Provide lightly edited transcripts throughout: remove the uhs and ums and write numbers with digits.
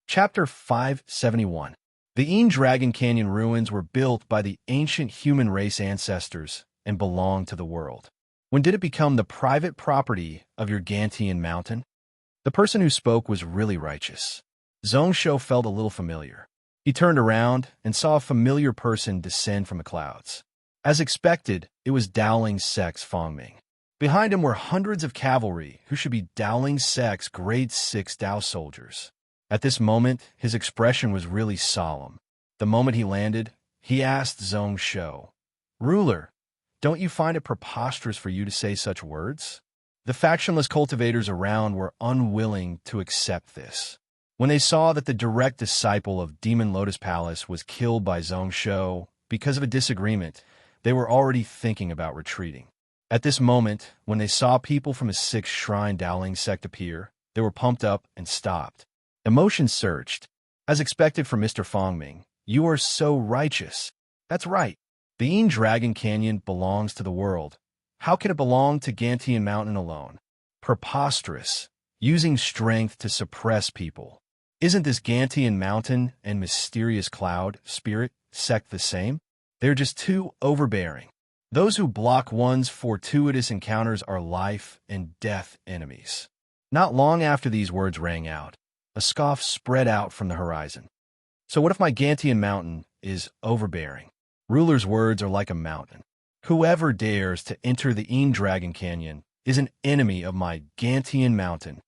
Chapter 571. The Een Dragon Canyon ruins were built by the ancient human race ancestors and belonged to the world. When did it become the private property of your Gantian mountain? The person who spoke was really righteous. Zhongsho felt a little familiar. He turned around and saw a familiar person descend from the clouds. As expected, it was Dowling's Sec's Fongming. Behind him were hundreds of cavalry who should be Dowling's Sec's grade 6 Dao soldiers. At this moment, his expression was really solemn. The moment he landed, he asked Zhongsho, "Ruler, don't you find it preposterous for you to say such words?" The factionless cultivators around were unwilling to accept this. When they saw that the direct disciple of Demon Lotus Palace was killed by Zhongsho because of a disagreement, they were already thinking about retreating. At this moment, when they saw people from his 6th shrine Dowling sect appear, they were pumped up and stopped. Emotion surged. As expected from Mr. Fongming, "You are so righteous." That's right. The Een Dragon Canyon belongs to the world. How can it belong to Gantian Mountain alone? Preposterous. Using strength to suppress people. Isn't this Gantian Mountain and mysterious cloud, spirit, sect the same? They're just too overbearing. Those who block one's fortuitous encounters are life and death enemies. Not long after these words rang out, a scoff spread out from the horizon. So what if my Gantian Mountain is overbearing? Ruler's words are like a mountain. Whoever dares to enter the Een Dragon Canyon is an enemy of my Gantian Mountain.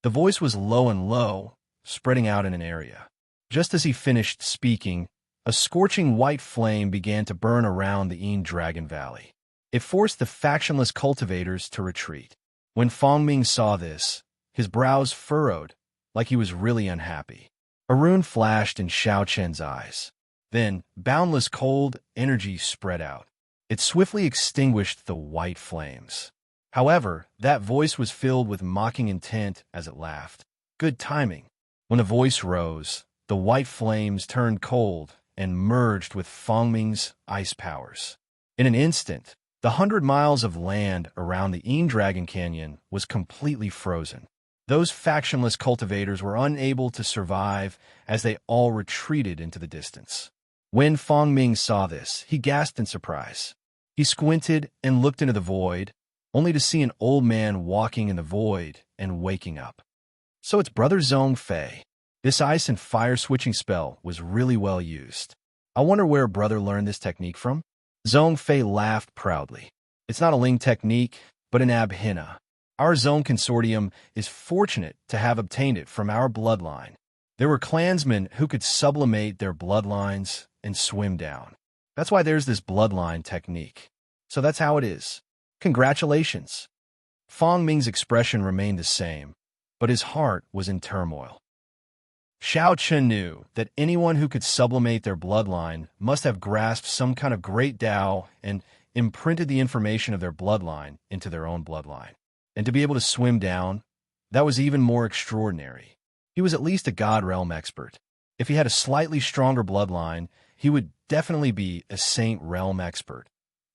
The voice was low and low, spreading out in an area. Just as he finished speaking, a scorching white flame began to burn around the Een Dragon Valley. It forced the factionless cultivators to retreat. When Fongming saw this, his brows furrowed, like he was really unhappy. A rune flashed in Xiao Chen's eyes. Then, boundless cold energy spread out. It swiftly extinguished the white flames. However, that voice was filled with mocking intent as it laughed. Good timing. When the voice rose, the white flames turned cold and merged with Fongming's ice powers. In an instant, the 100 miles of land around the Een Dragon Canyon was completely frozen. Those factionless cultivators were unable to survive as they all retreated into the distance. When Fongming saw this, he gasped in surprise. He squinted and looked into the void, only to see an old man walking in the void and waking up. So it's Brother Zhongfei. This ice and fire switching spell was really well used. I wonder where Brother learned this technique from? Zhongfei laughed proudly. It's not a Ling technique, but an Abhina. Our Zone Consortium is fortunate to have obtained it from our bloodline. There were clansmen who could sublimate their bloodlines and swim down. That's why there's this bloodline technique. So that's how it is. Congratulations. Fongming's expression remained the same, but his heart was in turmoil. Xiao Chen knew that anyone who could sublimate their bloodline must have grasped some kind of great Tao and imprinted the information of their bloodline into their own bloodline. And to be able to swim down, that was even more extraordinary. He was at least a God Realm expert. If he had a slightly stronger bloodline, he would definitely be a Saint Realm expert.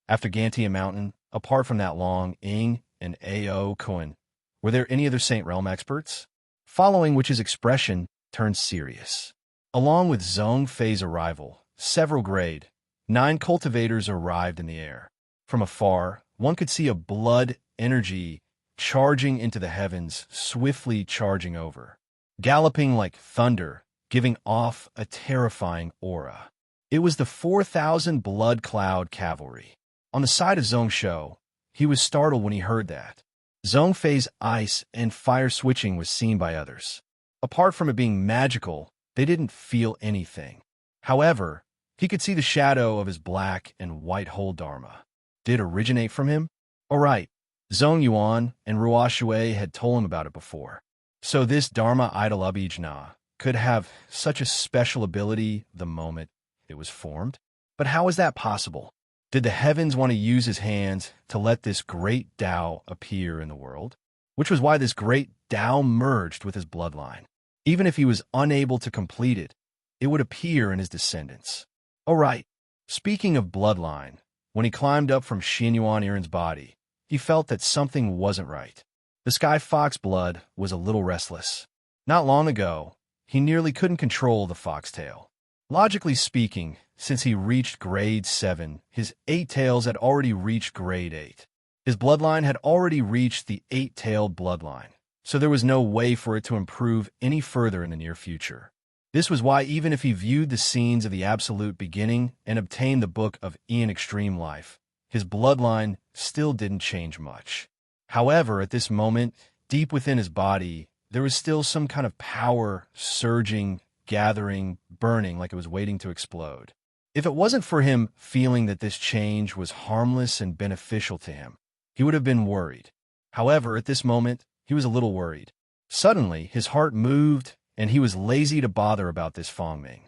After Gantian Mountain, apart from that long Ing and Ao Cohen, were there any other Saint Realm experts? Following which his expression turned serious. Along with Zhongfei's arrival, several grade 9 cultivators arrived in the air. From afar, one could see a blood energy charging into the heavens, swiftly charging over, galloping like thunder, giving off a terrifying aura. It was the 4,000 Blood Cloud Cavalry. On the side of Zhongsho, he was startled when he heard that. Zhongfei's ice and fire switching was seen by others. Apart from it being magical, they didn't feel anything. However, he could see the shadow of his black and white hole Dharma. Did it originate from him? All right. Zhong Yuan and Ruo Shui had told him about it before. So this Dharma Idol Abhijna could have such a special ability the moment it was formed? But how is that possible? Did the heavens want to use his hands to let this great Tao appear in the world? Which was why this great Tao merged with his bloodline. Even if he was unable to complete it, it would appear in his descendants. All right, speaking of bloodline, when he climbed up from Xinyuan Iren's body, he felt that something wasn't right. The Sky Fox blood was a little restless. Not long ago, he nearly couldn't control the foxtail. Logically speaking, since he reached grade 7, his 8 tails had already reached grade 8. His bloodline had already reached the 8-tailed bloodline, so there was no way for it to improve any further in the near future. This was why even if he viewed the scenes of the absolute beginning and obtained the book of Ian Extreme Life, his bloodline still didn't change much. However, at this moment, deep within his body, there was still some kind of power surging, gathering, burning like it was waiting to explode. If it wasn't for him feeling that this change was harmless and beneficial to him, he would have been worried. However, at this moment, he was a little worried. Suddenly, his heart moved, and he was lazy to bother about this Fongming.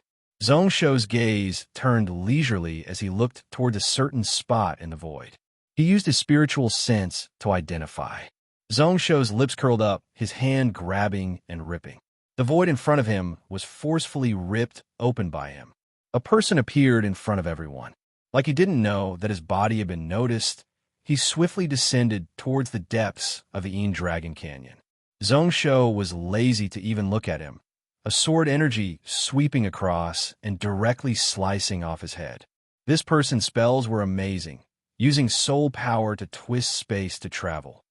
Zhongshu's gaze turned leisurely as he looked toward a certain spot in the void. He used his spiritual sense to identify. Zhongshu's lips curled up, his hand grabbing and ripping. The void in front of him was forcefully ripped open by him. A person appeared in front of everyone. Like he didn't know that his body had been noticed, he swiftly descended towards the depths of the Ian Dragon Canyon. Zhongshu was lazy to even look at him, a sword energy sweeping across and directly slicing off his head. This person's spells were amazing, using soul power to twist space to travel.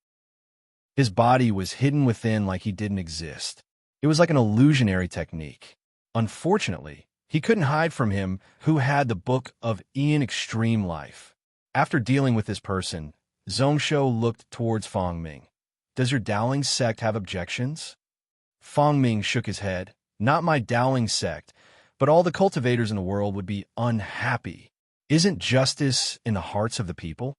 His body was hidden within like he didn't exist. It was like an illusionary technique. Unfortunately, he couldn't hide from him who had the book of Ian Extreme Life. After dealing with this person, Zhongshu looked towards Fongming. Does your Dowling sect have objections? Fongming shook his head. Not my Dowling sect, but all the cultivators in the world would be unhappy. Isn't justice in the hearts of the people?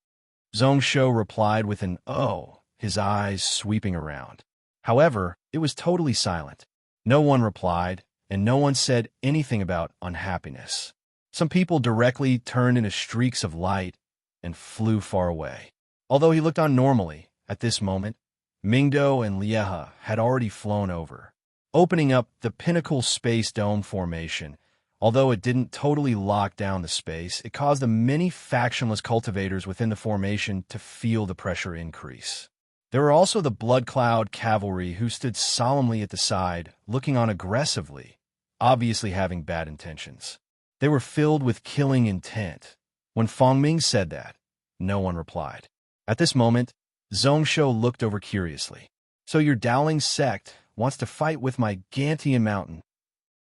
Zhongshu replied with an "oh," his eyes sweeping around. However, it was totally silent. No one replied, and no one said anything about unhappiness. Some people directly turned into streaks of light and flew far away. Although he looked on normally, at this moment, Mingdo and Lieha had already flown over, opening up the pinnacle space dome formation. Although it didn't totally lock down the space, it caused the many factionless cultivators within the formation to feel the pressure increase. There were also the Blood Cloud cavalry who stood solemnly at the side, looking on aggressively, obviously having bad intentions. They were filled with killing intent. When Fongming said that, no one replied. At this moment, Zhongshu looked over curiously. So your Dowling sect wants to fight with my Gantian Mountain?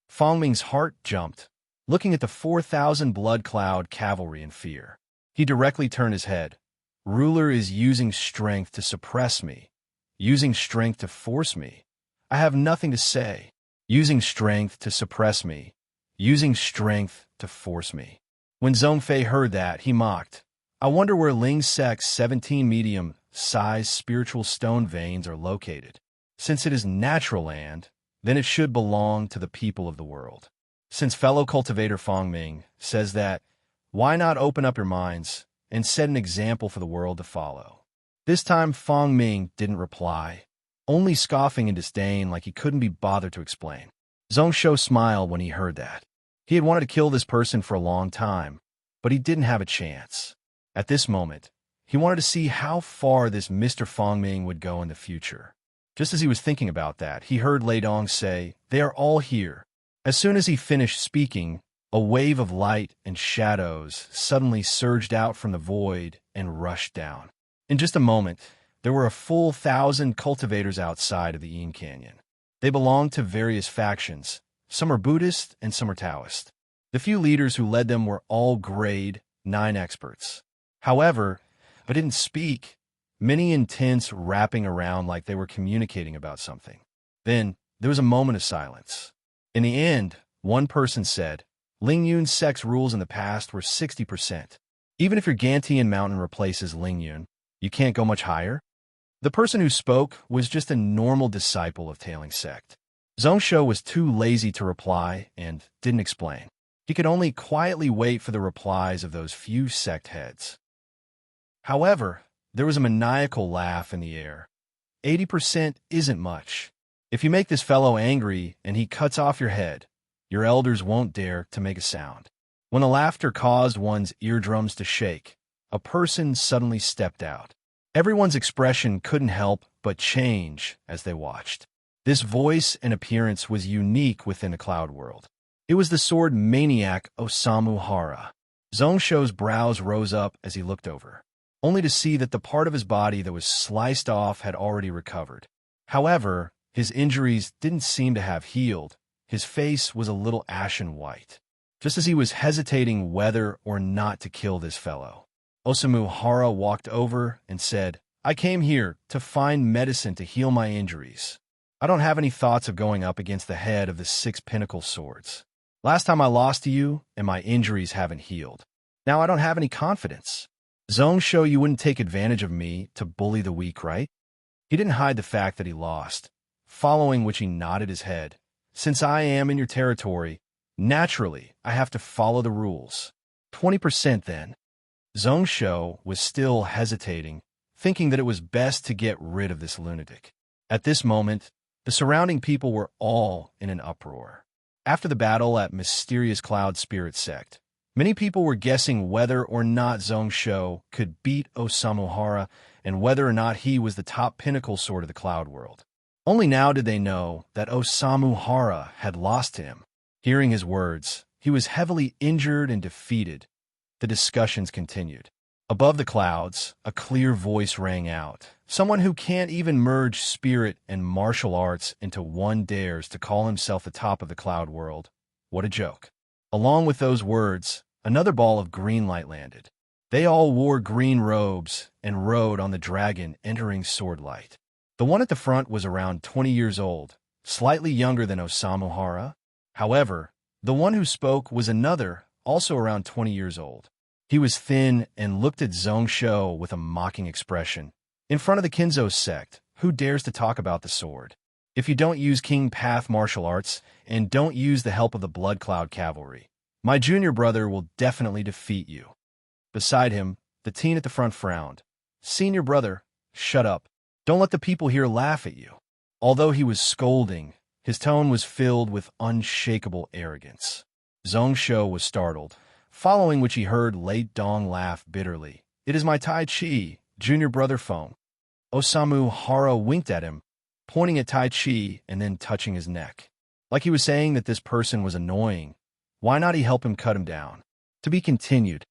Fongming's heart jumped, looking at the 4,000 Blood Cloud cavalry in fear. He directly turned his head. Ruler is using strength to suppress me, using strength to force me. I have nothing to say. Using strength to suppress me, using strength to force me. When Zhongfei heard that, he mocked. I wonder where Ling's sect's 17 medium-sized spiritual stone veins are located. Since it is natural land, then it should belong to the people of the world. Since fellow cultivator Fongming says that, why not open up your minds and set an example for the world to follow? This time Fongming didn't reply, only scoffing in disdain like he couldn't be bothered to explain. Zhongshu smiled when he heard that. He had wanted to kill this person for a long time, but he didn't have a chance. At this moment, he wanted to see how far this Mr. Fongming would go in the future. Just as he was thinking about that, he heard Lei Dong say, "They are all here." As soon as he finished speaking, a wave of light and shadows suddenly surged out from the void and rushed down. In just a moment, there were a full 1,000 cultivators outside of the Ian Canyon. They belonged to various factions. Some are Buddhist and some are Taoist. The few leaders who led them were all grade 9 experts. However, they didn't speak, many intense wrapping around like they were communicating about something. Then, there was a moment of silence. In the end, one person said, Ling Yun's sect's rules in the past were 60%. Even if your Gantian Mountain replaces Ling Yun, you can't go much higher? The person who spoke was just a normal disciple of Tailing sect. Zhongshu was too lazy to reply and didn't explain. He could only quietly wait for the replies of those few sect heads. However, there was a maniacal laugh in the air. 80% isn't much. If you make this fellow angry and he cuts off your head, your elders won't dare to make a sound. When the laughter caused one's eardrums to shake, a person suddenly stepped out. Everyone's expression couldn't help but change as they watched. This voice and appearance was unique within the cloud world. It was the sword maniac Osamu Hara. Zongsho's brows rose up as he looked over, only to see that the part of his body that was sliced off had already recovered. However, his injuries didn't seem to have healed. His face was a little ashen white, just as he was hesitating whether or not to kill this fellow. Osamu Hara walked over and said, "I came here to find medicine to heal my injuries. I don't have any thoughts of going up against the head of the 6 pinnacle swords. Last time I lost to you, and my injuries haven't healed. Now I don't have any confidence. Zongsho, you wouldn't take advantage of me to bully the weak, right?" He didn't hide the fact that he lost, following which he nodded his head. "Since I am in your territory, naturally, I have to follow the rules. 20% then." Zongsho was still hesitating, thinking that it was best to get rid of this lunatic. At this moment, the surrounding people were all in an uproar. After the battle at Mysterious Cloud Spirit Sect, many people were guessing whether or not Zongsho could beat Osamu Hara and whether or not he was the top pinnacle sword of the cloud world. Only now did they know that Osamu Hara had lost to him. Hearing his words, he was heavily injured and defeated. The discussions continued. Above the clouds, a clear voice rang out. Someone who can't even merge spirit and martial arts into one dares to call himself the top of the cloud world. What a joke. Along with those words, another ball of green light landed. They all wore green robes and rode on the dragon entering sword light. The one at the front was around 20 years old, slightly younger than Osamu Hara. However, the one who spoke was another, also around 20 years old. He was thin and looked at Zongsho with a mocking expression. "In front of the Kinzo sect, who dares to talk about the sword? If you don't use King Path martial arts and don't use the help of the Blood Cloud Cavalry, my junior brother will definitely defeat you." Beside him, the teen at the front frowned. "Senior brother, shut up. Don't let the people here laugh at you." Although he was scolding, his tone was filled with unshakable arrogance. Zongsho was startled, following which he heard Lei Dong laugh bitterly. "It is my Tai Chi, junior brother phone." Osamu Hara winked at him, pointing at Tai Chi and then touching his neck. Like he was saying that this person was annoying. Why not he help him cut him down? To be continued.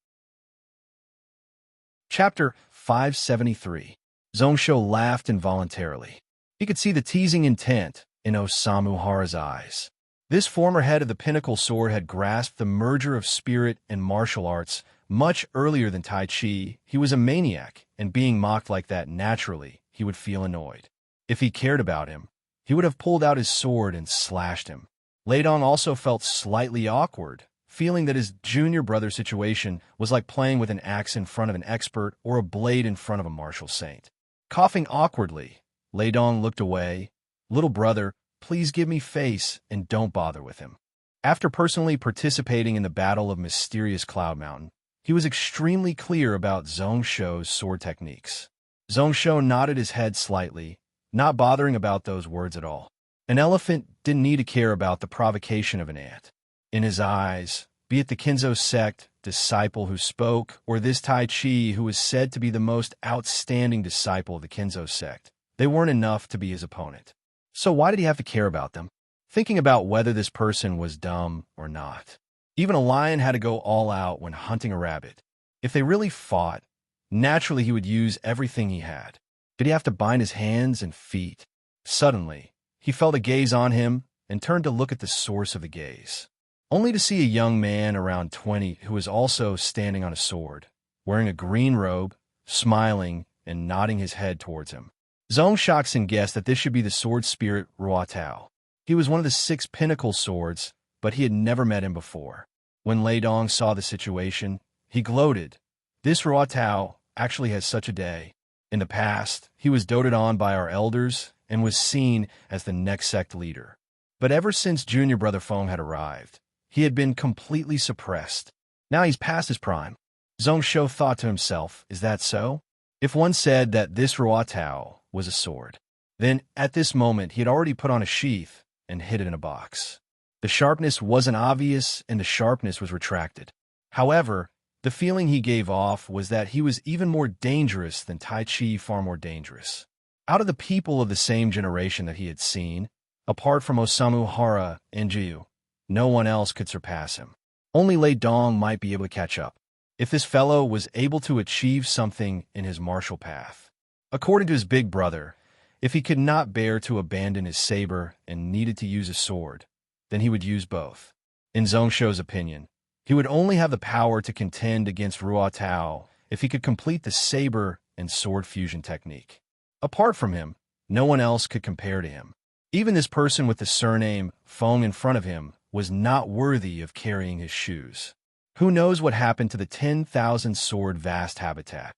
Chapter 573. Zongsho laughed involuntarily. He could see the teasing intent in Osamu Hara's eyes. This former head of the pinnacle sword had grasped the merger of spirit and martial arts much earlier than Tai Chi. He was a maniac, and being mocked like that naturally, he would feel annoyed. If he cared about him, he would have pulled out his sword and slashed him. Lei Dong also felt slightly awkward, feeling that his junior brother situation was like playing with an axe in front of an expert or a blade in front of a martial saint. Coughing awkwardly, Lei Dong looked away. "Little brother, please give me face and don't bother with him." After personally participating in the Battle of Mysterious Cloud Mountain, he was extremely clear about Zongsho's sword techniques. Zongsho nodded his head slightly, not bothering about those words at all. An elephant didn't need to care about the provocation of an ant. In his eyes, be it the Kinzo sect disciple who spoke or this Tai Chi who was said to be the most outstanding disciple of the Kinzo sect, they weren't enough to be his opponent. So why did he have to care about them? Thinking about whether this person was dumb or not. Even a lion had to go all out when hunting a rabbit. If they really fought, naturally he would use everything he had. Did he have to bind his hands and feet? Suddenly, he felt a gaze on him and turned to look at the source of the gaze, only to see a young man around 20 who was also standing on a sword, wearing a green robe, smiling and nodding his head towards him. Zongshoksen guessed that this should be the sword spirit Ruotao. He was one of the 6 pinnacle swords, but he had never met him before. When Lei Dong saw the situation, he gloated. This Ruotao actually has such a day. In the past, he was doted on by our elders and was seen as the next sect leader. But ever since Junior Brother Fong had arrived, he had been completely suppressed. Now he's past his prime. Zongsho thought to himself, is that so? If one said that this Ruotao was a sword, then at this moment he had already put on a sheath and hid it in a box. The sharpness wasn't obvious and the sharpness was retracted. However, the feeling he gave off was that he was even more dangerous than Tai Chi, far more dangerous. Out of the people of the same generation that he had seen, Apart from Osamu Hara and Jiu, no one else could surpass him. Only Lei Dong might be able to catch up, if this fellow was able to achieve something in his martial path. According to his big brother, if he could not bear to abandon his saber and needed to use a sword, then he would use both. In Zhongsho's opinion, he would only have the power to contend against Ruo Tao if he could complete the saber and sword fusion technique. Apart from him, no one else could compare to him. Even this person with the surname Feng in front of him was not worthy of carrying his shoes. Who knows what happened to the 10,000 sword vast habitat?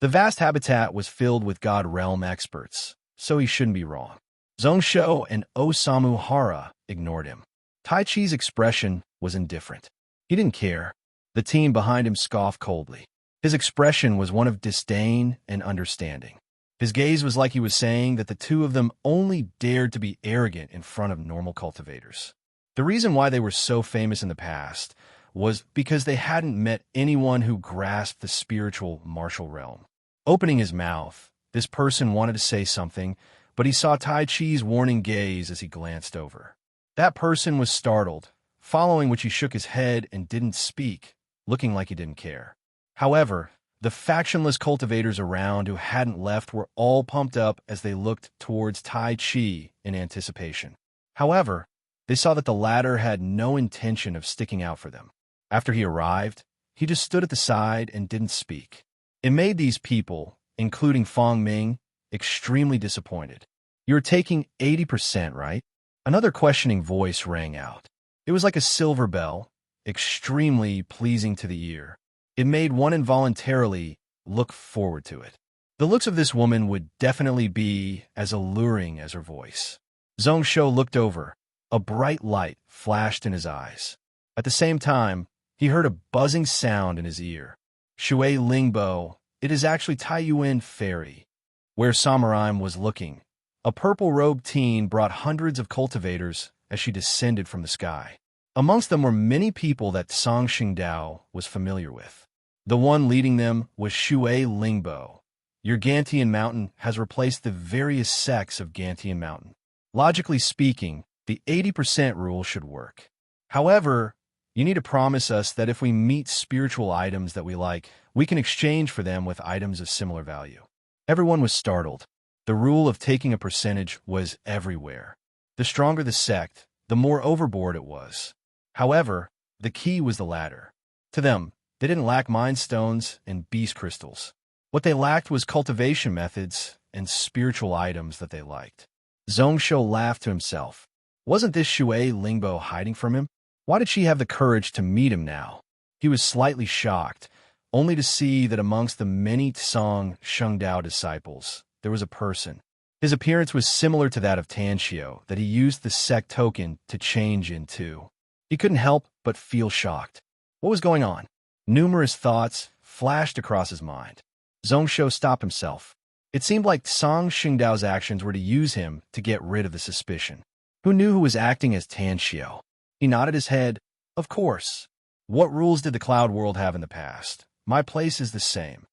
The vast habitat was filled with God realm experts, so he shouldn't be wrong. Zhongsho and Osamu Hara ignored him. Tai Chi's expression was indifferent. He didn't care. The team behind him scoffed coldly. His expression was one of disdain and understanding. His gaze was like he was saying that the two of them only dared to be arrogant in front of normal cultivators. The reason why they were so famous in the past was because they hadn't met anyone who grasped the spiritual martial realm. Opening his mouth, this person wanted to say something, but he saw Tai Chi's warning gaze as he glanced over. That person was startled, following which he shook his head and didn't speak, looking like he didn't care. However, the factionless cultivators around who hadn't left were all pumped up as they looked towards Tai Chi in anticipation. However, they saw that the latter had no intention of sticking out for them. After he arrived, he just stood at the side and didn't speak. It made these people, including Fong Ming, extremely disappointed. "You're taking 80%, right?" Another questioning voice rang out. It was like a silver bell, extremely pleasing to the ear. It made one involuntarily look forward to it. The looks of this woman would definitely be as alluring as her voice. Zhongsho looked over. A bright light flashed in his eyes. At the same time, he heard a buzzing sound in his ear. "Shui Lingbo, it is actually Tai Yuan Fairy." Where Samurai was looking, a purple-robed teen brought hundreds of cultivators as she descended from the sky. Amongst them were many people that Song Xingdao was familiar with. The one leading them was Shui Lingbo. Your Gantian Mountain has replaced the various sects of Gantian Mountain. Logically speaking, the 80% rule should work. However, you need to promise us that if we meet spiritual items that we like, we can exchange for them with items of similar value. Everyone was startled. The rule of taking a percentage was everywhere. The stronger the sect, the more overboard it was. However, the key was the latter. To them, they didn't lack mind stones and beast crystals. What they lacked was cultivation methods and spiritual items that they liked. Zhongsho laughed to himself. Wasn't this Shui Lingbo hiding from him? Why did she have the courage to meet him now? He was slightly shocked, only to see that amongst the many Song Shengdao disciples, there was a person. His appearance was similar to that of Tanxio that he used the sect token to change into. He couldn't help but feel shocked. What was going on? Numerous thoughts flashed across his mind. Zhongsho stopped himself. It seemed like Song Xingdao's actions were to use him to get rid of the suspicion. Who knew who was acting as Tanxio? He nodded his head. Of course. What rules did the Cloud World have in the past? My place is the same.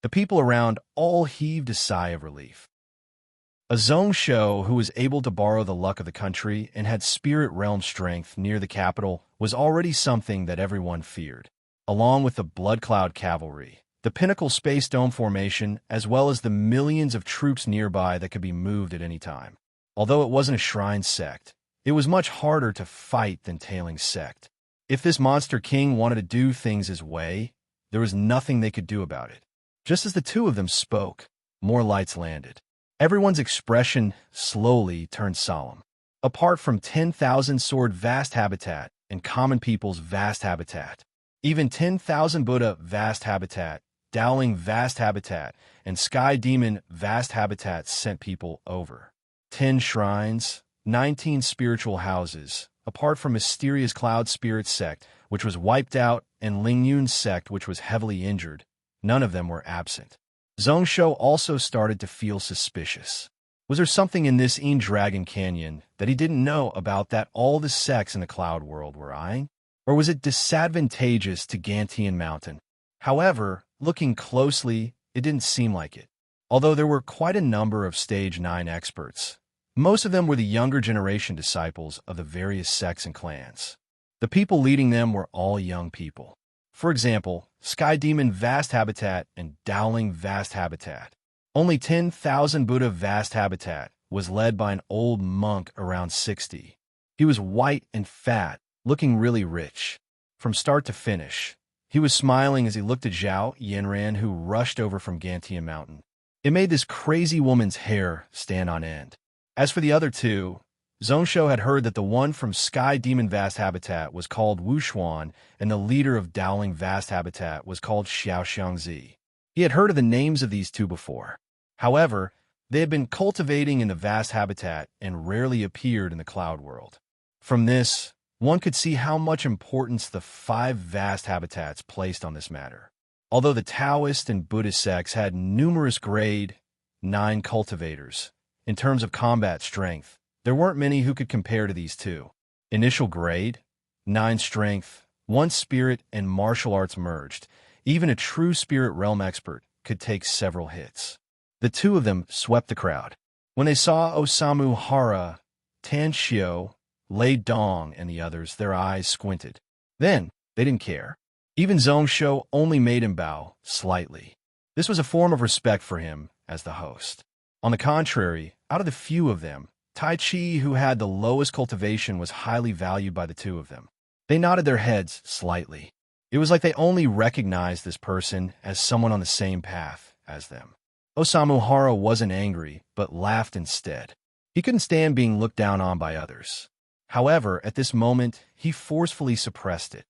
The people around all heaved a sigh of relief. A Zhongsho who was able to borrow the luck of the country and had spirit realm strength near the capital was already something that everyone feared. Along with the Blood Cloud Cavalry, the Pinnacle Space Dome formation, as well as the millions of troops nearby that could be moved at any time. Although it wasn't a shrine sect, it was much harder to fight than Tailing sect. If this monster king wanted to do things his way, there was nothing they could do about it. Just as the two of them spoke, more lights landed. Everyone's expression slowly turned solemn. Apart from 10,000 sword vast habitat and common people's vast habitat, even 10,000 Buddha vast habitat, Dowling vast habitat, and Sky Demon vast habitat sent people over. 10 shrines, 19 spiritual houses, apart from mysterious Cloud Spirit sect, which was wiped out, and Lingyun sect, which was heavily injured, none of them were absent. Zhongsho also started to feel suspicious. Was there something in this Dragon Canyon that he didn't know about that all the sects in the Cloud World were eyeing? Or was it disadvantageous to Gantian Mountain? However, looking closely, it didn't seem like it. Although there were quite a number of Stage 9 experts, Most of them were the younger generation disciples of the various sects and clans. The people leading them were all young people. For example, Sky Demon Vast Habitat and Dowling Vast Habitat. Only 10,000 Buddha Vast Habitat was led by an old monk around 60. He was white and fat, looking really rich. From start to finish, he was smiling as he looked at Zhao Yanran, who rushed over from Gantian Mountain. It made this crazy woman's hair stand on end. As for the other two, Zhongsho had heard that the one from Sky Demon Vast Habitat was called Wu Xuan, and the leader of Dowling Vast Habitat was called Xiao Xiangzi. He had heard of the names of these two before. However, they had been cultivating in the Vast Habitat and rarely appeared in the Cloud World. From this, one could see how much importance the 5 Vast Habitats placed on this matter. Although the Taoist and Buddhist sects had numerous grade 9 cultivators, in terms of combat strength, there weren't many who could compare to these two. Initial grade, 9 strength, 1 spirit, and martial arts merged. Even a true spirit realm expert could take several hits. The two of them swept the crowd. When they saw Osamu Hara, Tan Xiao, Lei Dong, and the others, their eyes squinted. Then, they didn't care. Even Zhongsho only made him bow slightly. This was a form of respect for him as the host. On the contrary, out of the few of them, Tai Chi, who had the lowest cultivation, was highly valued by the two of them. They nodded their heads slightly. It was like they only recognized this person as someone on the same path as them. Osamu Hara wasn't angry, but laughed instead. He couldn't stand being looked down on by others. However, at this moment, he forcefully suppressed it.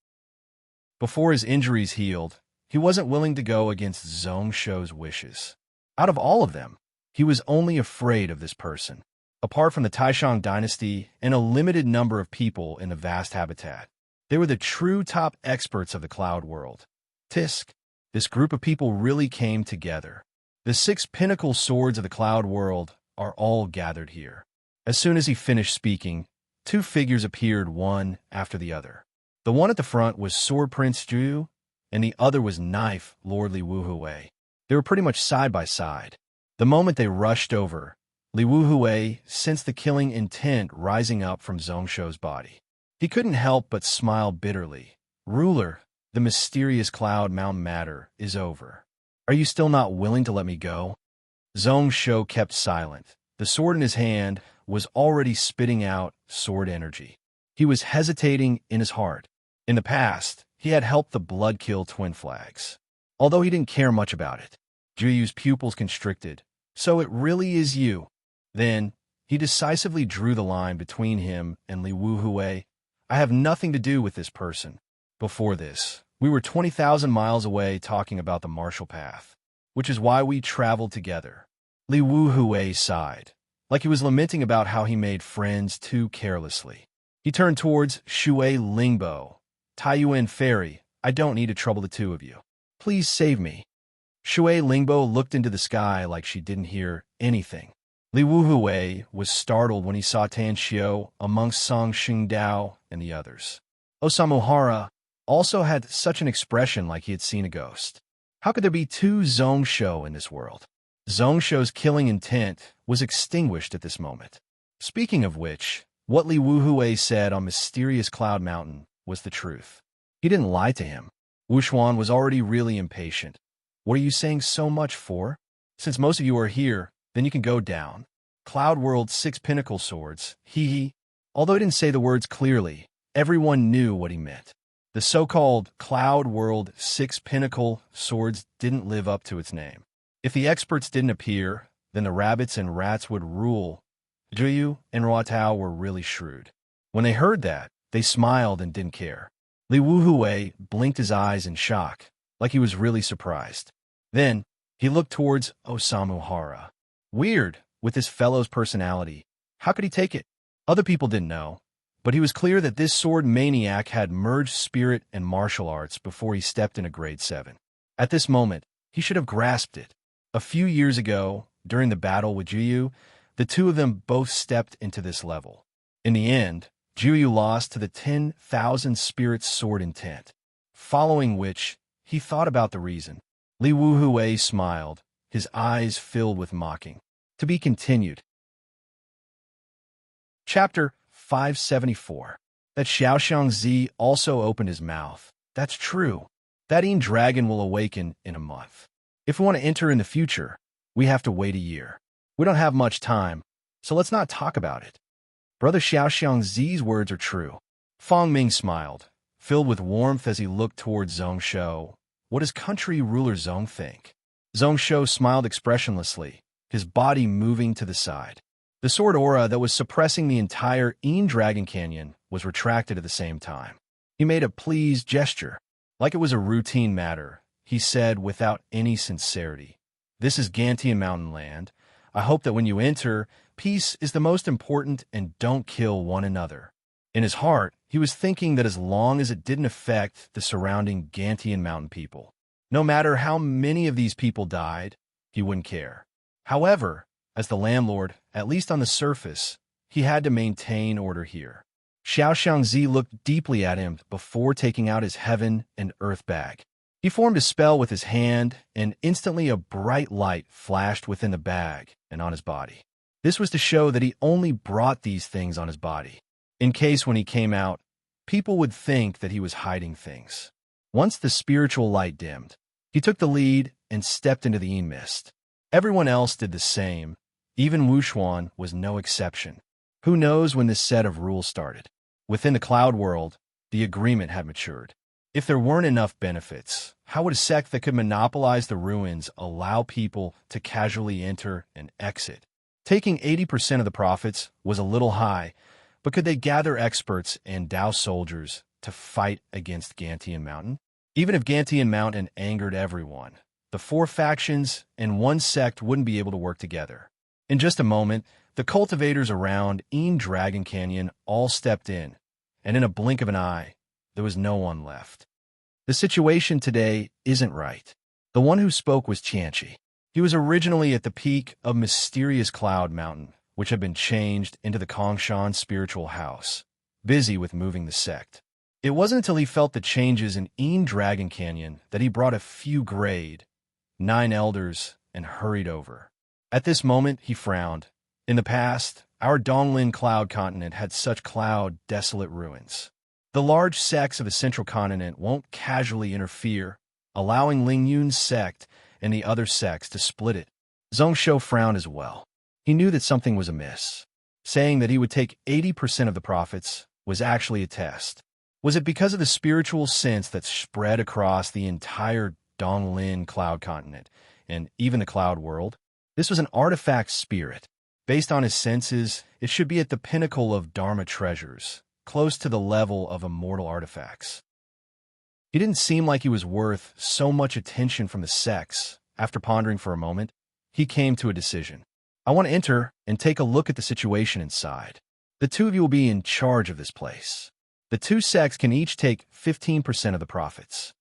Before his injuries healed, he wasn't willing to go against Zhongsho's wishes. Out of all of them, he was only afraid of this person. Apart from the Taishang dynasty and a limited number of people in the Vast Habitat, they were the true top experts of the Cloud World. Tisk, this group of people really came together. The 6 pinnacle swords of the Cloud World are all gathered here. As soon as he finished speaking, 2 figures appeared one after the other. The one at the front was Sword Prince Zhu, and the other was Knife Lord Li Wuhui. They were pretty much side by side. The moment they rushed over, Li Wuhui sensed the killing intent rising up from Zhongsho's body. He couldn't help but smile bitterly. Ruler, the mysterious Cloud Mountain matter is over. Are you still not willing to let me go? Zhongsho kept silent. The sword in his hand was already spitting out sword energy. He was hesitating in his heart. In the past, he had helped the Bloodkill twin flags. Although he didn't care much about it, Juyu's pupils constricted. So it really is you. Then, he decisively drew the line between him and Li Wuhui. I have nothing to do with this person. Before this, we were 20,000 miles away talking about the martial path, which is why we traveled together. Li Wuhui sighed, like he was lamenting about how he made friends too carelessly. He turned towards Shui Lingbo. Taiyuan Fairy, I don't need to trouble the two of you. Please save me. Shui Lingbo looked into the sky like she didn't hear anything. Li Wuhui was startled when he saw Tan Xiao amongst Song Xingdao and the others. Osamu Hara also had such an expression like he had seen a ghost. How could there be 2 Zhongsho in this world? Zhongsho's killing intent was extinguished at this moment. Speaking of which, what Li Wuhui said on Mysterious Cloud Mountain was the truth. He didn't lie to him. Wu Xuan was already really impatient. What are you saying so much for? Since most of you are here, then you can go down. Cloud World 6 pinnacle swords, hee. Although he didn't say the words clearly, everyone knew what he meant. The so-called Cloud World 6 pinnacle swords didn't live up to its name. If the experts didn't appear, then the rabbits and rats would rule. Juyu and Ruotao were really shrewd. When they heard that, they smiled and didn't care. Li Wuhui blinked his eyes in shock, like he was really surprised. Then, he looked towards Osamu Hara. Weird, with this fellow's personality. How could he take it? Other people didn't know, but he was clear that this sword maniac had merged spirit and martial arts before he stepped into grade 7. At this moment, he should have grasped it. A few years ago, during the battle with Juyu, the two of them both stepped into this level. In the end, Juyu lost to the 10,000 spirits sword intent, following which, he thought about the reason. Li Wuhui smiled, his eyes filled with mocking. To be continued. Chapter 574. That Xiaoxiangzi also opened his mouth. That's true. That Yin dragon will awaken in a month. If we want to enter in the future, we have to wait a year. We don't have much time, so let's not talk about it. Brother Xiaoxiangzi's words are true. Fang Ming smiled, filled with warmth as he looked towards Zhong Shou. What does country ruler Zhong think? Zhong Shou smiled expressionlessly, his body moving to the side. The sword aura that was suppressing the entire Yin Dragon Canyon was retracted at the same time. He made a pleased gesture. Like it was a routine matter, he said without any sincerity, "This is Gantian Mountain land. I hope that when you enter, peace is the most important and don't kill one another." In his heart, he was thinking that as long as it didn't affect the surrounding Gantian Mountain people, no matter how many of these people died, he wouldn't care. However, as the landlord, at least on the surface, he had to maintain order here. Xiaoxiangzi looked deeply at him before taking out his heaven and earth bag. He formed a spell with his hand, and instantly a bright light flashed within the bag and on his body. This was to show that he only brought these things on his body, in case when he came out, people would think that he was hiding things. Once the spiritual light dimmed, he took the lead and stepped into the Yin mist. Everyone else did the same. Even Wuxuan was no exception. Who knows when this set of rules started? Within the cloud world, the agreement had matured. If there weren't enough benefits, how would a sect that could monopolize the ruins allow people to casually enter and exit? Taking 80% of the profits was a little high, but could they gather experts and Dao soldiers to fight against Gantian Mountain? Even if Gantian Mountain angered everyone, the 4 factions and 1 sect wouldn't be able to work together. In just a moment, the cultivators around Yin Dragon Canyon all stepped in, and in a blink of an eye, there was no one left. The situation today isn't right. The one who spoke was Qianqi. He was originally at the peak of mysterious Cloud Mountain, which had been changed into the Kongshan spiritual house, busy with moving the sect. It wasn't until he felt the changes in Yin Dragon Canyon that he brought a few grade 9 elders and hurried over. At this moment, he frowned. In the past, our Donglin cloud continent had such cloud, desolate ruins. The large sects of the central continent won't casually interfere, allowing Ling Yun's sect and the other sects to split it. Zhong Shou frowned as well. He knew that something was amiss. Saying that he would take 80% of the profits was actually a test. Was it because of the spiritual sense that spread across the entire Donglin cloud continent and even the cloud world? This was an artifact spirit. Based on his senses, it should be at the pinnacle of Dharma treasures, close to the level of immortal artifacts. He didn't seem like he was worth so much attention from the sects. After pondering for a moment, he came to a decision. I want to enter and take a look at the situation inside. The 2 of you will be in charge of this place. The 2 sects can each take 15% of the profits.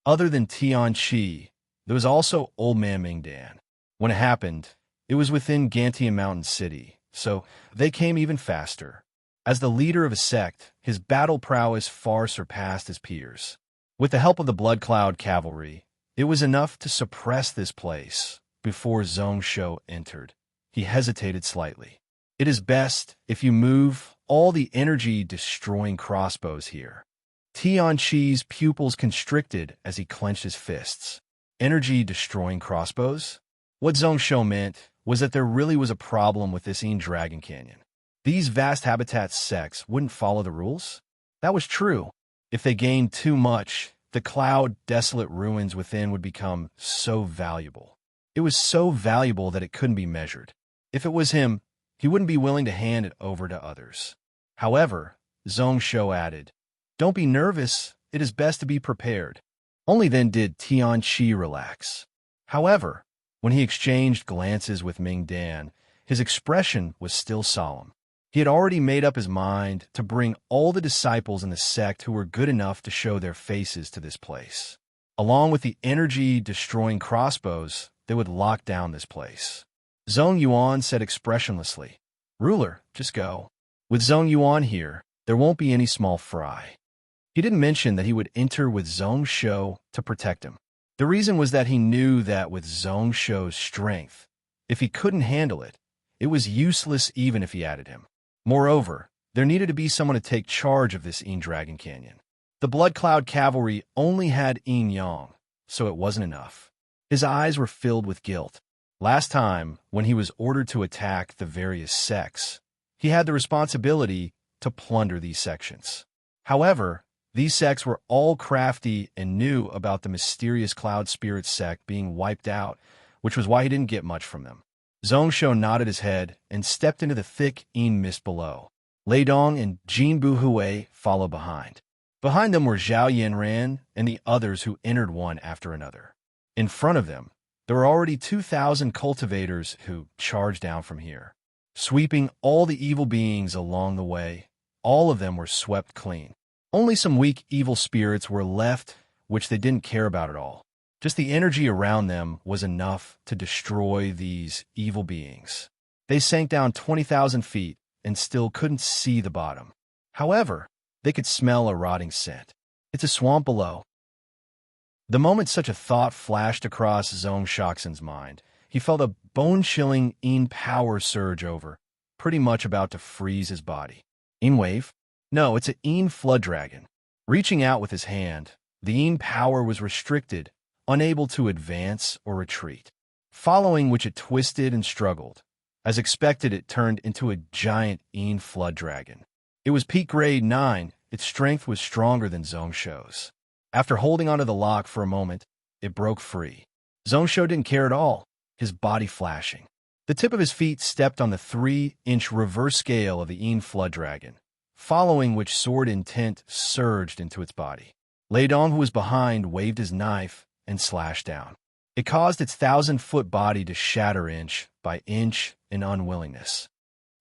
Other than Tianqi, there was also Old Man Mingdan. When it happened, it was within Gantian Mountain City, so they came even faster. As the leader of a sect, his battle prowess far surpassed his peers. With the help of the Blood Cloud cavalry, it was enough to suppress this place before Zhong Shou entered. He hesitated slightly. It is best if you move all the energy-destroying crossbows here. Tianqi's pupils constricted as he clenched his fists. Energy-destroying crossbows? What Zhong Shou meant was that there really was a problem with this Yin Dragon Canyon. These vast habitat sects wouldn't follow the rules? That was true. If they gained too much, the cloud, desolate ruins within would become so valuable. It was so valuable that it couldn't be measured. If it was him, he wouldn't be willing to hand it over to others. However, Zhong Shou added, "Don't be nervous. It is best to be prepared." Only then did Tianqi relax. However, when he exchanged glances with Ming Dan, his expression was still solemn. He had already made up his mind to bring all the disciples in the sect who were good enough to show their faces to this place. Along with the energy-destroying crossbows, they would lock down this place. Zhong Yuan said expressionlessly, "Ruler, just go. With Zhong Yuan here, there won't be any small fry." He didn't mention that he would enter with Zhong Shou to protect him. The reason was that he knew that with Zhong Shou's strength, if he couldn't handle it, it was useless even if he added him. Moreover, there needed to be someone to take charge of this Dragon Canyon. The Blood Cloud Cavalry only had Yang, so it wasn't enough. His eyes were filled with guilt. Last time, when he was ordered to attack the various sects, he had the responsibility to plunder these sections. However, these sects were all crafty and knew about the mysterious Cloud Spirit sect being wiped out, which was why he didn't get much from them. Zhongsho nodded his head and stepped into the thick mist below. Lei Dong and Jinbu Hui followed behind. Behind them were Zhao Yanran and the others who entered one after another. In front of them, there were already 2,000 cultivators who charged down from here, sweeping all the evil beings along the way. All of them were swept clean. Only some weak evil spirits were left, which they didn't care about at all. Just the energy around them was enough to destroy these evil beings. They sank down 20,000 feet and still couldn't see the bottom. However, they could smell a rotting scent. It's a swamp below. The moment such a thought flashed across Zhong Shoxin's mind, he felt a bone-chilling power surge over, pretty much about to freeze his body. Wave? No, it's a flood dragon. Reaching out with his hand, the power was restricted, unable to advance or retreat. Following which it twisted and struggled. As expected, it turned into a giant flood dragon. It was peak grade 9. Its strength was stronger than Zhongsho's. After holding onto the lock for a moment, it broke free. Zhongsho didn't care at all, his body flashing. The tip of his feet stepped on the 3-inch reverse scale of the flood dragon, following which sword intent surged into its body. Lei Dong, who was behind, waved his knife and slashed down. It caused its 1,000-foot body to shatter inch by inch in unwillingness.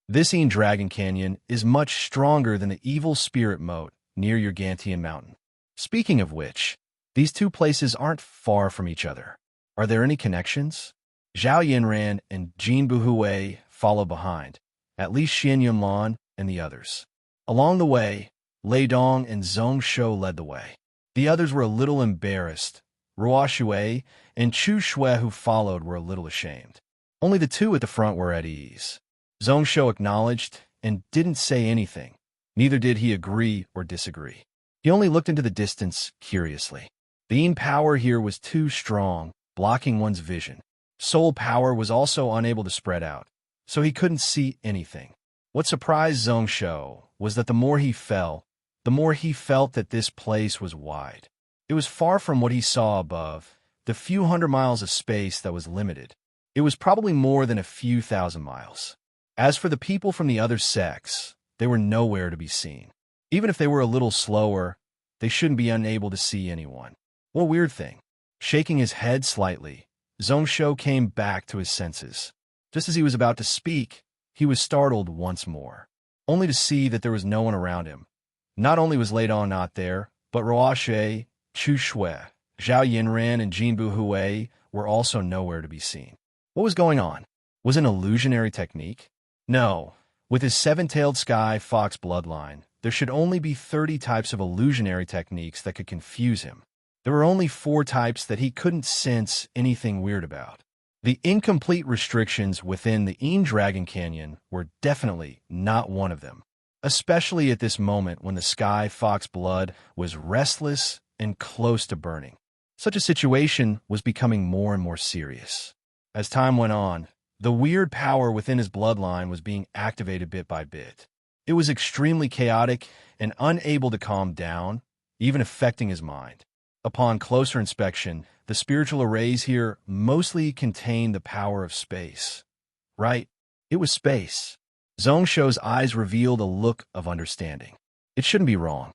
This Dragon Canyon is much stronger than the evil spirit moat near Urgantian Mountain. Speaking of which, these two places aren't far from each other. Are there any connections? Zhao Yanran and Jinbu Hui followed behind, at least Xian Yunlan and the others. Along the way, Lei Dong and Zhongsho led the way. The others were a little embarrassed. Ruo Shui and Chu Shui, who followed, were a little ashamed. Only the two at the front were at ease. Zhongsho acknowledged and didn't say anything. Neither did he agree or disagree. He only looked into the distance curiously. The power here was too strong, blocking one's vision. Soul power was also unable to spread out, so he couldn't see anything. What surprised Zhongsho was that the more he fell, the more he felt that this place was wide. It was far from what he saw above, the few hundred miles of space that was limited. It was probably more than a few thousand miles. As for the people from the other sects, they were nowhere to be seen. Even if they were a little slower, they shouldn't be unable to see anyone. What a weird thing. Shaking his head slightly, Zhongsho came back to his senses. Just as he was about to speak, he was startled once more, only to see that there was no one around him. Not only was Lei Dong not there, but Ruo Shui, Chu Shui, Zhao Yanran, and Jinbu Hui were also nowhere to be seen. What was going on? Was it an illusionary technique? No. With his seven-tailed sky fox bloodline, there should only be 30 types of illusionary techniques that could confuse him. There were only 4 types that he couldn't sense anything weird about. The incomplete restrictions within the Dragon Canyon were definitely not one of them, especially at this moment when the sky fox blood was restless and close to burning. Such a situation was becoming more and more serious. As time went on, the weird power within his bloodline was being activated bit by bit. It was extremely chaotic and unable to calm down, even affecting his mind. Upon closer inspection, the spiritual arrays here mostly contained the power of space. Right? It was space. Zhongsho's eyes revealed a look of understanding. It shouldn't be wrong.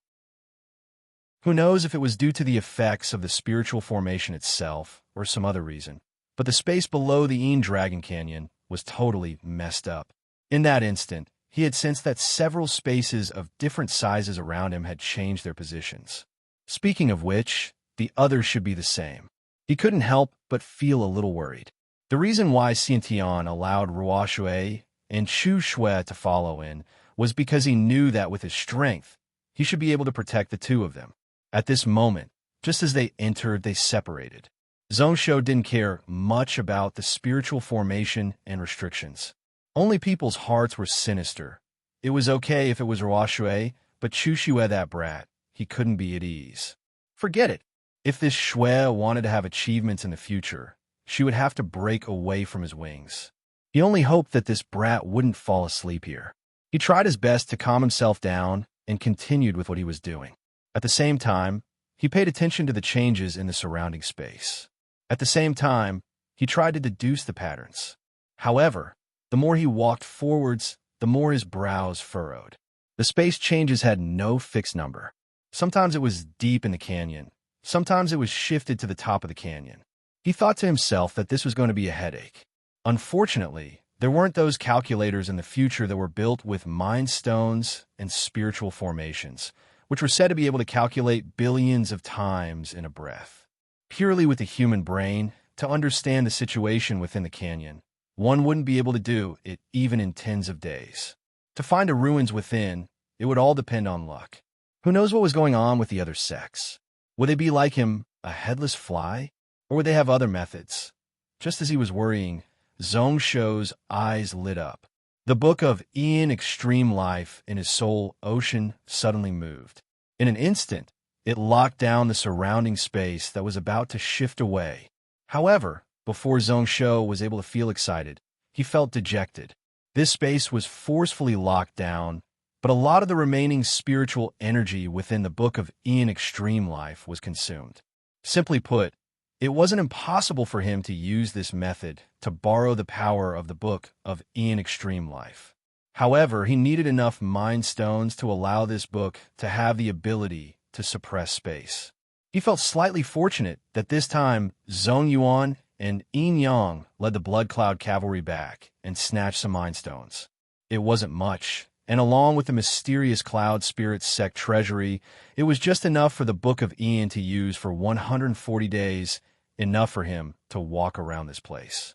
Who knows if it was due to the effects of the spiritual formation itself or some other reason, but the space below the Dragon Canyon was totally messed up. In that instant, he had sensed that several spaces of different sizes around him had changed their positions. Speaking of which, the others should be the same. He couldn't help but feel a little worried. The reason why Xiantian allowed Ruo Shui and Chu Shui to follow in was because he knew that with his strength, he should be able to protect the two of them. At this moment, just as they entered, they separated. Zhongsho didn't care much about the spiritual formation and restrictions. Only people's hearts were sinister, It was okay if it was Shui, but Shui that brat, he couldn't be at ease. Forget it. If this Shui wanted to have achievements in the future, she would have to break away from his wings. He only hoped that this brat wouldn't fall asleep here. He tried his best to calm himself down and continued with what he was doing. At the same time, he paid attention to the changes in the surrounding space. At the same time, he tried to deduce the patterns. However, the more he walked forwards, the more his brows furrowed. The space changes had no fixed number. Sometimes it was deep in the canyon. Sometimes it was shifted to the top of the canyon. He thought to himself that this was going to be a headache. Unfortunately, there weren't those calculators in the future that were built with mind stones and spiritual formations, which were said to be able to calculate billions of times in a breath. Purely with the human brain, to understand the situation within the canyon, one wouldn't be able to do it even in tens of days. To find the ruins within, it would all depend on luck. Who knows what was going on with the other sex? Would they be like him, a headless fly? Or would they have other methods? Just as he was worrying, Zhongsho's eyes lit up. The book of Extreme Life in his soul ocean suddenly moved. In an instant, it locked down the surrounding space that was about to shift away. However, before Zhongsho was able to feel excited, he felt dejected. This space was forcefully locked down, but a lot of the remaining spiritual energy within the book of Extreme Life was consumed. Simply put, it wasn't impossible for him to use this method to borrow the power of the book of Extreme Life. However, he needed enough mind stones to allow this book to have the ability to suppress space. He felt slightly fortunate that this time Zhong Yuan and Yin Yang led the Blood Cloud Cavalry back and snatched some mind stones. It wasn't much, and along with the mysterious Cloud Spirit Sect treasury, it was just enough for the Book of Ian to use for 140 days, enough for him to walk around this place.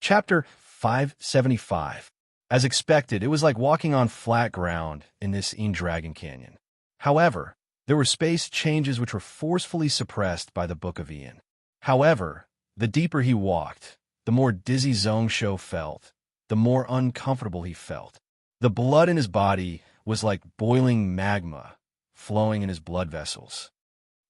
Chapter 575. As expected, it was like walking on flat ground in this Dragon Canyon. However, there were space changes which were forcefully suppressed by the Book of Ian. However, the deeper he walked, the more dizzy Zhongsho felt, the more uncomfortable he felt. The blood in his body was like boiling magma flowing in his blood vessels.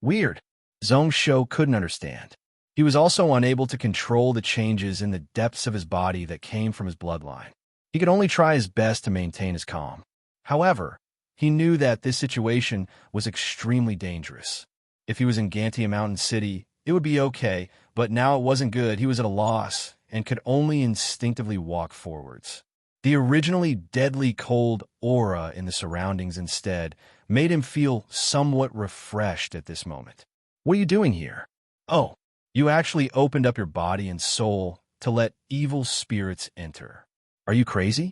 Weird. Zhongsho couldn't understand. He was also unable to control the changes in the depths of his body that came from his bloodline. He could only try his best to maintain his calm. However, he knew that this situation was extremely dangerous. If he was in Gantia Mountain City, it would be okay, but now it wasn't good. He was at a loss and could only instinctively walk forwards. The originally deadly cold aura in the surroundings instead made him feel somewhat refreshed at this moment. What are you doing here? Oh, you actually opened up your body and soul to let evil spirits enter. Are you crazy?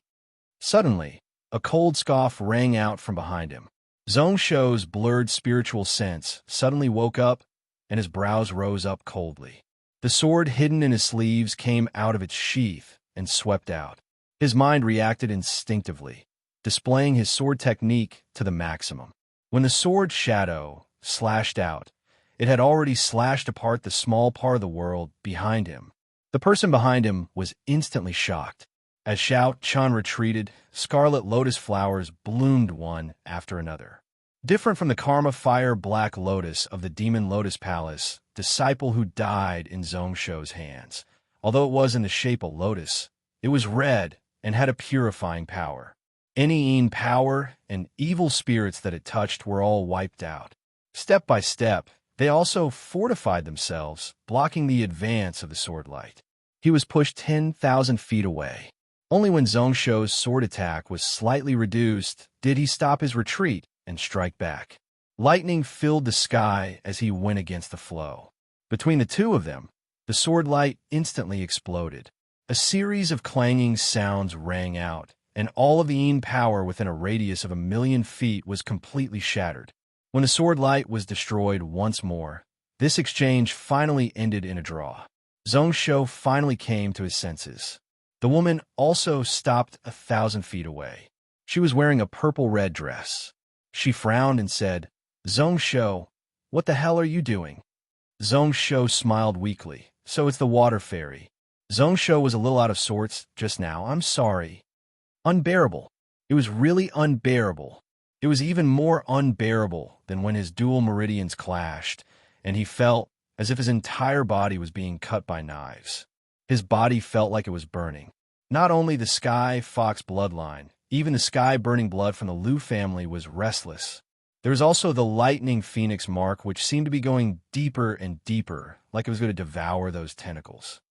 Suddenly, a cold scoff rang out from behind him. Zhongsho's blurred spiritual sense suddenly woke up, and his brows rose up coldly. The sword hidden in his sleeves came out of its sheath and swept out. His mind reacted instinctively, displaying his sword technique to the maximum. When the sword shadow slashed out, it had already slashed apart the small part of the world behind him. The person behind him was instantly shocked. As Xiao Chan retreated, scarlet lotus flowers bloomed one after another. Different from the karma fire black lotus of the Demon Lotus Palace, disciple who died in Zhongsho's hands. Although it was in the shape of lotus, it was red and had a purifying power. Any power and evil spirits that it touched were all wiped out. Step by step, they also fortified themselves, blocking the advance of the sword light. He was pushed 10,000 feet away. Only when Zhongsho's sword attack was slightly reduced did he stop his retreat and strike back. Lightning filled the sky as he went against the flow. Between the two of them, the sword light instantly exploded. A series of clanging sounds rang out, and all of the Yin power within a radius of 1,000,000 feet was completely shattered. When the sword light was destroyed once more, this exchange finally ended in a draw. Zhongsho finally came to his senses. The woman also stopped 1,000 feet away. She was wearing a purple-red dress. She frowned and said, "Zhongsho, what the hell are you doing?" Zhongsho smiled weakly. "So it's the water fairy." Zhongsho was a little out of sorts just now. "I'm sorry." Unbearable. It was really unbearable. It was even more unbearable than when his dual meridians clashed, and he felt as if his entire body was being cut by knives. His body felt like it was burning. Not only the Sky Fox bloodline, even the sky-burning blood from the Liu family was restless. There was also the lightning phoenix mark, which seemed to be going deeper and deeper, like it was going to devour those tentacles.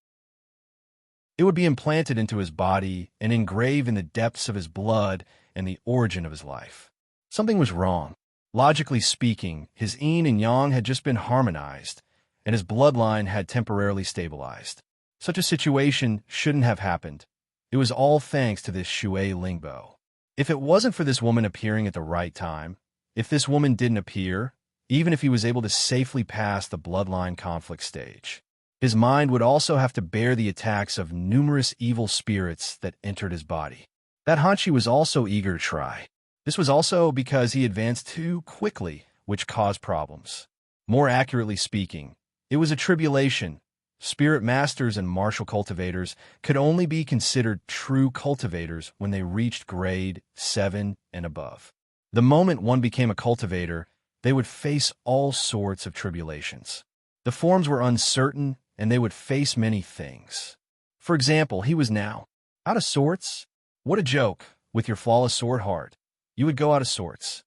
It would be implanted into his body and engraved in the depths of his blood and the origin of his life. Something was wrong. Logically speaking, his yin and yang had just been harmonized, and his bloodline had temporarily stabilized. Such a situation shouldn't have happened. It was all thanks to this Shui Lingbo. If it wasn't for this woman appearing at the right time, if this woman didn't appear, even if he was able to safely pass the bloodline conflict stage, his mind would also have to bear the attacks of numerous evil spirits that entered his body. That Hanshi was also eager to try. This was also because he advanced too quickly, which caused problems. More accurately speaking, it was a tribulation. Spirit masters and martial cultivators could only be considered true cultivators when they reached grade 7 and above. The moment one became a cultivator, they would face all sorts of tribulations. The forms were uncertain, and they would face many things. For example, he was now out of sorts. What a joke, with your flawless sword heart. You would go out of sorts.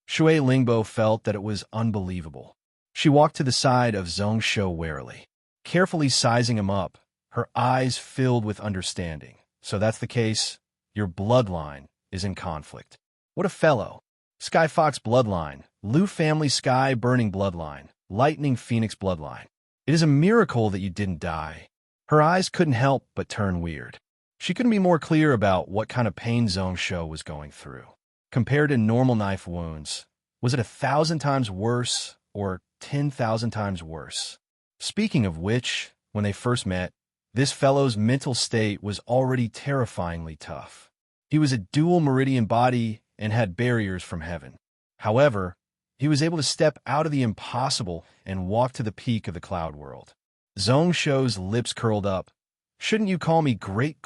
Shui Lingbo felt that it was unbelievable. She walked to the side of Zhong Shou warily, carefully sizing him up, her eyes filled with understanding. So that's the case. Your bloodline is in conflict. What a fellow. Sky Fox bloodline, Liu family sky burning bloodline, lightning phoenix bloodline. It is a miracle that you didn't die. Her eyes couldn't help but turn weird. She couldn't be more clear about what kind of pain Zhong Shou was going through. Compared to normal knife wounds, was it 1,000 times worse or 10,000 times worse? Speaking of which, when they first met, this fellow's mental state was already terrifyingly tough. He was a dual meridian body and had barriers from heaven. However, he was able to step out of the impossible and walk to the peak of the cloud world. Zhong Shou's lips curled up. Shouldn't you call me great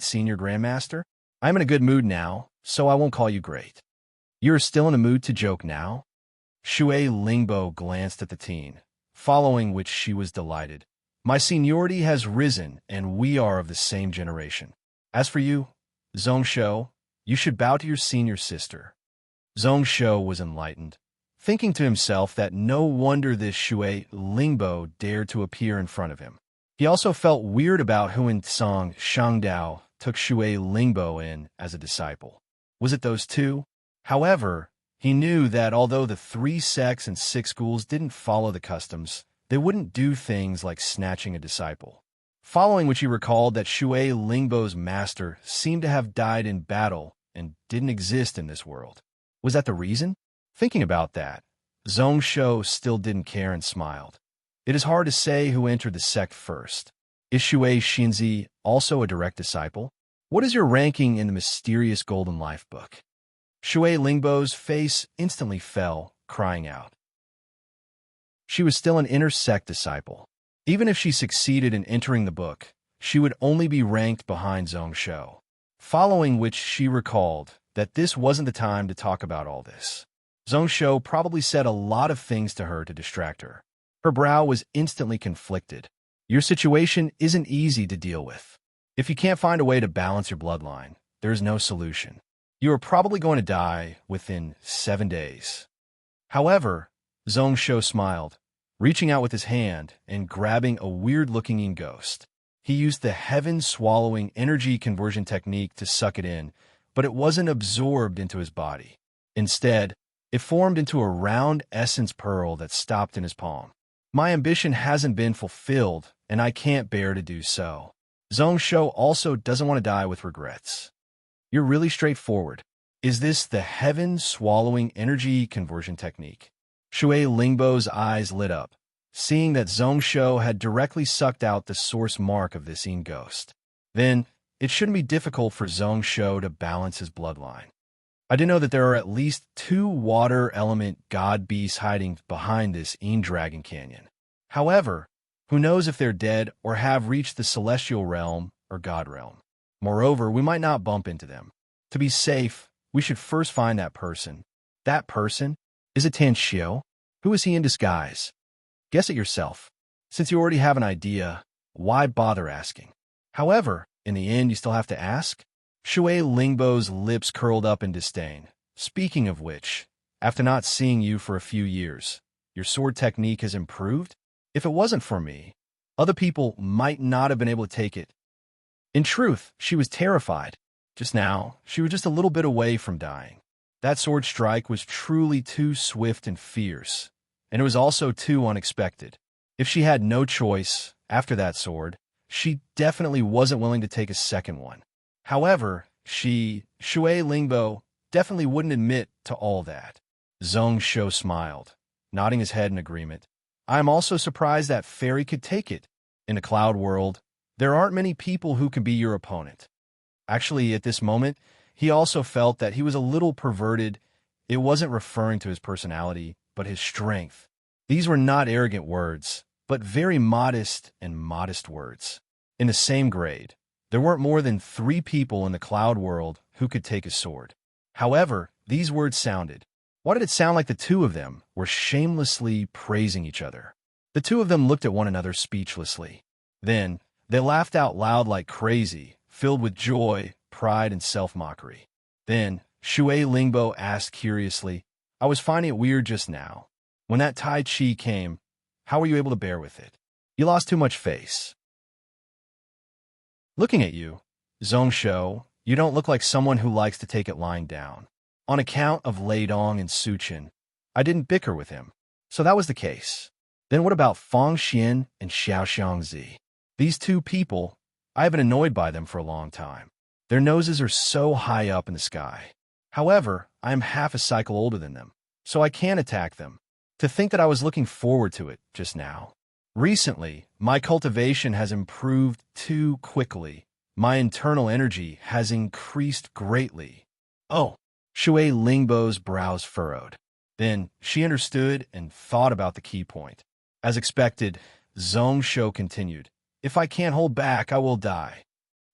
senior grandmaster? I'm in a good mood now, so I won't call you great. You're still in a mood to joke now? Shui Lingbo glanced at the teen, following which she was delighted. My seniority has risen, and we are of the same generation. As for you, Zhong Shou, you should bow to your senior sister. Zhong Shou was enlightened, thinking to himself that no wonder this Shui Lingbo dared to appear in front of him. He also felt weird about Huan Song Shangdao took Shui Lingbo in as a disciple. Was it those two? However, he knew that although the 3 sects and 6 schools didn't follow the customs, they wouldn't do things like snatching a disciple. Following which he recalled that Shui Lingbo's master seemed to have died in battle and didn't exist in this world. Was that the reason? Thinking about that, Zhong Shou still didn't care and smiled. It is hard to say who entered the sect first. Is Shui Xinzi also a direct disciple? What is your ranking in the mysterious Golden Life book? Shui Lingbo's face instantly fell, crying out. She was still an inner sect disciple. Even if she succeeded in entering the book, she would only be ranked behind Zhong Shou. Following which she recalled that this wasn't the time to talk about all this. Zhong Shou probably said a lot of things to her to distract her. Her brow was instantly conflicted. Your situation isn't easy to deal with. If you can't find a way to balance your bloodline, there is no solution. You are probably going to die within 7 days. However, Zhong Shou smiled, reaching out with his hand and grabbing a weird-looking ghost. He used the heaven-swallowing energy conversion technique to suck it in, but it wasn't absorbed into his body. Instead, it formed into a round essence pearl that stopped in his palm. My ambition hasn't been fulfilled, and I can't bear to do so. Zhong Shou also doesn't want to die with regrets. You're really straightforward. Is this the heaven-swallowing energy conversion technique? Shui Lingbo's eyes lit up, seeing that Zhong Shou had directly sucked out the source mark of this ghost. Then, it shouldn't be difficult for Zhong Shou to balance his bloodline. I didn't know that there are at least 2 water element god beasts hiding behind this dragon canyon. However, who knows if they're dead or have reached the celestial realm or god realm. Moreover, we might not bump into them. To be safe, we should first find that person. That person? Is it Tanxiu? Who is he in disguise? Guess it yourself. Since you already have an idea, why bother asking? However, in the end, you still have to ask? Shui Lingbo's lips curled up in disdain. Speaking of which, after not seeing you for a few years, your sword technique has improved? If it wasn't for me, other people might not have been able to take it. In truth, she was terrified. Just now, she was just a little bit away from dying. That sword strike was truly too swift and fierce, and it was also too unexpected. If she had no choice, after that sword, she definitely wasn't willing to take a second one. However, Shui Lingbo, definitely wouldn't admit to all that. Zhong Shou smiled, nodding his head in agreement. I am also surprised that Fairy could take it. In the cloud world, there aren't many people who can be your opponent. Actually, at this moment, he also felt that he was a little perverted. It wasn't referring to his personality, but his strength. These were not arrogant words, but very modest and modest words. In the same grade, there weren't more than 3 people in the cloud world who could take his sword. However, these words sounded. Why did it sound like the two of them were shamelessly praising each other? The two of them looked at one another speechlessly. Then, they laughed out loud like crazy, filled with joy, pride, and self-mockery. Then, Shui Lingbo asked curiously, I was finding it weird just now. When that Tai Chi came, how were you able to bear with it? You lost too much face. Looking at you, Zhong Shou, you don't look like someone who likes to take it lying down. On account of Lei Dong and Su Qin, I didn't bicker with him. So that was the case. Then what about Fang Xian and Xiao Xiangzi? These two people, I have been annoyed by them for a long time. Their noses are so high up in the sky. However, I am half a cycle older than them, so I can't attack them. To think that I was looking forward to it just now. Recently, my cultivation has improved too quickly. My internal energy has increased greatly. Oh, Shui Lingbo's brows furrowed. Then she understood and thought about the key point. As expected, Zhong Shou continued, If I can't hold back, I will die.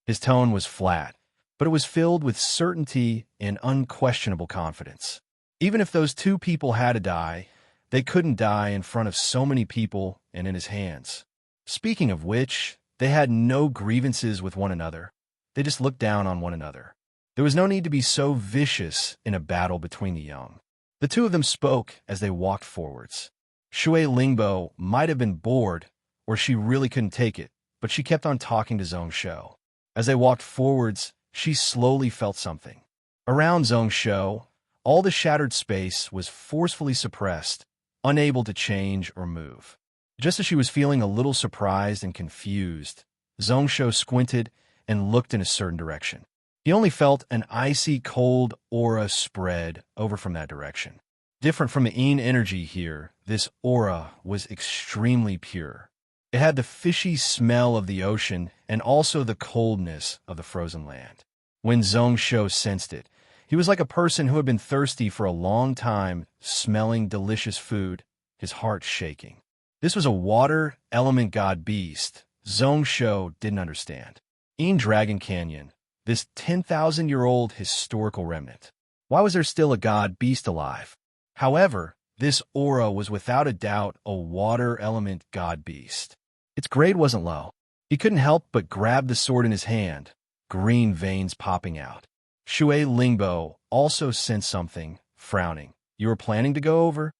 His tone was flat, but it was filled with certainty and unquestionable confidence. Even if those two people had to die, they couldn't die in front of so many people and in his hands. Speaking of which, they had no grievances with one another. They just looked down on one another. There was no need to be so vicious in a battle between the young. The two of them spoke as they walked forwards. Shui Lingbo might have been bored, or she really couldn't take it, but she kept on talking to Zhong Shou. As they walked forwards, she slowly felt something. Around Zhong Shou, all the shattered space was forcefully suppressed, unable to change or move. Just as she was feeling a little surprised and confused, Zhong Shou squinted and looked in a certain direction. He only felt an icy cold aura spread over from that direction. Different from the Yin energy here, this aura was extremely pure. It had the fishy smell of the ocean and also the coldness of the frozen land. When Zhong Shou sensed it, he was like a person who had been thirsty for a long time, smelling delicious food, his heart shaking. This was a water element god beast. Zhong Shou didn't understand. Yin Dragon Canyon, this 10,000-year-old historical remnant. Why was there still a god beast alive? However, this aura was without a doubt a water element god beast. Its grade wasn't low. He couldn't help but grab the sword in his hand, green veins popping out. Shui Lingbo also sensed something, frowning. You were planning to go over?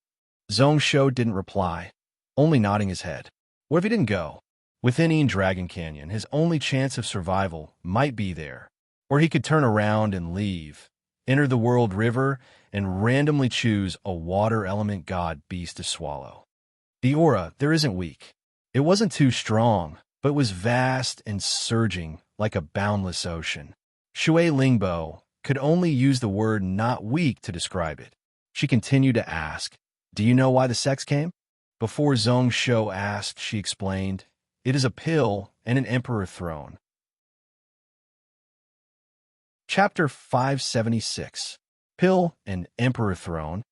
Zhong Shou didn't reply, only nodding his head. What if he didn't go? Within Yin Dragon Canyon, his only chance of survival might be there. Or he could turn around and leave, enter the world river, and randomly choose a water element god beast to swallow. The aura, there isn't weak. It wasn't too strong, but was vast and surging like a boundless ocean. Shui Lingbo could only use the word not weak to describe it. She continued to ask, Do you know why the sex came? Before Zhong Shou asked, she explained, It is a pill and an emperor throne. Chapter 576. Pill and Emperor Throne.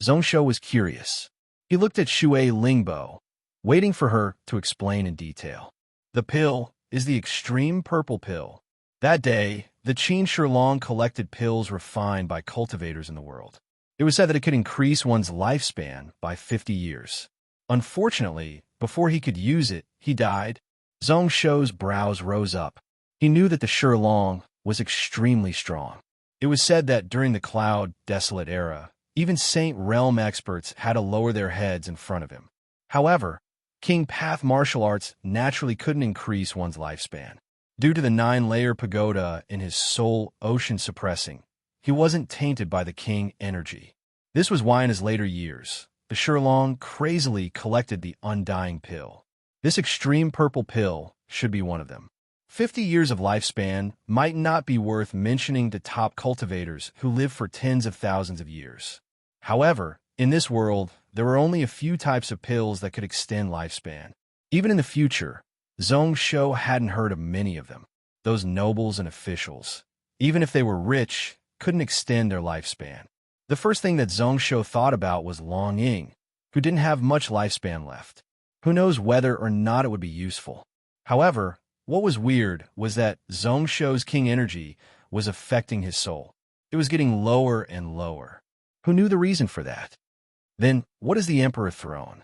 Zhong Shou was curious. He looked at Shui Lingbo, waiting for her to explain in detail. The pill is the extreme purple pill. That day, the Qin Shi Long collected pills refined by cultivators in the world. It was said that it could increase one's lifespan by 50 years. Unfortunately, before he could use it, he died. Zhong Shou's brows rose up. He knew that the Shi Long was extremely strong. It was said that during the Cloud Desolate era, even Saint Realm experts had to lower their heads in front of him. However, King Path martial arts naturally couldn't increase one's lifespan. Due to the 9-layer pagoda in his soul ocean suppressing, he wasn't tainted by the king energy. This was why in his later years, the Shi Long crazily collected the undying pill. This extreme purple pill should be one of them. 50 years of lifespan might not be worth mentioning to top cultivators who live for tens of thousands of years. However, in this world, there were only a few types of pills that could extend lifespan. Even in the future, Zhong Shou hadn't heard of many of them. Those nobles and officials, even if they were rich, couldn't extend their lifespan. The first thing that Zhong Shou thought about was Long Ying, who didn't have much lifespan left. Who knows whether or not it would be useful. However, what was weird was that Zhong Shou's king energy was affecting his soul. It was getting lower and lower. Who knew the reason for that? Then, what is the Emperor throne?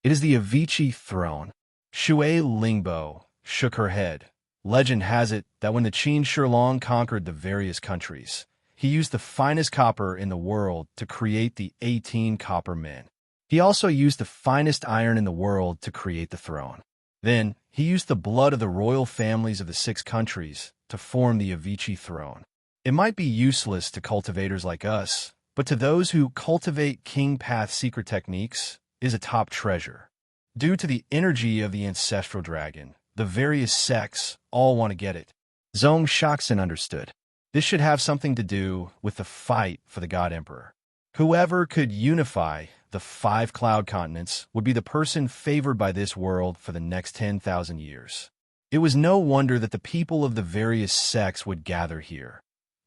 It is the Avicii throne. Shui Lingbo shook her head. Legend has it that when the Qin Shi Long conquered the various countries, he used the finest copper in the world to create the 18 copper men. He also used the finest iron in the world to create the throne. Then, he used the blood of the royal families of the 6 countries to form the Avicii throne. It might be useless to cultivators like us, but to those who cultivate King Path secret techniques, is a top treasure. Due to the energy of the ancestral dragon, the various sects all want to get it. Zhong Shaxin understood. This should have something to do with the fight for the God Emperor. Whoever could unify the 5 cloud continents would be the person favored by this world for the next 10,000 years. It was no wonder that the people of the various sects would gather here.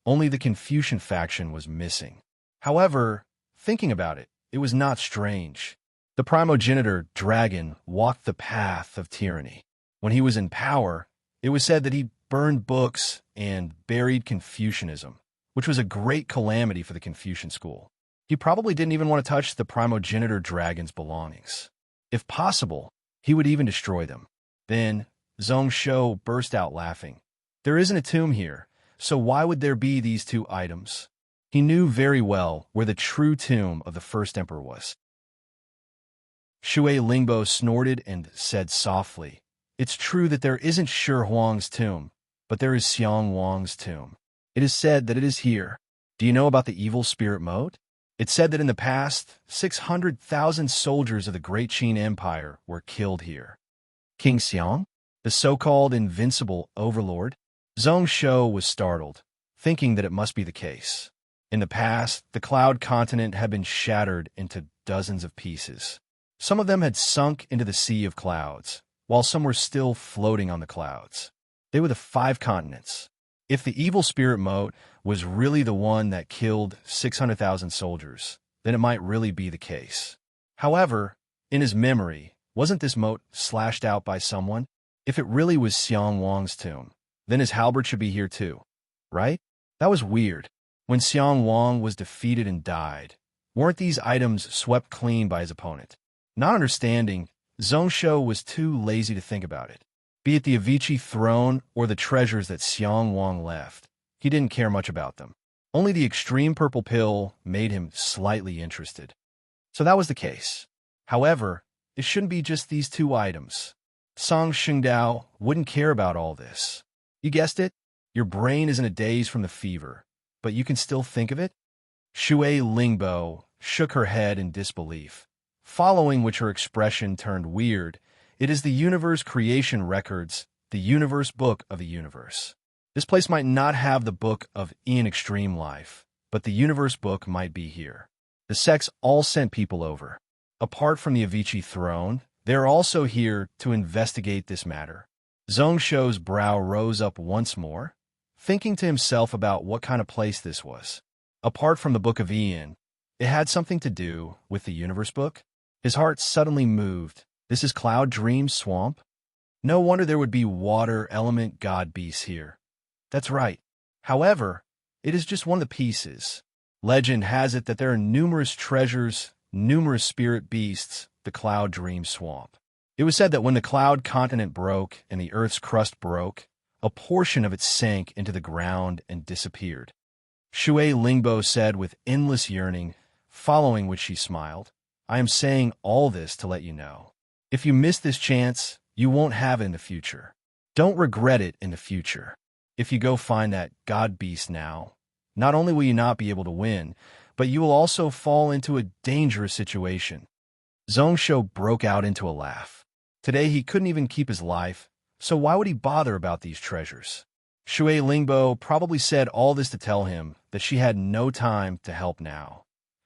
Only the Confucian faction was missing. However, thinking about it, it was not strange. The primogenitor dragon walked the path of tyranny. When he was in power, it was said that he burned books and buried Confucianism, which was a great calamity for the Confucian school. He probably didn't even want to touch the primogenitor dragon's belongings. If possible, he would even destroy them. Then, Zhong Shou burst out laughing. There isn't a tomb here, so why would there be these 2 items? He knew very well where the true tomb of the first emperor was. Shui Lingbo snorted and said softly, "It's true that there isn't Shi Huang's tomb, but there is Xiang Wang's tomb. It is said that it is here. Do you know about the evil spirit moat? It's said that in the past, 600,000 soldiers of the Great Qin Empire were killed here. King Xiang, the so-called invincible overlord?" Zhong Shou was startled, thinking that it must be the case. In the past, the Cloud Continent had been shattered into dozens of pieces. Some of them had sunk into the Sea of Clouds, while some were still floating on the clouds. They were the 5 continents. If the evil spirit moat was really the one that killed 600,000 soldiers, then it might really be the case. However, in his memory, wasn't this moat slashed out by someone? If it really was Xiang Wang's tomb, then his halberd should be here too, right? That was weird. When Xiang Wang was defeated and died, weren't these items swept clean by his opponent? Not understanding, Zhong Shou was too lazy to think about it. Be it the Avicii throne or the treasures that Xiang Wang left, he didn't care much about them. Only the extreme purple pill made him slightly interested. So that was the case. However, it shouldn't be just these 2 items. Song Xingdao wouldn't care about all this. You guessed it, your brain is in a daze from the fever, but you can still think of it? Shui Lingbo shook her head in disbelief, following which her expression turned weird. It is the universe creation records, the universe book of the universe. This place might not have the book of in extreme life, but the universe book might be here. The sects all sent people over. Apart from the Avicii throne, they are also here to investigate this matter. Zhong Shou's brow rose up once more, thinking to himself about what kind of place this was. Apart from the Book of Ian, it had something to do with the universe book. His heart suddenly moved. This is Cloud Dream Swamp? No wonder there would be water element god beasts here. That's right. However, it is just one of the pieces. Legend has it that there are numerous treasures, numerous spirit beasts, the Cloud Dream Swamp. It was said that when the cloud continent broke and the Earth's crust broke, a portion of it sank into the ground and disappeared. Shui Lingbo said with endless yearning, following which she smiled, I am saying all this to let you know. If you miss this chance, you won't have it in the future. Don't regret it in the future. If you go find that god beast now, not only will you not be able to win, but you will also fall into a dangerous situation. Zhongsho broke out into a laugh. Today he couldn't even keep his life, so why would he bother about these treasures? Shui Lingbo probably said all this to tell him that she had no time to help now.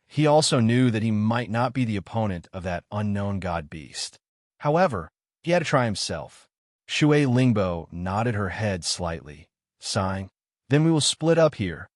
He also knew that he might not be the opponent of that unknown god beast. However, he had to try himself. Shui Lingbo nodded her head slightly, sighing, Then we will split up here.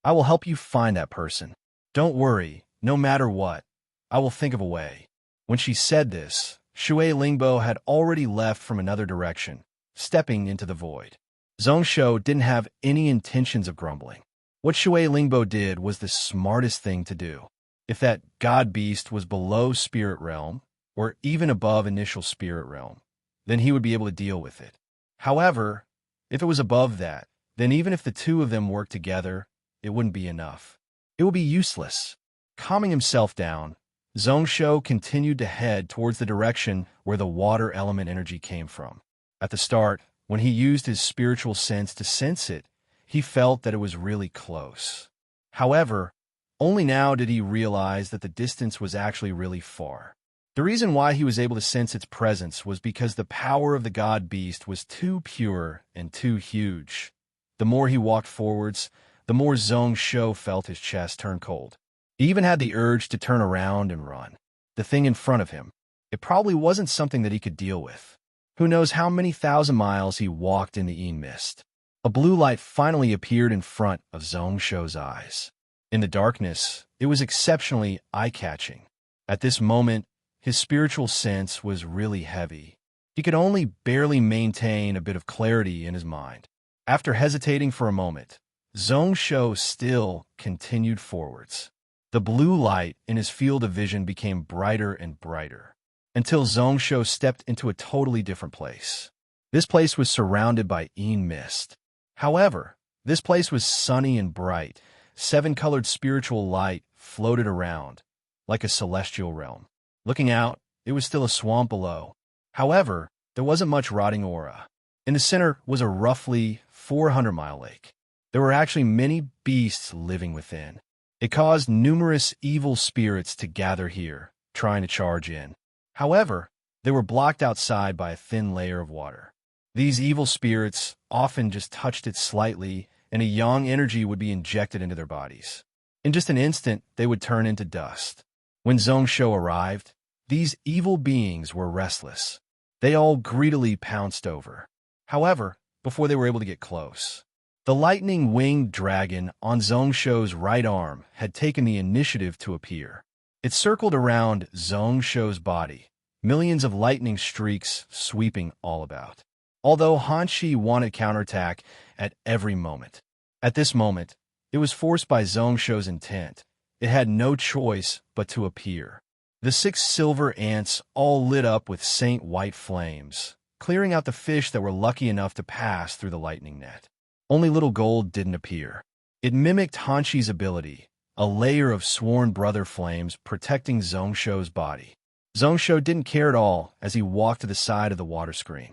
I will help you find that person. Don't worry, no matter what. I will think of a way. When she said this, Shui Lingbo had already left from another direction, stepping into the void. Zhongsho didn't have any intentions of grumbling. What Shui Lingbo did was the smartest thing to do. If that god beast was below spirit realm, or even above initial spirit realm, then he would be able to deal with it. However, if it was above that, then even if the two of them worked together, it wouldn't be enough. It would be useless. Calming himself down, Zhongsho continued to head towards the direction where the water element energy came from. At the start, when he used his spiritual sense to sense it, he felt that it was really close. However, only now did he realize that the distance was actually really far. The reason why he was able to sense its presence was because the power of the god beast was too pure and too huge. The more he walked forwards, the more Zhongsho felt his chest turn cold. He even had the urge to turn around and run. The thing in front of him, it probably wasn't something that he could deal with. Who knows how many thousand miles he walked in the mist. A blue light finally appeared in front of Zhongsho's eyes. In the darkness, it was exceptionally eye-catching. At this moment, his spiritual sense was really heavy. He could only barely maintain a bit of clarity in his mind. After hesitating for a moment, Zhongsho still continued forwards. The blue light in his field of vision became brighter and brighter, until Zhongsho stepped into a totally different place. This place was surrounded by mist. However, this place was sunny and bright. 7-colored spiritual light floated around, like a celestial realm. Looking out, it was still a swamp below. However, there wasn't much rotting aura. In the center was a roughly 400-mile lake. There were actually many beasts living within. It caused numerous evil spirits to gather here, trying to charge in. However, they were blocked outside by a thin layer of water. These evil spirits often just touched it slightly, and a yang energy would be injected into their bodies. In just an instant, they would turn into dust. When Zhongsho arrived, these evil beings were restless. They all greedily pounced over. However, before they were able to get close, the lightning-winged dragon on Zhongsho's right arm had taken the initiative to appear. It circled around Zhongsho's body, millions of lightning streaks sweeping all about. Although Hanshi wanted counterattack at every moment. At this moment, it was forced by Zhongsho's intent. It had no choice but to appear. The 6 silver ants all lit up with saint white flames, clearing out the fish that were lucky enough to pass through the lightning net. Only little gold didn't appear. It mimicked Hanshi's ability, a layer of sworn brother flames protecting Zhongsho's body. Zhongsho didn't care at all as he walked to the side of the water screen.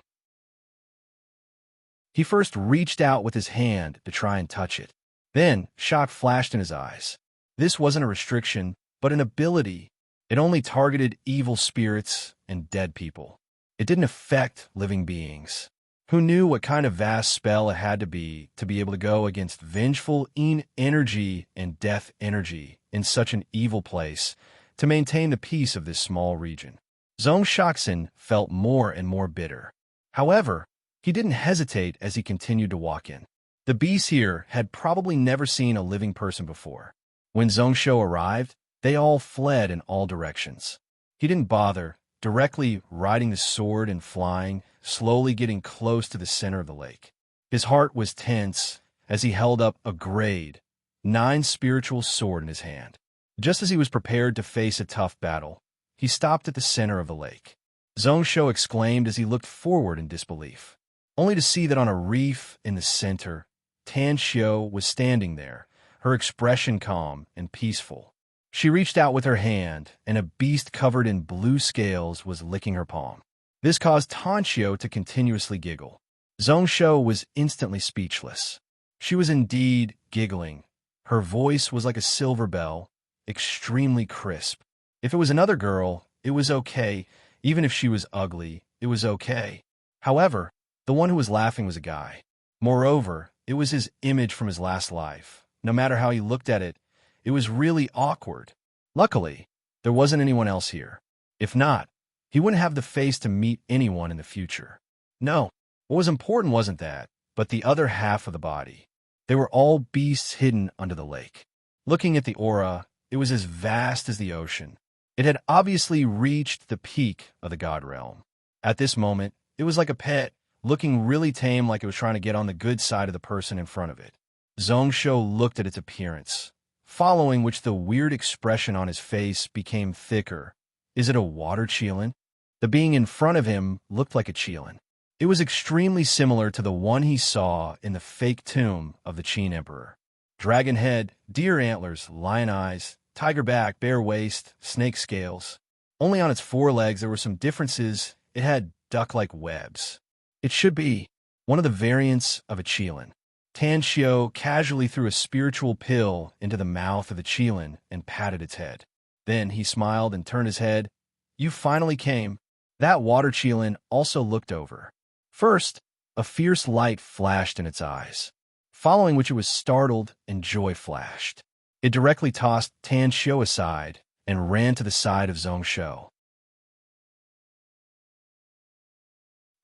He first reached out with his hand to try and touch it. Then, shock flashed in his eyes. This wasn't a restriction, but an ability. It only targeted evil spirits and dead people. It didn't affect living beings. Who knew what kind of vast spell it had to be able to go against vengeful energy and death energy in such an evil place to maintain the peace of this small region? Zhongsho felt more and more bitter. However, he didn't hesitate as he continued to walk in. The beasts here had probably never seen a living person before. When Zhongsho arrived, they all fled in all directions. He didn't bother, directly riding the sword and flying, slowly getting close to the center of the lake. His heart was tense as he held up a grade 9 spiritual sword in his hand. Just as he was prepared to face a tough battle, he stopped at the center of the lake. Zhongsho exclaimed as he looked forward in disbelief, only to see that on a reef in the center, Tan Xiao was standing there, her expression calm and peaceful. She reached out with her hand, and a beast covered in blue scales was licking her palm. This caused Tan Xiao to continuously giggle. Zhongsho was instantly speechless. She was indeed giggling. Her voice was like a silver bell, extremely crisp. If it was another girl, it was okay. Even if she was ugly, it was okay. However, the one who was laughing was a guy. Moreover, it was his image from his last life. No matter how he looked at it, it was really awkward. Luckily, there wasn't anyone else here. If not, he wouldn't have the face to meet anyone in the future. No, what was important wasn't that, but the other half of the body. They were all beasts hidden under the lake. Looking at the aura, it was as vast as the ocean. It had obviously reached the peak of the god realm. At this moment, it was like a pet, looking really tame, like it was trying to get on the good side of the person in front of it. Zhongsho looked at its appearance, following which the weird expression on his face became thicker. Is it a water Qilin? The being in front of him looked like a Qilin. It was extremely similar to the one he saw in the fake tomb of the Qin Emperor. Dragon head, deer antlers, lion eyes, tiger back, bear waist, snake scales. Only on its forelegs there were some differences. It had duck-like webs. It should be one of the variants of a Qilin. Tan Xiao casually threw a spiritual pill into the mouth of the Qilin and patted its head. Then he smiled and turned his head. You finally came. That water Qilin also looked over. First, a fierce light flashed in its eyes, following which it was startled and joy flashed. It directly tossed Tan Xiao aside and ran to the side of Zhongsho.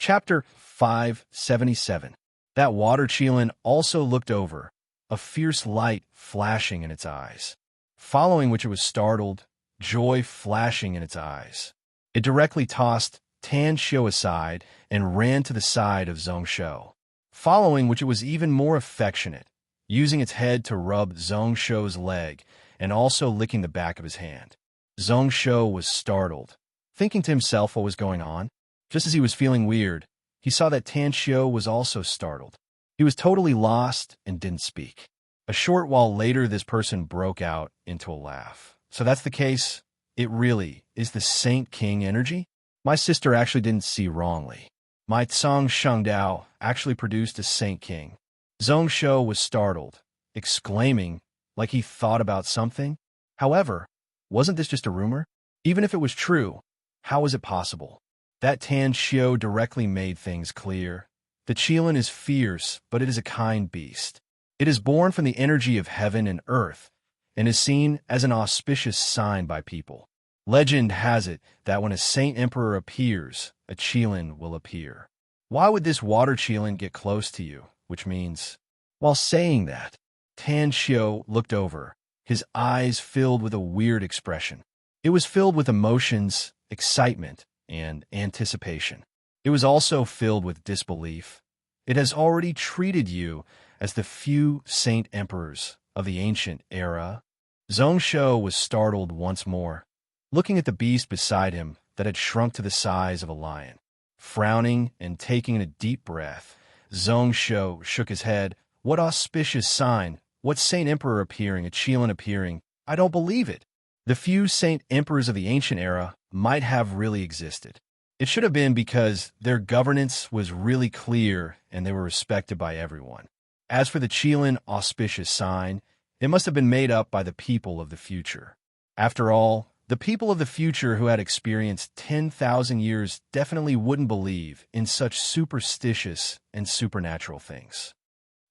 Chapter 577. That water Qilin also looked over, a fierce light flashing in its eyes, following which it was startled, joy flashing in its eyes. It directly tossed Tan Xiao aside and ran to the side of Zhongsho, following which it was even more affectionate, using its head to rub Zhongsho's leg and also licking the back of his hand. Zhongsho was startled, thinking to himself what was going on. Just as he was feeling weird, he saw that Tan Xiao was also startled. He was totally lost and didn't speak. A short while later, this person broke out into a laugh. So that's the case? It really is the Saint King energy? My sister actually didn't see wrongly. My Tsang Shangdao actually produced a Saint King. Zhongsho was startled, exclaiming like he thought about something. However, wasn't this just a rumor? Even if it was true, how was it possible? That Tan Xiao directly made things clear. The Qilin is fierce, but it is a kind beast. It is born from the energy of heaven and earth, and is seen as an auspicious sign by people. Legend has it that when a Saint Emperor appears, a Qilin will appear. Why would this water Qilin get close to you? Which means, while saying that, Tan Xiao looked over, his eyes filled with a weird expression. It was filled with emotions, excitement, and anticipation. It was also filled with disbelief. It has already treated you as the few Saint Emperors of the ancient era. Zhongsho was startled once more, looking at the beast beside him that had shrunk to the size of a lion. Frowning and taking a deep breath, Zhongsho shook his head. What auspicious sign! What Saint Emperor appearing, a Qilin appearing? I don't believe it. The few Saint Emperors of the ancient era might have really existed. It should have been because their governance was really clear and they were respected by everyone. As for the Qilin auspicious sign, it must have been made up by the people of the future. After all, the people of the future who had experienced 10,000 years definitely wouldn't believe in such superstitious and supernatural things.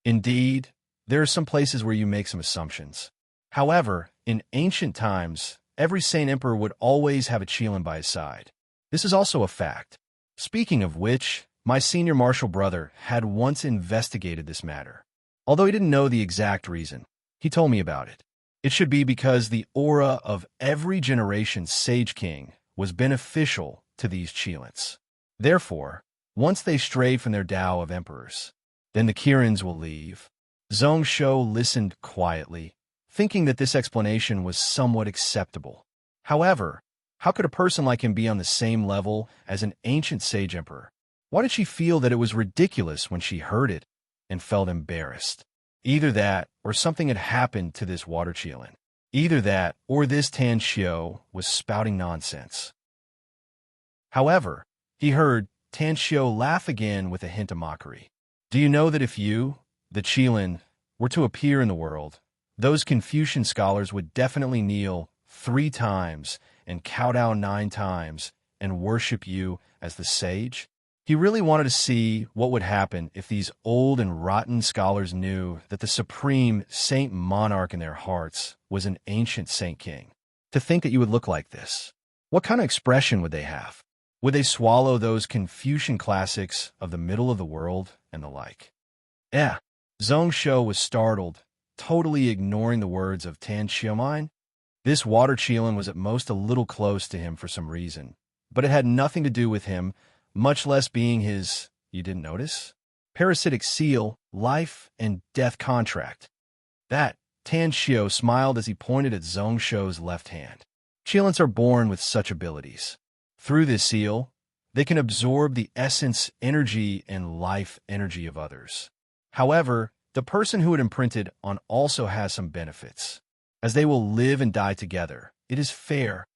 Indeed, there are some places where you make some assumptions. However, in ancient times, every Saint Emperor would always have a Qilin by his side. This is also a fact. Speaking of which, my senior martial brother had once investigated this matter. Although he didn't know the exact reason, he told me about it. It should be because the aura of every generation's Sage King was beneficial to these Qilins. Therefore, once they strayed from their Tao of Emperors, Then the Kirans will leave. Zhong Shou listened quietly, thinking that this explanation was somewhat acceptable. However, how could a person like him be on the same level as an ancient sage emperor? Why did she feel that it was ridiculous when she heard it and felt embarrassed? Either that or something had happened to this water Qilin. Either that or this Tan Xiu was spouting nonsense. However, he heard Tan Xiu laugh again with a hint of mockery. Do you know that if you, the Qilin, were to appear in the world, those Confucian scholars would definitely kneel 3 times and kowtow 9 times and worship you as the sage? He really wanted to see what would happen if these old and rotten scholars knew that the supreme saint monarch in their hearts was an ancient saint king. To think that you would look like this. What kind of expression would they have? Would they swallow those Confucian classics of the middle of the world and the like? Zhong Shou was startled, totally ignoring the words of Tan Xiumine. This water Qilin was at most a little close to him for some reason, but it had nothing to do with him, much less being his, you didn't notice? Parasitic seal, life, and death contract. That, Tan Xiu smiled as he pointed at Zhong Shou's left hand. Qilins are born with such abilities. Through this seal, they can absorb the essence, energy, and life energy of others. However, the person who it imprinted on also has some benefits. As they will live and die together, it is fair.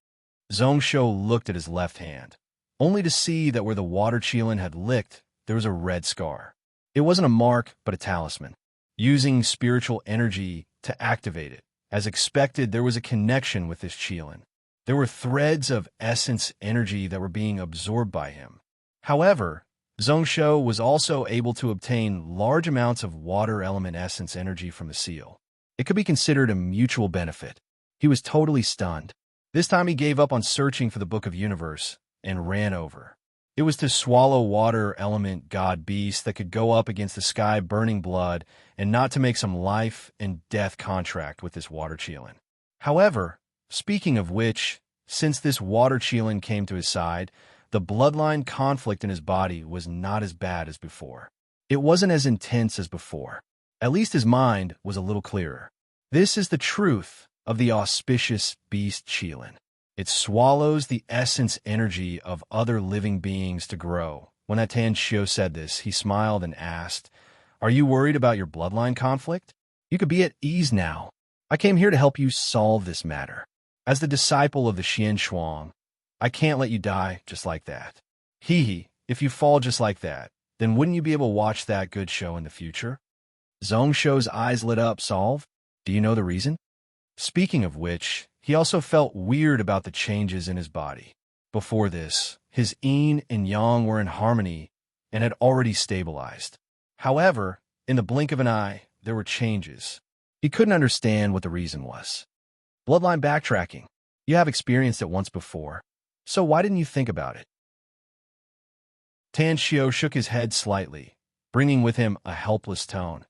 Zhong Shou looked at his left hand, only to see that where the water Qilin had licked, there was a red scar. It wasn't a mark, but a talisman. Using spiritual energy to activate it. As expected, there was a connection with this Qilin. There were threads of essence energy that were being absorbed by him. However, Zhong Shou was also able to obtain large amounts of water element essence energy from the seal. It could be considered a mutual benefit. He was totally stunned. This time he gave up on searching for the Book of Universe and ran over. It was to swallow water element god beast that could go up against the sky burning blood and not to make some life and death contract with this water Qilin. However, speaking of which, since this water Qilin came to his side, the bloodline conflict in his body was not as bad as before. It wasn't as intense as before. At least his mind was a little clearer. This is the truth of the auspicious beast Qilin. It swallows the essence energy of other living beings to grow. When that Tan Xiu said this, he smiled and asked, "Are you worried about your bloodline conflict? You could be at ease now. I came here to help you solve this matter. As the disciple of the Xian Shuang, I can't let you die just like that. If you fall just like that, then wouldn't you be able to watch that good show in the future?" Zhong Shou's eyes lit up. Solve? Do you know the reason? Speaking of which, he also felt weird about the changes in his body. Before this, his yin and yang were in harmony and had already stabilized. However, in the blink of an eye, there were changes. He couldn't understand what the reason was. Bloodline backtracking. You have experienced it once before, so why didn't you think about it? Tan Xiu shook his head slightly, bringing with him a helpless tone.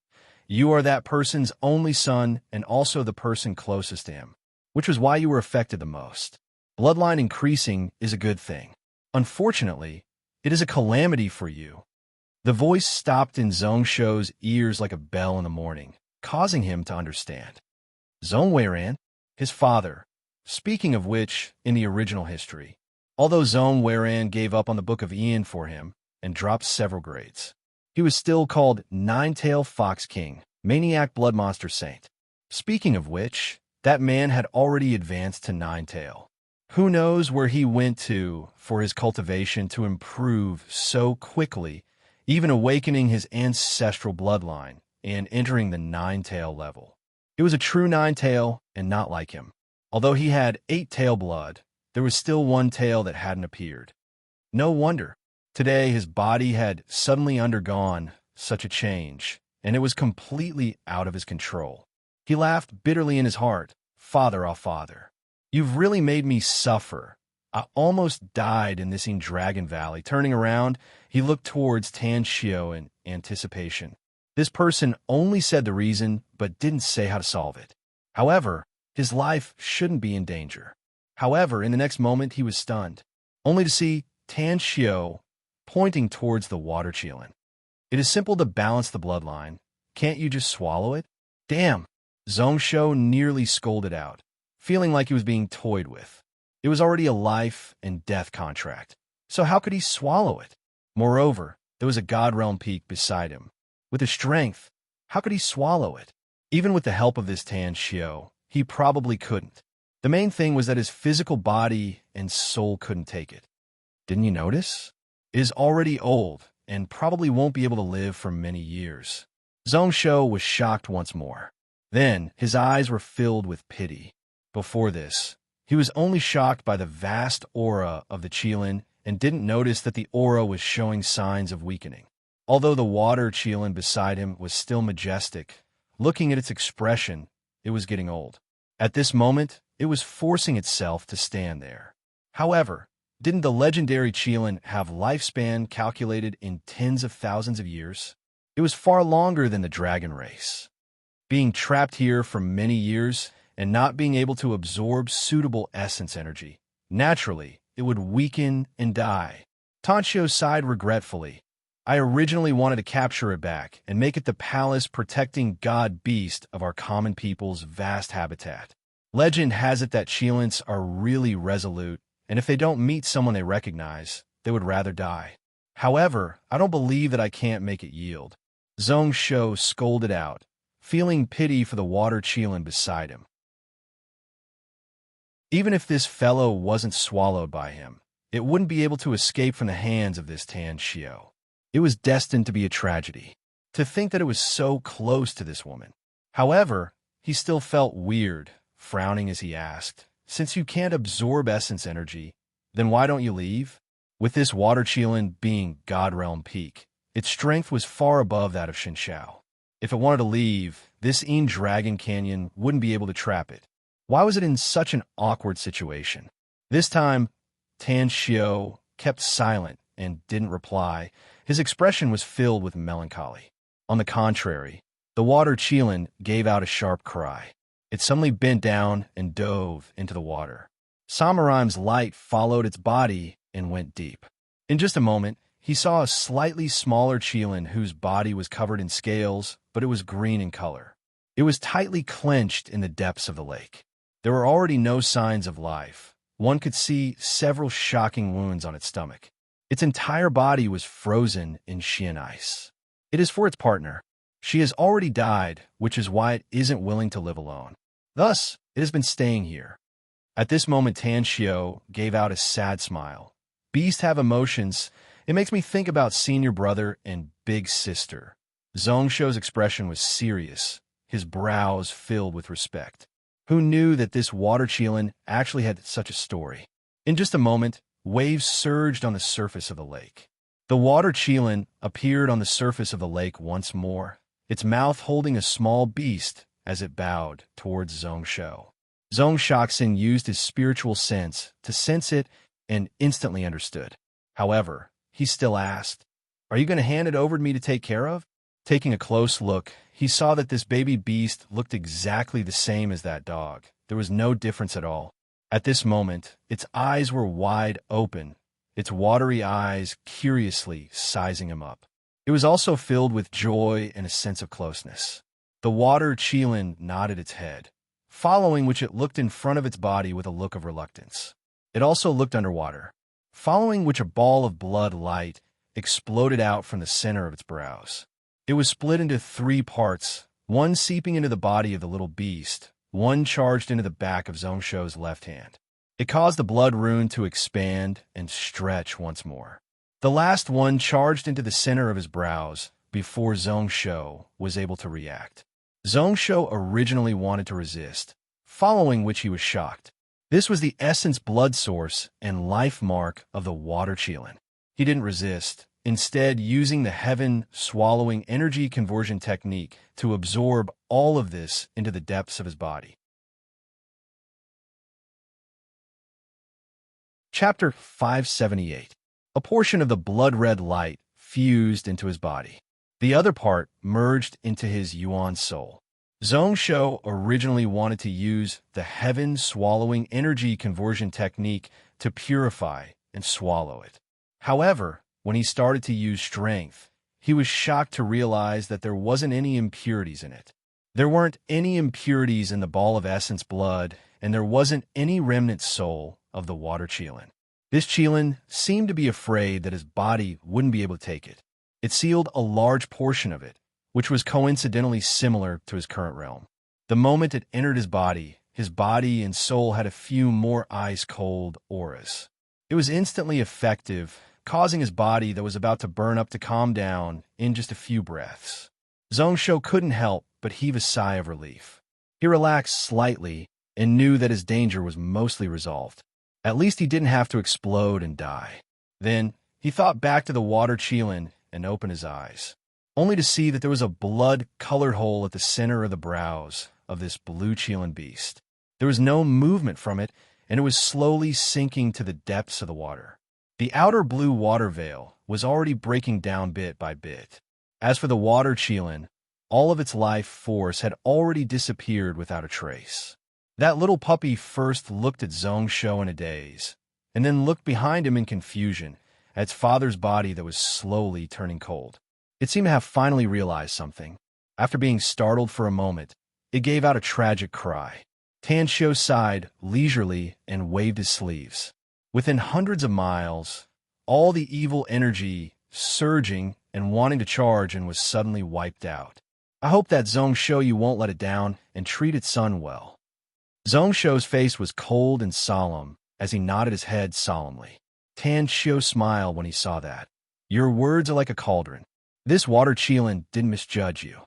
You are that person's only son and also the person closest to him, which was why you were affected the most. Bloodline increasing is a good thing. Unfortunately, it is a calamity for you. The voice stopped in Zhong Shou's ears like a bell in the morning, causing him to understand. Zhong Weiran, his father. Speaking of which, in the original history, although Zhong Weiran gave up on the Book of Ian for him and dropped several grades, he was still called Nine-Tailed Fox King, Maniac Blood Monster Saint. Speaking of which, that man had already advanced to Nine-Tail. Who knows where he went to for his cultivation to improve so quickly, even awakening his ancestral bloodline and entering the Nine-Tail level. It was a true Nine-Tail and not like him. Although he had 8-tail blood, there was still 1 tail that hadn't appeared. No wonder. Today his body had suddenly undergone such a change, and it was completely out of his control. He laughed bitterly in his heart. Father, oh father, you've really made me suffer. I almost died in this Dragon Valley. Turning around, he looked towards Tan Xiu in anticipation. This person only said the reason, but didn't say how to solve it. However, his life shouldn't be in danger. However, in the next moment, he was stunned, only to see Tan Xiu pointing towards the water Qilin. It is simple to balance the bloodline. Can't you just swallow it? Damn! Zhongsho nearly scolded out, feeling like he was being toyed with. It was already a life and death contract, so how could he swallow it? Moreover, there was a God Realm peak beside him. With his strength, how could he swallow it? Even with the help of this Tan Shio, he probably couldn't. The main thing was that his physical body and soul couldn't take it. Didn't you notice? It is already old and probably won't be able to live for many years. Zhongsho was shocked once more. Then his eyes were filled with pity. Before this, he was only shocked by the vast aura of the Qilin and didn't notice that the aura was showing signs of weakening. Although the water Qilin beside him was still majestic, looking at its expression, it was getting old. At this moment, it was forcing itself to stand there. However, didn't the legendary Qilin have lifespan calculated in tens of thousands of years? It was far longer than the dragon race. Being trapped here for many years and not being able to absorb suitable essence energy, naturally, it would weaken and die. Tanshio sighed regretfully. I originally wanted to capture it back and make it the palace protecting god-beast of our common people's vast habitat. Legend has it that Qilins are really resolute, and if they don't meet someone they recognize, they would rather die. However, I don't believe that I can't make it yield. Zhongsho scolded out, feeling pity for the water Qilin beside him. Even if this fellow wasn't swallowed by him, it wouldn't be able to escape from the hands of this Tan Shio. It was destined to be a tragedy. To think that it was so close to this woman. However, he still felt weird, frowning as he asked, since you can't absorb essence energy, then why don't you leave? With this water Qilin being God Realm peak, its strength was far above that of Shinshao. If it wanted to leave, this Dragon Canyon wouldn't be able to trap it. Why was it in such an awkward situation? This time, Tan Shio kept silent and didn't reply. His expression was filled with melancholy. On the contrary, the water Qilin gave out a sharp cry. It suddenly bent down and dove into the water. Samuraim's light followed its body and went deep. In just a moment, he saw a slightly smaller Qilin whose body was covered in scales, but it was green in color. It was tightly clenched in the depths of the lake. There were already no signs of life. One could see several shocking wounds on its stomach. Its entire body was frozen in Xian ice. It is for its partner. She has already died, which is why it isn't willing to live alone. Thus, it has been staying here. At this moment, Tan Shio gave out a sad smile. Beasts have emotions. It makes me think about senior brother and big sister. Zhongsho's expression was serious, his brows filled with respect. Who knew that this water Qilin actually had such a story? In just a moment, waves surged on the surface of the lake. The water Qilin appeared on the surface of the lake once more, its mouth holding a small beast as it bowed towards Zhongsho. Zhongshoxin used his spiritual sense to sense it and instantly understood. However, he still asked, "Are you going to hand it over to me to take care of?" Taking a close look, he saw that this baby beast looked exactly the same as that dog. There was no difference at all. At this moment, its eyes were wide open, its watery eyes curiously sizing him up. It was also filled with joy and a sense of closeness. The water Qilin nodded its head, following which it looked in front of its body with a look of reluctance. It also looked underwater, following which a ball of blood light exploded out from the center of its brows. It was split into 3 parts, one seeping into the body of the little beast, one charged into the back of Zhongsho's left hand. It caused the blood rune to expand and stretch once more. The last one charged into the center of his brows before Zhongsho was able to react. Zhongsho originally wanted to resist, following which he was shocked. This was the essence blood source and life mark of the water Qilin. He didn't resist, instead using the heaven swallowing energy conversion technique to absorb all of this into the depths of his body. Chapter 578. A portion of the blood-red light fused into his body. The other part merged into his Yuan soul. Zhongsho originally wanted to use the heaven swallowing energy conversion technique to purify and swallow it. However, when he started to use strength, he was shocked to realize that there wasn't any impurities in it. There weren't any impurities in the ball of essence blood, and there wasn't any remnant soul of the water Qilin. This Qilin seemed to be afraid that his body wouldn't be able to take it. It sealed a large portion of it, which was coincidentally similar to his current realm. The moment it entered his body and soul had a few more ice-cold auras. It was instantly effective, causing his body that was about to burn up to calm down in just a few breaths. Zhongsho couldn't help but heave a sigh of relief. He relaxed slightly and knew that his danger was mostly resolved. At least he didn't have to explode and die. Then he thought back to the water Qilin and opened his eyes, only to see that there was a blood-colored hole at the center of the brows of this blue Qilin beast. There was no movement from it, and it was slowly sinking to the depths of the water. The outer blue water veil was already breaking down bit by bit. As for the water Qilin, all of its life force had already disappeared without a trace. That little puppy first looked at Zhongsho in a daze, and then looked behind him in confusion at its father's body that was slowly turning cold. It seemed to have finally realized something. After being startled for a moment, it gave out a tragic cry. Tanshio sighed leisurely and waved his sleeves. Within hundreds of miles, all the evil energy surging and wanting to charge and was suddenly wiped out. I hope that Zhongsho you won't let it down and treat its son well. Zhongsho's face was cold and solemn as he nodded his head solemnly. Tanshio smiled when he saw that. Your words are like a cauldron. This water Qilin didn't misjudge you.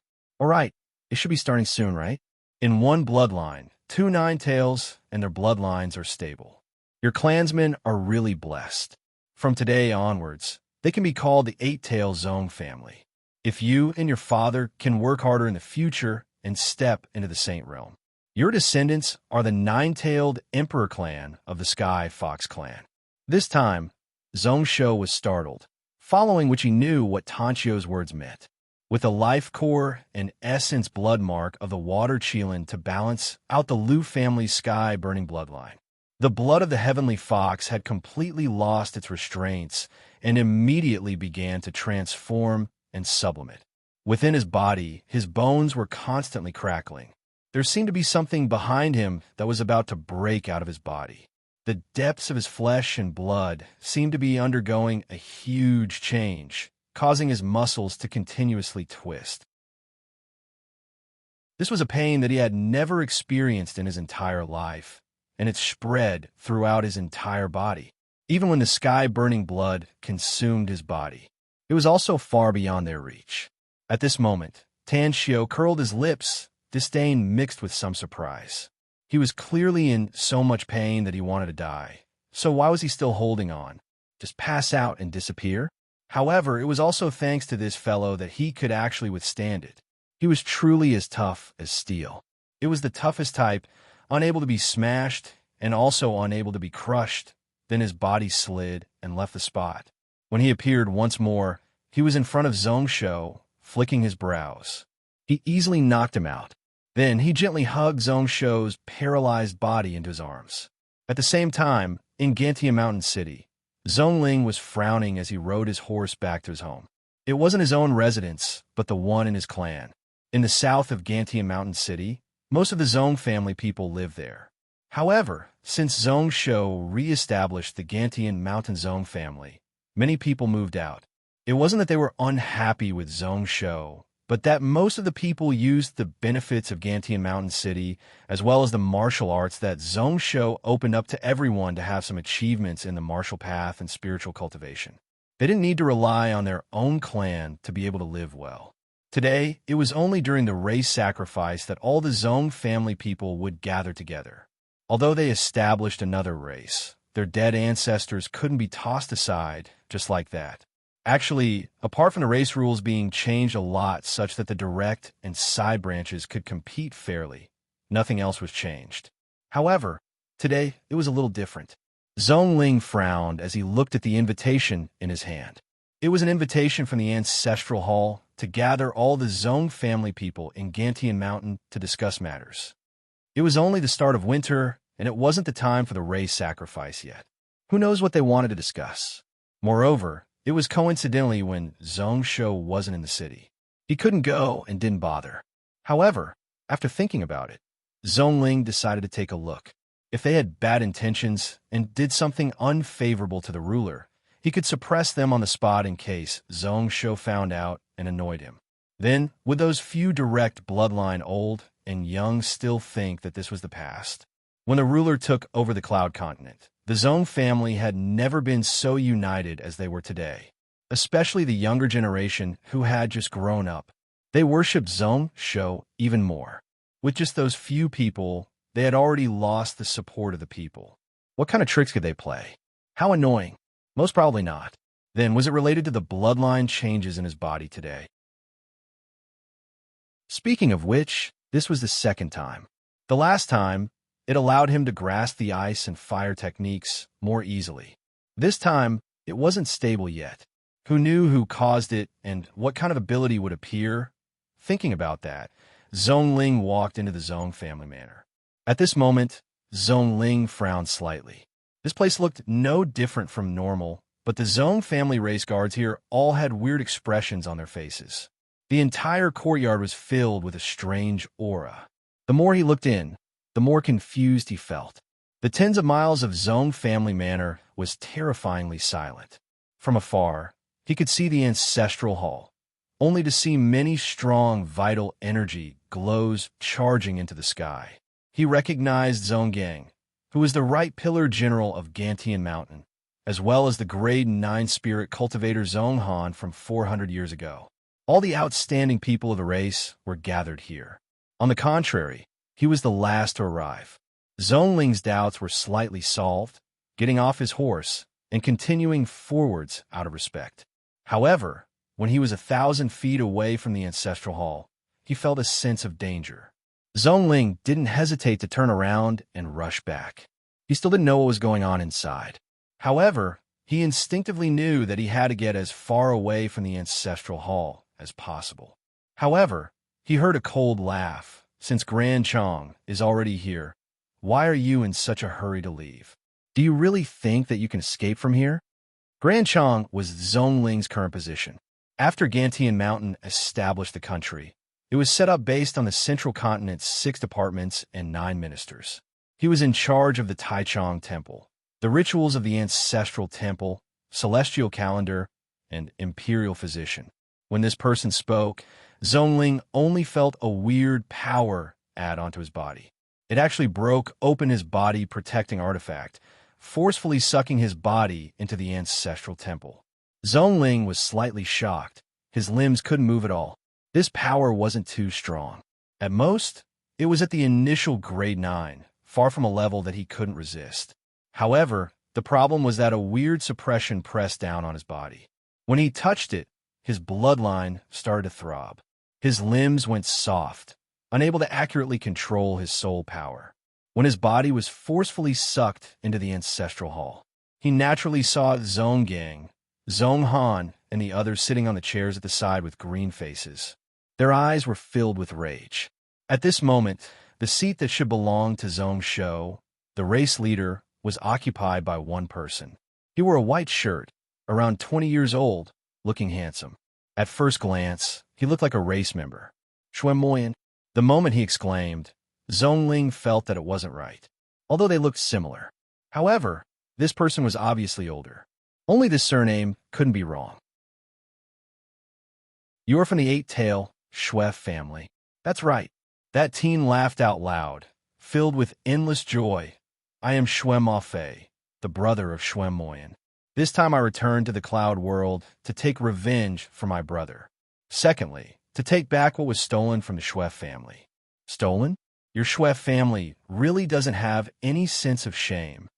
All right, it should be starting soon, right? In one bloodline, 2 nine-tails and their bloodlines are stable. Your clansmen are really blessed. From today onwards, they can be called the 8-tail Zone family. If you and your father can work harder in the future and step into the Saint Realm, your descendants are the 9-tailed Emperor clan of the Sky Fox clan. This time, Zhongsho was startled, following which he knew what Tanshio's words meant. With the life core and essence blood mark of the water Qilin to balance out the Lu family's sky-burning bloodline, the blood of the heavenly fox had completely lost its restraints and immediately began to transform and sublimate. Within his body, his bones were constantly crackling. There seemed to be something behind him that was about to break out of his body. The depths of his flesh and blood seemed to be undergoing a huge change, causing his muscles to continuously twist. This was a pain that he had never experienced in his entire life, and it spread throughout his entire body, even when the sky-burning blood consumed his body. It was also far beyond their reach. At this moment, Tanshio curled his lips, disdain mixed with some surprise. He was clearly in so much pain that he wanted to die. So why was he still holding on? Just pass out and disappear? However, it was also thanks to this fellow that he could actually withstand it. He was truly as tough as steel. It was the toughest type, unable to be smashed and also unable to be crushed. Then his body slid and left the spot. When he appeared once more, he was in front of Zhongsho, flicking his brows. He easily knocked him out. Then he gently hugged Zhongsho's paralyzed body into his arms. At the same time, in Gantia Mountain City, Zhongling was frowning as he rode his horse back to his home. It wasn't his own residence, but the one in his clan. In the south of Gantia Mountain City, most of the Zhong family people live there. However, since Zhongsho re-established the Gantian Mountain Zhong family, many people moved out. It wasn't that they were unhappy with Zhongsho, but that most of the people used the benefits of Gantian Mountain City, as well as the martial arts that Zhongsho opened up to everyone to have some achievements in the martial path and spiritual cultivation. They didn't need to rely on their own clan to be able to live well. Today, it was only during the race sacrifice that all the Zhong family people would gather together. Although they established another race, their dead ancestors couldn't be tossed aside just like that. Actually, apart from the race rules being changed a lot such that the direct and side branches could compete fairly, nothing else was changed. However, today it was a little different. Zhongling frowned as he looked at the invitation in his hand. It was an invitation from the Ancestral Hall to gather all the Zhong family people in Gantian Mountain to discuss matters. It was only the start of winter, and it wasn't the time for the race sacrifice yet. Who knows what they wanted to discuss? Moreover, It was coincidentally when Zhong Shou wasn't in the city. He couldn't go and didn't bother. However, after thinking about it, Zhong Ling decided to take a look. If they had bad intentions and did something unfavorable to the ruler, he could suppress them on the spot in case Zhong Shou found out and annoyed him. Then, would those few direct bloodline old and young still think that this was the past? When the ruler took over the Cloud Continent, the Zhong family had never been so united as they were today, especially the younger generation who had just grown up. They worshipped Zhong Shou even more. With just those few people, they had already lost the support of the people. What kind of tricks could they play? How annoying. Most probably not. Then, was it related to the bloodline changes in his body today? Speaking of which, this was the second time. The last time, it allowed him to grasp the ice and fire techniques more easily. This time, it wasn't stable yet. Who knew who caused it and what kind of ability would appear? Thinking about that, Zhong Ling walked into the Zhong family manor. At this moment, Zhong Ling frowned slightly. This place looked no different from normal, but the Zhong family race guards here all had weird expressions on their faces. The entire courtyard was filled with a strange aura. The more he looked in, the more confused he felt. The tens of miles of Zhong family manor was terrifyingly silent. From afar, he could see the ancestral hall, only to see many strong, vital energy glows charging into the sky. He recognized Zhong Gang, who was the right pillar general of Gantian Mountain, as well as the grade 9 spirit cultivator Zhong Han from 400 years ago. All the outstanding people of the race were gathered here. On the contrary, he was the last to arrive. Zhong Ling's doubts were slightly solved, getting off his horse and continuing forwards out of respect. However, when he was 1,000 feet away from the ancestral hall, he felt a sense of danger. Zhong Ling didn't hesitate to turn around and rush back. He still didn't know what was going on inside. However, he instinctively knew that he had to get as far away from the ancestral hall as possible. However, he heard a cold laugh. Since Gran Chong is already here, why are you in such a hurry to leave? Do you really think that you can escape from here? Gran Chong was Zhong Ling's current position. After Gantian Mountain established the country, it was set up based on the central continent's 6 departments and 9 ministers. He was in charge of the Taichung Temple, the rituals of the ancestral temple, celestial calendar, and imperial physician. When this person spoke, Zhong Ling only felt a weird power add onto his body. It actually broke open his body-protecting artifact, forcefully sucking his body into the ancestral temple. Zhong Ling was slightly shocked. His limbs couldn't move at all. This power wasn't too strong. At most, it was at the initial grade 9, far from a level that he couldn't resist. However, the problem was that a weird suppression pressed down on his body. When he touched it, his bloodline started to throb. His limbs went soft, unable to accurately control his soul power. When his body was forcefully sucked into the ancestral hall, he naturally saw Zhong Gang, Zhong Han, and the others sitting on the chairs at the side with green faces. Their eyes were filled with rage. At this moment, the seat that should belong to Zhong Shou, the race leader, was occupied by one person. He wore a white shirt, around 20 years old, looking handsome. At first glance, he looked like a race member. Xuan Moyan. The moment he exclaimed, Zhong Ling felt that it wasn't right, although they looked similar. However, this person was obviously older. Only the surname couldn't be wrong. "You're from the eight-tail Shui family." That's right. That teen laughed out loud, filled with endless joy. "I am Shui Mafei, the brother of Shui Moyan. This time I returned to the cloud world to take revenge for my brother. Secondly, to take back what was stolen from the Shui family." Stolen? Your Shui family really doesn't have any sense of shame.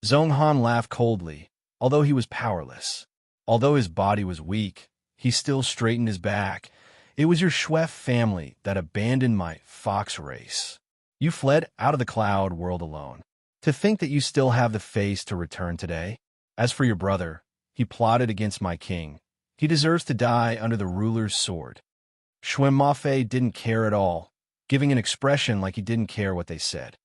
Zhong Han laughed coldly, although he was powerless. Although his body was weak, he still straightened his back. "It was your Shui family that abandoned my fox race. You fled out of the cloud world alone. To think that you still have the face to return today. As for your brother, he plotted against my king. He deserves to die under the ruler's sword." Shui Mafei didn't care at all, giving an expression like he didn't care what they said.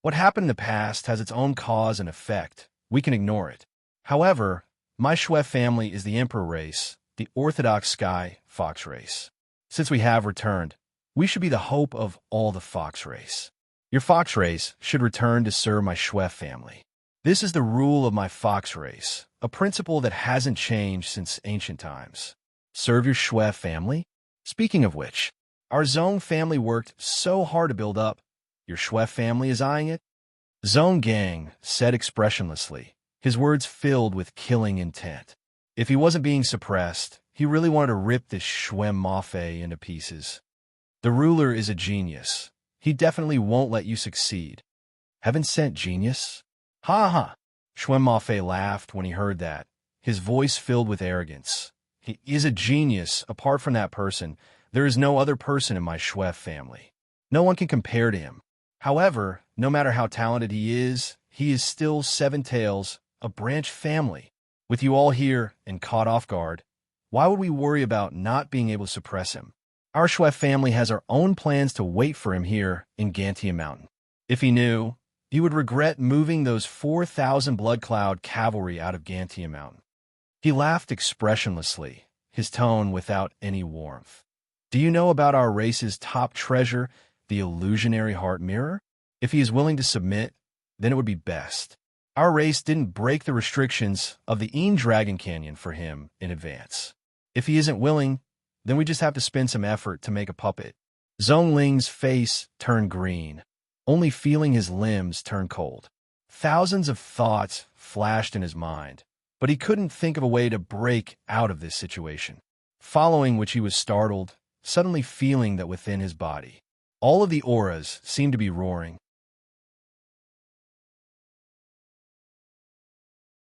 What happened in the past has its own cause and effect. We can ignore it. However, My Shui family is the Emperor race, the orthodox sky fox race. Since we have returned, we should be the hope of all the fox race. Your fox race should return to serve my Shui family. This is the rule of my fox race, a principle that hasn't changed since ancient times. Serve your Shui family? Speaking of which, our Zong family worked so hard to build up. Your Shui family is eyeing it? Zong Gang said expressionlessly, his words filled with killing intent. If he wasn't being suppressed, he really wanted to rip this Shui Mafe into pieces. The ruler is a genius. He definitely won't let you succeed. Heaven sent genius? Ha ha! Shui Mafe laughed when he heard that, his voice filled with arrogance. He is a genius. Apart from that person, there is no other person in my Shui family. No one can compare to him. However, no matter how talented he is still seven tails, a branch family. With you all here and caught off guard, why would we worry about not being able to suppress him? Our Shui family has our own plans to wait for him here in Gantia Mountain. If he knew, he would regret moving those 4,000 Blood Cloud cavalry out of Gantia Mountain. He laughed expressionlessly, his tone without any warmth. Do you know about our race's top treasure, the illusionary heart mirror? If he is willing to submit, then it would be best. Our race didn't break the restrictions of the Dragon Canyon for him in advance. If he isn't willing, then we just have to spend some effort to make a puppet. Zhong Ling's face turned green, only feeling his limbs turn cold. Thousands of thoughts flashed in his mind, but he couldn't think of a way to break out of this situation. Following which he was startled, suddenly feeling that within his body, all of the auras seemed to be roaring.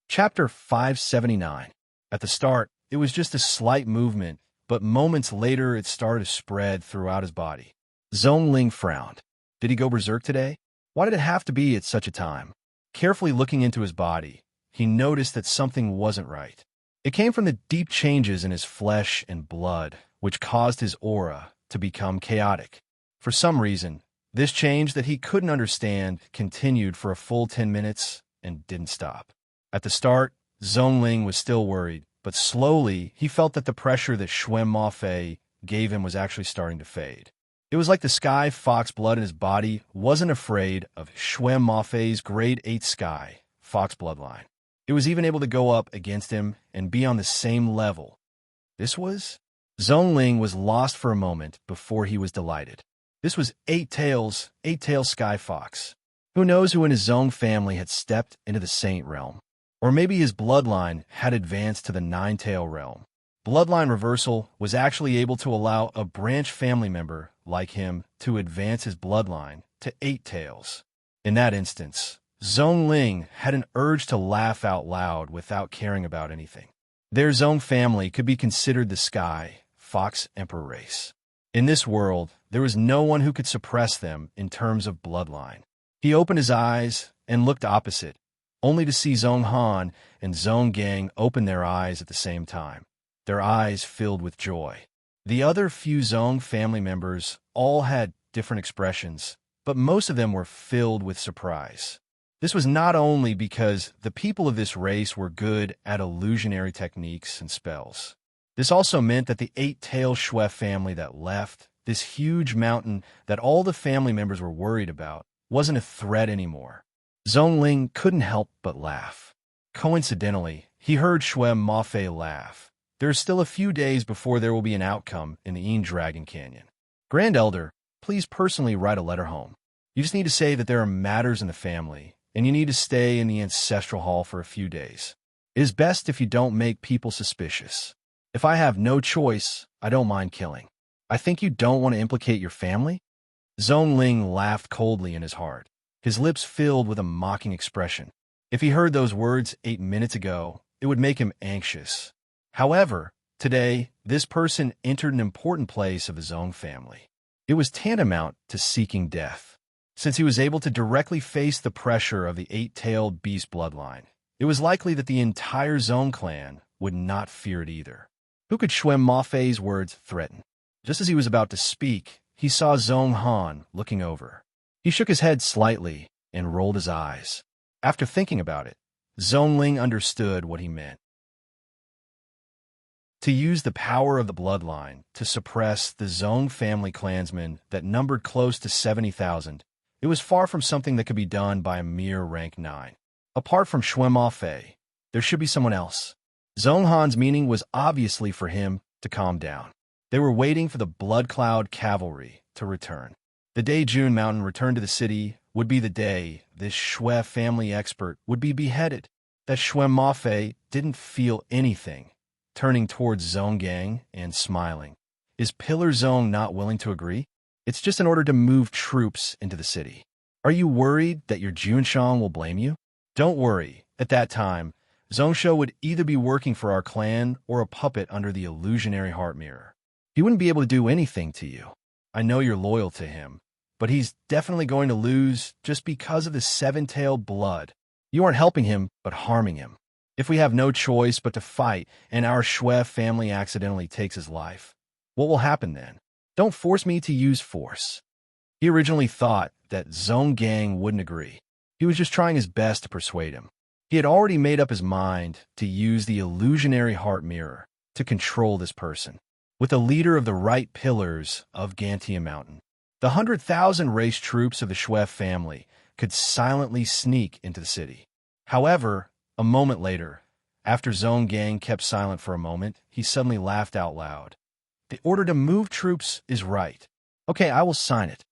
Chapter 579. At the start, it was just a slight movement, but moments later it started to spread throughout his body. Zhong Ling frowned. Did he go berserk today? Why did it have to be at such a time? Carefully looking into his body, he noticed that something wasn't right. It came from the deep changes in his flesh and blood, which caused his aura to become chaotic. For some reason, this change that he couldn't understand continued for a full 10 minutes and didn't stop. At the start, Zhong Ling was still worried, but slowly he felt that the pressure that Shui Mafe gave him was actually starting to fade. It was like the sky fox blood in his body wasn't afraid of Shui Mafe's grade 8 sky fox bloodline. It was even able to go up against him and be on the same level. This was? Zhong Ling was lost for a moment before he was delighted. This was 8 tails sky fox. Who knows who in his Zhong family had stepped into the Saint realm? Or maybe his bloodline had advanced to the 9-tail realm. Bloodline reversal was actually able to allow a branch family member like him to advance his bloodline to 8 tails. In that instance, Zhong Ling had an urge to laugh out loud without caring about anything. Their Zhong family could be considered the sky fox emperor race. In this world, there was no one who could suppress them in terms of bloodline. He opened his eyes and looked opposite, only to see Zhong Han and Zhong Gang open their eyes at the same time, their eyes filled with joy. The other few Zhong family members all had different expressions, but most of them were filled with surprise. This was not only because the people of this race were good at illusionary techniques and spells. This also meant that the 8-tail Shui family that left, this huge mountain that all the family members were worried about, wasn't a threat anymore. Zhong Ling couldn't help but laugh. Coincidentally, he heard Shui Mafe laugh. There are still a few days before there will be an outcome in the Dragon Canyon. Grand Elder, please personally write a letter home. You just need to say that there are matters in the family, and you need to stay in the ancestral hall for a few days. It is best if you don't make people suspicious. If I have no choice, I don't mind killing. I think you don't want to implicate your family? Zhong Ling laughed coldly in his heart, his lips filled with a mocking expression. If he heard those words 8 minutes ago, it would make him anxious. However, today, this person entered an important place of his own family. It was tantamount to seeking death. Since he was able to directly face the pressure of the 8-tailed beast bloodline, it was likely that the entire Zhong clan would not fear it either. Who could Shui Mafei's words threaten? Just as he was about to speak, he saw Zhong Han looking over. He shook his head slightly and rolled his eyes. After thinking about it, Zhong Ling understood what he meant. to use the power of the bloodline to suppress the Zong family clansmen that numbered close to 70,000. It was far from something that could be done by a mere rank 9. Apart from Shui Fei, there should be someone else. Zhong Han's meaning was obviously for him to calm down. They were waiting for the Blood Cloud cavalry to return. The day June Mountain returned to the city would be the day this Shui family expert would be beheaded. That Shui Fei didn't feel anything, turning towards Zhong Gang and smiling. Is Pillar Zhong not willing to agree? It's just in order to move troops into the city. Are you worried that your Junshang will blame you? Don't worry. At that time, Zhongsho would either be working for our clan or a puppet under the illusionary heart mirror. He wouldn't be able to do anything to you. I know you're loyal to him, but he's definitely going to lose just because of the seven-tailed blood. You aren't helping him, but harming him. If we have no choice but to fight and our Shui family accidentally takes his life, what will happen then? Don't force me to use force. He originally thought that Zhong Gang wouldn't agree. He was just trying his best to persuade him. He had already made up his mind to use the illusionary heart mirror to control this person. With the leader of the right pillars of Gantia Mountain, the 100,000 race troops of the Shui family could silently sneak into the city. However, a moment later, after Zhong Gang kept silent for a moment, he suddenly laughed out loud. The order to move troops is right. Okay, I will sign it.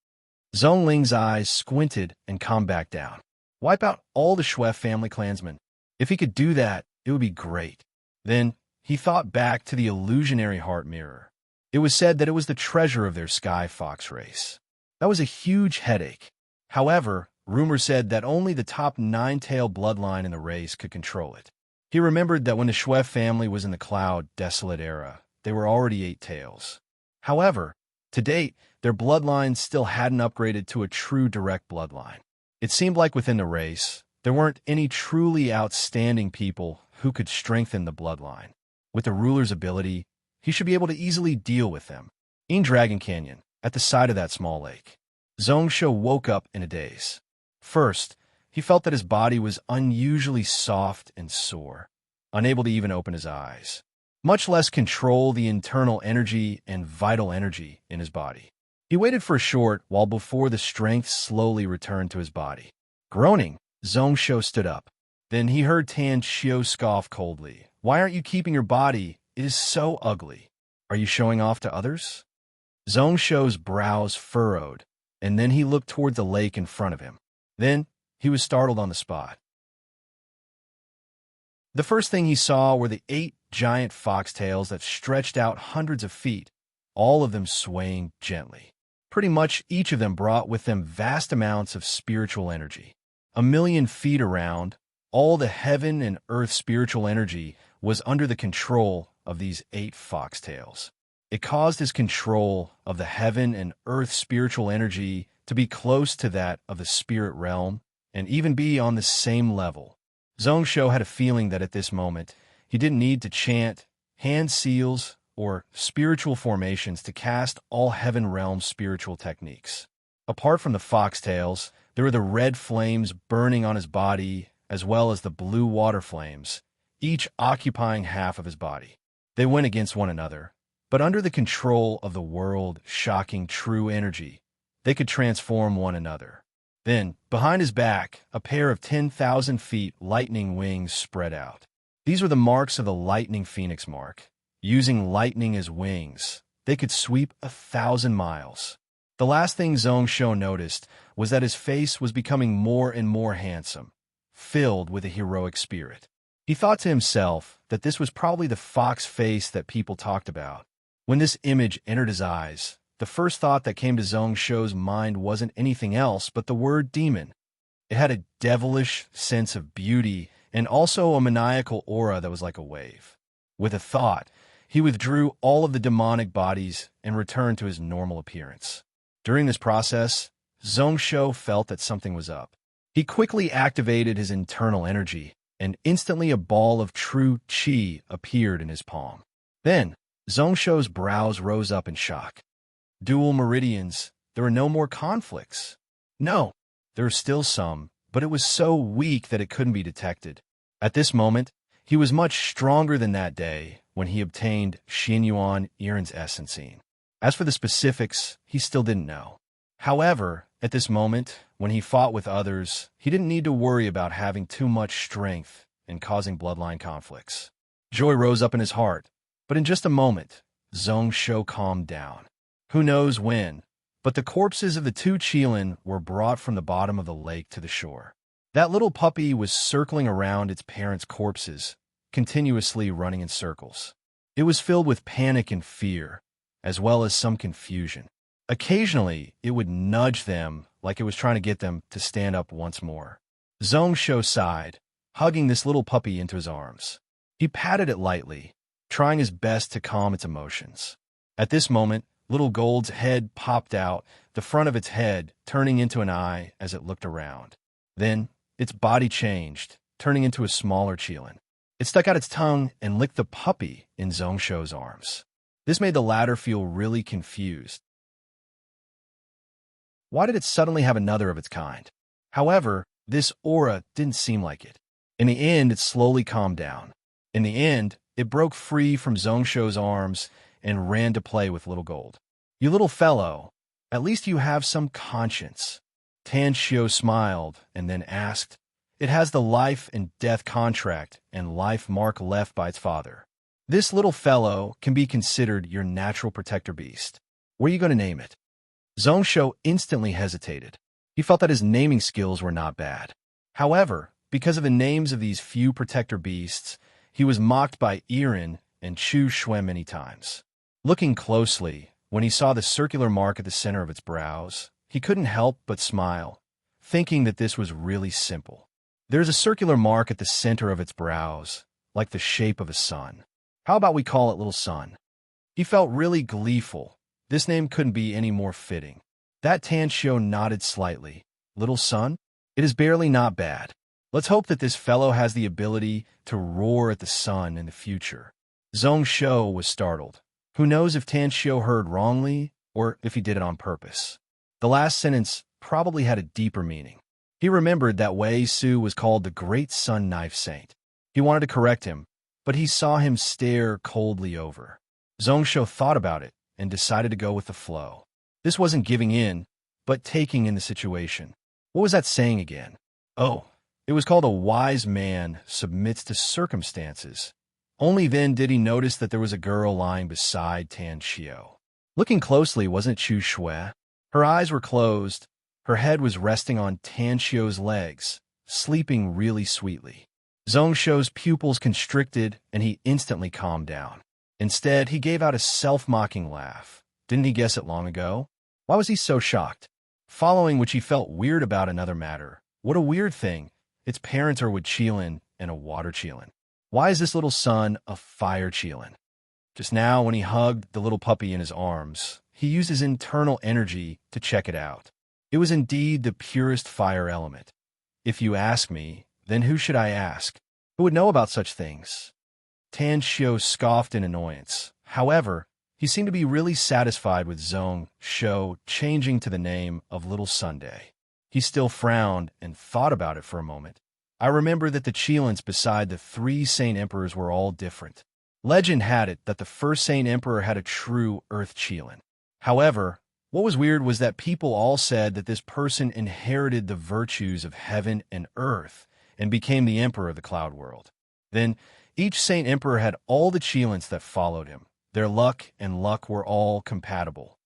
Zhong Ling's eyes squinted and calmed back down. Wipe out all the Shui family clansmen. If he could do that, it would be great. Then he thought back to the illusionary heart mirror. It was said that it was the treasure of their Sky Fox race. That was a huge headache. However, rumor said that only the top 9-tailed bloodline in the race could control it. He remembered that when the Shui family was in the Cloud Desolate era, they were already 8 tails. However, to date, their bloodline still hadn't upgraded to a true direct bloodline. It seemed like within the race, there weren't any truly outstanding people who could strengthen the bloodline. With the ruler's ability, he should be able to easily deal with them. In Dragon Canyon, at the side of that small lake, Zhongsho woke up in a daze. First, he felt that his body was unusually soft and sore, unable to even open his eyes, much less control the internal energy and vital energy in his body. He waited for a short while before the strength slowly returned to his body. Groaning, Zhongsho stood up. Then he heard Tan Xiu scoff coldly. Why aren't you keeping your body? It is so ugly. Are you showing off to others? Zhongsho's brows furrowed, and then he looked toward the lake in front of him. Then he was startled on the spot. The first thing he saw were the 8 giant foxtails that stretched out hundreds of feet, all of them swaying gently. Pretty much each of them brought with them vast amounts of spiritual energy. 1,000,000 feet around, all the heaven and earth spiritual energy was under the control of these 8 foxtails. It caused his control of the heaven and earth spiritual energy to be close to that of the spirit realm and even be on the same level. Zhongsho had a feeling that at this moment, he didn't need to chant hand seals or spiritual formations to cast all heaven realm spiritual techniques. Apart from the foxtails, there were the red flames burning on his body as well as the blue water flames, each occupying half of his body. They went against one another, but under the control of the world-shocking true energy, they could transform one another. Then, behind his back, a pair of 10,000 feet lightning wings spread out. These were the marks of the lightning phoenix mark. Using lightning as wings, they could sweep 1,000 miles. The last thing Zhongsho noticed was that his face was becoming more and more handsome, filled with a heroic spirit. He thought to himself that this was probably the fox face that people talked about. When this image entered his eyes, the first thought that came to Zhongsho's mind wasn't anything else but the word demon. It had a devilish sense of beauty and also a maniacal aura that was like a wave. With a thought, he withdrew all of the demonic bodies and returned to his normal appearance. During this process, Zhongsho felt that something was up. He quickly activated his internal energy, and instantly a ball of true qi appeared in his palm. Then, Zhongsho's brows rose up in shock. Dual meridians, there were no more conflicts. No, there were still some, but it was so weak that it couldn't be detected. At this moment, he was much stronger than that day, when he obtained Xinyuan Irin's essencine. As for the specifics, he still didn't know. However, at this moment, when he fought with others, he didn't need to worry about having too much strength and causing bloodline conflicts. Joy rose up in his heart, but in just a moment, Zhong Shou calmed down. Who knows when, but the corpses of the two Qilin were brought from the bottom of the lake to the shore. That little puppy was circling around its parents' corpses, continuously running in circles. It was filled with panic and fear, as well as some confusion. Occasionally, it would nudge them like it was trying to get them to stand up once more. Zhong Shou sighed, hugging this little puppy into his arms. He patted it lightly, trying his best to calm its emotions. At this moment, little Gold's head popped out, the front of its head turning into an eye as it looked around. Then, its body changed, turning into a smaller Qilin. It stuck out its tongue and licked the puppy in Zhong Shou's arms. This made the latter feel really confused. Why did it suddenly have another of its kind? However, this aura didn't seem like it. In the end, it slowly calmed down. In the end, it broke free from Zhong Shou's arms and ran to play with little Gold. You little fellow, at least you have some conscience. Tan Xiu smiled and then asked, It has the life and death contract and life mark left by its father. This little fellow can be considered your natural protector beast. What are you going to name it? Zhong Shou instantly hesitated. He felt that his naming skills were not bad. However, because of the names of these few protector beasts, he was mocked by Irin and Chu Shui many times. Looking closely, when he saw the circular mark at the center of its brows, he couldn't help but smile, thinking that this was really simple. There's a circular mark at the center of its brows, like the shape of a sun. How about we call it Little Sun? He felt really gleeful. This name couldn't be any more fitting. That Tan Xiu nodded slightly. Little Sun? It is barely not bad. Let's hope that this fellow has the ability to roar at the sun in the future. Zhong Shou was startled. Who knows if Tan Xiu heard wrongly or if he did it on purpose. The last sentence probably had a deeper meaning. He remembered that Wei Su was called the Great Sun Knife Saint. He wanted to correct him, but he saw him stare coldly over. Zhong Shou thought about it and decided to go with the flow. This wasn't giving in, but taking in the situation. What was that saying again? Oh, it was called a wise man submits to circumstances. Only then did he notice that there was a girl lying beside Tan Xiu. Looking closely, wasn't it Chu Shui? Her eyes were closed. Her head was resting on Tan Xiu's legs, sleeping really sweetly. Zhong Shou's pupils constricted, and he instantly calmed down. Instead, he gave out a self-mocking laugh. Didn't he guess it long ago? Why was he so shocked? Following which he felt weird about another matter. What a weird thing. Its parents are wood Qilin and a water Qilin. Why is this little son a fire Qilin? Just now, when he hugged the little puppy in his arms, he used his internal energy to check it out. It was indeed the purest fire element. If you ask me, then who should I ask? Who would know about such things? Tan Xiu scoffed in annoyance. However, he seemed to be really satisfied with Zhong Shou changing to the name of Little Sunday. He still frowned and thought about it for a moment. I remember that the Qilins beside the 3 Saint Emperors were all different. Legend had it that the first Saint Emperor had a true Earth Qilin. However, what was weird was that people all said that this person inherited the virtues of heaven and earth and became the Emperor of the Cloud World. Then, each Saint Emperor had all the Qilins that followed him. Their luck and luck were all compatible.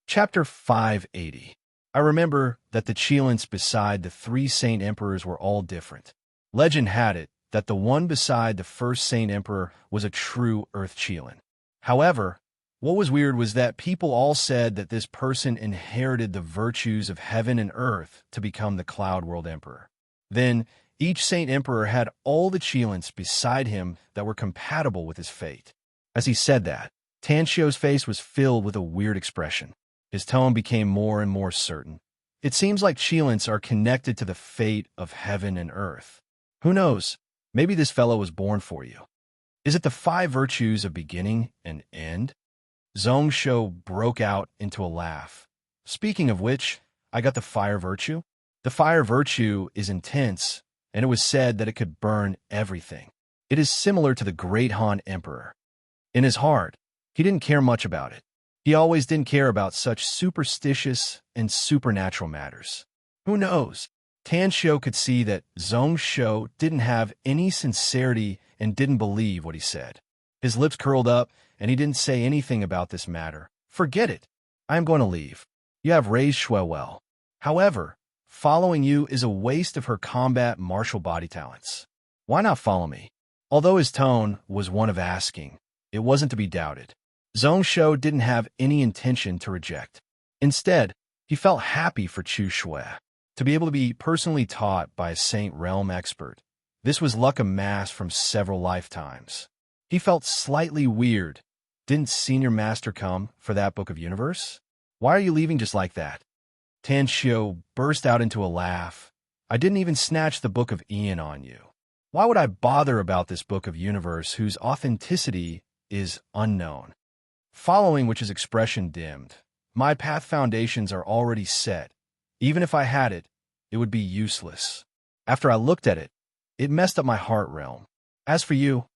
Chapter 580. I remember that the Qilins beside the 3 Saint Emperors were all different. Legend had it that the one beside the first Saint Emperor was a true Earth Qilin. However, what was weird was that people all said that this person inherited the virtues of heaven and earth to become the Cloud World Emperor. Then, each Saint Emperor had all the Qilins beside him that were compatible with his fate. As he said that, Tan Xiu's face was filled with a weird expression. His tone became more and more certain. It seems like Qilins are connected to the fate of heaven and earth. Who knows? Maybe this fellow was born for you. Is it the 5 virtues of beginning and end? Zhong Shou broke out into a laugh. Speaking of which, I got the fire virtue. The fire virtue is intense, and it was said that it could burn everything. It is similar to the Great Han Emperor. In his heart, he didn't care much about it. He always didn't care about such superstitious and supernatural matters. Who knows? Tan Xiu could see that Zhong Shou didn't have any sincerity and didn't believe what he said. His lips curled up, and he didn't say anything about this matter. Forget it. I am going to leave. You have raised Shui well. However, following you is a waste of her combat martial body talents. Why not follow me? Although his tone was one of asking, it wasn't to be doubted. Zhong Shou didn't have any intention to reject. Instead, he felt happy for Chu Shui. To be able to be personally taught by a Saint Realm expert, this was luck amassed from several lifetimes. He felt slightly weird. Didn't Senior Master come for that Book of Universe? Why are you leaving just like that? Tan Xiu burst out into a laugh. I didn't even snatch the Book of Ian on you. Why would I bother about this Book of Universe whose authenticity is unknown? Following which his expression dimmed. My path foundations are already set. Even if I had it, it would be useless. After I looked at it, it messed up my heart realm. As for you,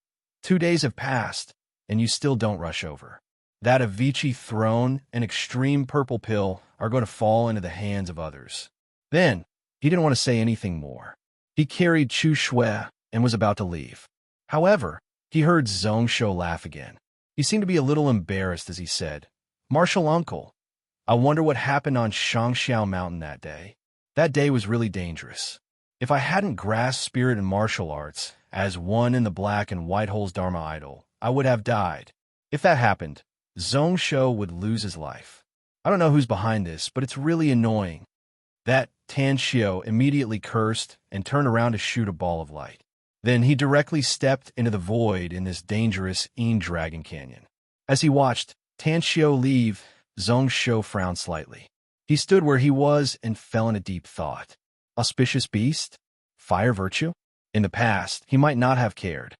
2 days have passed, and you still don't rush over. That Avicii throne and extreme purple pill are going to fall into the hands of others. Then, he didn't want to say anything more. He carried Chu Shui and was about to leave. However, he heard Zhong Shou laugh again. He seemed to be a little embarrassed as he said, Martial Uncle, I wonder what happened on Shangxiao Mountain that day. That day was really dangerous. If I hadn't grasped spirit and martial arts as one in the black and white hole's Dharma idol, I would have died. If that happened, Zhong Shou would lose his life. I don't know who's behind this, but it's really annoying. That Tan Xiu immediately cursed and turned around to shoot a ball of light. Then he directly stepped into the void in this dangerous Dragon Canyon. As he watched Tan Xiu leave, Zhong Shou frowned slightly. He stood where he was and fell in a deep thought. Auspicious beast? Fire virtue? In the past, he might not have cared.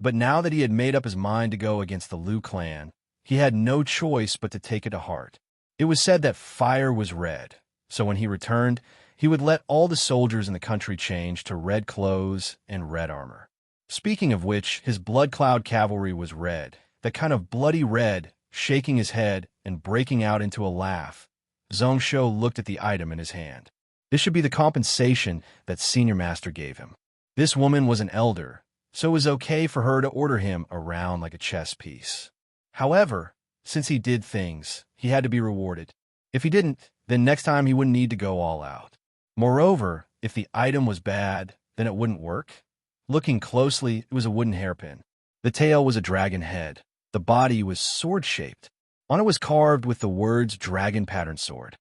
But now that he had made up his mind to go against the Liu clan, he had no choice but to take it to heart. It was said that fire was red, so when he returned, he would let all the soldiers in the country change to red clothes and red armor. Speaking of which, his blood cloud cavalry was red, that kind of bloody red, shaking his head and breaking out into a laugh. Zhong Shou looked at the item in his hand. This should be the compensation that Senior Master gave him. This woman was an elder, so it was okay for her to order him around like a chess piece. However, since he did things, he had to be rewarded. If he didn't, then next time he wouldn't need to go all out. Moreover, if the item was bad, then it wouldn't work. Looking closely, it was a wooden hairpin. The tail was a dragon head. The body was sword-shaped. On it was carved with the words dragon pattern sword.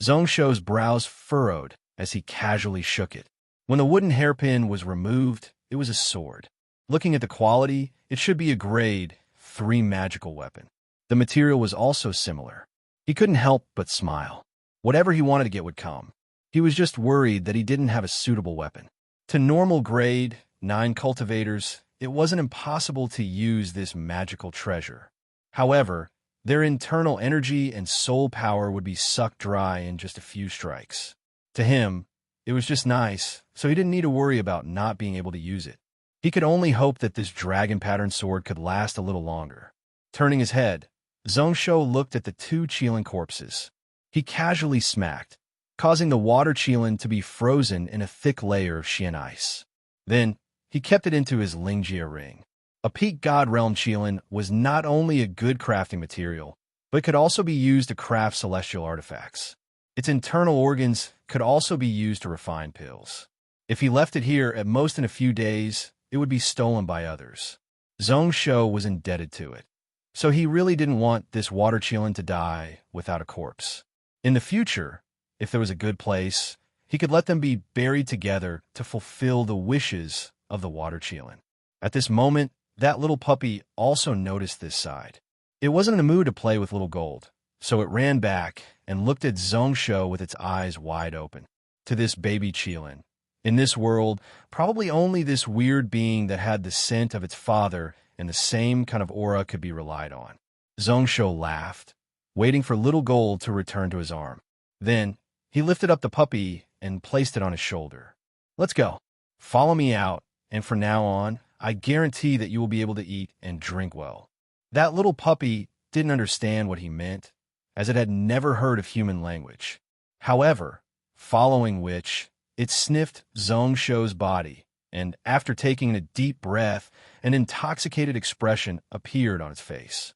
Zhong Shou's brows furrowed as he casually shook it. When the wooden hairpin was removed, it was a sword. Looking at the quality, it should be a grade 3 magical weapon. The material was also similar. He couldn't help but smile. Whatever he wanted to get would come. He was just worried that he didn't have a suitable weapon. To normal grade 9 cultivators, it wasn't impossible to use this magical treasure. However, their internal energy and soul power would be sucked dry in just a few strikes. To him, it was just nice, so he didn't need to worry about not being able to use it. He could only hope that this dragon pattern sword could last a little longer. Turning his head, Zhong Shou looked at the 2 Qilin corpses. He casually smacked, causing the water Qilin to be frozen in a thick layer of Xian ice. Then, he kept it into his Lingjia ring. A peak god realm Qilin was not only a good crafting material, but could also be used to craft celestial artifacts. Its internal organs could also be used to refine pills. If he left it here at most in a few days, it would be stolen by others. Zhong Shou was indebted to it. So he really didn't want this water Qilin to die without a corpse. In the future, if there was a good place, he could let them be buried together to fulfill the wishes of the water Qilin. At this moment, that little puppy also noticed this side. It wasn't in a mood to play with little gold, so it ran back and looked at Zhong Shou with its eyes wide open. To this baby Qilin. In this world, probably only this weird being that had the scent of its father and the same kind of aura could be relied on. Zhong Shou laughed, waiting for little gold to return to his arm. Then, he lifted up the puppy and placed it on his shoulder. Let's go. Follow me out, and from now on, I guarantee that you will be able to eat and drink well. That little puppy didn't understand what he meant, as it had never heard of human language. However, following which, it sniffed Zhongsho's body, and after taking a deep breath, an intoxicated expression appeared on its face.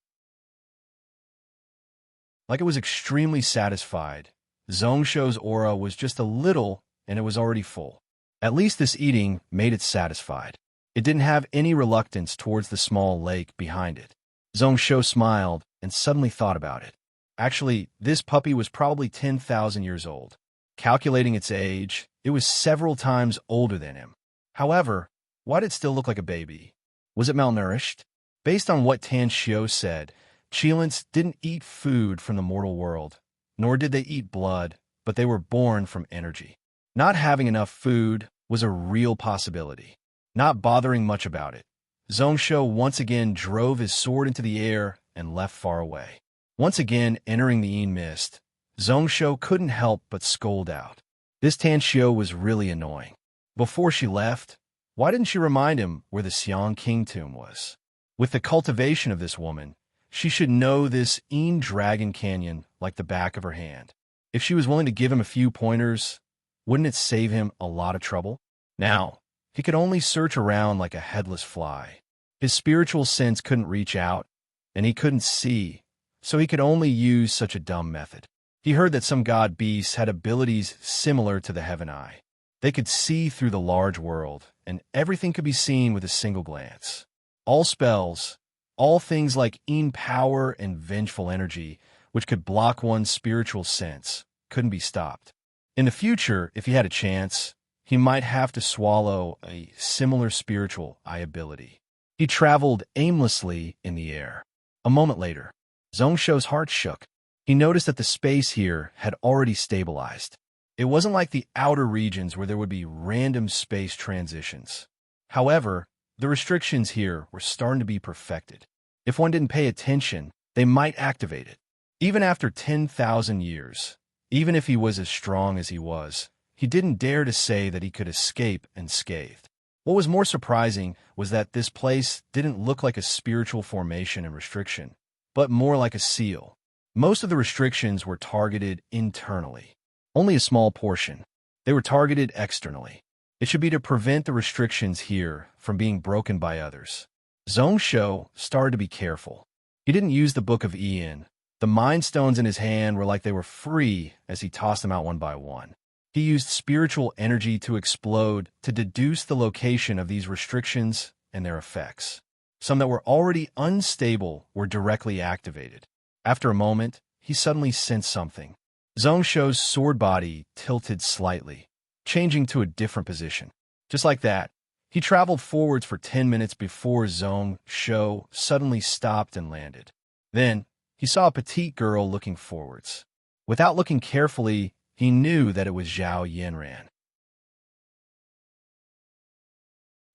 Like it was extremely satisfied, Zhongsho's aura was just a little, and it was already full. At least this eating made it satisfied. It didn't have any reluctance towards the small lake behind it. Zhongsho smiled and suddenly thought about it. Actually, this puppy was probably 10,000 years old. Calculating its age, it was several times older than him. However, why did it still look like a baby? Was it malnourished? Based on what Tan Xiao said, Qilins didn't eat food from the mortal world, nor did they eat blood, but they were born from energy. Not having enough food was a real possibility. Not bothering much about it, Zhongsho once again drove his sword into the air and left far away. Once again entering the Yin mist, Zhongsho couldn't help but scold out. This Tan Xiao was really annoying. Before she left, why didn't she remind him where the Xiang King tomb was? With the cultivation of this woman, she should know this Yin Dragon Canyon like the back of her hand. If she was willing to give him a few pointers, wouldn't it save him a lot of trouble? Now, he could only search around like a headless fly. His spiritual sense couldn't reach out, and he couldn't see, so he could only use such a dumb method. He heard that some god beasts had abilities similar to the Heaven Eye. They could see through the large world, and everything could be seen with a single glance. All spells, all things like Yin power and vengeful energy, which could block one's spiritual sense, couldn't be stopped. In the future, if he had a chance, he might have to swallow a similar spiritual eye ability. He traveled aimlessly in the air. A moment later, Zhongsho's heart shook. He noticed that the space here had already stabilized. It wasn't like the outer regions where there would be random space transitions. However, the restrictions here were starting to be perfected. If one didn't pay attention, they might activate it. Even after 10,000 years, even if he was as strong as he was, he didn't dare to say that he could escape unscathed. What was more surprising was that this place didn't look like a spiritual formation and restriction, but more like a seal. Most of the restrictions were targeted internally. Only a small portion. They were targeted externally. It should be to prevent the restrictions here from being broken by others. Zhongsho started to be careful. He didn't use the Book of Ian. The Mind Stones in his hand were like they were free as he tossed them out one by one. He used spiritual energy to explode to deduce the location of these restrictions and their effects. Some that were already unstable were directly activated. After a moment, he suddenly sensed something. Zhongsho's sword body tilted slightly, changing to a different position. Just like that, he traveled forwards for 10 minutes before Zhongsho suddenly stopped and landed. Then, he saw a petite girl looking forwards. Without looking carefully, he knew that it was Zhao Yanran.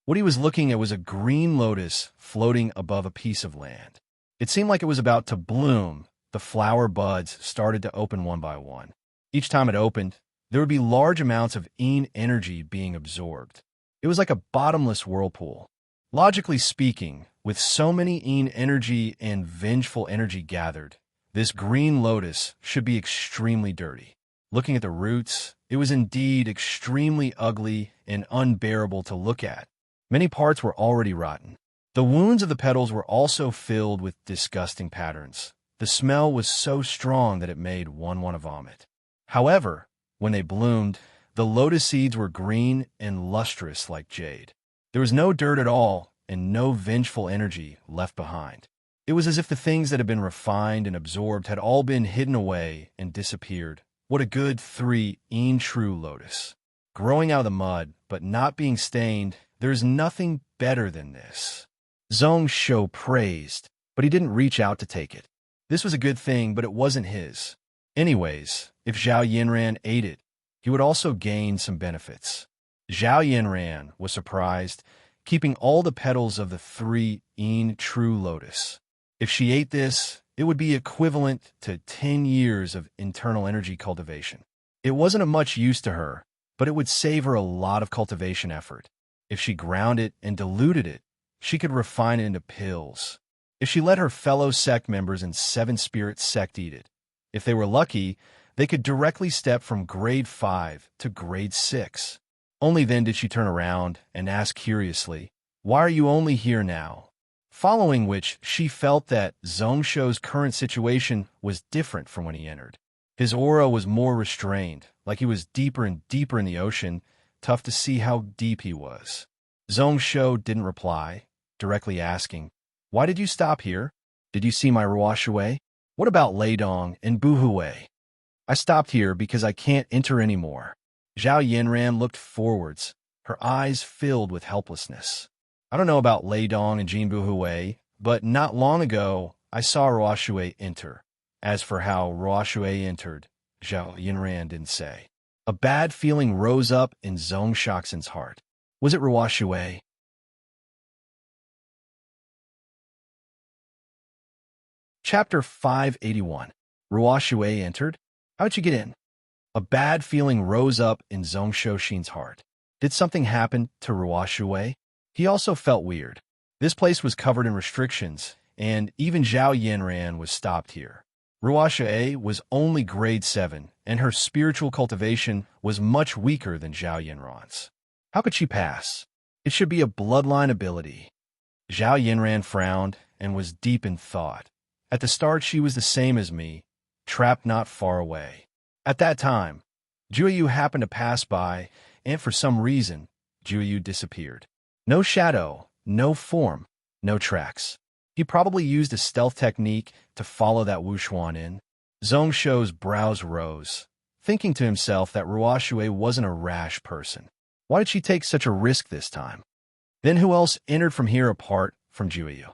What he was looking at was a green lotus floating above a piece of land. It seemed like it was about to bloom. The flower buds started to open one by one. Each time it opened, there would be large amounts of Yin energy being absorbed. It was like a bottomless whirlpool. Logically speaking, with so many Yin energy and vengeful energy gathered, this green lotus should be extremely dirty. Looking at the roots, it was indeed extremely ugly and unbearable to look at. Many parts were already rotten. The wounds of the petals were also filled with disgusting patterns. The smell was so strong that it made one want to vomit. However, when they bloomed, the lotus seeds were green and lustrous like jade. There was no dirt at all and no vengeful energy left behind. It was as if the things that had been refined and absorbed had all been hidden away and disappeared. What a good 3 Yin true lotus. Growing out of the mud, but not being stained, there's nothing better than this. Zhongsho praised, but he didn't reach out to take it. This was a good thing, but it wasn't his. Anyways, if Zhao Yanran ate it, he would also gain some benefits. Zhao Yanran was surprised, keeping all the petals of the 3 Yin true lotus. If she ate this, it would be equivalent to 10 years of internal energy cultivation. It wasn't of much use to her, but it would save her a lot of cultivation effort. If she ground it and diluted it, she could refine it into pills. If she let her fellow sect members in Seven Spirits sect eat it, if they were lucky, they could directly step from grade 5 to grade 6. Only then did she turn around and ask curiously, "Why are you only here now?" Following which, she felt that Zongsho's current situation was different from when he entered. His aura was more restrained, like he was deeper and deeper in the ocean, tough to see how deep he was. Zongsho didn't reply, directly asking, "Why did you stop here? Did you see my Ruoshui? What about Leidong and Buhui?" "I stopped here because I can't enter anymore." Zhao Yinran looked forwards, her eyes filled with helplessness. "I don't know about Leidong and Jin Buhui, but not long ago I saw Ruoshui enter." As for how Ruoshui entered, Zhao Yinran didn't say. A bad feeling rose up in Zong Shaxin's heart. Was it Ruoshui? Chapter 581. Ruoshui entered? How'd you get in? A bad feeling rose up in Zong Shoshin's heart. Did something happen to Ruoshui? He also felt weird. This place was covered in restrictions, and even Zhao Yinran was stopped here. Ruoshui was only grade 7, and her spiritual cultivation was much weaker than Zhao Yinran's. How could she pass? It should be a bloodline ability. Zhao Yinran frowned and was deep in thought. At the start, she was the same as me, trapped not far away. At that time, Juyu happened to pass by, and for some reason, Juyu disappeared. No shadow, no form, no tracks. He probably used a stealth technique to follow that Wuxuan in. Zongsho's brows rose, thinking to himself that Ruoshui wasn't a rash person. Why did she take such a risk this time? Then who else entered from here apart from Juyu?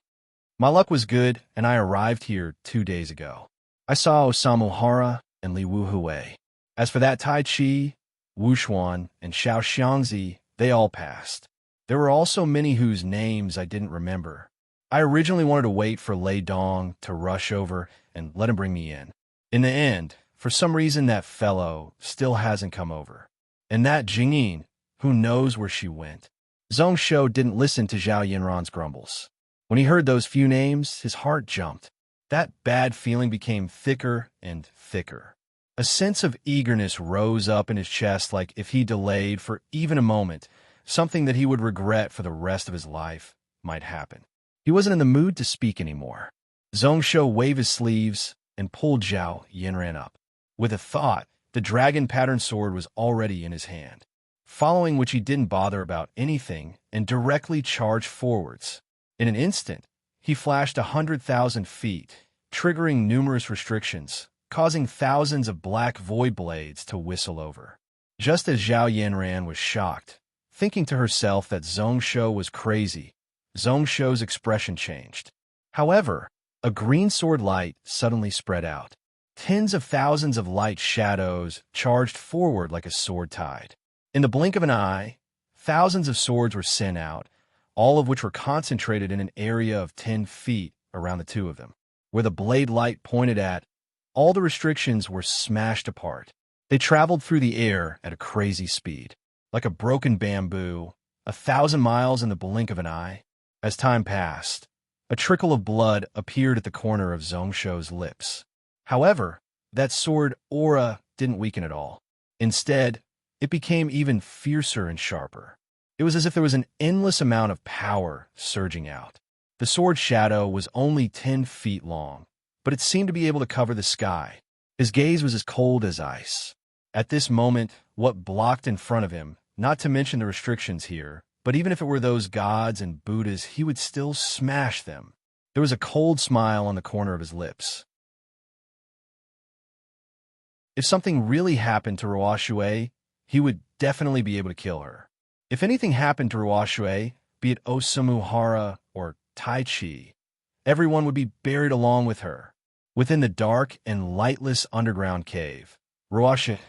My luck was good, and I arrived here 2 days ago. I saw Osamu Hara and Li Wuhui. As for that Tai Chi, Wuxuan, and Xiao Xiangzi, they all passed. There were also many whose names I didn't remember. I originally wanted to wait for Lei Dong to rush over and let him bring me in. In the end, for some reason that fellow still hasn't come over. And that Jingyin, who knows where she went? Zongsho didn't listen to Zhao Yinran's grumbles. When he heard those few names, his heart jumped. That bad feeling became thicker and thicker. A sense of eagerness rose up in his chest, like if he delayed for even a moment, something that he would regret for the rest of his life might happen. He wasn't in the mood to speak anymore. Zongsho waved his sleeves and pulled Zhao Yinran up. With a thought, the dragon-patterned sword was already in his hand, following which he didn't bother about anything and directly charged forwards. In an instant, he flashed 100,000 feet, triggering numerous restrictions, causing thousands of black void blades to whistle over. Just as Zhao Yinran was shocked, thinking to herself that Zongsho was crazy, Zongsho's expression changed. However, a green sword light suddenly spread out. Tens of thousands of light shadows charged forward like a sword tide. In the blink of an eye, thousands of swords were sent out, all of which were concentrated in an area of 10 feet around the two of them. Where the blade light pointed at, all the restrictions were smashed apart. They traveled through the air at a crazy speed, like a broken bamboo, 1,000 miles in the blink of an eye. As time passed, a trickle of blood appeared at the corner of Zongsho's lips. However, that sword aura didn't weaken at all. Instead, it became even fiercer and sharper. It was as if there was an endless amount of power surging out. The sword's shadow was only 10 feet long, but it seemed to be able to cover the sky. His gaze was as cold as ice. At this moment, what blocked in front of him, not to mention the restrictions here, but even if it were those gods and Buddhas, he would still smash them. There was a cold smile on the corner of his lips. If something really happened to Ruoshui, he would definitely be able to kill her. If anything happened to Ruoshui, be it Osamu Hara or Tai Chi, everyone would be buried along with her. Within the dark and lightless underground cave, Ruoshui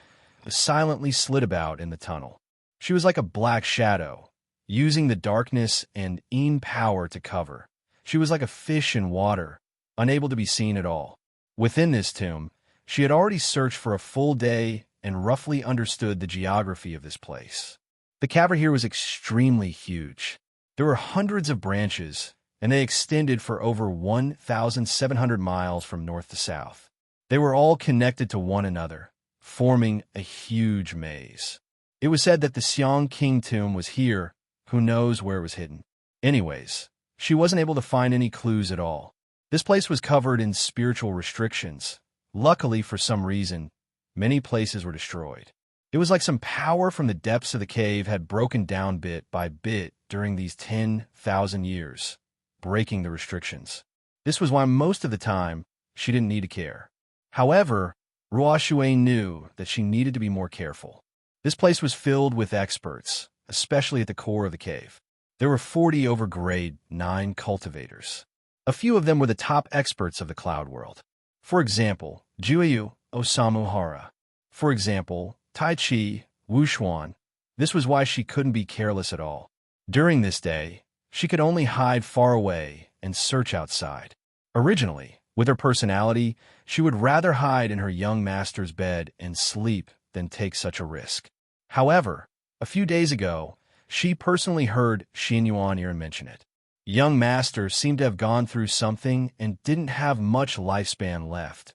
silently slid about in the tunnel. She was like a black shadow, using the darkness and Yin power to cover. She was like a fish in water, unable to be seen at all. Within this tomb, she had already searched for a full day and roughly understood the geography of this place. The cavern here was extremely huge. There were hundreds of branches, and they extended for over 1,700 miles from north to south. They were all connected to one another, forming a huge maze. It was said that the Xiang King tomb was here. Who knows where it was hidden? Anyways, she wasn't able to find any clues at all. This place was covered in spiritual restrictions. Luckily, for some reason, many places were destroyed. It was like some power from the depths of the cave had broken down bit by bit during these 10,000 years, breaking the restrictions. This was why most of the time, she didn't need to care. However, Ruoshui knew that she needed to be more careful. This place was filled with experts, especially at the core of the cave. There were 40 over grade 9 cultivators. A few of them were the top experts of the cloud world. For example, Juyu Osamu Hara. For example, Tai Chi Wushuan. This was why she couldn't be careless at all. During this day, she could only hide far away and search outside. Originally, with her personality, she would rather hide in her young master's bed and sleep than take such a risk. However, a few days ago, she personally heard Xin Yuan mention it. Young master seemed to have gone through something and didn't have much lifespan left.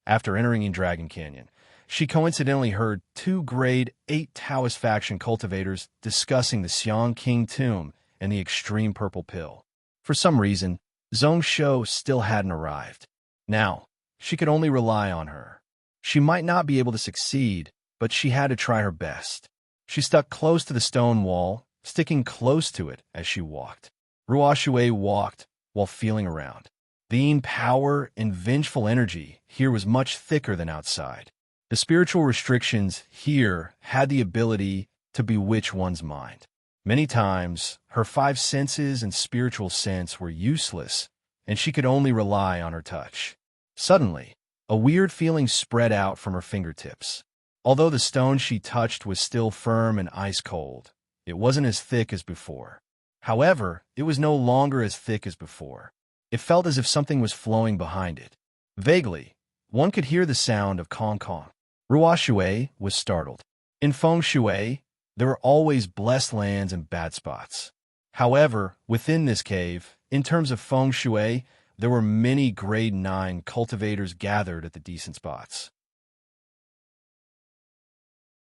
After entering Dragon Canyon, she coincidentally heard 2 grade 8 Taoist faction cultivators discussing the Xiang King tomb and the extreme purple pill. For some reason, Zhong Shou still hadn't arrived. Now, she could only rely on her. She might not be able to succeed, but she had to try her best. She stuck close to the stone wall, sticking close to it as she walked. Ruoshui walked while feeling around. The power and vengeful energy here was much thicker than outside. The spiritual restrictions here had the ability to bewitch one's mind. Many times, her 5 senses and spiritual sense were useless, and she could only rely on her touch. Suddenly, a weird feeling spread out from her fingertips. Although the stone she touched was still firm and ice-cold, it wasn't as thick as before. However, it was no longer as thick as before. It felt as if something was flowing behind it. Vaguely, one could hear the sound of Kong-Kong. Ruoshui was startled. In Feng Shui, there were always blessed lands and bad spots. However, within this cave, in terms of Feng Shui, there were many grade 9 cultivators gathered at the decent spots.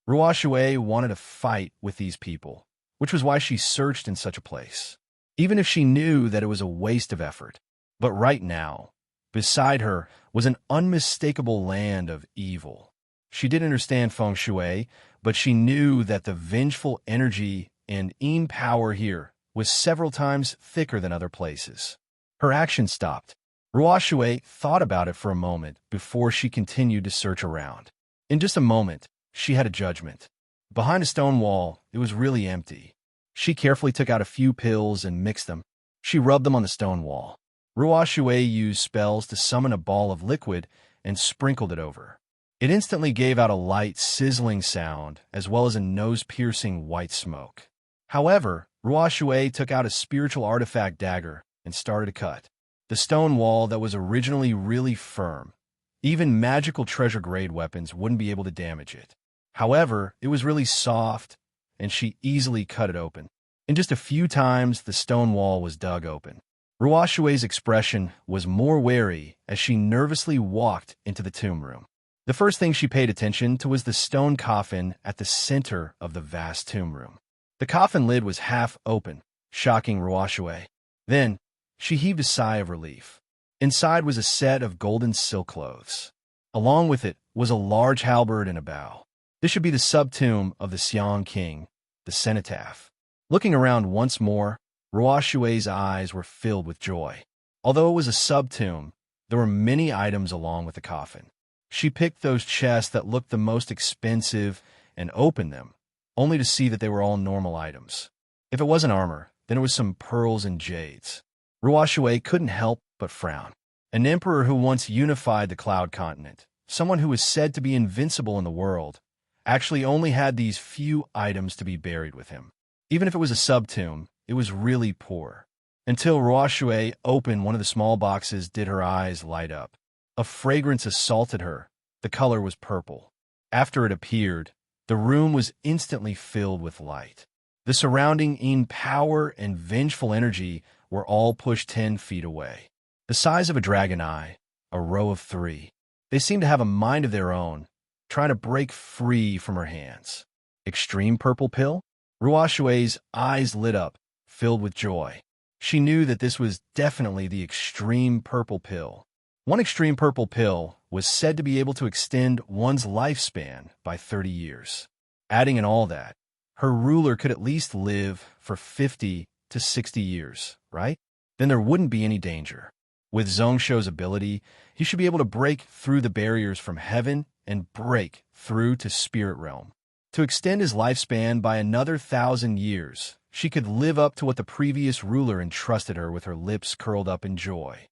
Ruoshui wanted to fight with these people, which was why she searched in such a place, even if she knew that it was a waste of effort. But right now, beside her was an unmistakable land of evil. She didn't understand Feng Shui, but she knew that the vengeful energy and power here was several times thicker than other places. Her action stopped. Ruoshui thought about it for a moment before she continued to search around. In just a moment, she had a judgment. Behind a stone wall, it was really empty. She carefully took out a few pills and mixed them. She rubbed them on the stone wall. Ruoshui used spells to summon a ball of liquid and sprinkled it over. It instantly gave out a light, sizzling sound, as well as a nose-piercing white smoke. However, Ruoshui took out a spiritual artifact dagger and started to cut. The stone wall that was originally really firm. Even magical treasure-grade weapons wouldn't be able to damage it. However, it was really soft, and she easily cut it open. In just a few times, the stone wall was dug open. Ruoshui's expression was more wary as she nervously walked into the tomb room. The first thing she paid attention to was the stone coffin at the center of the vast tomb room. The coffin lid was half open, shocking Ruoshui. Then, she heaved a sigh of relief. Inside was a set of golden silk clothes. Along with it was a large halberd and a bow. This should be the sub-tomb of the Xiang King, the cenotaph. Looking around once more, Ruoshui's eyes were filled with joy. Although it was a sub-tomb, there were many items along with the coffin. She picked those chests that looked the most expensive and opened them, only to see that they were all normal items. If it wasn't armor, then it was some pearls and jades. Ruoshui couldn't help but frown. An emperor who once unified the Cloud Continent, someone who was said to be invincible in the world, actually only had these few items to be buried with him. Even if it was a sub-tomb, it was really poor. Until Ruoshui opened one of the small boxes did her eyes light up. A fragrance assaulted her. The color was purple. After it appeared, the room was instantly filled with light. The surrounding power and vengeful energy were all pushed 10 feet away. The size of a dragon eye, a row of 3. They seemed to have a mind of their own, trying to break free from her hands. Extreme purple pill? Ruoshue's eyes lit up, filled with joy. She knew that this was definitely the extreme purple pill. One extreme purple pill was said to be able to extend one's lifespan by 30 years. Adding in all that, her ruler could at least live for 50 to 60 years, right? Then there wouldn't be any danger. With Zhongshu's ability, he should be able to break through the barriers from heaven and break through to spirit realm. To extend his lifespan by another 1,000 years, she could live up to what the previous ruler entrusted her with her lips curled up in joy.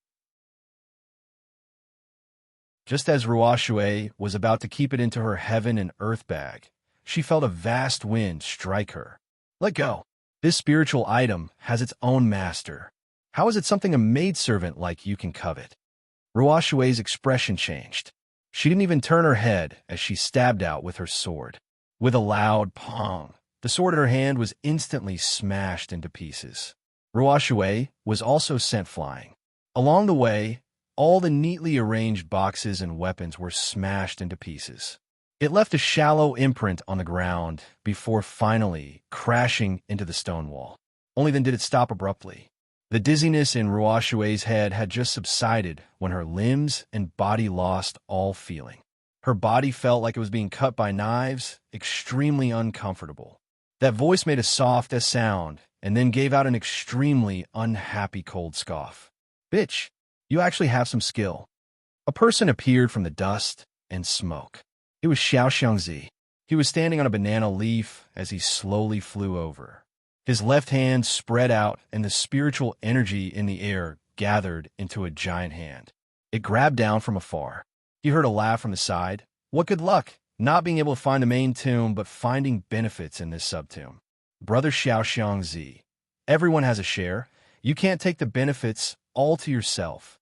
Just as Ruoshue was about to keep it into her heaven and earth bag, she felt a vast wind strike her. Let go. This spiritual item has its own master. How is it something a maidservant like you can covet? Ruoshue's expression changed. She didn't even turn her head as she stabbed out with her sword. With a loud pong, the sword in her hand was instantly smashed into pieces. Ruoshue was also sent flying. Along the way, all the neatly arranged boxes and weapons were smashed into pieces. It left a shallow imprint on the ground before finally crashing into the stone wall. Only then did it stop abruptly. The dizziness in Ruoshue's head had just subsided when her limbs and body lost all feeling. Her body felt like it was being cut by knives, extremely uncomfortable. That voice made a soft sound and then gave out an extremely unhappy cold scoff. Bitch, you actually have some skill. A person appeared from the dust and smoke. It was Xiaoxiangzi. He was standing on a banana leaf as he slowly flew over. His left hand spread out and the spiritual energy in the air gathered into a giant hand. It grabbed down from afar. He heard a laugh from the side. What good luck, not being able to find the main tomb but finding benefits in this subtomb. Brother Xiaoxiangzi, everyone has a share. You can't take the benefits all to yourself.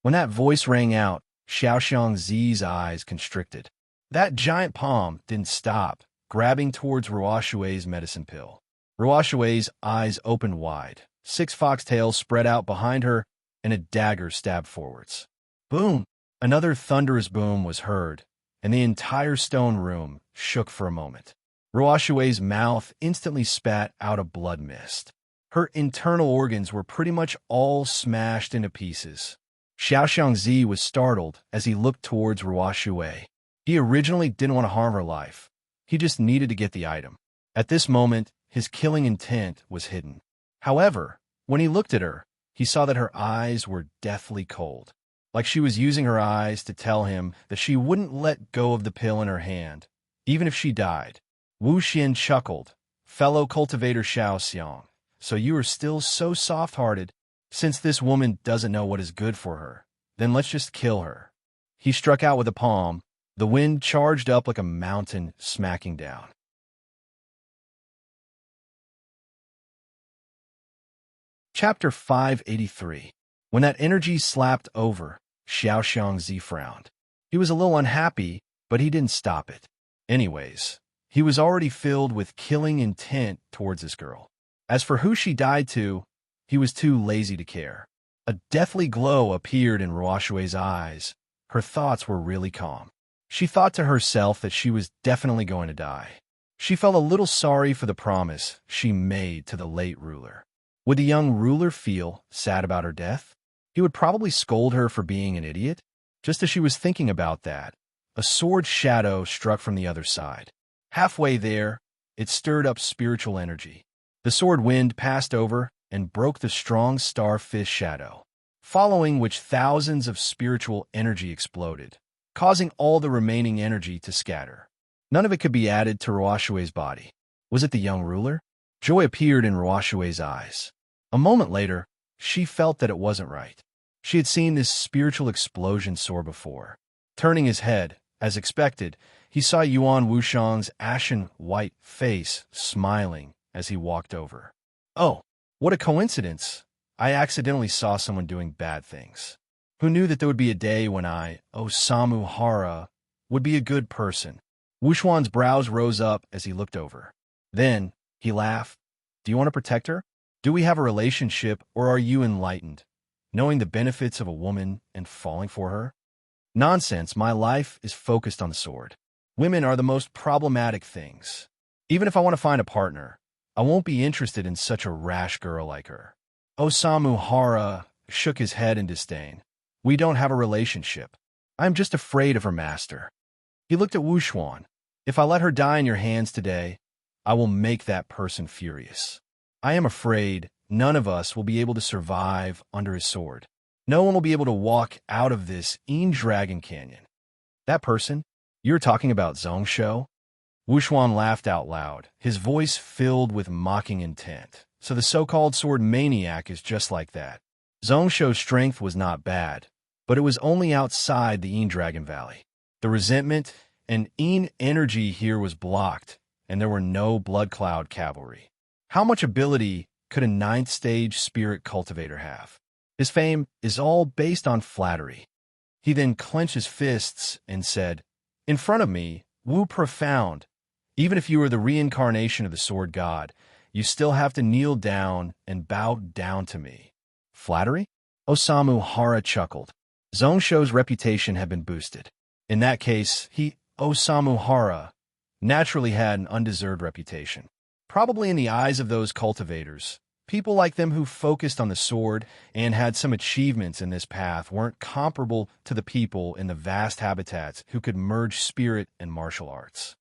When that voice rang out, Xiaoxiangzi's eyes constricted. That giant palm didn't stop, grabbing towards Ruoshue's medicine pill. Ruoshue's eyes opened wide. 6 foxtails spread out behind her, and a dagger stabbed forwards. Boom! Another thunderous boom was heard, and the entire stone room shook for a moment. Ruoshue's mouth instantly spat out a blood mist. Her internal organs were pretty much all smashed into pieces. Xiaoxiangzi was startled as he looked towards Ruoshue. He originally didn't want to harm her life. He just needed to get the item. At this moment, his killing intent was hidden. However, when he looked at her, he saw that her eyes were deathly cold, like she was using her eyes to tell him that she wouldn't let go of the pill in her hand, even if she died. Wu Xin chuckled. Fellow cultivator Xiaoxiang, so you are still so soft-hearted? Since this woman doesn't know what is good for her, then let's just kill her. He struck out with a palm. The wind charged up like a mountain, smacking down. Chapter 583. When that energy slapped over, Xiaoxiangzi frowned. He was a little unhappy, but he didn't stop it. Anyways, he was already filled with killing intent towards this girl. As for who she died to, he was too lazy to care. A deathly glow appeared in Ruoshue's eyes. Her thoughts were really calm. She thought to herself that she was definitely going to die. She felt a little sorry for the promise she made to the late ruler. Would the young ruler feel sad about her death? He would probably scold her for being an idiot. Just as she was thinking about that, a sword shadow struck from the other side. Halfway there, it stirred up spiritual energy. The sword wind passed over and broke the strong starfish shadow, following which thousands of spiritual energy exploded, causing all the remaining energy to scatter. None of it could be added to Ruoshue's body. Was it the young ruler? Joy appeared in Ruoshue's eyes. A moment later, she felt that it wasn't right. She had seen this spiritual explosion soar before. Turning his head, as expected, he saw Yuan Wushang's ashen white face smiling as he walked over. Oh, what a coincidence. I accidentally saw someone doing bad things. Who knew that there would be a day when I, Osamu Hara, would be a good person? Wuxuan's brows rose up as he looked over. Then, he laughed. Do you want to protect her? Do we have a relationship, or are you enlightened, knowing the benefits of a woman and falling for her? Nonsense, my life is focused on the sword. Women are the most problematic things. Even if I want to find a partner, I won't be interested in such a rash girl like her. Osamu Hara shook his head in disdain. We don't have a relationship. I am just afraid of her master. He looked at Wuxuan. If I let her die in your hands today, I will make that person furious. I am afraid none of us will be able to survive under his sword. No one will be able to walk out of this Dragon Canyon. That person? You're talking about Zhongsho? Wuxuan laughed out loud, his voice filled with mocking intent. So the so-called sword maniac is just like that. Zhongsho's strength was not bad, but it was only outside the Dragon Valley. The resentment and energy here was blocked, and there were no Blood Cloud cavalry. How much ability could a 9th stage spirit cultivator have? His fame is all based on flattery. He then clenched his fists and said, In front of me, Wu Profound, even if you are the reincarnation of the sword god, you still have to kneel down and bow down to me. Flattery? Osamu Hara chuckled. Zhongsho's reputation had been boosted. In that case, Osamu Hara, naturally had an undeserved reputation. Probably in the eyes of those cultivators, people like them who focused on the sword and had some achievements in this path weren't comparable to the people in the vast habitats who could merge spirit and martial arts.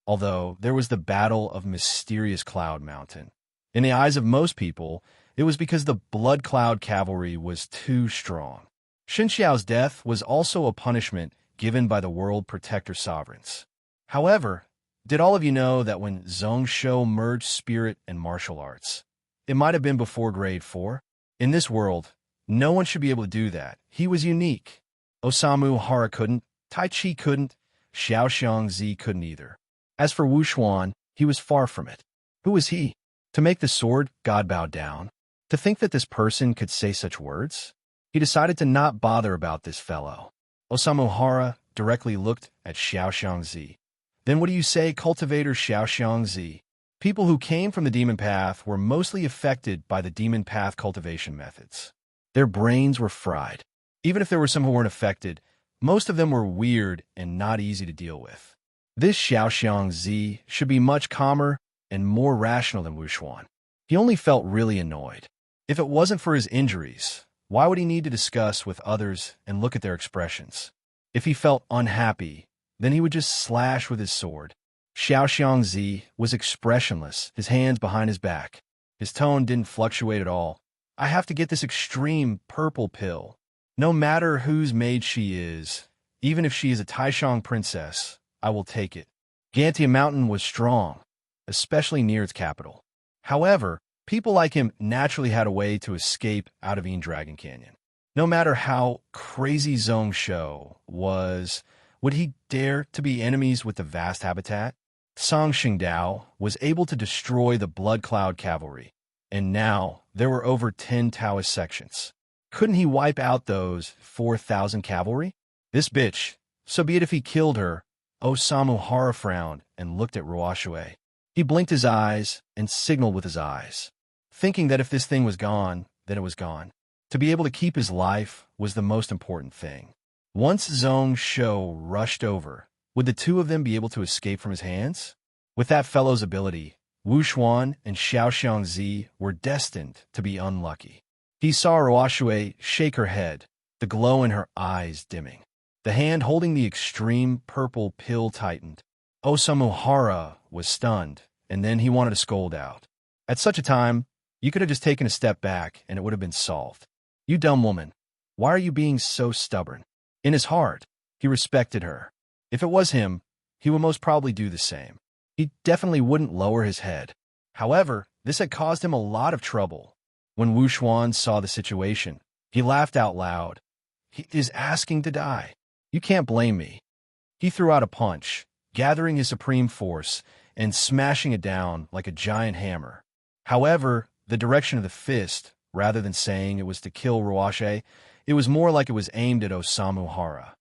Although there was the Battle of Mysterious Cloud Mountain. In the eyes of most people, it was because the Blood Cloud cavalry was too strong. Xinxiao's death was also a punishment given by the World Protector sovereigns. However, did all of you know that when Zhongsho merged spirit and martial arts, it might have been before grade 4? In this world, no one should be able to do that. He was unique. Osamu Hara couldn't, Tai Chi couldn't, Xiaoxiangzi couldn't either. As for Wuxuan, he was far from it. Who was he? To make the sword god bow down? To think that this person could say such words? He decided to not bother about this fellow. Osamu Hara directly looked at Xiaoxiangzi. Then what do you say, cultivator Xiaoxiangzi? People who came from the demon path were mostly affected by the demon path cultivation methods. Their brains were fried. Even if there were some who weren't affected, most of them were weird and not easy to deal with. This Xiaoxiangzi should be much calmer and more rational than Wuxuan. He only felt really annoyed. If it wasn't for his injuries, why would he need to discuss with others and look at their expressions? If he felt unhappy, then he would just slash with his sword. Xiaoxiangzi was expressionless, his hands behind his back. His tone didn't fluctuate at all. I have to get this extreme purple pill. No matter whose maid she is, even if she is a Taishang princess, I will take it. Gantia Mountain was strong, especially near its capital. However, people like him naturally had a way to escape out of Dragon Canyon. No matter how crazy Zhongsho was, would he dare to be enemies with the vast habitat? Song Xingdao was able to destroy the Blood Cloud cavalry, and now there were over 10 Taoist sections. Couldn't he wipe out those 4,000 cavalry? This bitch, so be it if he killed her. Osamu Hara frowned and looked at Ruoshui. He blinked his eyes and signaled with his eyes, thinking that if this thing was gone, then it was gone. To be able to keep his life was the most important thing. Once Zhongsho rushed over, would the two of them be able to escape from his hands? With that fellow's ability, Wuxuan and Xiaoxiangzi were destined to be unlucky. He saw Ruoshui shake her head, the glow in her eyes dimming. The hand holding the extreme purple pill tightened. Osamu Hara was stunned, and then he wanted to scold out. At such a time, you could have just taken a step back and it would have been solved. You dumb woman, why are you being so stubborn? In his heart, he respected her. If it was him, he would most probably do the same. He definitely wouldn't lower his head. However, this had caused him a lot of trouble. When Wuxuan saw the situation, he laughed out loud. He is asking to die. You can't blame me. He threw out a punch, gathering his supreme force and smashing it down like a giant hammer. However, the direction of the fist, rather than saying it was to kill Ruoshui, it was more like it was aimed at Osamu Hara.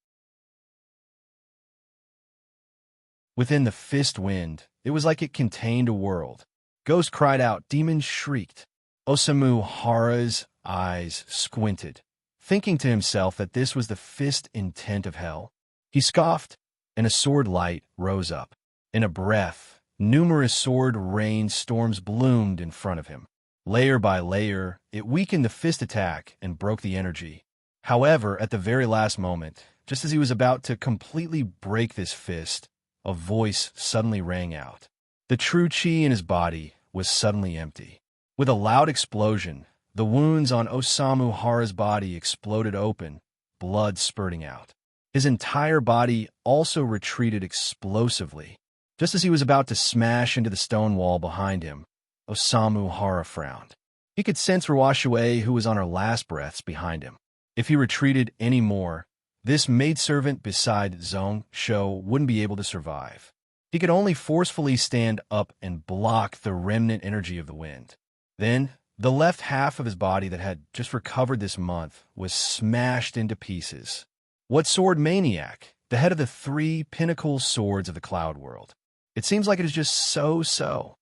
Within the fist wind, it was like it contained a world. Ghost cried out, demons shrieked. Osamu Hara's eyes squinted, thinking to himself that this was the fist intent of hell. He scoffed, and a sword light rose up. In a breath, numerous sword rain storms bloomed in front of him. Layer by layer, it weakened the fist attack and broke the energy. However, at the very last moment, just as he was about to completely break this fist, a voice suddenly rang out. The true chi in his body was suddenly empty. With a loud explosion, the wounds on Osamu Hara's body exploded open, blood spurting out. His entire body also retreated explosively. Just as he was about to smash into the stone wall behind him, Osamu Hara frowned. He could sense Ruashue, who was on her last breaths, behind him. If he retreated any more, this maidservant beside Zhong Shou wouldn't be able to survive. He could only forcefully stand up and block the remnant energy of the wind. Then, the left half of his body that had just recovered this month was smashed into pieces. What sword maniac? The head of the 3 pinnacle swords of the cloud world. It seems like it is just so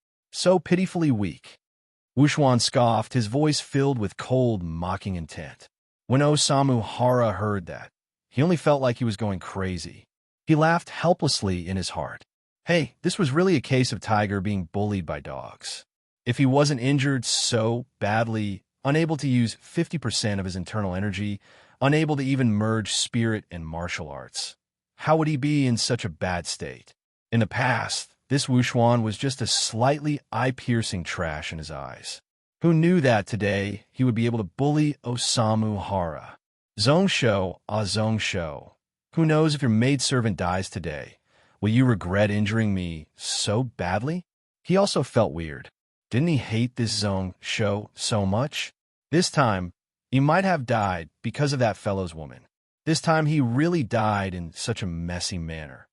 pitifully weak. Wuxuan scoffed, his voice filled with cold, mocking intent. When Osamu Hara heard that, he only felt like he was going crazy. He laughed helplessly in his heart. Hey, this was really a case of Tiger being bullied by dogs. If he wasn't injured so badly, unable to use 50% of his internal energy, unable to even merge spirit and martial arts, how would he be in such a bad state? In the past, this Wuxuan was just a slightly eye-piercing trash in his eyes. Who knew that today he would be able to bully Osamu Hara? Zhong Shou. Who knows if your maidservant dies today? Will you regret injuring me so badly? He also felt weird. Didn't he hate this Zhong Shou so much? This time, he might have died because of that fellow's woman. This time he really died in such a messy manner.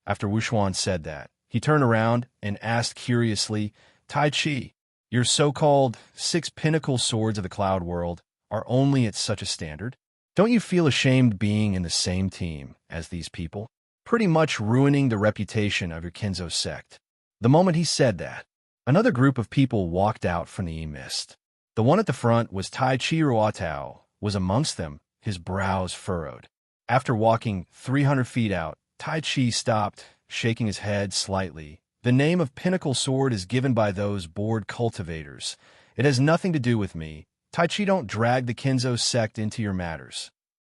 After Wuxuan said that, he turned around and asked curiously, Tai Chi, your so-called 6 pinnacle swords of the cloud world are only at such a standard? Don't you feel ashamed being in the same team as these people? Pretty much ruining the reputation of your Kenzo sect. The moment he said that, another group of people walked out from the mist. The one at the front was Tai Chi Ruatao, was amongst them, his brows furrowed. After walking 300 feet out, Tai Chi stopped, shaking his head slightly. The name of Pinnacle Sword is given by those bored cultivators. It has nothing to do with me. Tai Chi don't drag the Kenzo sect into your matters.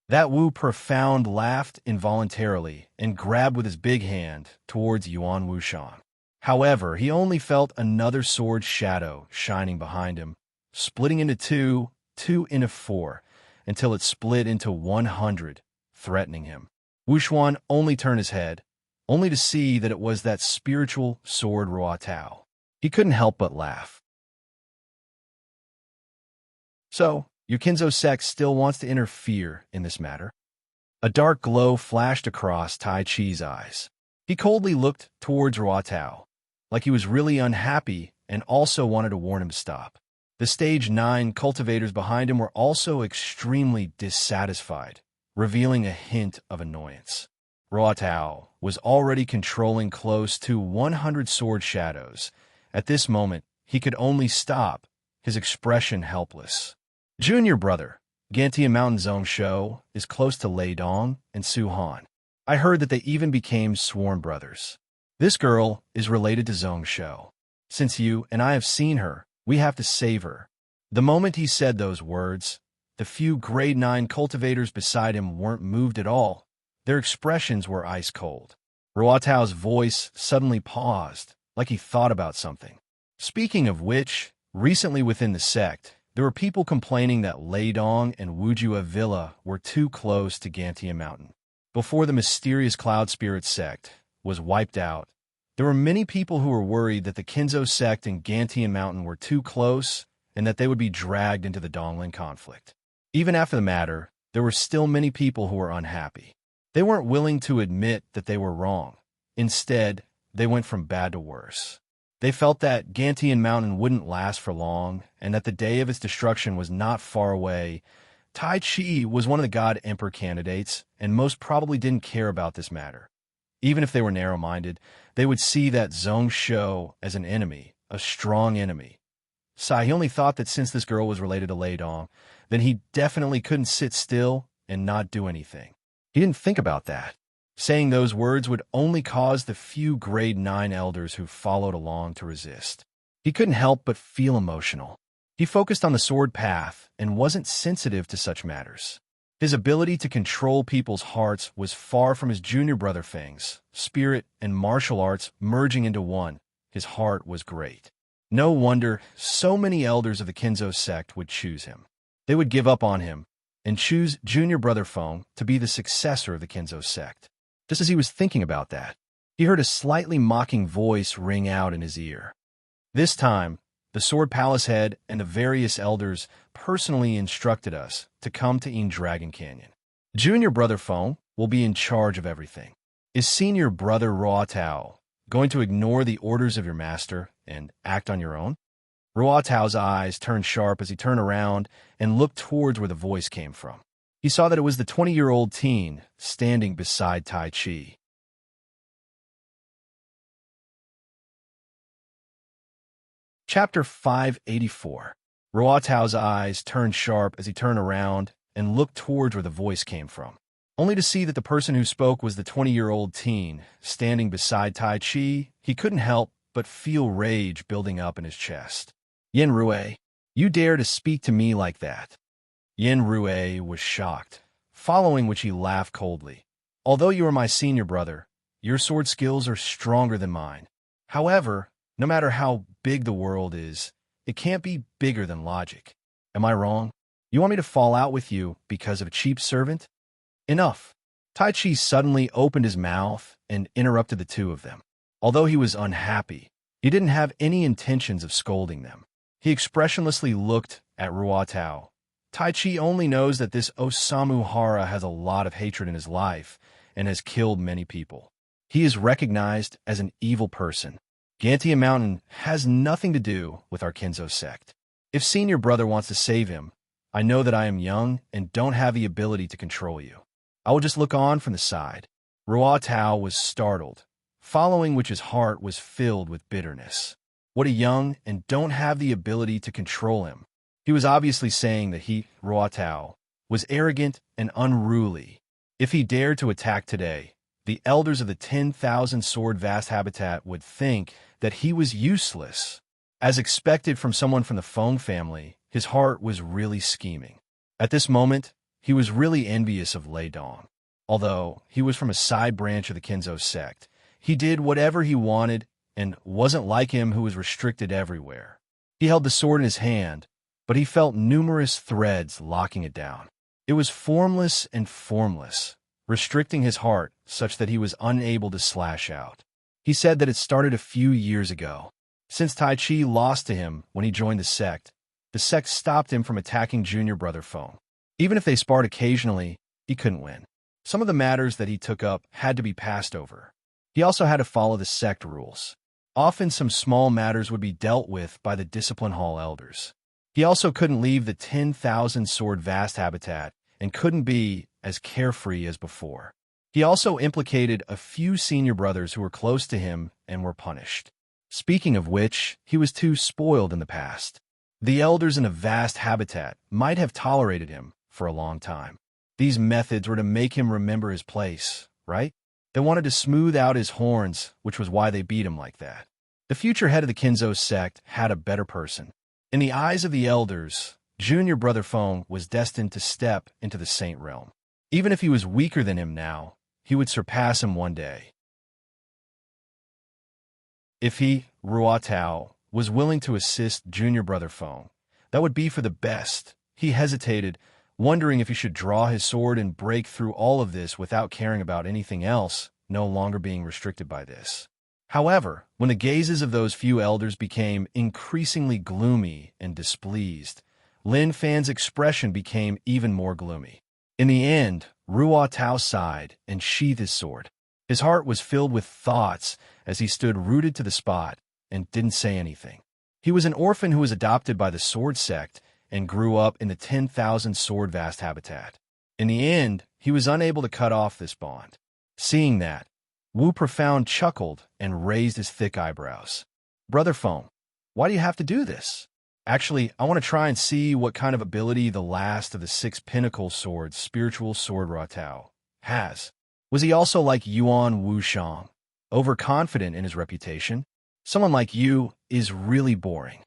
That Wu profound laughed involuntarily and grabbed with his big hand towards Yuan Wuxian. However, he only felt another sword shadow shining behind him, splitting into two into 4, until it split into 100, threatening him. Wuxuan only turned his head, only to see that it was that spiritual sword Ruatao. He couldn't help but laugh. So, your Kenzo sect still wants to interfere in this matter? A dark glow flashed across Tai Chi's eyes. He coldly looked towards Ruatao, like he was really unhappy and also wanted to warn him to stop. The stage 9 cultivators behind him were also extremely dissatisfied, revealing a hint of annoyance. Ruatao was already controlling close to 100 sword shadows. At this moment, he could only stop, his expression helpless. Junior brother, Gantian Mountain Zhong Shou, is close to Lei Dong and Su Han. I heard that they even became sworn brothers. This girl is related to Zhong Shou. Since you and I have seen her, we have to save her. The moment he said those words, the few grade 9 cultivators beside him weren't moved at all. Their expressions were ice cold. Ruatao's voice suddenly paused, like he thought about something. Speaking of which, recently within the sect, there were people complaining that Lei Dong and Wujua Villa were too close to Gantian Mountain. Before the mysterious Cloud Spirit sect was wiped out, there were many people who were worried that the Kenzo sect and Gantian Mountain were too close and that they would be dragged into the Dongling conflict. Even after the matter, there were still many people who were unhappy. They weren't willing to admit that they were wrong. Instead, they went from bad to worse. They felt that Gantian Mountain wouldn't last for long and that the day of its destruction was not far away. Tai Chi was one of the God Emperor candidates and most probably didn't care about this matter. Even if they were narrow-minded, they would see that Zhong Shou as an enemy, a strong enemy. He only thought that since this girl was related to Lei Dong, then he definitely couldn't sit still and not do anything. He didn't think about that. Saying those words would only cause the few grade 9 elders who followed along to resist. He couldn't help but feel emotional. He focused on the sword path and wasn't sensitive to such matters. His ability to control people's hearts was far from his junior brother Feng's. Spirit and martial arts merging into one, his heart was great. No wonder so many elders of the Kinzo sect would choose him. They would give up on him and choose junior brother Feng to be the successor of the Kinzo sect. Just as he was thinking about that, he heard a slightly mocking voice ring out in his ear. This time, the Sword Palace head and the various elders personally instructed us to come to Dragon Canyon. Junior brother Feng will be in charge of everything. Is senior brother Ruotao going to ignore the orders of your master and act on your own? Ruotao's eyes turned sharp as he turned around and looked towards where the voice came from. He saw that it was the 20-year-old teen standing beside Tai Chi. Chapter 584. Ruotao's eyes turned sharp as he turned around and looked towards where the voice came from, only to see that the person who spoke was the 20-year-old teen standing beside Tai Chi. He couldn't help but feel rage building up in his chest. Yen Rue, you dare to speak to me like that? Yen Rue was shocked, following which he laughed coldly. Although you are my senior brother, your sword skills are stronger than mine. However, no matter how big the world is, it can't be bigger than logic. Am I wrong? You want me to fall out with you because of a cheap servant? Enough. Tai Chi suddenly opened his mouth and interrupted the two of them. Although he was unhappy, he didn't have any intentions of scolding them. He expressionlessly looked at Ruotao. Tai Chi only knows that this Osamu Hara has a lot of hatred in his life and has killed many people. He is recognized as an evil person. Gantia Mountain has nothing to do with our Kinzo sect. If senior brother wants to save him, I know that I am young and don't have the ability to control you. I will just look on from the side. Ruotao was startled, following which his heart was filled with bitterness. What a young and don't have the ability to control him. He was obviously saying that he, Ruotao, was arrogant and unruly. If he dared to attack today, the elders of the 10,000 Sword Vast Habitat would think that he was useless. As expected from someone from the Feng family, his heart was really scheming. At this moment, he was really envious of Lei Dong. Although he was from a side branch of the Kinzo sect, he did whatever he wanted and wasn't like him who was restricted everywhere. He held the sword in his hand, but he felt numerous threads locking it down. It was formless and formless, restricting his heart such that he was unable to slash out. He said that it started a few years ago. Since Tai Chi lost to him when he joined the sect stopped him from attacking junior brother Feng. Even if they sparred occasionally, he couldn't win. Some of the matters that he took up had to be passed over. He also had to follow the sect rules. Often some small matters would be dealt with by the Discipline Hall elders. He also couldn't leave the 10,000 Sword Vast Habitat and couldn't be as carefree as before. He also implicated a few senior brothers who were close to him and were punished. Speaking of which, he was too spoiled in the past. The elders in a vast habitat might have tolerated him for a long time. These methods were to make him remember his place, right? They wanted to smooth out his horns, which was why they beat him like that. The future head of the Kinzo sect had a better person. In the eyes of the elders, junior brother Feng was destined to step into the saint realm. Even if he was weaker than him now, he would surpass him one day. If he, Ruotao, was willing to assist junior brother Feng, that would be for the best. He hesitated, wondering if he should draw his sword and break through all of this without caring about anything else, no longer being restricted by this. However, when the gazes of those few elders became increasingly gloomy and displeased, Lin Fan's expression became even more gloomy. In the end, Ruotao sighed and sheathed his sword. His heart was filled with thoughts as he stood rooted to the spot and didn't say anything. He was an orphan who was adopted by the sword sect and grew up in the 10,000 Sword Vast Habitat. In the end, he was unable to cut off this bond. Seeing that, Wu Profound chuckled and raised his thick eyebrows. Brother Feng, why do you have to do this? Actually, I want to try and see what kind of ability the last of the 6 pinnacle swords, spiritual sword Ratao, has. Was he also like Yuan Wushang, overconfident in his reputation? Someone like you is really boring.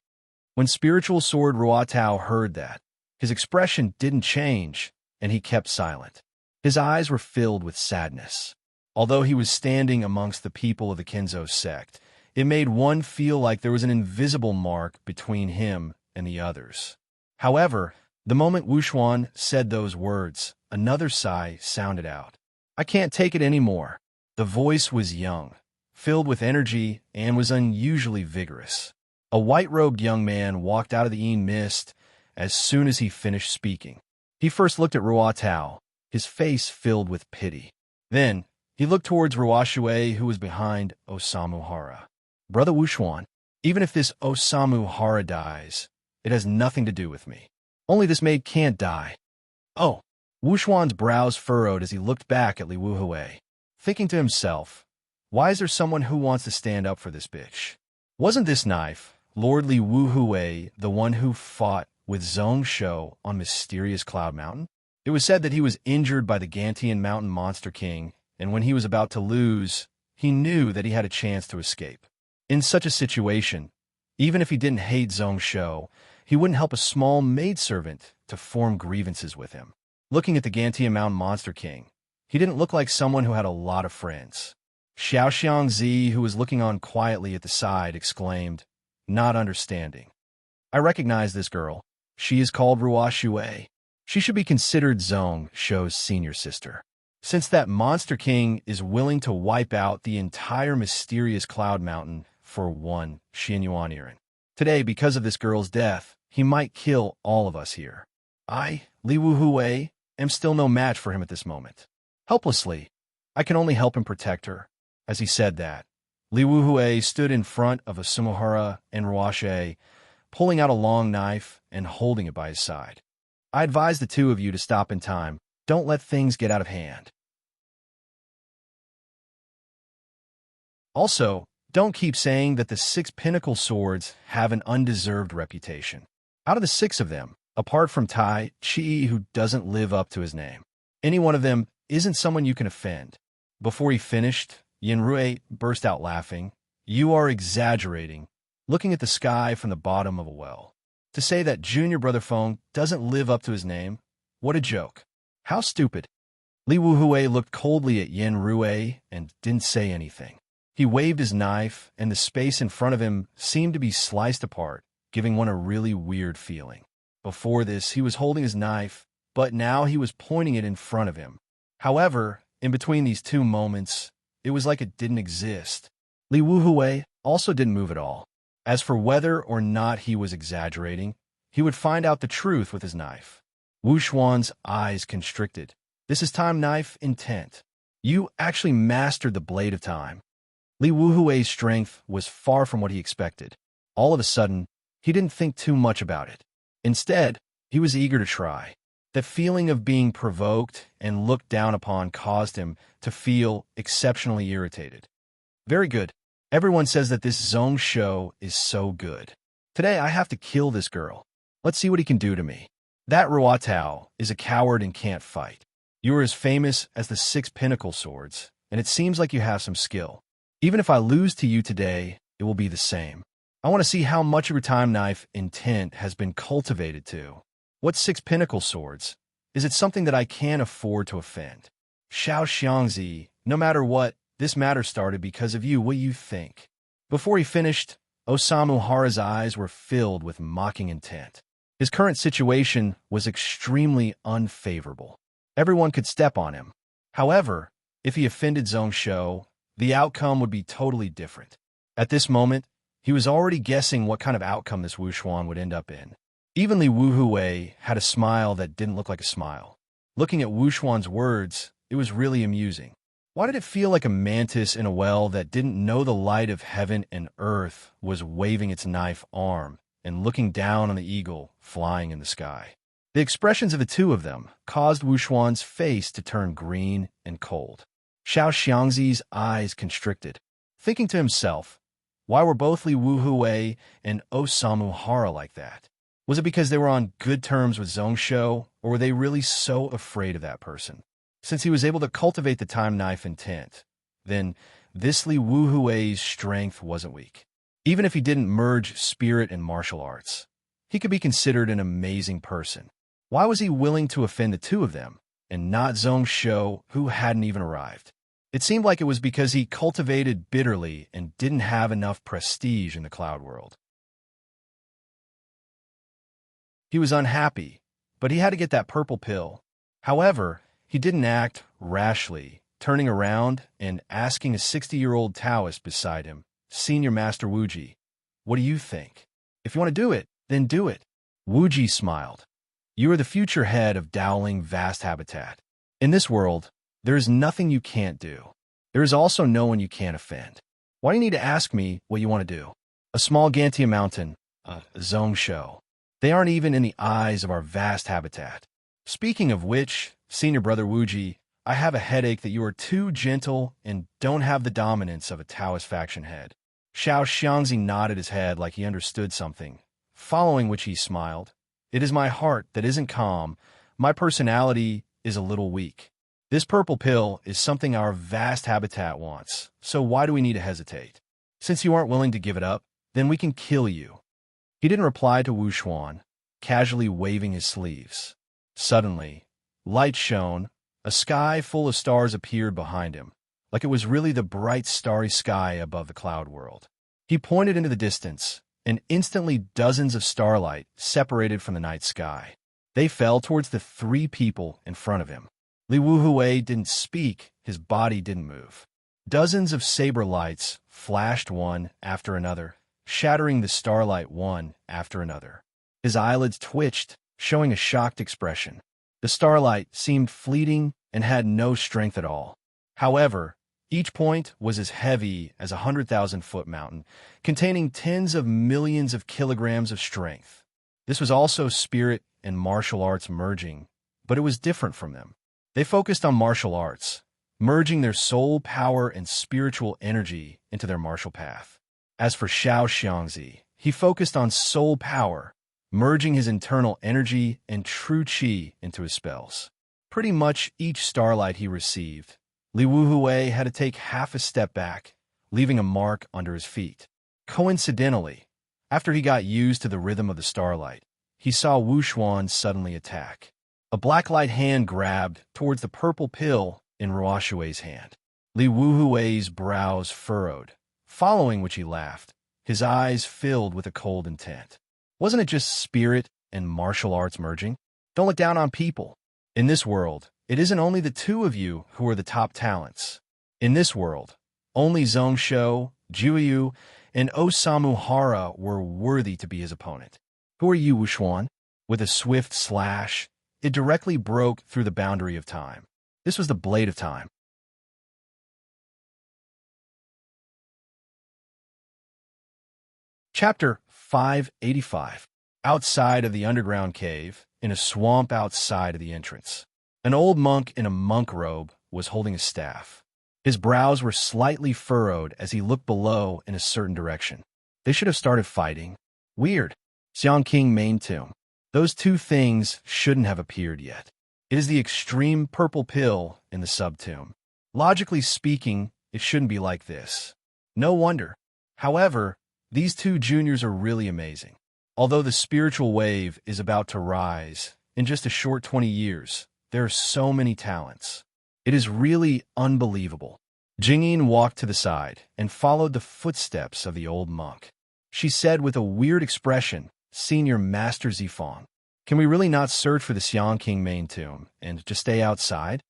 When spiritual sword Ruatao heard that, his expression didn't change, and he kept silent. His eyes were filled with sadness. Although he was standing amongst the people of the Kenzo sect, it made one feel like there was an invisible mark between him and the others. However, the moment Wuxuan said those words, another sigh sounded out. I can't take it anymore. The voice was young, filled with energy, and was unusually vigorous. A white-robed young man walked out of the Yin mist as soon as he finished speaking. He first looked at Ruatao, his face filled with pity. Then, he looked towards Ruashui, who was behind Osamu Hara. Brother Wuxuan, even if this Osamu Hara dies, it has nothing to do with me. Only this maid can't die. Oh, Wuxuan's brows furrowed as he looked back at Li Wuhui, thinking to himself, why is there someone who wants to stand up for this bitch? Wasn't this knife, Lord Li Wuhui, the one who fought with Zhong Shou on mysterious Cloud Mountain? It was said that he was injured by the Gantian Mountain Monster King, and when he was about to lose, he knew that he had a chance to escape. In such a situation, even if he didn't hate Zhong Shou, he wouldn't help a small maidservant to form grievances with him. Looking at the Gantian Mountain Monster King, he didn't look like someone who had a lot of friends. Xiao Xiangzi, who was looking on quietly at the side, exclaimed, not understanding. I recognize this girl. She is called Ruo Shui. She should be considered Zhong Shou's senior sister. Since that Monster King is willing to wipe out the entire mysterious Cloud Mountain for one Xianyuan Irin. Today, because of this girl's death, he might kill all of us here. I, Li Wuhui, am still no match for him at this moment. Helplessly, I can only help him protect her. As he said that, Li Wuhui stood in front of Asumuhara and Ruashe, pulling out a long knife and holding it by his side. I advise the two of you to stop in time. Don't let things get out of hand. Also, don't keep saying that the 6 pinnacle swords have an undeserved reputation. Out of the 6 of them, apart from Tai Chi, who doesn't live up to his name, any one of them isn't someone you can offend. Before he finished, Yanrui burst out laughing. You are exaggerating, looking at the sky from the bottom of a well. To say that Junior Brother Feng doesn't live up to his name? What a joke. How stupid. Li Wuhui looked coldly at Yin Rui and didn't say anything. He waved his knife, and the space in front of him seemed to be sliced apart, giving one a really weird feeling. Before this, he was holding his knife, but now he was pointing it in front of him. However, in between these two moments, it was like it didn't exist. Li Wuhui also didn't move at all. As for whether or not he was exaggerating, he would find out the truth with his knife. Wu Xuan's eyes constricted. This is time knife intent. You actually mastered the blade of time. Li Wuhui's strength was far from what he expected. All of a sudden, he didn't think too much about it. Instead, he was eager to try. The feeling of being provoked and looked down upon caused him to feel exceptionally irritated. Very good. Everyone says that this Zhong Shou is so good. Today I have to kill this girl. Let's see what he can do to me. That Ruatao is a coward and can't fight. You are as famous as the 6 pinnacle swords, and it seems like you have some skill. Even if I lose to you today, it will be the same. I want to see how much of your time knife intent has been cultivated to. What 6 pinnacle swords? Is it something that I can't afford to offend? Xiao Xiangzi, no matter what, this matter started because of you. What do you think? Before he finished, Osamu Hara's eyes were filled with mocking intent. His current situation was extremely unfavorable. Everyone could step on him. However, if he offended Zhong Shou, the outcome would be totally different. At this moment, he was already guessing what kind of outcome this Wu Xuan would end up in. Even Li Wuhui had a smile that didn't look like a smile. Looking at Wu Xuan's words, it was really amusing. Why did it feel like a mantis in a well that didn't know the light of heaven and earth was waving its knife arm and looking down on the eagle flying in the sky? The expressions of the two of them caused Wu Xuan's face to turn green and cold. Xiao Xiangzi's eyes constricted, thinking to himself, why were both Li Wuhui and Osamu Hara like that? Was it because they were on good terms with Zhongshou, or were they really so afraid of that person? Since he was able to cultivate the time knife intent, then this Li Wuhui's strength wasn't weak. Even if he didn't merge spirit and martial arts, he could be considered an amazing person. Why was he willing to offend the two of them, and not Zhongshou, who hadn't even arrived? It seemed like it was because he cultivated bitterly and didn't have enough prestige in the cloud world. He was unhappy, but he had to get that purple pill. However, he didn't act rashly, turning around and asking a 60-year-old Taoist beside him, Senior Master Wuji, what do you think? If you want to do it, then do it. Wuji smiled. You are the future head of Dowling Vast Habitat. In this world, there is nothing you can't do. There is also no one you can't offend. Why do you need to ask me what you want to do? A small Gantia mountain, a Zhongshou. They aren't even in the eyes of our vast habitat. Speaking of which, Senior Brother Wuji, I have a headache that you are too gentle and don't have the dominance of a Taoist faction head. Xiao Xiangzi nodded his head like he understood something, following which he smiled. It is my heart that isn't calm. My personality is a little weak. This purple pill is something our vast habitat wants, so why do we need to hesitate? Since you aren't willing to give it up, then we can kill you. He didn't reply to Wu Xuan, casually waving his sleeves. Suddenly, light shone, a sky full of stars appeared behind him, like it was really the bright starry sky above the cloud world. He pointed into the distance, and instantly dozens of starlight separated from the night sky. They fell towards the three people in front of him. Li Wuhui didn't speak, his body didn't move. Dozens of saber lights flashed one after another, shattering the starlight one after another. His eyelids twitched, showing a shocked expression. The starlight seemed fleeting and had no strength at all. However, each point was as heavy as a 100,000-foot mountain, containing tens of millions of kilograms of strength. This was also spirit and martial arts merging, but it was different from them. They focused on martial arts, merging their soul power and spiritual energy into their martial path. As for Xiao Xiangzi, he focused on soul power, merging his internal energy and true qi into his spells. Pretty much each starlight he received, Li Wuhui had to take half a step back, leaving a mark under his feet. Coincidentally, after he got used to the rhythm of the starlight, he saw Wu Xuan suddenly attack. A black light hand grabbed towards the purple pill in Ruoshui's hand. Li Wuhui's brows furrowed, following which he laughed, his eyes filled with a cold intent. Wasn't it just spirit and martial arts merging? Don't look down on people. In this world, it isn't only the two of you who are the top talents. In this world, only Zhongshou, Juyu, and Osamu Hara were worthy to be his opponent. Who are you, Wu Xuan? With a swift slash, it directly broke through the boundary of time. This was the blade of time. Chapter 585. Outside of the underground cave, in a swamp outside of the entrance, an old monk in a monk robe was holding a staff. His brows were slightly furrowed as he looked below in a certain direction. They should have started fighting. Weird. Xiang King main tomb. Those two things shouldn't have appeared yet. It is the extreme purple pill in the sub-tomb. Logically speaking, it shouldn't be like this. No wonder. However, these two juniors are really amazing. Although the spiritual wave is about to rise, in just a short 20 years, there are so many talents. It is really unbelievable. Jingyin walked to the side and followed the footsteps of the old monk. She said with a weird expression, Senior Master Zifang, can we really not search for the Xiang King main tomb and just stay outside?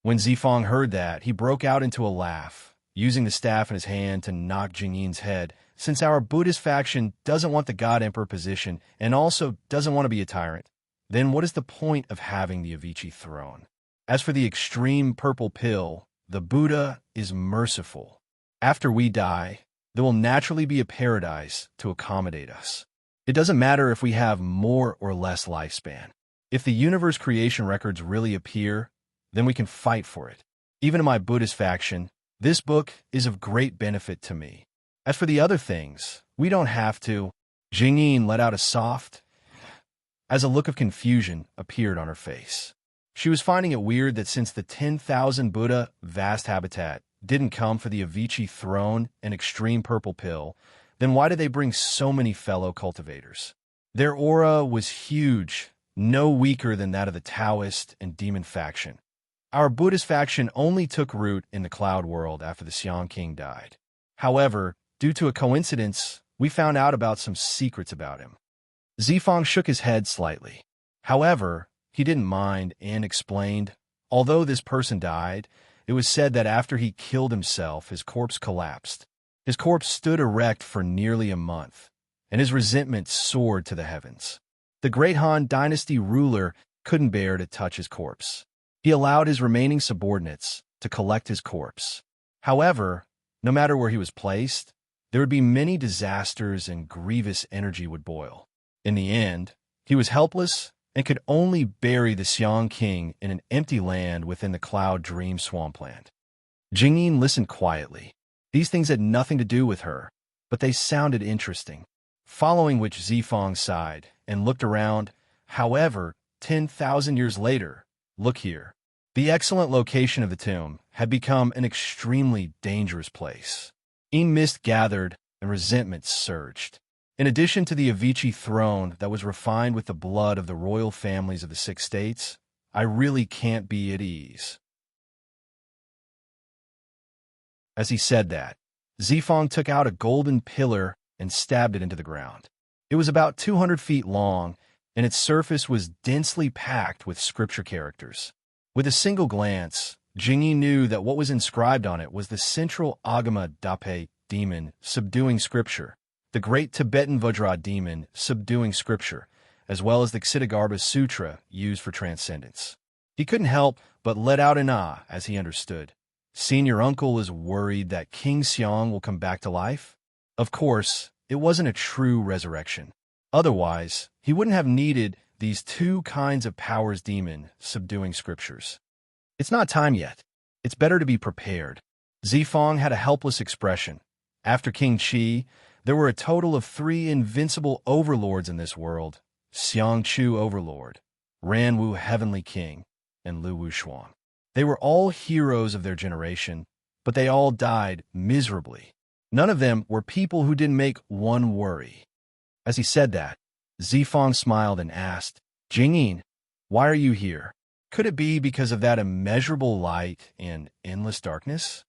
When Zifang heard that, he broke out into a laugh, using the staff in his hand to knock Jingyin's head, since our Buddhist faction doesn't want the God Emperor position and also doesn't want to be a tyrant. Then what is the point of having the Avicii throne? As for the extreme purple pill, the Buddha is merciful. After we die, there will naturally be a paradise to accommodate us. It doesn't matter if we have more or less lifespan. If the universe creation records really appear, then we can fight for it. Even in my Buddhist faction, this book is of great benefit to me. As for the other things, we don't have to. Jingyin let out a soft, as a look of confusion appeared on her face. She was finding it weird that since the 10,000 Buddha vast habitat didn't come for the Avicii throne and extreme purple pill, then why did they bring so many fellow cultivators? Their aura was huge, no weaker than that of the Taoist and demon faction. Our Buddhist faction only took root in the cloud world after the Xiang King died. However, due to a coincidence, we found out about some secrets about him. Zifang shook his head slightly. However, he didn't mind and explained, although this person died, it was said that after he killed himself, his corpse collapsed. His corpse stood erect for nearly a month, and his resentment soared to the heavens. The great Han Dynasty ruler couldn't bear to touch his corpse. He allowed his remaining subordinates to collect his corpse. However, no matter where he was placed, there would be many disasters and grievous energy would boil. In the end, he was helpless and could only bury the Xiang King in an empty land within the Cloud Dream Swampland. Jingyin listened quietly. These things had nothing to do with her, but they sounded interesting. Following which Zifang sighed and looked around. However, 10,000 years later, look here. The excellent location of the tomb had become an extremely dangerous place. Mist gathered and resentment surged. In addition to the Avicii throne that was refined with the blood of the royal families of the 6 states, I really can't be at ease. As he said that, Zifang took out a golden pillar and stabbed it into the ground. It was about 200 feet long, and its surface was densely packed with scripture characters. With a single glance, Jingyi knew that what was inscribed on it was the central Agama Dape demon subduing scripture, the great Tibetan Vajra demon subduing scripture, as well as the Ksitigarbha Sutra used for transcendence. He couldn't help but let out an ah as he understood. Senior uncle is worried that King Xiang will come back to life? Of course, it wasn't a true resurrection. Otherwise, he wouldn't have needed these 2 kinds of powers demon subduing scriptures. It's not time yet. It's better to be prepared. Zifang had a helpless expression. After King Qi, there were a total of 3 invincible overlords in this world: Xiang Chu Overlord, Ran Wu Heavenly King, and Lu Wushuang. They were all heroes of their generation, but they all died miserably. None of them were people who didn't make one worry. As he said that, Zifang smiled and asked, Jingyin, why are you here? Could it be because of that immeasurable light and endless darkness?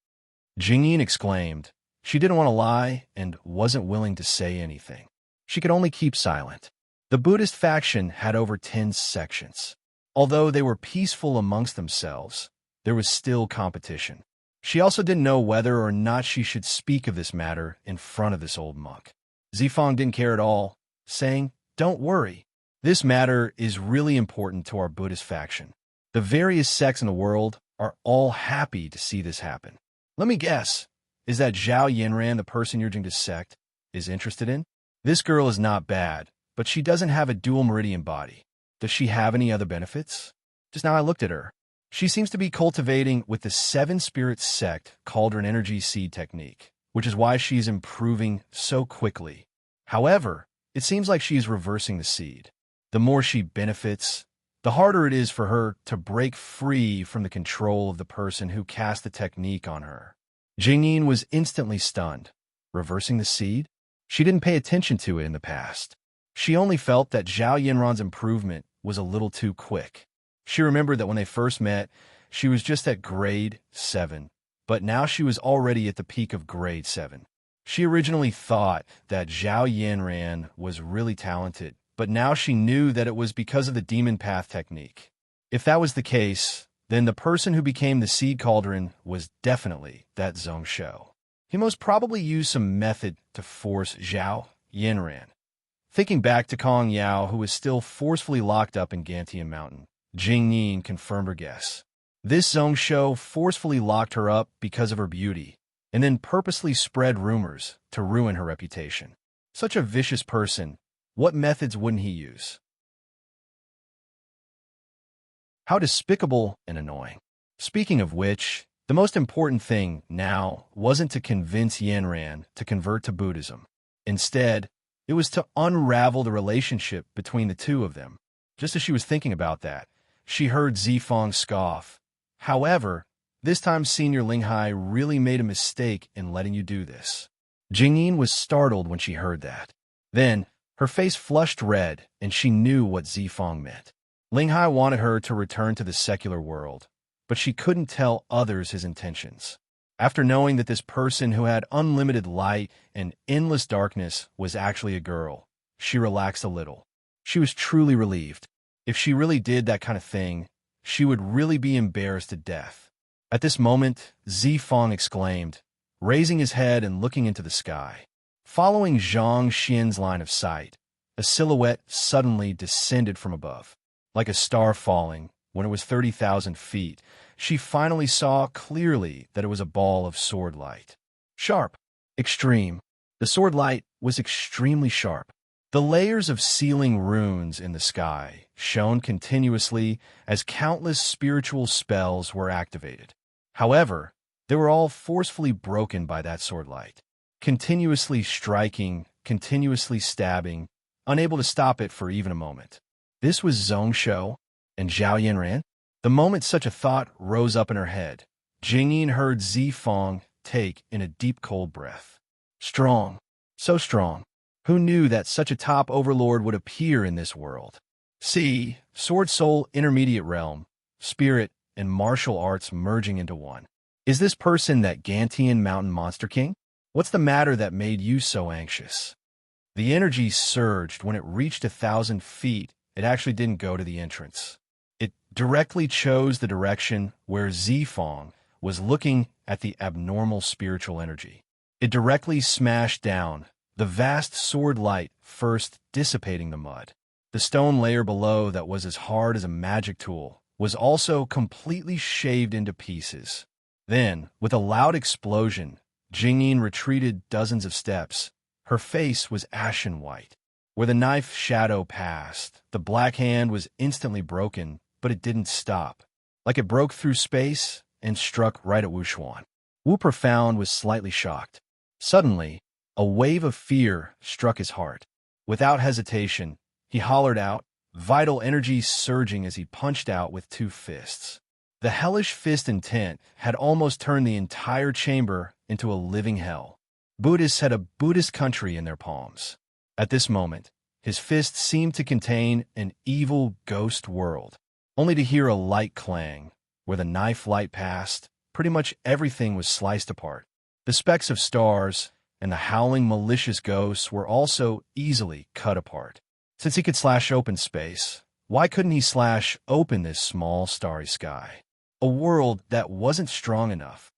Jingyin exclaimed. She didn't want to lie and wasn't willing to say anything. She could only keep silent. The Buddhist faction had over 10 sections. Although they were peaceful amongst themselves, there was still competition. She also didn't know whether or not she should speak of this matter in front of this old monk. Zifang didn't care at all, saying, Don't worry. This matter is really important to our Buddhist faction. The various sects in the world are all happy to see this happen. Let me guess, is that Zhao Yinran, the person you're going to sect, is interested in? This girl is not bad, but she doesn't have a dual meridian body. Does she have any other benefits? Just now I looked at her. She seems to be cultivating with the 7 Spirits sect Cauldron Energy Seed technique, which is why she's improving so quickly. However, it seems like she's reversing the seed. The more she benefits, the harder it is for her to break free from the control of the person who cast the technique on her. Jingyin was instantly stunned. Reversing the seed? She didn't pay attention to it in the past. She only felt that Zhao Yinran's improvement was a little too quick. She remembered that when they first met, she was just at grade 7, but now she was already at the peak of grade 7. She originally thought that Zhao Yinran was really talented, but now she knew that it was because of the demon path technique. If that was the case, then the person who became the seed cauldron was definitely that Zhong Shou. He most probably used some method to force Zhao Yinran. Thinking back to Kong Yao, who was still forcefully locked up in Gantian Mountain, Jingyin confirmed her guess. This Zhong Shou forcefully locked her up because of her beauty, and then purposely spread rumors to ruin her reputation. Such a vicious person, what methods wouldn't he use? How despicable and annoying. Speaking of which, The most important thing now wasn't to convince Yanran to convert to Buddhism. Instead, it was to unravel the relationship between the two of them. Just as she was thinking about that, she heard Zifong scoff. However, this time Senior Linghai really made a mistake in letting you do this. Jingyin was startled when she heard that. Then, her face flushed red, and she knew what Zifong meant. Linghai wanted her to return to the secular world, but she couldn't tell others his intentions. After knowing that this person who had unlimited light and endless darkness was actually a girl, she relaxed a little. She was truly relieved. If she really did that kind of thing, she would really be embarrassed to death. At this moment, Zifong exclaimed, raising his head and looking into the sky. Following Zhang Xian's line of sight, a silhouette suddenly descended from above. Like a star falling, when it was 30,000 feet, she finally saw clearly that it was a ball of sword light. Sharp. Extreme. The sword light was extremely sharp. The layers of sealing runes in the sky shone continuously as countless spiritual spells were activated. However, they were all forcefully broken by that sword light. Continuously striking, continuously stabbing, unable to stop it for even a moment. This was Zhong Shou and Zhao Yanran. The moment such a thought rose up in her head, Jingyin heard Zifong take in a deep cold breath. Strong. So strong. Who knew that such a top overlord would appear in this world? See, Sword Soul Intermediate Realm, Spirit, and Martial Arts merging into one. Is this person that Gantian Mountain Monster King? What's the matter that made you so anxious? The energy surged when it reached 1,000 feet. It actually didn't go to the entrance. It directly chose the direction where Zifong was looking at the abnormal spiritual energy. It directly smashed down the vast sword light, first dissipating the mud. The stone layer below that was as hard as a magic tool was also completely shaved into pieces. Then, with a loud explosion, Jingyin retreated dozens of steps. Her face was ashen white. Where the knife shadow passed, the black hand was instantly broken, but it didn't stop. Like it broke through space and struck right at Wu Xuan. Wu Profound was slightly shocked. Suddenly, a wave of fear struck his heart. Without hesitation, he hollered out, vital energy surging as he punched out with 2 fists. The hellish fist intent had almost turned the entire chamber into a living hell. Buddhists had a Buddhist country in their palms. At this moment, his fist seemed to contain an evil ghost world, only to hear a light clang. Where the knife light passed, pretty much everything was sliced apart. The specks of stars and the howling malicious ghosts were also easily cut apart. Since he could slash open space, why couldn't he slash open this small starry sky? A world that wasn't strong enough.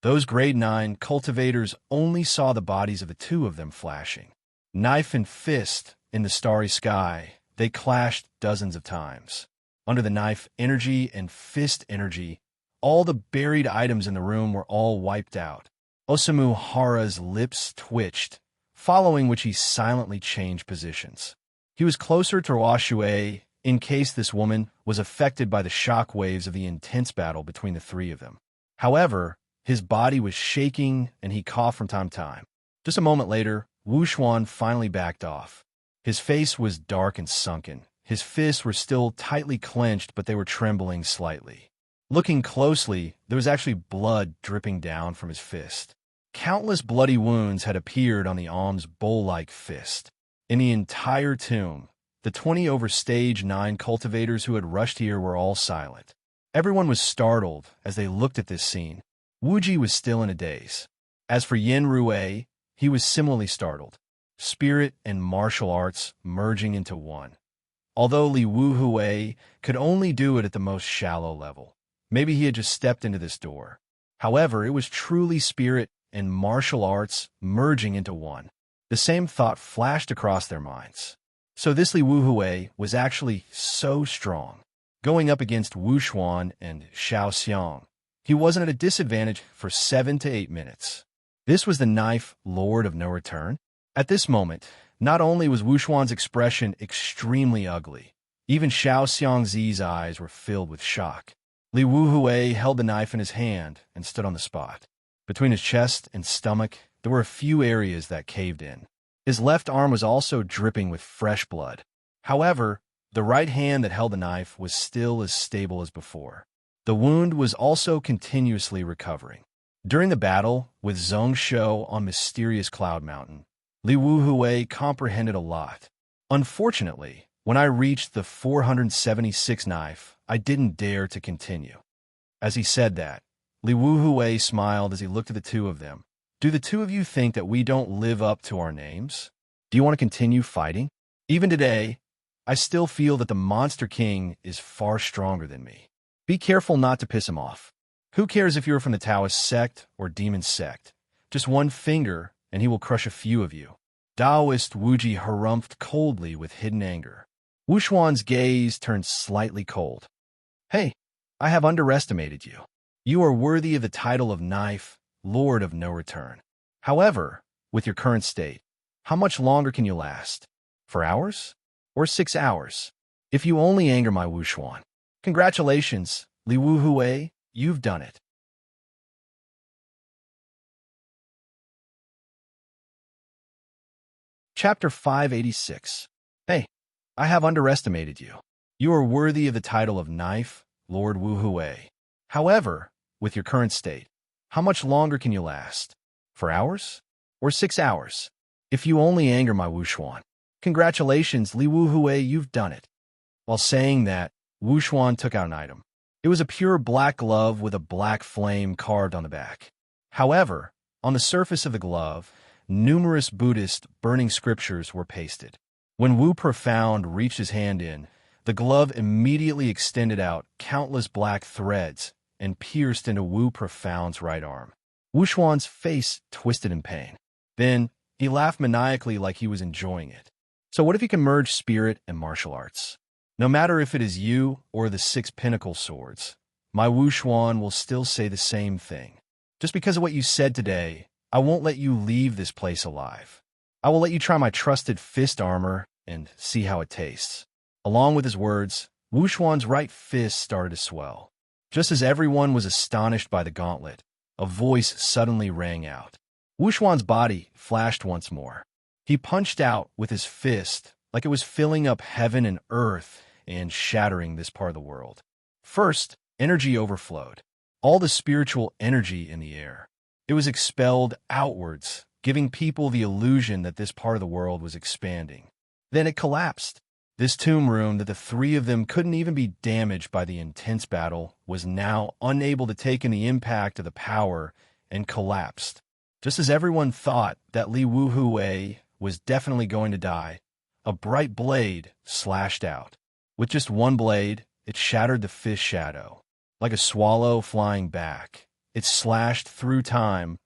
Those grade 9 cultivators only saw the bodies of the 2 of them flashing. Knife and fist in the starry sky, they clashed dozens of times. Under the knife energy and fist energy, all the buried items in the room were all wiped out. Osamu Hara's lips twitched, following which he silently changed positions. He was closer to Washui in case this woman was affected by the shock waves of the intense battle between the 3 of them. However, his body was shaking and he coughed from time to time. Just a moment later, Wu Xuan finally backed off. His face was dark and sunken. His fists were still tightly clenched, but they were trembling slightly. Looking closely, there was actually blood dripping down from his fist. Countless bloody wounds had appeared on the alm's bowl-like fist. In the entire tomb, the 20 over stage 9 cultivators who had rushed here were all silent. Everyone was startled as they looked at this scene. Wuji was still in a daze. As for Yin Rui, he was similarly startled. Spirit and martial arts merging into one. Although Li Wuhui could only do it at the most shallow level. Maybe he had just stepped into this door. However, it was truly spirit and martial arts merging into one. The same thought flashed across their minds. So this Li Wuhui was actually so strong. Going up against Wu Xuan and Xiao Xiang, he wasn't at a disadvantage for 7 to 8 minutes. This was the knife Lord of No Return. At this moment, not only was Wu Xuan's expression extremely ugly, Even Xiao Xiangzi's eyes were filled with shock. Li Wuhui held the knife in his hand and stood on the spot. Between his chest and stomach, there were a few areas that caved in. His left arm was also dripping with fresh blood. However, the right hand that held the knife was still as stable as before. The wound was also continuously recovering. During the battle with Zhong Shou on mysterious Cloud Mountain, Li Wuhui comprehended a lot. Unfortunately, when I reached the 476 knife, I didn't dare to continue. As he said that, Li Wuhui smiled as he looked at the two of them. Do the two of you think that we don't live up to our names? Do you want to continue fighting? Even today, I still feel that the Monster King is far stronger than me. Be careful not to piss him off. Who cares if you're from the Taoist sect or demon sect? Just one finger, and he will crush a few of you. Taoist Wuji harumphed coldly with hidden anger. Wu Xuan's gaze turned slightly cold. Hey, I have underestimated you. You are worthy of the title of Knife, Lord of No Return. However, with your current state, how much longer can you last? 4 hours? Or 6 hours? If you only anger my Wu Xuan. Congratulations, Li Wuhui, you've done it. Chapter 586. Hey, I have underestimated you. You are worthy of the title of Knife, Lord Wuhui. However, with your current state, how much longer can you last? 4 hours? Or 6 hours? If you only anger my Wu Xuan. Congratulations, Li Wuhui, you've done it. While saying that, Wu Xuan took out an item. It was a pure black glove with a black flame carved on the back. However, on the surface of the glove, numerous Buddhist burning scriptures were pasted. When Wu Profound reached his hand in, the glove immediately extended out countless black threads and pierced into Wu Profound's right arm. Wu Xuan's face twisted in pain. Then, he laughed maniacally like he was enjoying it. So what if you can merge spirit and martial arts? No matter if it is you or the 6 pinnacle swords, my Wu Xuan will still say the same thing. Just because of what you said today, I won't let you leave this place alive. I will let you try my trusted fist armor and see how it tastes. Along with his words, Wu Xuan's right fist started to swell. Just as everyone was astonished by the gauntlet, a voice suddenly rang out. Wu Xuan's body flashed once more. He punched out with his fist like it was filling up heaven and earth and shattering this part of the world. First, energy overflowed. All the spiritual energy in the air. It was expelled outwards, giving people the illusion that this part of the world was expanding. Then it collapsed. This tomb room that the three of them couldn't even be damaged by the intense battle was now unable to take in the impact of the power and collapsed. Just as everyone thought that Li Wuhui was definitely going to die, a bright blade slashed out. With just one blade, it shattered the fist shadow. Like a swallow flying back, it slashed through time,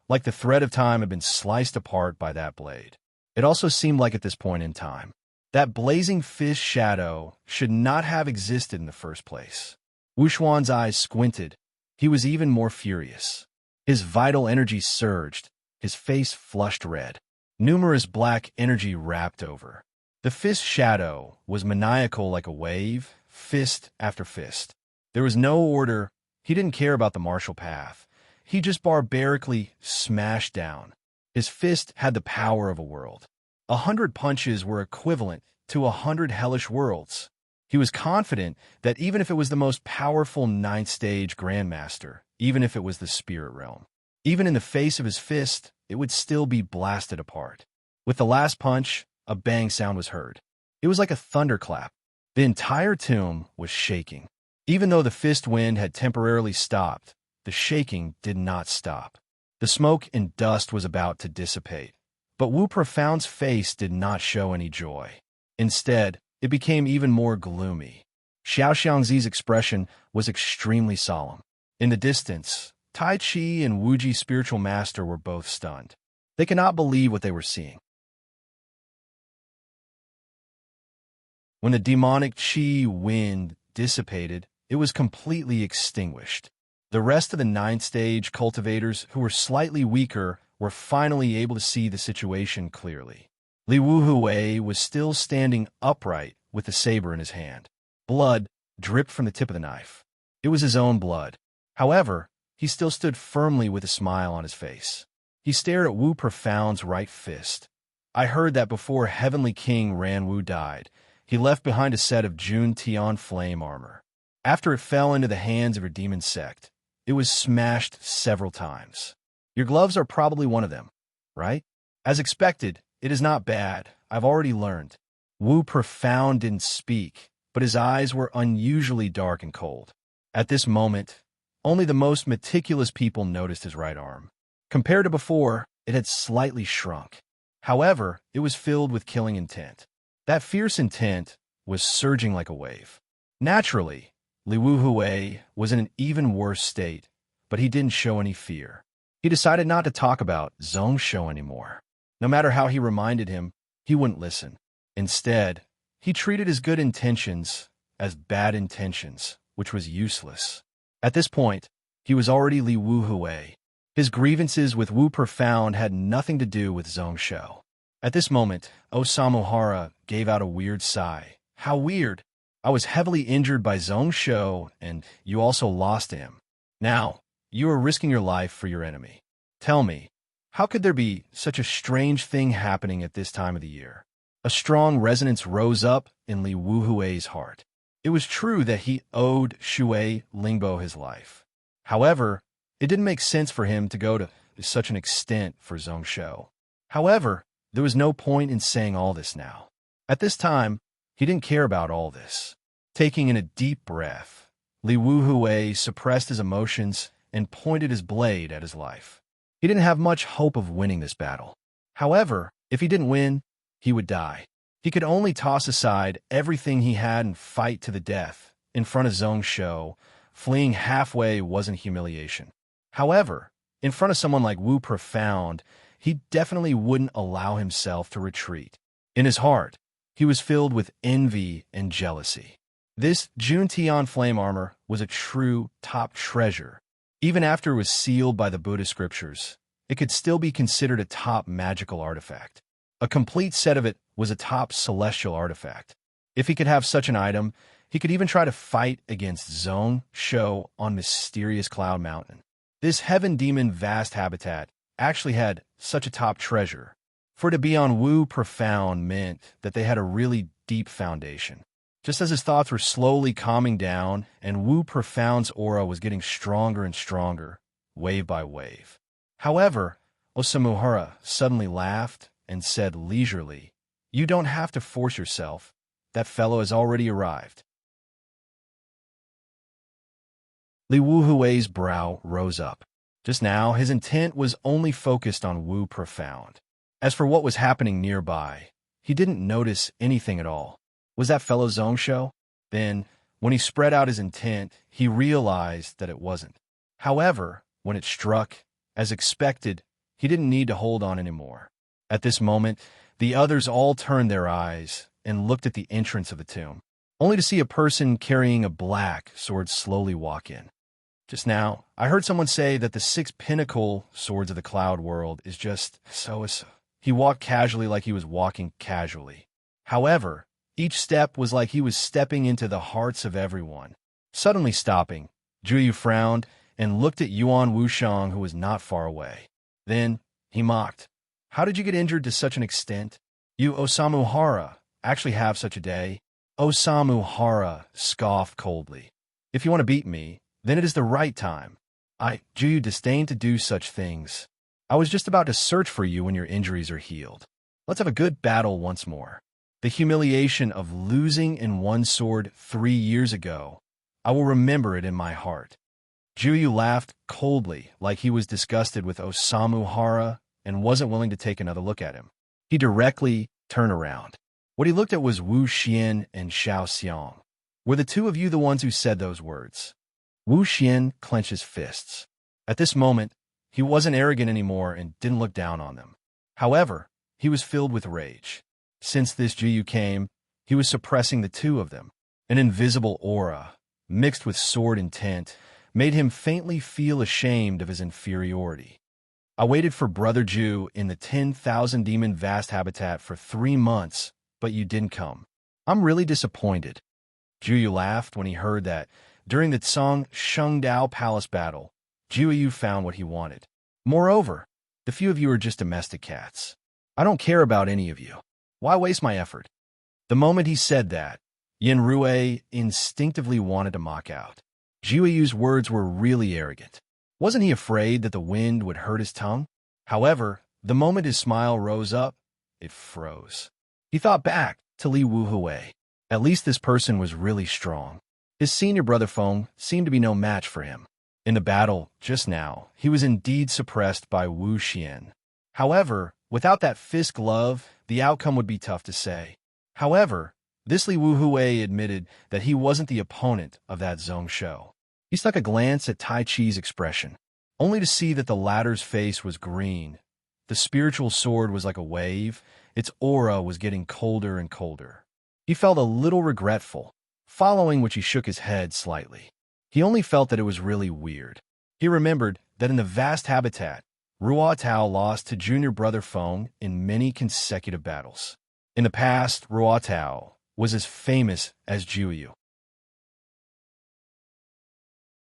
like the thread of time had been sliced apart by that blade. It also seemed like at this point in time, that blazing fist shadow should not have existed in the first place. Wu Xuan's eyes squinted. He was even more furious. His vital energy surged, his face flushed red. Numerous black energy wrapped over. The fist shadow was maniacal like a wave, fist after fist. There was no order. He didn't care about the martial path. He just barbarically smashed down. His fist had the power of a world. 100 punches were equivalent to 100 hellish worlds. He was confident that even if it was the most powerful 9th stage Grandmaster, even if it was the spirit realm, even in the face of his fist, it would still be blasted apart. With the last punch, a bang sound was heard. It was like a thunderclap. The entire tomb was shaking. Even though the fist wind had temporarily stopped, the shaking did not stop. The smoke and dust was about to dissipate. But Wu Profound's face did not show any joy. Instead, it became even more gloomy. Xiao Xiangzi's expression was extremely solemn. In the distance, Tai Chi and Wuji's spiritual master were both stunned. They could not believe what they were seeing. When the demonic Qi wind dissipated, it was completely extinguished. The rest of the 9th stage cultivators, who were slightly weaker, were finally able to see the situation clearly. Li Wuhui was still standing upright with the saber in his hand. Blood dripped from the tip of the knife. It was his own blood. However, he still stood firmly with a smile on his face. He stared at Wu Profound's right fist. I heard that before Heavenly King Ran Wu died, he left behind a set of Jun Tian flame armor. After it fell into the hands of your demon sect, it was smashed several times. Your gloves are probably one of them, right? As expected, it is not bad. I've already learned. Wu Profound didn't speak, but his eyes were unusually dark and cold. At this moment, only the most meticulous people noticed his right arm. Compared to before, it had slightly shrunk. However, it was filled with killing intent. That fierce intent was surging like a wave. Naturally, Li Wuhui was in an even worse state, but he didn't show any fear. He decided not to talk about Zhongshou anymore. No matter how he reminded him, he wouldn't listen. Instead, he treated his good intentions as bad intentions, which was useless. At this point, he was already Li Wuhui. His grievances with Wu Profound had nothing to do with Zhongshou. At this moment, Osamuhara gave out a weird sigh. How weird! I was heavily injured by Zhongshou, and you also lost him. Now, you are risking your life for your enemy. Tell me, how could there be such a strange thing happening at this time of the year? A strong resonance rose up in Li Wuhui's heart. It was true that he owed Shui Lingbo his life. However, it didn't make sense for him to go to such an extent for Zhongshou. However, there was no point in saying all this now. At this time, he didn't care about all this. Taking in a deep breath, Li Wuhui suppressed his emotions and pointed his blade at his life. He didn't have much hope of winning this battle. However, if he didn't win, he would die. He could only toss aside everything he had and fight to the death. In front of Zhongshou, fleeing halfway wasn't humiliation. However, in front of someone like Wu Profound, he definitely wouldn't allow himself to retreat. In his heart, he was filled with envy and jealousy. This Jun Tian flame armor was a true top treasure. Even after it was sealed by the Buddhist scriptures, it could still be considered a top magical artifact. A complete set of it was a top celestial artifact. If he could have such an item, he could even try to fight against Zhongshou on mysterious Cloud Mountain. This heaven demon vast habitat actually had such a top treasure. For it to be on Wu Profound meant that they had a really deep foundation. Just as his thoughts were slowly calming down and Wu Profound's aura was getting stronger and stronger, wave by wave. However, Osamuhara suddenly laughed and said leisurely, "You don't have to force yourself. That fellow has already arrived." Li Wuhui's brow rose up. Just now, his intent was only focused on Wu Profound. As for what was happening nearby, he didn't notice anything at all. Was that fellow Zhongshou? Then, when he spread out his intent, he realized that it wasn't. However, when it struck, as expected, he didn't need to hold on anymore. At this moment, the others all turned their eyes and looked at the entrance of the tomb, only to see a person carrying a black sword slowly walk in. Just now, I heard someone say that the 6 pinnacle swords of the cloud world is just so. He walked casually like he was walking casually. However, each step was like he was stepping into the hearts of everyone. Suddenly stopping, Juyu frowned and looked at Yuan Wushang, who was not far away. Then, he mocked. "How did you get injured to such an extent? You Osamuhara actually have such a day?" Osamuhara scoffed coldly. "If you want to beat me, then it is the right time. Juyu disdain to do such things. I was just about to search for you when your injuries are healed. Let's have a good battle once more. The humiliation of losing in one sword 3 years ago, I will remember it in my heart." Juyu laughed coldly like he was disgusted with Osamuhara and wasn't willing to take another look at him. He directly turned around. What he looked at was Wu Xian and Xiao Xiang. "Were the two of you the ones who said those words?" Wu Xian clenched his fists. At this moment, he wasn't arrogant anymore and didn't look down on them. However, he was filled with rage. Since this Juyu came, he was suppressing the two of them. An invisible aura, mixed with sword intent, made him faintly feel ashamed of his inferiority. "I waited for Brother Ju in the 10,000 demon vast habitat for 3 months, but you didn't come. I'm really disappointed. Juyu laughed when he heard that. During the Tsang Shengdao Palace battle, Juyu found what he wanted. Moreover, the few of you are just domestic cats. I don't care about any of you. Why waste my effort? The moment he said that, Yin Rui instinctively wanted to mock out. Juyu's words were really arrogant. Wasn't he afraid that the wind would hurt his tongue? However, the moment his smile rose up, it froze. He thought back to Li Wuhui. At least this person was really strong. His senior brother Feng seemed to be no match for him. In the battle, just now, he was indeed suppressed by Wu Xian. However, without that fist glove, the outcome would be tough to say. However, this Li Wuhui admitted that he wasn't the opponent of that Zhong Shou. He stuck a glance at Tai Chi's expression, only to see that the latter's face was green. The spiritual sword was like a wave. Its aura was getting colder and colder. He felt a little regretful, following which he shook his head slightly. He only felt that it was really weird. He remembered that in the vast habitat, Ruo Tao lost to junior brother Feng in many consecutive battles. In the past, Ruo Tao was as famous as Juyu.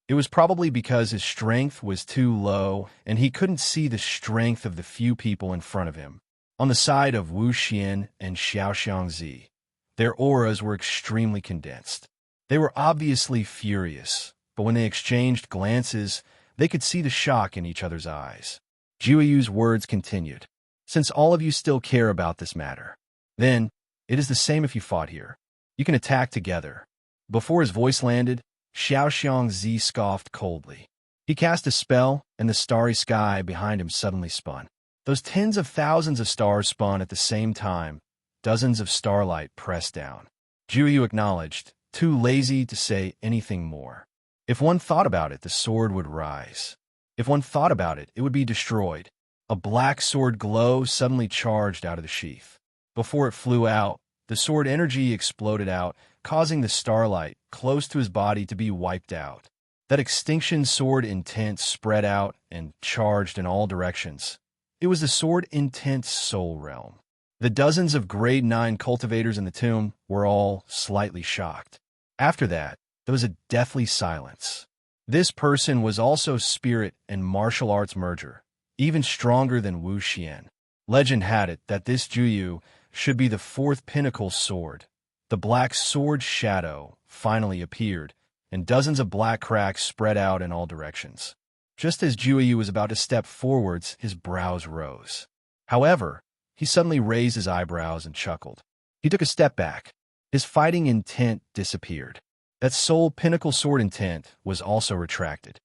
It was probably because his strength was too low and he couldn't see the strength of the few people in front of him. On the side of Wu Xian and Xiao Xiangzi, their auras were extremely condensed. They were obviously furious, but when they exchanged glances, they could see the shock in each other's eyes. Juyu's words continued. Since all of you still care about this matter, then it is the same if you fought here. You can attack together. Before his voice landed, Xiao Xiangzi scoffed coldly. He cast a spell, and the starry sky behind him suddenly spun. Those tens of thousands of stars spun at the same time. Dozens of starlight pressed down. Juyu acknowledged, too lazy to say anything more. If one thought about it, the sword would rise. If one thought about it, it would be destroyed. A black sword glow suddenly charged out of the sheath. Before it flew out, the sword energy exploded out, causing the starlight close to his body to be wiped out. That extinction sword intent spread out and charged in all directions. It was the sword intent's soul realm. The dozens of grade 9 cultivators in the tomb were all slightly shocked. After that, there was a deathly silence. This person was also spirit and martial arts merger, even stronger than Wu Xian. Legend had it that this Juyu should be the fourth pinnacle sword. The black sword shadow finally appeared, and dozens of black cracks spread out in all directions. Just as Juyu was about to step forwards, his brows rose. However, he suddenly raised his eyebrows and chuckled. He took a step back. His fighting intent disappeared. That soul pinnacle sword intent was also retracted.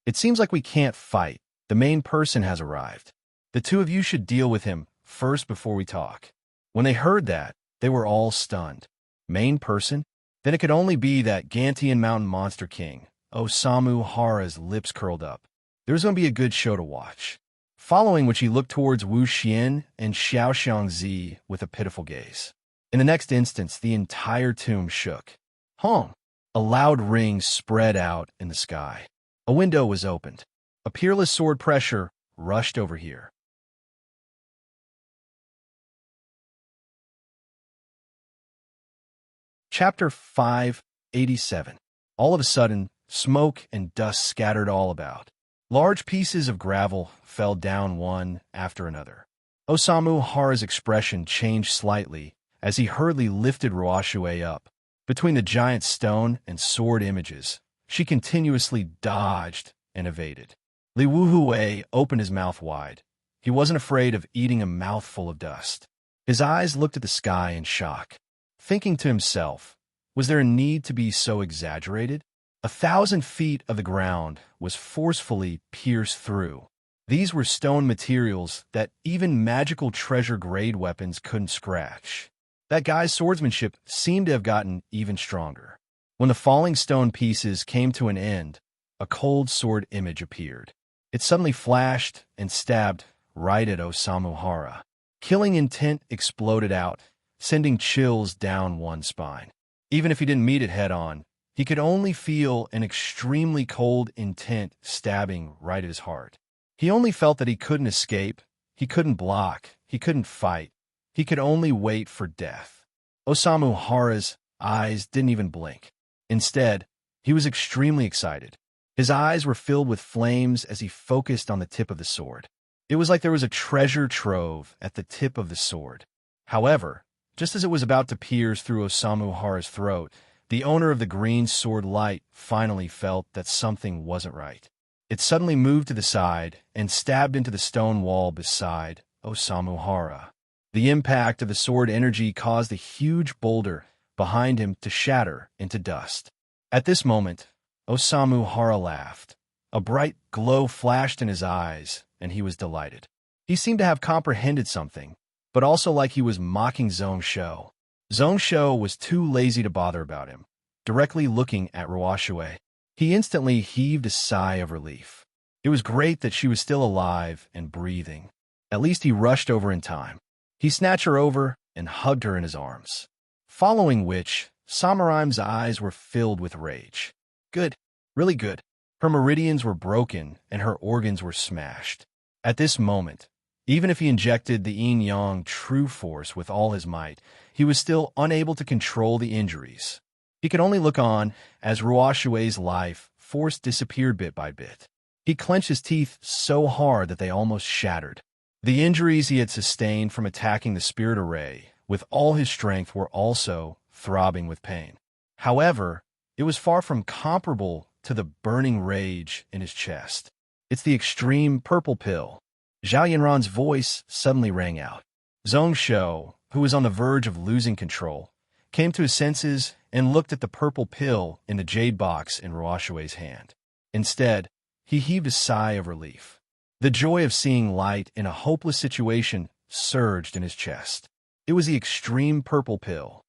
It seems like we can't fight. The main person has arrived. The two of you should deal with him first before we talk. When they heard that, they were all stunned. Main person? Then it could only be that Gantian mountain monster king. Osamu Hara's lips curled up. There was going to be a good show to watch. Following which he looked towards Wu Xian and Xiao Xiangzi with a pitiful gaze. In the next instance, the entire tomb shook. Hong! A loud ring spread out in the sky. A window was opened. A peerless sword pressure rushed over here. Chapter 587. All of a sudden, smoke and dust scattered all about. Large pieces of gravel fell down one after another. Osamu Hara's expression changed slightly as he hurriedly lifted Ruoshue up. Between the giant stone and sword images, she continuously dodged and evaded. Li Wuhui opened his mouth wide. He wasn't afraid of eating a mouthful of dust. His eyes looked at the sky in shock, thinking to himself, was there a need to be so exaggerated? 1,000 feet of the ground was forcefully pierced through. These were stone materials that even magical treasure-grade weapons couldn't scratch. That guy's swordsmanship seemed to have gotten even stronger. When the falling stone pieces came to an end, a cold sword image appeared. It suddenly flashed and stabbed right at Osamu Hara. Killing intent exploded out, sending chills down one's spine. Even if he didn't meet it head-on, he could only feel an extremely cold intent stabbing right at his heart. He only felt that he couldn't escape, he couldn't block, he couldn't fight. He could only wait for death. Osamu Hara's eyes didn't even blink. Instead, he was extremely excited. His eyes were filled with flames as he focused on the tip of the sword. It was like there was a treasure trove at the tip of the sword. However, just as it was about to pierce through Osamu Hara's throat, the owner of the green sword light finally felt that something wasn't right. It suddenly moved to the side and stabbed into the stone wall beside Osamu Hara. The impact of the sword energy caused a huge boulder behind him to shatter into dust. At this moment, Osamu Hara laughed. A bright glow flashed in his eyes, and he was delighted. He seemed to have comprehended something, but also like he was mocking Zhongsho. Zhongsho was too lazy to bother about him. Directly looking at Ruoshue, he instantly heaved a sigh of relief. It was great that she was still alive and breathing. At least he rushed over in time. He snatched her over and hugged her in his arms. Following which, Samurai's eyes were filled with rage. Good, really good. Her meridians were broken and her organs were smashed. At this moment, even if he injected the yin-yang true force with all his might, he was still unable to control the injuries. He could only look on as Ruoshue's life force disappeared bit by bit. He clenched his teeth so hard that they almost shattered. The injuries he had sustained from attacking the spirit array with all his strength were also throbbing with pain. However, it was far from comparable to the burning rage in his chest. It's the extreme purple pill. Zhao Yanran's voice suddenly rang out. Zhongsho, who was on the verge of losing control, came to his senses and looked at the purple pill in the jade box in Ruoshue's hand. Instead, he heaved a sigh of relief. The joy of seeing light in a hopeless situation surged in his chest. It was the extreme purple pill.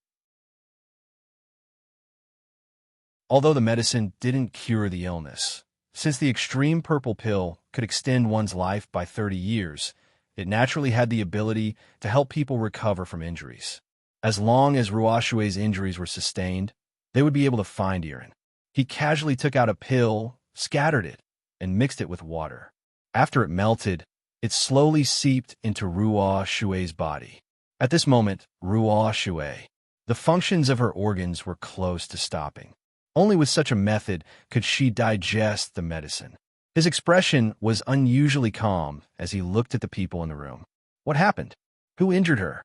Although the medicine didn't cure the illness, since the extreme purple pill could extend one's life by 30 years, it naturally had the ability to help people recover from injuries. As long as Ruoshue's injuries were sustained, they would be able to find Irin. He casually took out a pill, scattered it, and mixed it with water. After it melted, it slowly seeped into Ruoshue's body. At this moment, Ruoshue, the functions of her organs were close to stopping. Only with such a method could she digest the medicine. His expression was unusually calm as he looked at the people in the room. What happened? Who injured her?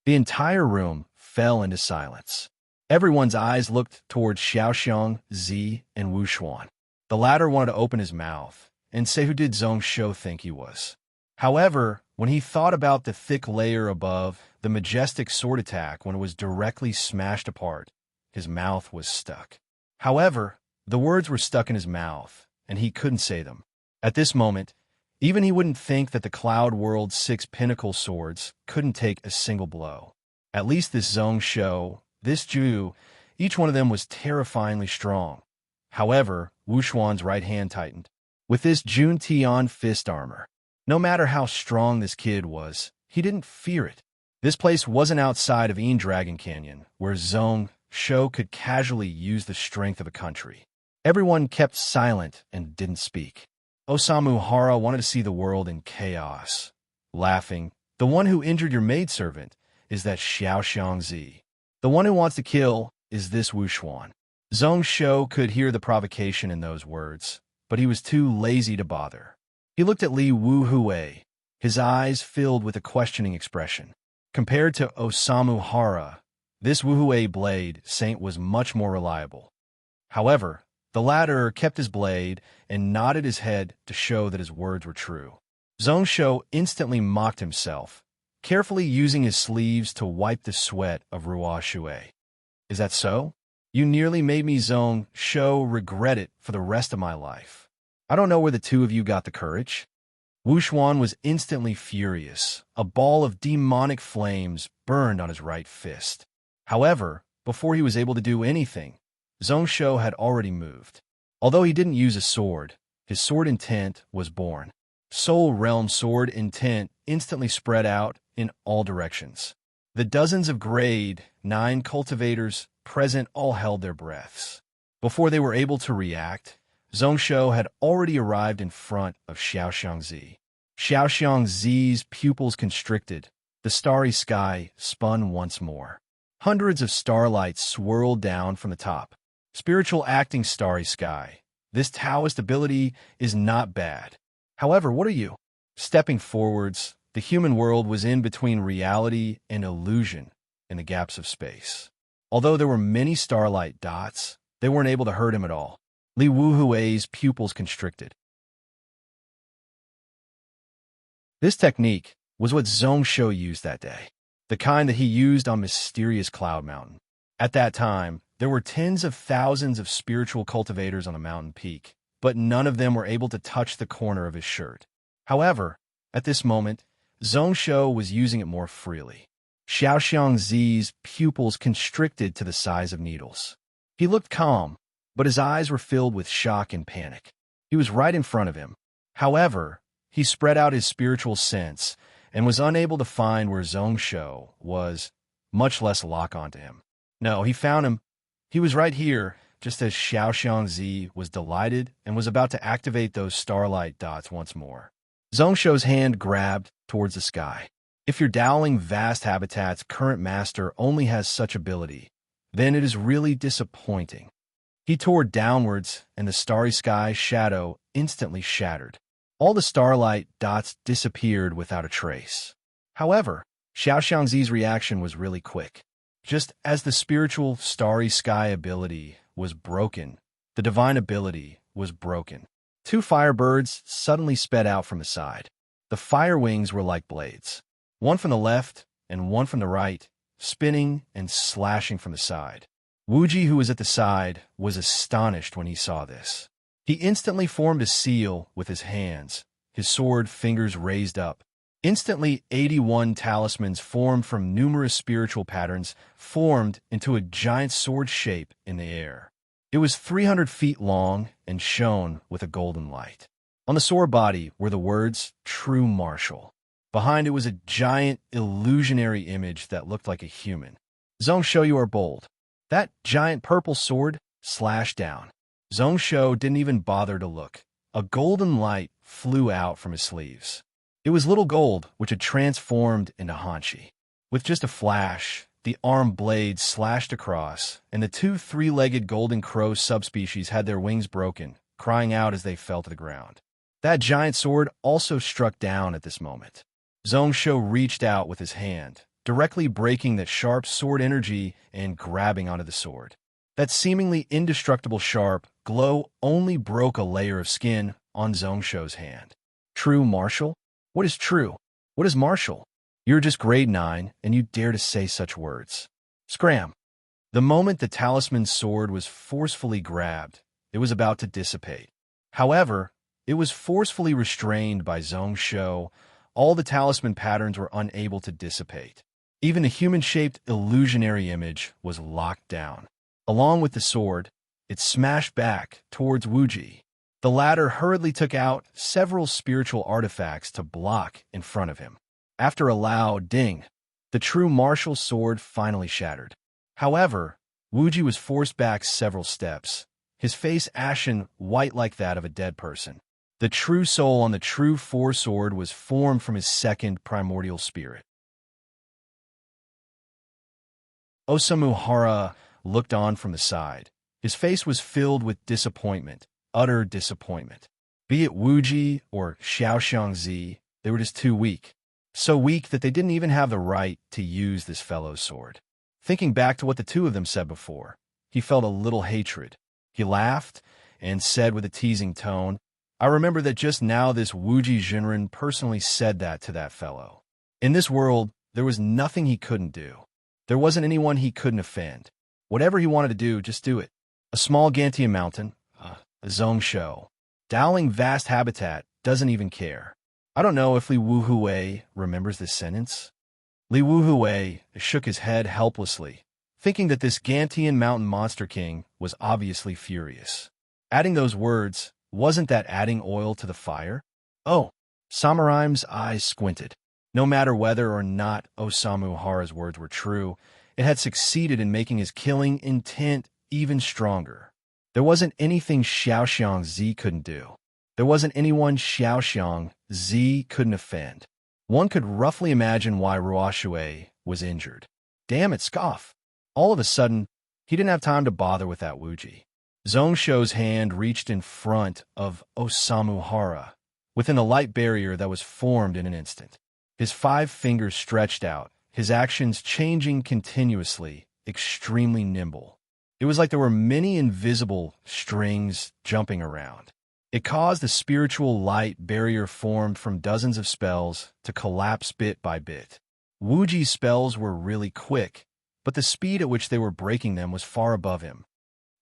The entire room fell into silence. Everyone's eyes looked towards Xiaoxiang, Zi, and Wu Xuan. The latter wanted to open his mouth and say who did Zhongsho think he was. However, when he thought about the thick layer above the majestic sword attack when it was directly smashed apart, his mouth was stuck. However, the words were stuck in his mouth, and he couldn't say them. At this moment, even he wouldn't think that the Cloud World's 6 pinnacle swords couldn't take a single blow. At least this Zhongsho, this Ju, each one of them was terrifyingly strong. However, Wu Xuan's right hand tightened. With this Jun Tian fist armor, no matter how strong this kid was, he didn't fear it. This place wasn't outside of Dragon Canyon, where Zhongsho could casually use the strength of a country. Everyone kept silent and didn't speak. Osamu Hara wanted to see the world in chaos. Laughing, the one who injured your maidservant is that Xiaoxiang Zi. The one who wants to kill is this Wu Xuan. Zhongsho could hear the provocation in those words, but he was too lazy to bother. He looked at Li Wuhui, his eyes filled with a questioning expression. Compared to Osamu Hara, this Wuhui blade saint was much more reliable. However, the latter kept his blade and nodded his head to show that his words were true. Zhongsho instantly mocked himself, carefully using his sleeves to wipe the sweat of Ruoshue. Is that so? You nearly made me, Zhongsho, regret it for the rest of my life. I don't know where the two of you got the courage. Wu Xuan was instantly furious. A ball of demonic flames burned on his right fist. However, before he was able to do anything, Zhongsho had already moved. Although he didn't use a sword, his sword intent was born. Soul Realm sword intent instantly spread out in all directions. The dozens of grade 9 cultivators present all held their breaths. Before they were able to react, Zhongsho had already arrived in front of Xiaoxiang Zi. Xiaoxiang Zi's pupils constricted. The starry sky spun once more. Hundreds of starlights swirled down from the top. Spiritual acting starry sky. This Taoist ability is not bad. However, what are you? Stepping forwards, the human world was in between reality and illusion in the gaps of space. Although there were many starlight dots, they weren't able to hurt him at all. Li Wuhui's pupils constricted. This technique was what Zhong Shou used that day, the kind that he used on mysterious Cloud Mountain. At that time, there were tens of thousands of spiritual cultivators on the mountain peak, but none of them were able to touch the corner of his shirt. However, at this moment, Zhong Shou was using it more freely. Xiaoxiang Zi's pupils constricted to the size of needles. He looked calm, but his eyes were filled with shock and panic. He was right in front of him. However, he spread out his spiritual sense and was unable to find where Zhong Shou was, much less lock onto him. No, he found him. He was right here, just as Xiaoxiang Zi was delighted and was about to activate those starlight dots once more. Zhong Shou's hand grabbed towards the sky. If your Dowling Vast Habitat's current master only has such ability, then it is really disappointing. He tore downwards, and the starry sky shadow instantly shattered. All the starlight dots disappeared without a trace. However, Xiaoxiang Zi's reaction was really quick. Just as the spiritual starry sky ability was broken, the divine ability was broken. Two firebirds suddenly sped out from the side. The fire wings were like blades, one from the left and one from the right, spinning and slashing from the side. Wuji, who was at the side, was astonished when he saw this. He instantly formed a seal with his hands, his sword fingers raised up. Instantly, 81 talismans formed from numerous spiritual patterns formed into a giant sword shape in the air. It was 300 feet long and shone with a golden light. On the sword body were the words, "True Martial." Behind it was a giant illusionary image that looked like a human. Zhong Shou, you are bold. That giant purple sword slashed down. Zhong Shou didn't even bother to look. A golden light flew out from his sleeves. It was little gold, which had transformed into Hanshi. With just a flash, the arm blade slashed across, and the two three-legged golden crow subspecies had their wings broken, crying out as they fell to the ground. That giant sword also struck down at this moment. Zhong Shou reached out with his hand, directly breaking that sharp sword energy and grabbing onto the sword. That seemingly indestructible sharp glow only broke a layer of skin on Zhong Shou's hand. True martial? What is true? What is martial? You're just grade 9, and you dare to say such words. Scram! The moment the talisman's sword was forcefully grabbed, it was about to dissipate. However, it was forcefully restrained by Zhong Shou. All the talisman patterns were unable to dissipate. Even the human-shaped illusionary image was locked down. Along with the sword, it smashed back towards Wuji. The latter hurriedly took out several spiritual artifacts to block in front of him. After a loud ding, the true martial sword finally shattered. However, Wuji was forced back several steps, his face ashen white like that of a dead person. The true soul on the true four sword was formed from his second primordial spirit. Osamu Hara looked on from the side. His face was filled with disappointment, utter disappointment. Be it Wuji or Xiaoxiang Zi, they were just too weak. So weak that they didn't even have the right to use this fellow's sword. Thinking back to what the two of them said before, he felt a little hatred. He laughed and said with a teasing tone, I remember that just now this Wuji Jinren personally said that to that fellow. In this world, there was nothing he couldn't do. There wasn't anyone he couldn't offend. Whatever he wanted to do, just do it. A small Gantian mountain, a Zhong Shou, Dowling Vast Habitat doesn't even care. I don't know if Li Wuhui remembers this sentence. Li Wuhui shook his head helplessly, thinking that this Gantian mountain monster king was obviously furious. Adding those words, wasn't that adding oil to the fire? Oh, Samuraim's eyes squinted. No matter whether or not Osamu Hara's words were true, it had succeeded in making his killing intent even stronger. There wasn't anything Xiaoxiang Zi couldn't do. There wasn't anyone Xiaoxiang Zi couldn't offend. One could roughly imagine why Ruoshui was injured. Damn it, scoff. All of a sudden, he didn't have time to bother with that Wuji. Zhongsho's hand reached in front of Osamu Hara, within the light barrier that was formed in an instant. His 5 fingers stretched out, his actions changing continuously, extremely nimble. It was like there were many invisible strings jumping around. It caused the spiritual light barrier formed from dozens of spells to collapse bit by bit. Wuji's spells were really quick, but the speed at which they were breaking them was far above him.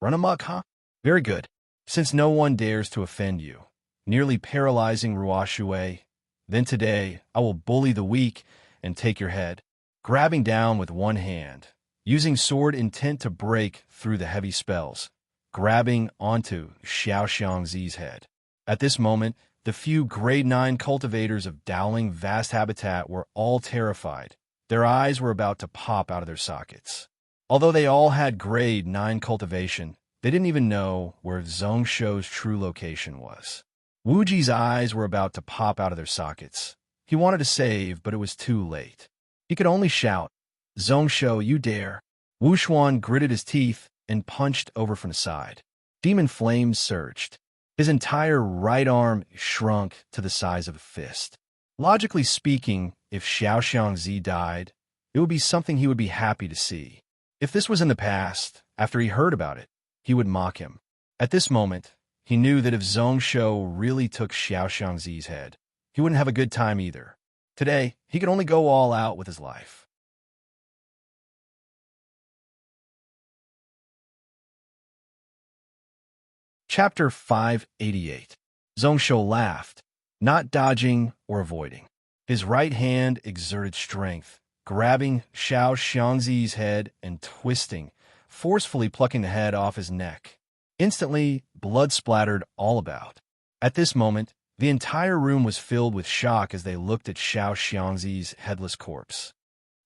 Run amok, huh? Very good. Since no one dares to offend you, nearly paralyzing Ruoshue, then today I will bully the weak and take your head. Grabbing down with one hand, using sword intent to break through the heavy spells, grabbing onto Xiao Xiangzi's head. At this moment, the few grade 9 cultivators of Dowling Vast Habitat were all terrified. Their eyes were about to pop out of their sockets. Although they all had grade 9 cultivation, they didn't even know where Zhongsho's true location was. Wuji's eyes were about to pop out of their sockets. He wanted to save, but it was too late. He could only shout, "Zhongsho, you dare!" Wu Xuan gritted his teeth and punched over from the side. Demon flames surged. His entire right arm shrunk to the size of a fist. Logically speaking, if Xiao Xiangzi died, it would be something he would be happy to see. If this was in the past, after he heard about it, he would mock him. At this moment, he knew that if Zhongsho really took Xiao Xiangzi's head, he wouldn't have a good time either. Today, he could only go all out with his life. Chapter 588. Zhongsho laughed, not dodging or avoiding. His right hand exerted strength, grabbing Xiao Xiangzi's head and twisting, forcefully plucking the head off his neck. Instantly, blood splattered all about. At this moment, the entire room was filled with shock as they looked at Xiao Xiangzi's headless corpse.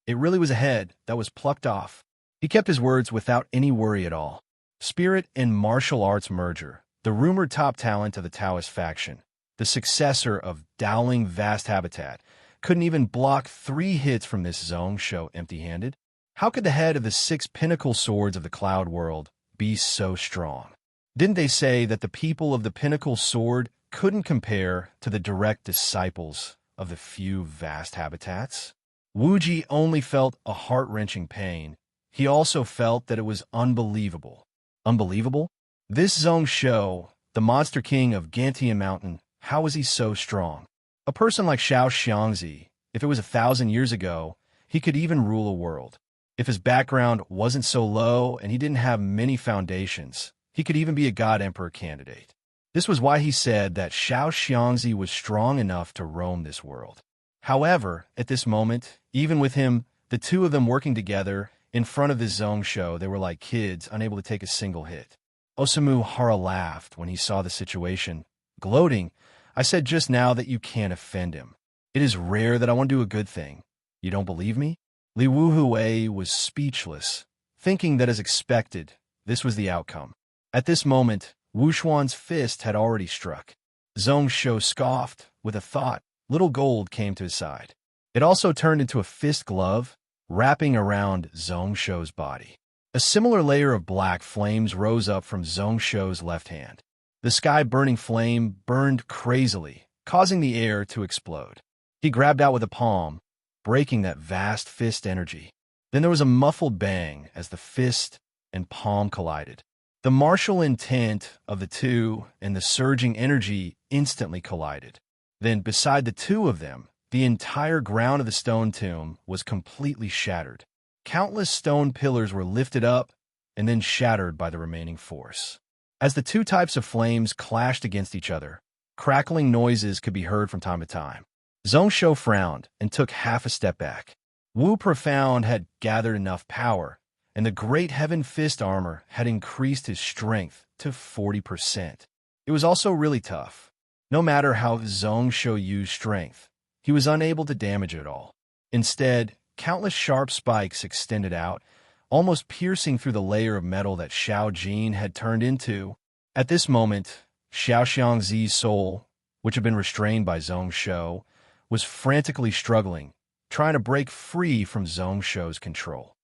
It really was a head that was plucked off. He kept his words without any worry at all. Spirit and martial arts merger, the rumored top talent of the Taoist faction, the successor of Dowling Vast Habitat, couldn't even block 3 hits from this Zhongsho empty-handed. How could the head of the 6 pinnacle swords of the Cloud World be so strong? Didn't they say that the people of the pinnacle sword couldn't compare to the direct disciples of the few vast habitats? Wuji only felt a heart-wrenching pain. He also felt that it was unbelievable. Unbelievable? This Zhongsho, the monster king of Gantian Mountain, how was he so strong? A person like Xiao Xiangzi, if it was 1,000 years ago, he could even rule a world. If his background wasn't so low and he didn't have many foundations, he could even be a god emperor candidate. This was why he said that Xiao Xiangzi was strong enough to roam this world. However, at this moment, even with him, the two of them working together in front of this Zhongsho, they were like kids, unable to take a single hit. Osamu Hara laughed when he saw the situation, gloating, "I said just now that you can't offend him. It is rare that I want to do a good thing. You don't believe me?" Li Wuhui was speechless, thinking that as expected, this was the outcome. At this moment, Wu Xuan's fist had already struck. Zhongsho scoffed with a thought. Little gold came to his side. It also turned into a fist glove, wrapping around Zhongsho's body. A similar layer of black flames rose up from Zhongsho's left hand. The sky-burning flame burned crazily, causing the air to explode. He grabbed out with a palm, breaking that vast fist energy. Then there was a muffled bang as the fist and palm collided. The martial intent of the two and the surging energy instantly collided. Then, beside the two of them, the entire ground of the stone tomb was completely shattered. Countless stone pillars were lifted up and then shattered by the remaining force. As the two types of flames clashed against each other, crackling noises could be heard from time to time. Zhongsho frowned and took half a step back. Wu Profound had gathered enough power, and the great heaven fist armor had increased his strength to 40%. It was also really tough. No matter how Zhongsho used strength, he was unable to damage it all. Instead, countless sharp spikes extended out, almost piercing through the layer of metal that Xiao Jin had turned into. At this moment, Xiao Xiangzi's soul, which had been restrained by Zhongsho, was frantically struggling, trying to break free from Zhongsho's control.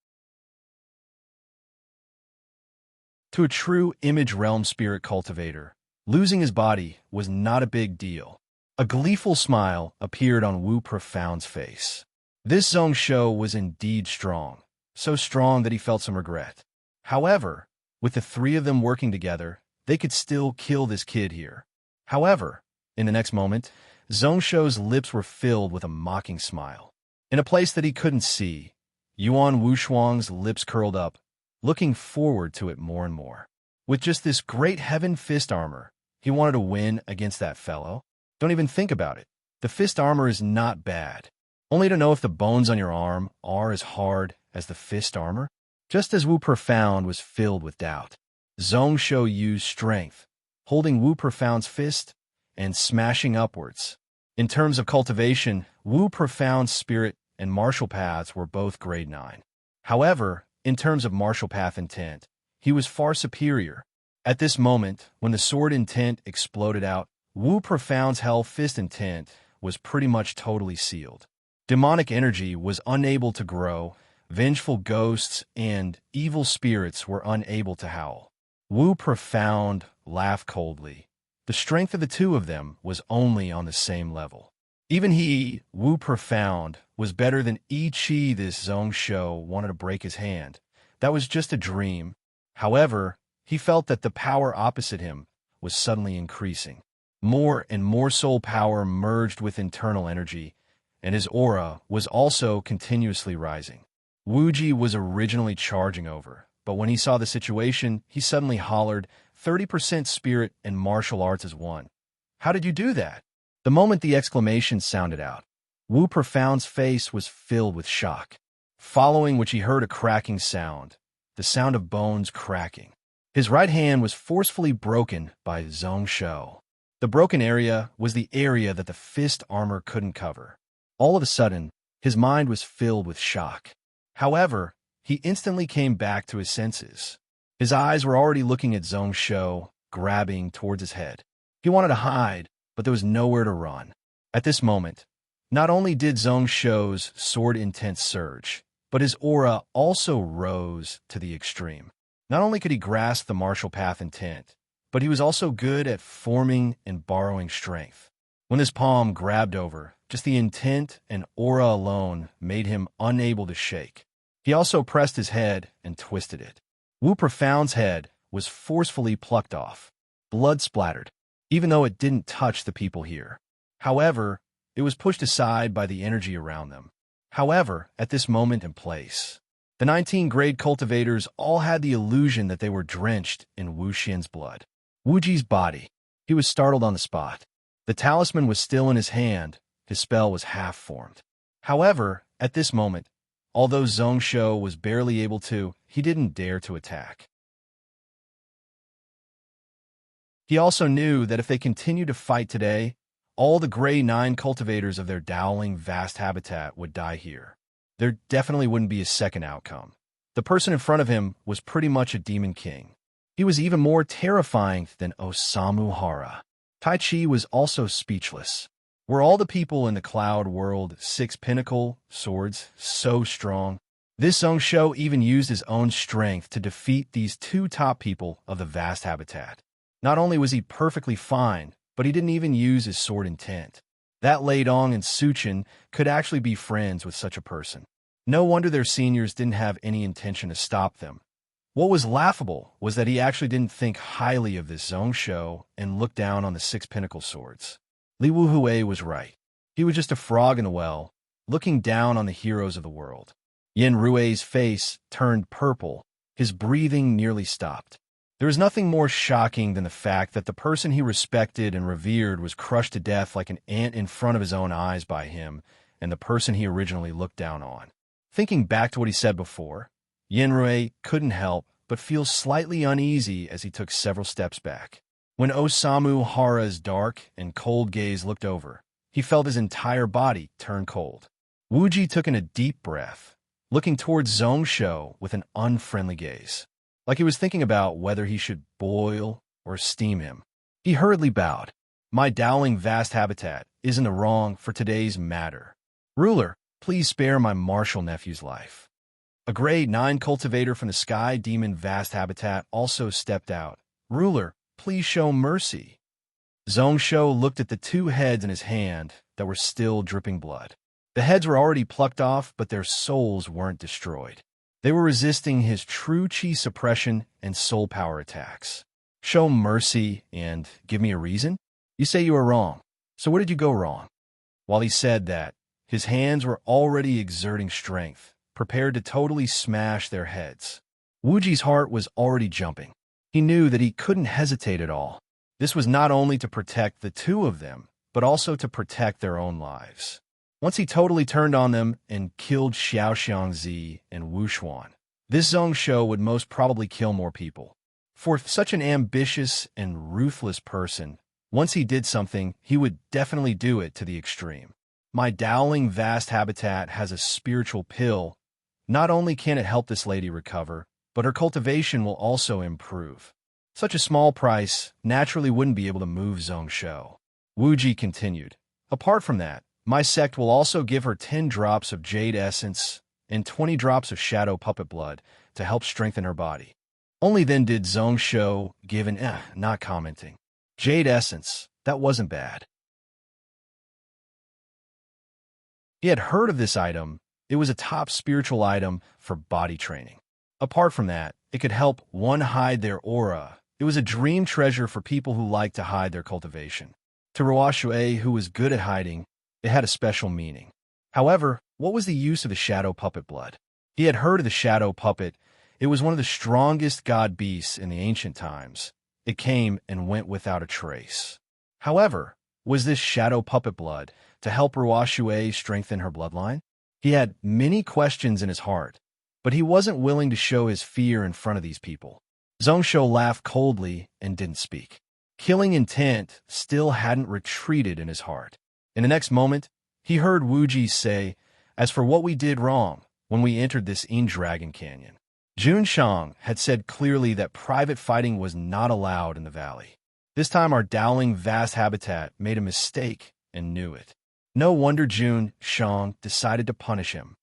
To a true image realm spirit cultivator, losing his body was not a big deal. A gleeful smile appeared on Wu Profound's face. This Zhongsho was indeed strong, so strong that he felt some regret. However, with the three of them working together, they could still kill this kid here. However, in the next moment, Zhongsho's lips were filled with a mocking smile. In a place that he couldn't see, Yuan Wushuang's lips curled up, looking forward to it more and more. With just this great heaven fist armor, he wanted to win against that fellow. Don't even think about it. The fist armor is not bad. Only to know if the bones on your arm are as hard as the fist armor? Just as Wu Profound was filled with doubt, Zhongsho used strength, holding Wu Profound's fist and smashing upwards. In terms of cultivation, Wu Profound's spirit and martial paths were both grade 9. However, in terms of martial path intent, he was far superior. At this moment, when the sword intent exploded out, Wu Profound's hell fist intent was pretty much totally sealed. Demonic energy was unable to grow, vengeful ghosts and evil spirits were unable to howl. Wu Profound laughed coldly. The strength of the two of them was only on the same level. Even he, Wu Profound, was better than I Chi. This Zhongsho wanted to break his hand. That was just a dream. However, he felt that the power opposite him was suddenly increasing. More and more soul power merged with internal energy, and his aura was also continuously rising. Wuji was originally charging over, but when he saw the situation, he suddenly hollered, 30% spirit and martial arts as one. How did you do that? The moment the exclamation sounded out, Wu Profound's face was filled with shock, following which he heard a cracking sound, the sound of bones cracking. His right hand was forcefully broken by Zhongsho. The broken area was the area that the fist armor couldn't cover. All of a sudden, his mind was filled with shock. However, he instantly came back to his senses. His eyes were already looking at Zhongsho, grabbing towards his head. He wanted to hide, but there was nowhere to run. At this moment, not only did Zhongsho's sword intent surge, but his aura also rose to the extreme. Not only could he grasp the martial path intent, but he was also good at forming and borrowing strength. When his palm grabbed over, just the intent and aura alone made him unable to shake. He also pressed his head and twisted it. Wu Profound's head was forcefully plucked off. Blood splattered, even though it didn't touch the people here. However, it was pushed aside by the energy around them. However, at this moment and place, the 19-grade cultivators all had the illusion that they were drenched in Wu Xin's blood. Wuji's body. He was startled on the spot. The talisman was still in his hand. His spell was half-formed. However, at this moment, although Zhongsho was barely able to, he didn't dare to attack. He also knew that if they continued to fight today, all the Grey 9 cultivators of their Dowling vast habitat would die here. There definitely wouldn't be a second outcome. The person in front of him was pretty much a demon king. He was even more terrifying than Osamu Hara. Tai Chi was also speechless. Were all the people in the cloud world 6 pinnacle swords so strong? This Zhongsho even used his own strength to defeat these 2 top people of the vast habitat. Not only was he perfectly fine, but he didn't even use his sword intent. That Lei Dong and Suchin could actually be friends with such a person. No wonder their seniors didn't have any intention to stop them. What was laughable was that he actually didn't think highly of this Zhongsho and looked down on the 6 pinnacle swords. Li Wuhui was right. He was just a frog in the well, looking down on the heroes of the world. Yin Rui's face turned purple. His breathing nearly stopped. There was nothing more shocking than the fact that the person he respected and revered was crushed to death like an ant in front of his own eyes by him and the person he originally looked down on. Thinking back to what he said before, Yin Rui couldn't help but feel slightly uneasy as he took several steps back. When Osamu Hara's dark and cold gaze looked over, he felt his entire body turn cold. Wuji took in a deep breath, looking towards Zhongsho with an unfriendly gaze, like he was thinking about whether he should boil or steam him. He hurriedly bowed. My Dowling vast habitat isn't the wrong for today's matter. Ruler, please spare my martial nephew's life. A grade 9 cultivator from the Sky Demon Vast Habitat also stepped out. Ruler, please show mercy. Zhongshou looked at the two heads in his hand that were still dripping blood. The heads were already plucked off, but their souls weren't destroyed. They were resisting his true chi suppression and soul power attacks. Show mercy and give me a reason? You say you were wrong. So where did you go wrong? While he said that, his hands were already exerting strength, prepared to totally smash their heads. Wuji's heart was already jumping. He knew that he couldn't hesitate at all. This was not only to protect the two of them, but also to protect their own lives. Once he totally turned on them and killed Xiao Xiangzi and Wu Xuan, this Zhongshou would most probably kill more people. For such an ambitious and ruthless person, once he did something, he would definitely do it to the extreme. My Dowling Vast Habitat has a spiritual pill. Not only can it help this lady recover, but her cultivation will also improve. Such a small price naturally wouldn't be able to move Zhongshou. Wuji continued. Apart from that, my sect will also give her 10 drops of jade essence and 20 drops of shadow puppet blood to help strengthen her body. Only then did Zhongshou give an not commenting. Jade essence, that wasn't bad. He had heard of this item. It was a top spiritual item for body training. Apart from that, it could help one hide their aura. It was a dream treasure for people who like to hide their cultivation. To Ruoshui, who was good at hiding, it had a special meaning. However, what was the use of the shadow puppet blood? He had heard of the shadow puppet. It was one of the strongest god beasts in the ancient times. It came and went without a trace. However, was this shadow puppet blood to help Ruoshui strengthen her bloodline? He had many questions in his heart, but he wasn't willing to show his fear in front of these people. Zhongshou laughed coldly and didn't speak. Killing intent still hadn't retreated in his heart. In the next moment, he heard Wuji say, as for what we did wrong when we entered this Dragon Canyon, Jun Shang had said clearly that private fighting was not allowed in the valley. This time our Dowling Vast Habitat made a mistake and knew it. No wonder Jun Shang decided to punish him.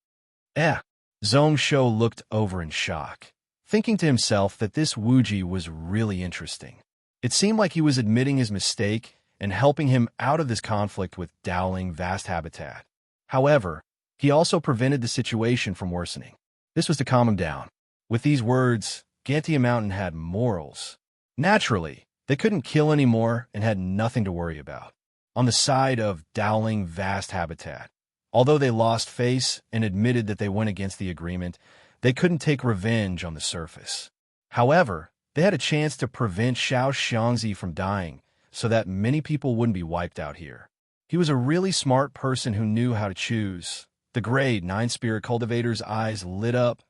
Zhongshou looked over in shock, thinking to himself that this Wuji was really interesting. It seemed like he was admitting his mistake and helping him out of this conflict with Dowling Vast Habitat. However, he also prevented the situation from worsening. This was to calm him down. With these words, Gantia Mountain had morals. Naturally, they couldn't kill anymore and had nothing to worry about. On the side of Dowling Vast Habitat, although they lost face and admitted that they went against the agreement, they couldn't take revenge on the surface. However, they had a chance to prevent Xiao Xiangzi from dying so that many people wouldn't be wiped out here. He was a really smart person who knew how to choose. The grade 9 spirit cultivator's eyes lit up.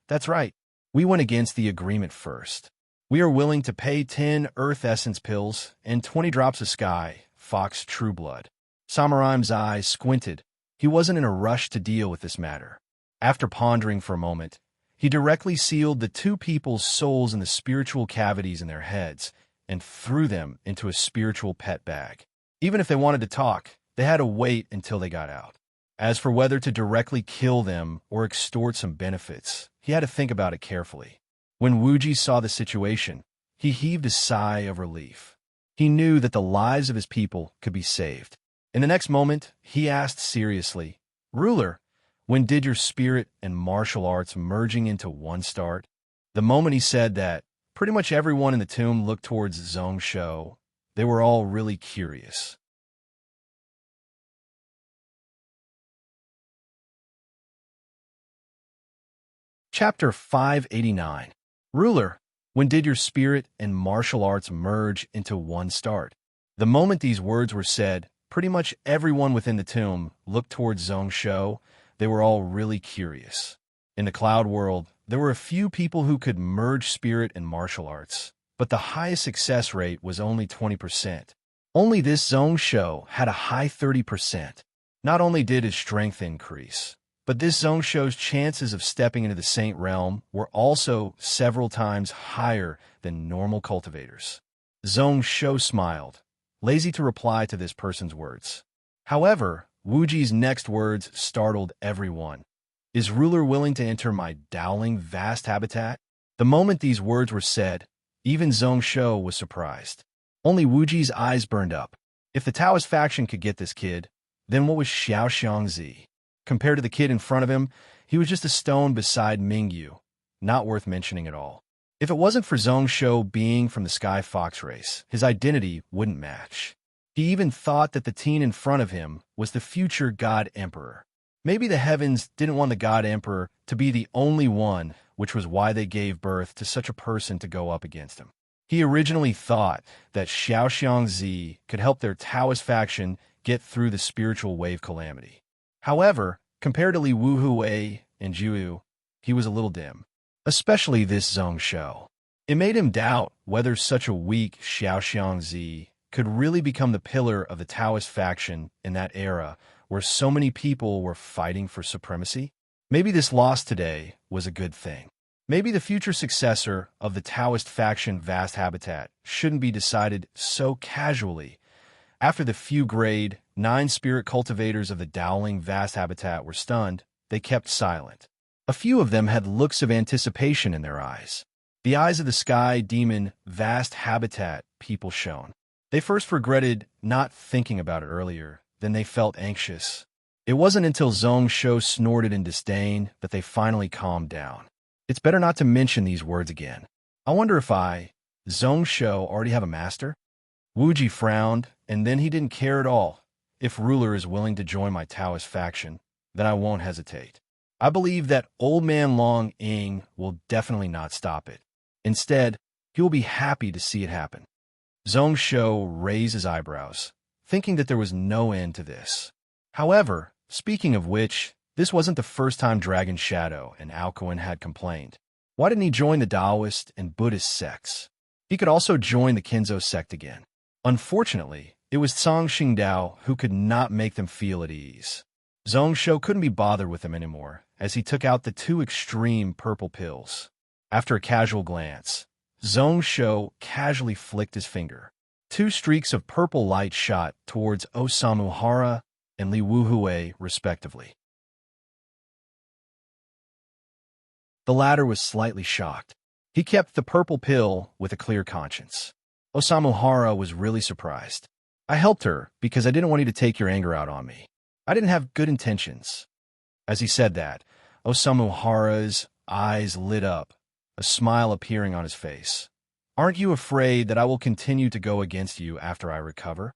That's right. We went against the agreement first. We are willing to pay 10 earth essence pills and 20 drops of sky, Fox True Blood. Samuraim's eyes squinted. He wasn't in a rush to deal with this matter. After pondering for a moment, he directly sealed the two people's souls in the spiritual cavities in their heads and threw them into a spiritual pet bag. Even if they wanted to talk, they had to wait until they got out. As for whether to directly kill them or extort some benefits, he had to think about it carefully. When Wuji saw the situation, he heaved a sigh of relief. He knew that the lives of his people could be saved. In the next moment, he asked seriously, Ruler, when did your spirit and martial arts merging into one start? The moment he said that, pretty much everyone in the tomb looked towards Zhongshou. They were all really curious. Chapter 589. Ruler, when did your spirit and martial arts merge into one start? The moment these words were said, pretty much everyone within the tomb looked towards Zhongshou. They were all really curious. In the cloud world, there were a few people who could merge spirit and martial arts, but the highest success rate was only 20%. Only this Zhongshou had a high 30%. Not only did his strength increase, but this Zhongshou's chances of stepping into the Saint Realm were also several times higher than normal cultivators. Zhongshou smiled, lazy to reply to this person's words. However, Wuji's next words startled everyone. Is ruler willing to enter my dowling vast habitat? The moment these words were said, even Zhong Shou was surprised. Only Wu Ji's eyes burned up. If the Taoist faction could get this kid, then what was Xiao Xiangzi? Compared to the kid in front of him, he was just a stone beside Mingyu, not worth mentioning at all. If it wasn't for Zhong Shou being from the Sky Fox race, his identity wouldn't match. He even thought that the teen in front of him was the future God Emperor. Maybe the heavens didn't want the God Emperor to be the only one, which was why they gave birth to such a person to go up against him. He originally thought that Xiao Xiangzi could help their Taoist faction get through the spiritual wave calamity. However, compared to Li Wuhui and Jiu, he was a little dim, especially this Zhong Shou. It made him doubt whether such a weak Xiao Xiangzi could really become the pillar of the Taoist faction in that era where so many people were fighting for supremacy. Maybe this loss today was a good thing. Maybe the future successor of the Taoist faction vast habitat shouldn't be decided so casually. After the few grade 9 spirit cultivators of the Dowling vast habitat were stunned, they kept silent. A few of them had looks of anticipation in their eyes. The eyes of the sky demon vast habitat people shone. They first regretted not thinking about it earlier, then they felt anxious. It wasn't until Zhong Shou snorted in disdain that they finally calmed down. It's better not to mention these words again. I wonder if Zhong Shou, already have a master? Wu Ji frowned, and then he didn't care at all. If ruler is willing to join my Taoist faction, then I won't hesitate. I believe that old man Long Ying will definitely not stop it. Instead, he will be happy to see it happen. Zhong Shou raised his eyebrows, thinking that there was no end to this. However, speaking of which, this wasn't the first time Dragon Shadow and Alcuin had complained. Why didn't he join the Taoist and Buddhist sects? He could also join the Kinzo sect again. Unfortunately, it was Cang Xingdao who could not make them feel at ease. Zhong Shou couldn't be bothered with them anymore, as he took out the 2 extreme purple pills. After a casual glance, Zhong Shou casually flicked his finger. 2 streaks of purple light shot towards Osamu Hara and Li Wuhui, respectively. The latter was slightly shocked. He kept the purple pill with a clear conscience. Osamu Hara was really surprised. I helped her because I didn't want you to take your anger out on me. I didn't have good intentions. As he said that, Osamu Hara's eyes lit up, a smile appearing on his face. Aren't you afraid that I will continue to go against you after I recover?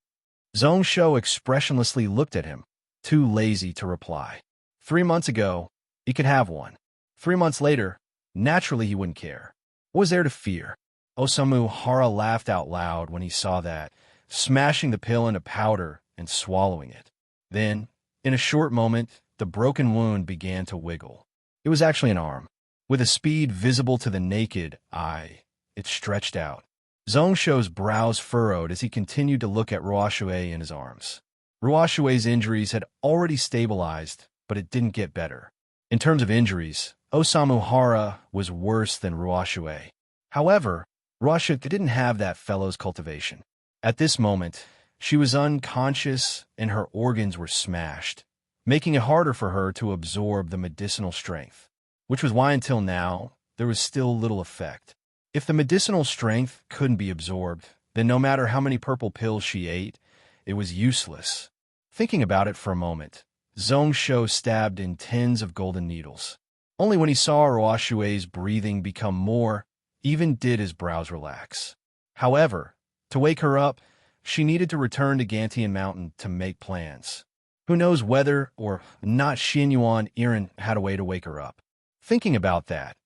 Zhong Shou expressionlessly looked at him, too lazy to reply. 3 months ago, he could have one. 3 months later, naturally he wouldn't care. What was there to fear? Osamu Hara laughed out loud when he saw that, smashing the pill into powder and swallowing it. Then, in a short moment, the broken wound began to wiggle. It was actually an arm. With a speed visible to the naked eye, it stretched out. Zhong Shou's brows furrowed as he continued to look at Ruoshui in his arms. Ruoshui's injuries had already stabilized, but it didn't get better. In terms of injuries, Osamu Hara was worse than Ruoshui. However, Ruoshui didn't have that fellow's cultivation. At this moment, she was unconscious and her organs were smashed, making it harder for her to absorb the medicinal strength, which was why until now, there was still little effect. If the medicinal strength couldn't be absorbed, then no matter how many purple pills she ate, it was useless. Thinking about it for a moment, Zhong Shou stabbed in tens of golden needles. Only when he saw Ruoshui's breathing become more, even did his brows relax. However, to wake her up, she needed to return to Gantian Mountain to make plans. Who knows whether or not Xinyuan Irin had a way to wake her up. Thinking about that,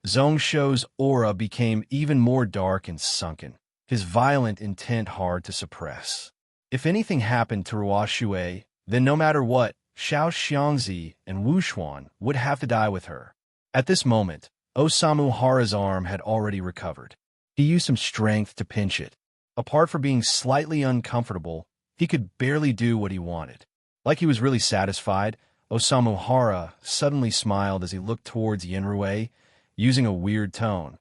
Zhong Shou's aura became even more dark and sunken, his violent intent hard to suppress. If anything happened to Ruoshui, then no matter what, Xiao Xiangzi and Wu Xuan would have to die with her. At this moment, Osamu Hara's arm had already recovered. He used some strength to pinch it. Apart from being slightly uncomfortable, he could barely do what he wanted. Like he was really satisfied, Osamu Hara suddenly smiled as he looked towards Yenrui, using a weird tone.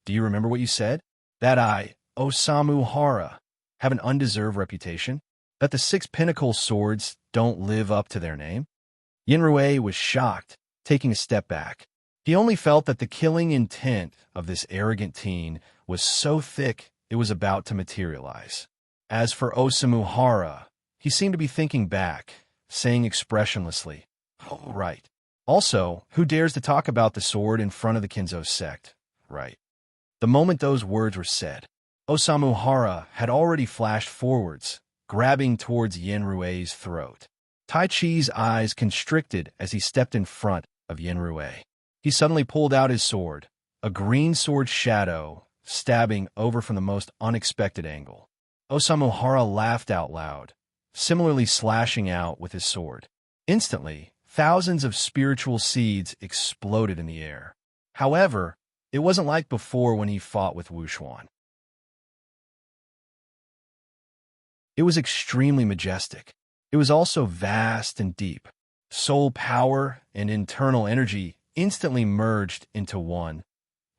Do you remember what you said? That I, Osamu Hara, have an undeserved reputation? That the 6 pinnacle swords don't live up to their name? Yenrui was shocked. taking a step back. He only felt that the killing intent of this arrogant teen was so thick it was about to materialize. As for Osamuhara, he seemed to be thinking back, saying expressionlessly, "Oh, right. Also, who dares to talk about the sword in front of the Kinzo sect, right?" The moment those words were said, Osamuhara had already flashed forwards, grabbing towards Yenrue's throat. Tai Chi's eyes constricted as he stepped in front of Yenrue. He suddenly pulled out his sword, a green sword shadow, stabbing over from the most unexpected angle. Osamuhara laughed out loud, similarly slashing out with his sword. Instantly, thousands of spiritual seeds exploded in the air. However, it wasn't like before when he fought with Wuxuan. It was extremely majestic. It was also vast and deep. Soul power and internal energy instantly merged into one.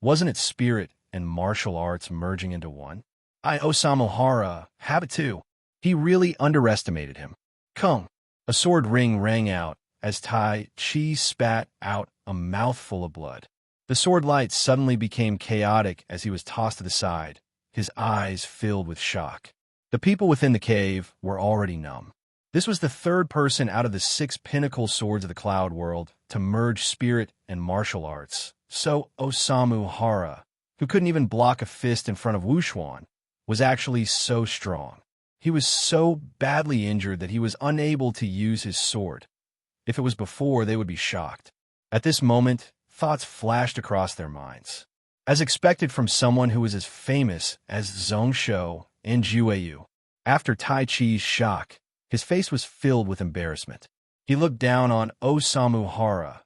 Wasn't it spirit and martial arts merging into one? Osamuhara have it too. He really underestimated him. Kung! A sword ring rang out as Tai Chi spat out a mouthful of blood. The sword light suddenly became chaotic as he was tossed to the side, his eyes filled with shock. The people within the cave were already numb. This was the third person out of the 6 pinnacle swords of the Cloud World to merge spirit and martial arts. So Osamuhara, who couldn't even block a fist in front of Wuxuan, was actually so strong. He was so badly injured that he was unable to use his sword. If it was before, they would be shocked. At this moment, thoughts flashed across their minds. As expected from someone who was as famous as Zhongshou and Jueyu, after Tai Chi's shock, his face was filled with embarrassment. He looked down on Osamuhara,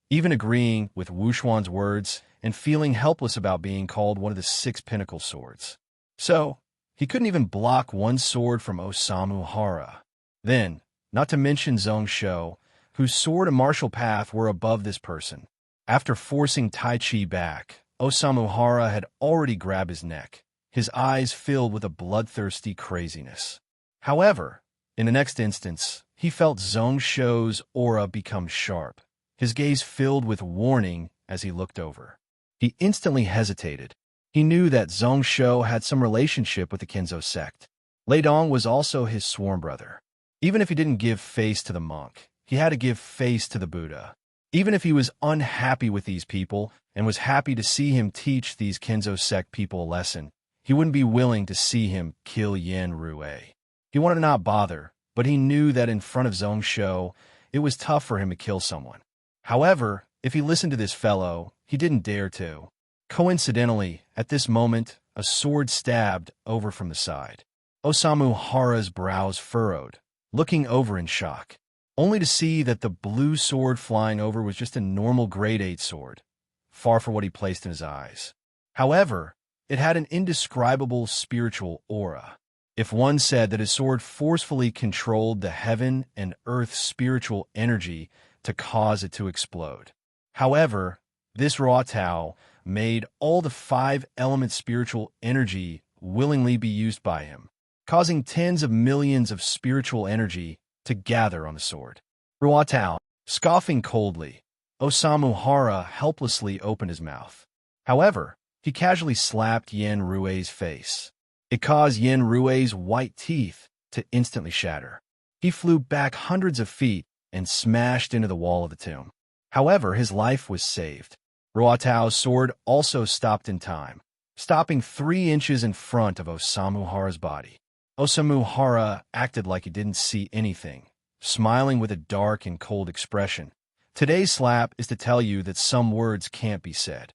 even agreeing with Wuxuan's words and feeling helpless about being called one of the 6 pinnacle swords. So, he couldn't even block one sword from Osamuhara. Then, not to mention Zhongshou, whose sword and martial path were above this person. After forcing Tai Chi back, Osamuhara had already grabbed his neck, his eyes filled with a bloodthirsty craziness. However, in the next instance, he felt Zhongshou's aura become sharp, his gaze filled with warning as he looked over. He instantly hesitated. He knew that Zhongshou had some relationship with the Kinzo sect. Lei Dong was also his sworn brother. Even if he didn't give face to the monk, he had to give face to the Buddha. Even if he was unhappy with these people and was happy to see him teach these Kinzo sect people a lesson, he wouldn't be willing to see him kill Yenrue. He wanted to not bother, but he knew that in front of Zhongshou, it was tough for him to kill someone. However, if he listened to this fellow, he didn't dare to. Coincidentally, at this moment, a sword stabbed over from the side. Osamuhara's brows furrowed, looking over in shock, only to see that the blue sword flying over was just a normal grade 8 sword, far from what he placed in his eyes. However, it had an indescribable spiritual aura. If one said that his sword forcefully controlled the heaven and earth spiritual energy to cause it to explode. However, this raw Tao made all the 5-element spiritual energy willingly be used by him, causing tens of millions of spiritual energy to gather on the sword. Raw Tao, scoffing coldly, Osamuhara helplessly opened his mouth. However, he casually slapped Yenrue's face. It caused Yenrue's white teeth to instantly shatter. He flew back hundreds of feet and smashed into the wall of the tomb. However, his life was saved. Ruatao's sword also stopped in time, stopping 3 inches in front of Osamuhara's body. Osamuhara acted like he didn't see anything, smiling with a dark and cold expression. Today's slap is to tell you that some words can't be said.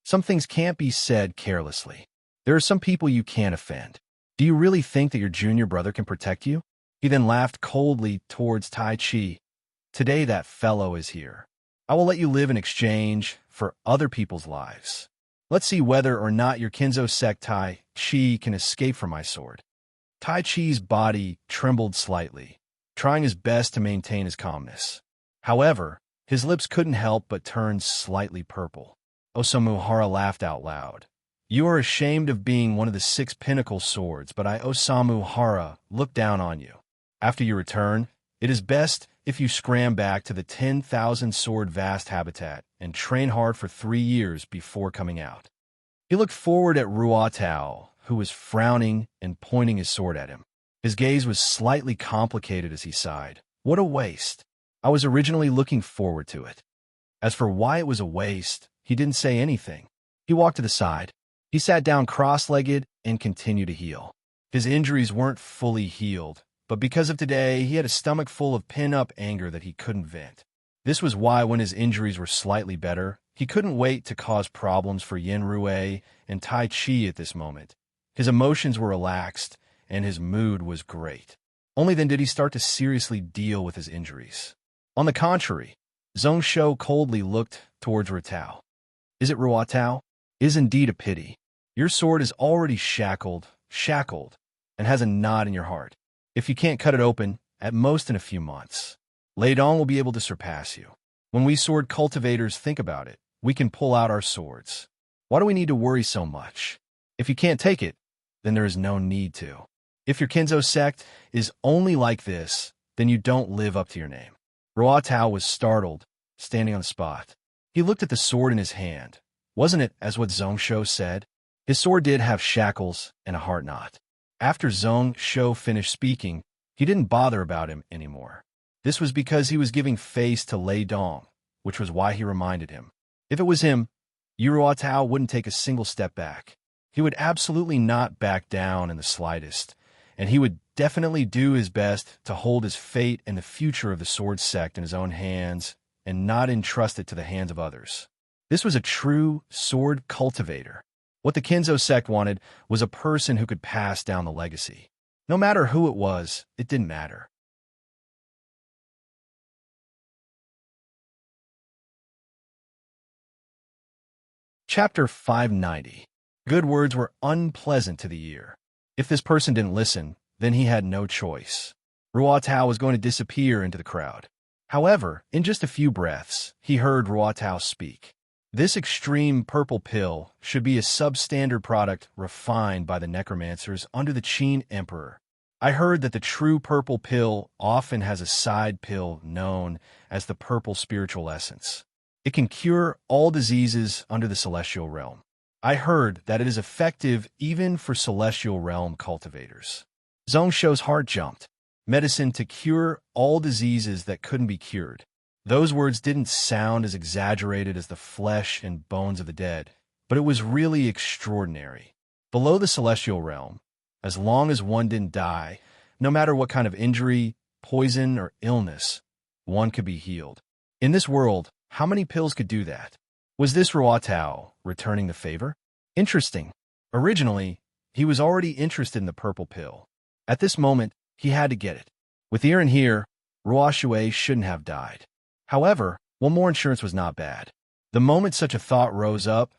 Some things can't be said carelessly. There are some people you can't offend. Do you really think that your junior brother can protect you? He then laughed coldly towards Tai Chi. Today that fellow is here. I will let you live in exchange for other people's lives. Let's see whether or not your Kinzo sect Tai Chi can escape from my sword. Tai Chi's body trembled slightly, trying his best to maintain his calmness. However, his lips couldn't help but turn slightly purple. Osamuhara laughed out loud. You are ashamed of being one of the 6 pinnacle swords, but I, Osamuhara, look down on you. After your return, It is best if you scram back to the 10,000 sword vast habitat and train hard for 3 years before coming out. He looked forward at Ruotao, who was frowning and pointing his sword at him. His gaze was slightly complicated as he sighed. What a waste. I was originally looking forward to it. As for why it was a waste, he didn't say anything. He walked to the side. He sat down cross-legged and continued to heal. His injuries weren't fully healed, but because of today, he had a stomach full of pin-up anger that he couldn't vent. This was why when his injuries were slightly better, he couldn't wait to cause problems for Yin Rui and Tai Chi at this moment. His emotions were relaxed, and his mood was great. Only then did he start to seriously deal with his injuries. On the contrary, Zhongshou coldly looked towards Ruotao. Is it Ruotao? It is indeed a pity. Your sword is already shackled, and has a knot in your heart. If you can't cut it open, at most in a few months, Lei Dong will be able to surpass you. When we sword cultivators think about it, we can pull out our swords. Why do we need to worry so much? If you can't take it, then there is no need to. If your Kinzo sect is only like this, then you don't live up to your name. Ruotao was startled, standing on the spot. He looked at the sword in his hand. Wasn't it as what Zhongshou said? His sword did have shackles and a heart knot. After Zhongshou finished speaking, he didn't bother about him anymore. This was because he was giving face to Lei Dong, which was why he reminded him. If it was him, Ruotao wouldn't take a single step back. He would absolutely not back down in the slightest, and he would definitely do his best to hold his fate and the future of the sword sect in his own hands and not entrust it to the hands of others. This was a true sword cultivator. What the Kinzo sect wanted was a person who could pass down the legacy. No matter who it was, it didn't matter. Chapter 590. Good words were unpleasant to the ear. If this person didn't listen, then he had no choice. Ruotao was going to disappear into the crowd. However, in just a few breaths, he heard Ruotao speak. This extreme purple pill should be a substandard product refined by the necromancers under the Qin Emperor. I heard that the true purple pill often has a side pill known as the purple spiritual essence. It can cure all diseases under the celestial realm. I heard that it is effective even for celestial realm cultivators. Zhongshou's heart jumped. Medicine to cure all diseases that couldn't be cured. Those words didn't sound as exaggerated as the flesh and bones of the dead, but it was really extraordinary. Below the celestial realm, as long as one didn't die, no matter what kind of injury, poison, or illness, one could be healed. In this world, how many pills could do that? Was this Ruotao returning the favor? Interesting. Originally, he was already interested in the purple pill. At this moment, he had to get it. With ear and here, Ruoshui shouldn't have died. However, one more insurance was not bad. The moment such a thought rose up,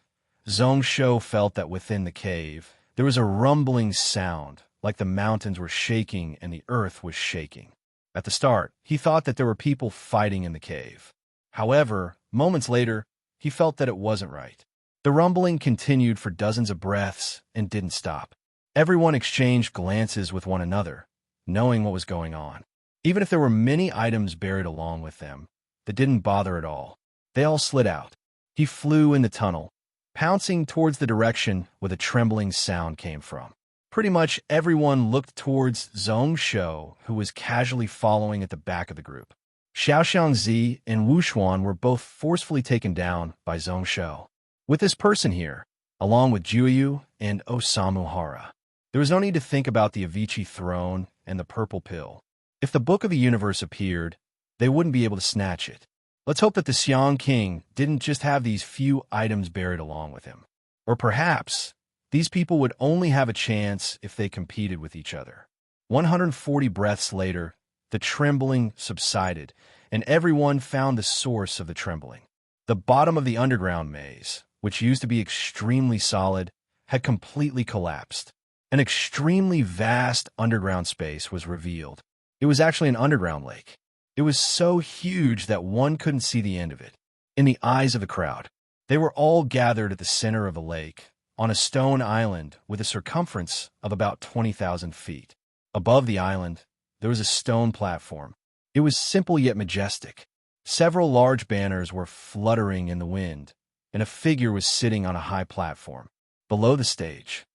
Zhongshou felt that within the cave, there was a rumbling sound, like the mountains were shaking and the earth was shaking. At the start, he thought that there were people fighting in the cave. However, moments later, he felt that it wasn't right. The rumbling continued for dozens of breaths and didn't stop. Everyone exchanged glances with one another, knowing what was going on. Even if there were many items buried along with them, that didn't bother at all. They all slid out. He flew in the tunnel, pouncing towards the direction where the trembling sound came from. Pretty much everyone looked towards Zhongshou, who was casually following at the back of the group. Xiaoxiangzi and Wu Xuan were both forcefully taken down by Zhongshou. With this person here, along with Juyu and Osamu Hara, there was no need to think about the Avicii throne and the purple pill. If the Book of the Universe appeared, they wouldn't be able to snatch it. Let's hope that the Xiang King didn't just have these few items buried along with him. Or perhaps, these people would only have a chance if they competed with each other. 140 breaths later, the trembling subsided, and everyone found the source of the trembling. The bottom of the underground maze, which used to be extremely solid, had completely collapsed. An extremely vast underground space was revealed. It was actually an underground lake. It was so huge that one couldn't see the end of it. In the eyes of the crowd, they were all gathered at the center of the lake, on a stone island with a circumference of about 20,000 feet. Above the island, there was a stone platform. It was simple yet majestic. Several large banners were fluttering in the wind, and a figure was sitting on a high platform below the stage.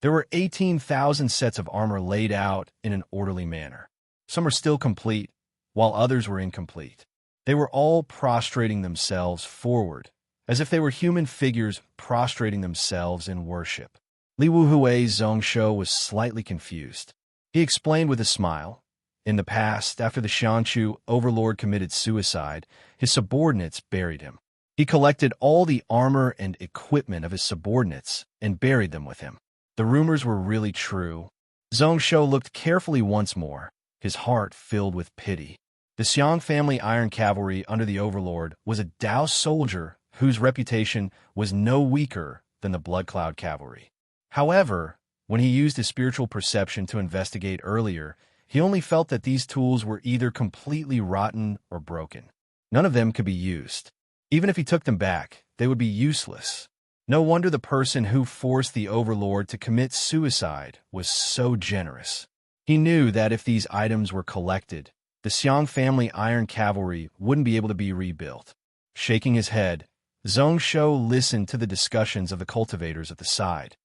There were 18,000 sets of armor laid out in an orderly manner. Some were still complete, while others were incomplete. They were all prostrating themselves forward, as if they were human figures prostrating themselves in worship. Li Wuhui's Zhongshou was slightly confused. He explained with a smile, "In the past, after the Xianchu overlord committed suicide, his subordinates buried him. He collected all the armor and equipment of his subordinates and buried them with him. The rumors were really true." Zhongshou looked carefully once more, his heart filled with pity. The Xiang family iron cavalry under the overlord was a Dao soldier whose reputation was no weaker than the Blood Cloud cavalry. However, when he used his spiritual perception to investigate earlier, he only felt that these tools were either completely rotten or broken. None of them could be used. Even if he took them back, they would be useless. No wonder the person who forced the overlord to commit suicide was so generous. He knew that if these items were collected, the Xiang family iron cavalry wouldn't be able to be rebuilt. Shaking his head, Zhongshou listened to the discussions of the cultivators at the side.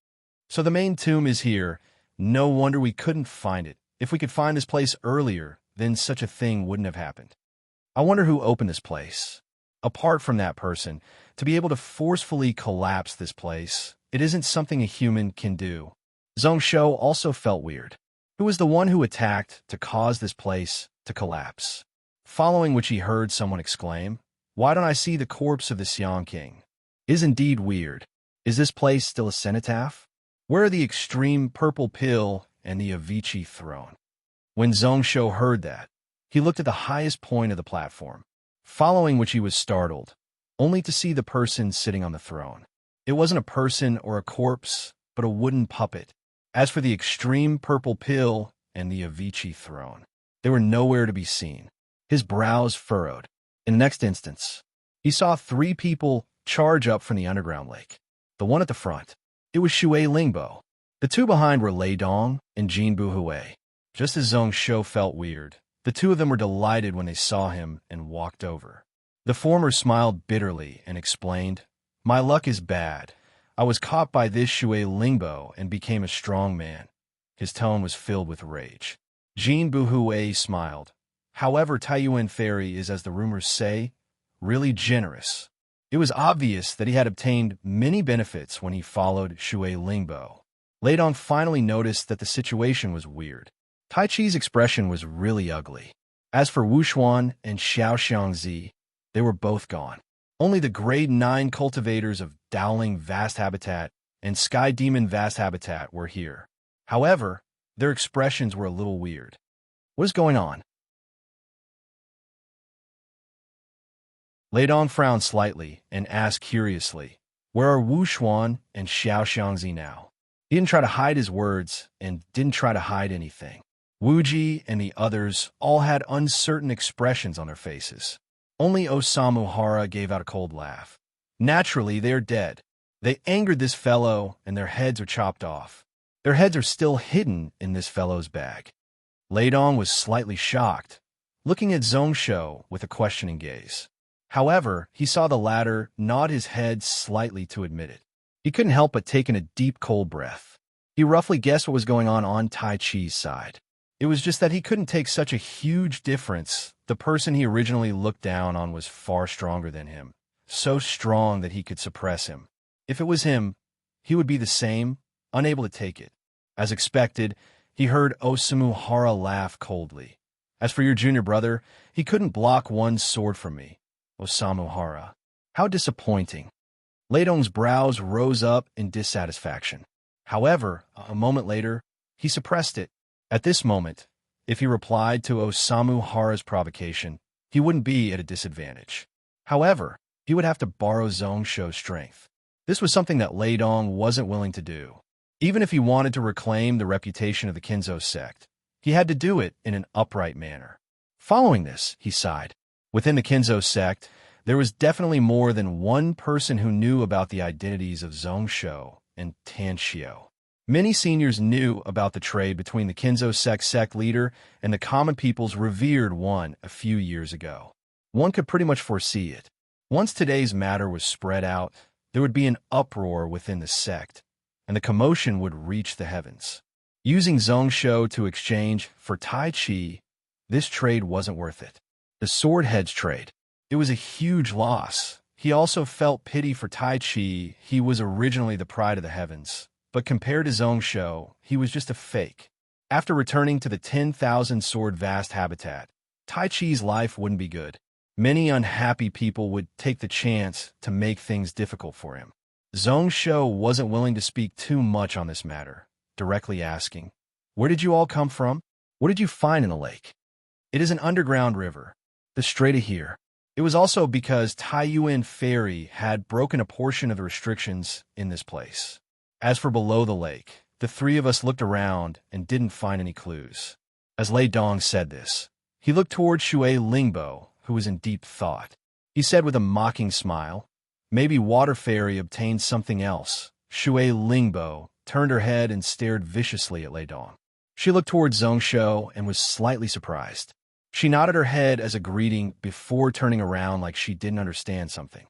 "So the main tomb is here. No wonder we couldn't find it. If we could find this place earlier, then such a thing wouldn't have happened. I wonder who opened this place. Apart from that person, to be able to forcefully collapse this place, it isn't something a human can do." Zhongshou also felt weird. Who was the one who attacked to cause this place to collapse? Following which he heard someone exclaim, "Why don't I see the corpse of the Xiang king? Is indeed weird. Is this place still a cenotaph? Where are the extreme purple pill and the Avicii throne?" When Zhongshou heard that, he looked at the highest point of the platform, following which he was startled, only to see the person sitting on the throne. It wasn't a person or a corpse, but a wooden puppet. As for the extreme purple pill and the Avicii throne, they were nowhere to be seen. His brows furrowed. In the next instance, he saw 3 people charge up from the underground lake. The one at the front, it was Shui Lingbo. The 2 behind were Lei Dong and Jin Buhui. Just as Zhongshou felt weird, the 2 of them were delighted when they saw him and walked over. The former smiled bitterly and explained, "My luck is bad. I was caught by this Shui Lingbo and became a strong man." His tone was filled with rage. Jin Buhui smiled. "However, Taiyuan Fairy is, as the rumors say, really generous." It was obvious that he had obtained many benefits when he followed Shui Lingbo. Lei Dong finally noticed that the situation was weird. Tai Chi's expression was really ugly. As for Wu Xuan and Xiao Xiangzi, they were both gone. Only the grade 9 cultivators of Dowling Vast Habitat and Sky Demon Vast Habitat were here. However, their expressions were a little weird. "What is going on?" Lei Dong frowned slightly and asked curiously, "Where are Wu Xuan and Xiao Xiangzi now?" He didn't try to hide his words and didn't try to hide anything. Wu Ji and the others all had uncertain expressions on their faces. Only Osamu Hara gave out a cold laugh. "Naturally, they are dead. They angered this fellow, and their heads are chopped off. Their heads are still hidden in this fellow's bag." Lei Dong was slightly shocked, looking at Zhongshou with a questioning gaze. However, he saw the latter nod his head slightly to admit it. He couldn't help but take in a deep, cold breath. He roughly guessed what was going on Tai Chi's side. It was just that he couldn't take such a huge difference. The person he originally looked down on was far stronger than him, so strong that he could suppress him. If it was him, he would be the same, unable to take it. As expected, he heard Osamu Hara laugh coldly. "As for your junior brother, he couldn't block one sword from me." Osamu Hara. How disappointing. Lei Dong's brows rose up in dissatisfaction. However, a moment later, he suppressed it. At this moment, if he replied to Osamu Hara's provocation, he wouldn't be at a disadvantage. However, he would have to borrow Zhongshou's strength. This was something that Lei Dong wasn't willing to do. Even if he wanted to reclaim the reputation of the Kinzo sect, he had to do it in an upright manner. Following this, he sighed. Within the Kinzo sect, there was definitely more than one person who knew about the identities of Zhongshou and Tanxiu. Many seniors knew about the trade between the Kinzo sect leader and the common people's revered one a few years ago. One could pretty much foresee it. Once today's matter was spread out, there would be an uproar within the sect, and the commotion would reach the heavens. Using Zhongsho to exchange for Tai Chi, this trade wasn't worth it. The sword heads trade. It was a huge loss. He also felt pity for Tai Chi. He was originally the pride of the heavens, but compared to Zhongsho, he was just a fake. After returning to the 10,000 sword vast habitat, Tai Chi's life wouldn't be good. Many unhappy people would take the chance to make things difficult for him. Zhongsho wasn't willing to speak too much on this matter, directly asking, "Where did you all come from? What did you find in the lake?" "It is an underground river, the Strait of here." It was also because Taiyuan Ferry had broken a portion of the restrictions in this place. As for below the lake, the three of us looked around and didn't find any clues. As Lei Dong said this, he looked toward Shui Lingbo, who was in deep thought. He said with a mocking smile, "Maybe Water Fairy obtained something else." Shui Lingbo turned her head and stared viciously at Lei Dong. She looked toward Zhongsho and was slightly surprised. She nodded her head as a greeting before turning around like she didn't understand something.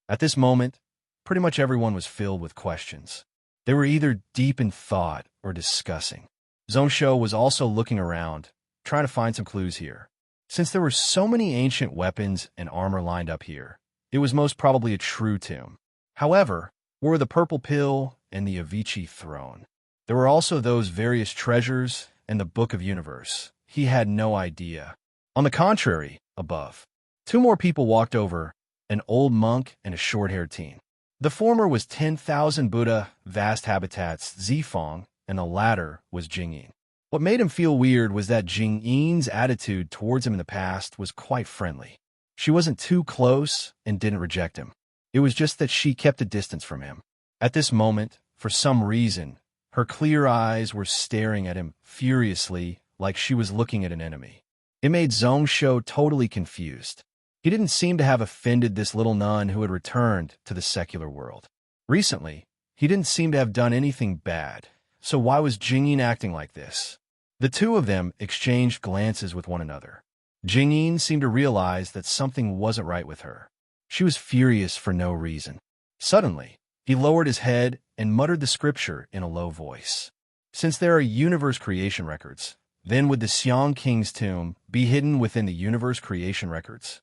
At this moment, pretty much everyone was filled with questions. They were either deep in thought or discussing. Zhongsho was also looking around, trying to find some clues here. Since there were so many ancient weapons and armor lined up here, it was most probably a true tomb. However, were the purple pill and the Avicii throne. There were also those various treasures and the Book of Universe. He had no idea. On the contrary, above, two more people walked over, an old monk and a short-haired teen. The former was 10,000 Buddha vast habitats Zifeng, and the latter was Jingyin. What made him feel weird was that Jingyin's attitude towards him in the past was quite friendly. She wasn't too close and didn't reject him. It was just that she kept a distance from him. At this moment, for some reason, her clear eyes were staring at him furiously like she was looking at an enemy. It made Zhongsho totally confused. He didn't seem to have offended this little nun who had returned to the secular world. Recently, he didn't seem to have done anything bad, so why was Jingyin acting like this? The two of them exchanged glances with one another. Jingyin seemed to realize that something wasn't right with her. She was furious for no reason. Suddenly, he lowered his head and muttered the scripture in a low voice. Since there are universe creation records, then would the Xiang King's tomb be hidden within the universe creation records?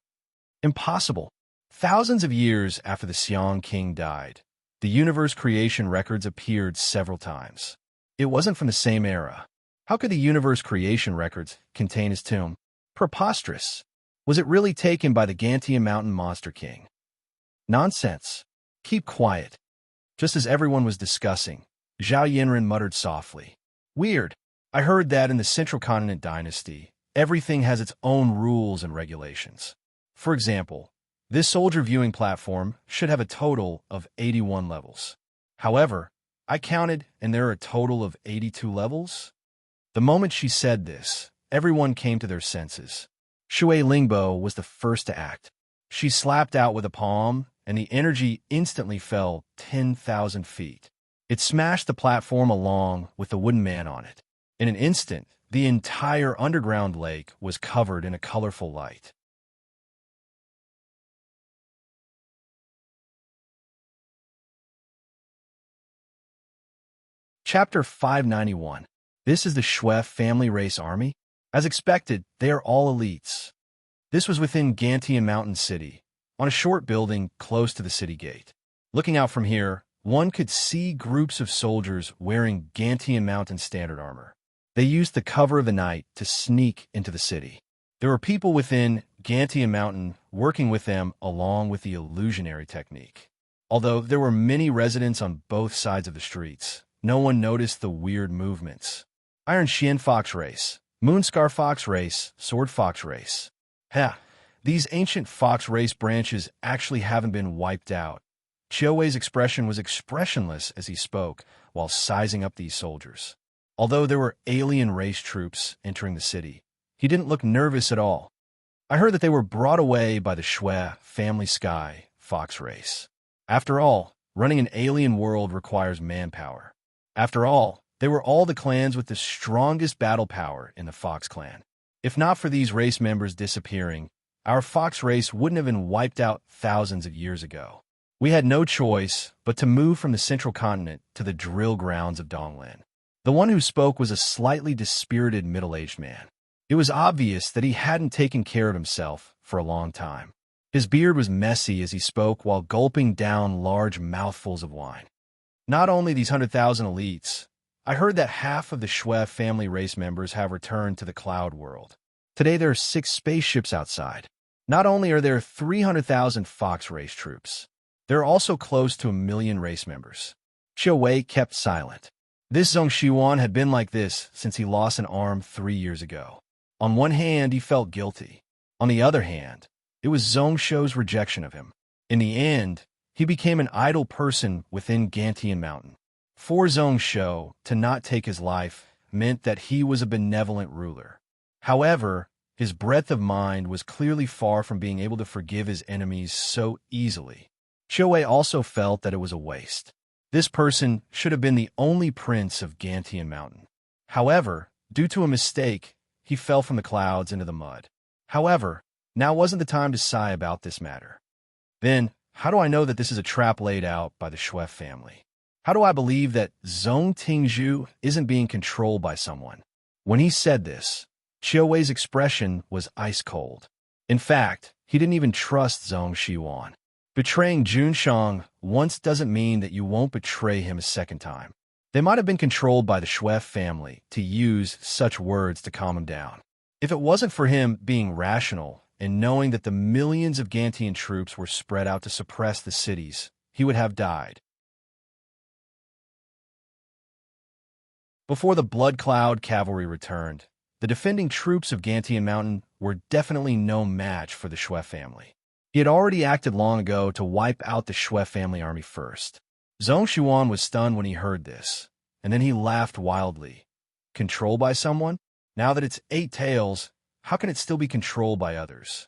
Impossible. Thousands of years after the Xiang King died, the universe creation records appeared several times. It wasn't from the same era. How could the universe creation records contain his tomb? Preposterous. Was it really taken by the Gantia Mountain Monster King? Nonsense. Keep quiet. Just as everyone was discussing, Zhao Yinren muttered softly. Weird. I heard that in the Central Continent Dynasty, everything has its own rules and regulations. For example, this soldier viewing platform should have a total of 81 levels. However, I counted and there are a total of 82 levels. The moment she said this, everyone came to their senses. Shui Lingbo was the first to act. She slapped out with a palm, and the energy instantly fell 10,000 feet. It smashed the platform along with the wooden man on it. In an instant, the entire underground lake was covered in a colorful light. Chapter 591. This is the Shui family race army? As expected, they are all elites. This was within Gantian Mountain City, on a short building close to the city gate. Looking out from here, one could see groups of soldiers wearing Gantian Mountain standard armor. They used the cover of the night to sneak into the city. There were people within Gantian Mountain working with them along with the illusionary technique. Although there were many residents on both sides of the streets, no one noticed the weird movements. Iron Shin Fox Race, Moonscar Fox Race, Sword Fox Race. These ancient fox race branches actually haven't been wiped out. Chiowei's expression was expressionless as he spoke while sizing up these soldiers. Although there were alien race troops entering the city, he didn't look nervous at all. I heard that they were brought away by the Shui family sky fox race. After all, running an alien world requires manpower. After all, they were all the clans with the strongest battle power in the Fox clan. If not for these race members disappearing, our Fox race wouldn't have been wiped out thousands of years ago. We had no choice but to move from the central continent to the drill grounds of Donglan. The one who spoke was a slightly dispirited middle-aged man. It was obvious that he hadn't taken care of himself for a long time. His beard was messy as he spoke while gulping down large mouthfuls of wine. Not only these 100,000 elites, I heard that half of the Schwef family race members have returned to the cloud world. Today there are 6 spaceships outside. Not only are there 300,000 Fox race troops, there are also close to 1 million race members. Qiu Wei kept silent. This Zhong Xiuan had been like this since he lost an arm 3 years ago. On one hand, he felt guilty. On the other hand, it was Zhong Shou's rejection of him. In the end, he became an idle person within Gantian Mountain. For Zhong Shou to not take his life meant that he was a benevolent ruler. However, his breadth of mind was clearly far from being able to forgive his enemies so easily. Qiu Wei also felt that it was a waste. This person should have been the only prince of Gantian Mountain. However, due to a mistake, he fell from the clouds into the mud. However, now wasn't the time to sigh about this matter. Then, how do I know that this is a trap laid out by the Schwef family? How do I believe that Zhong Tingzhu isn't being controlled by someone? When he said this, Qiu Wei's expression was ice cold. In fact, he didn't even trust Zhong Xiuan. Betraying Junshang once doesn't mean that you won't betray him a second time. They might have been controlled by the Schwef family to use such words to calm him down. If it wasn't for him being rational and knowing that the millions of Gantian troops were spread out to suppress the cities, he would have died. Before the Blood Cloud cavalry returned, the defending troops of Gantian Mountain were definitely no match for the Schwef family. He had already acted long ago to wipe out the Schwef family army first. Zhong Xiuan was stunned when he heard this, and then he laughed wildly. Controlled by someone? Now that it's 8 tails, how can it still be controlled by others?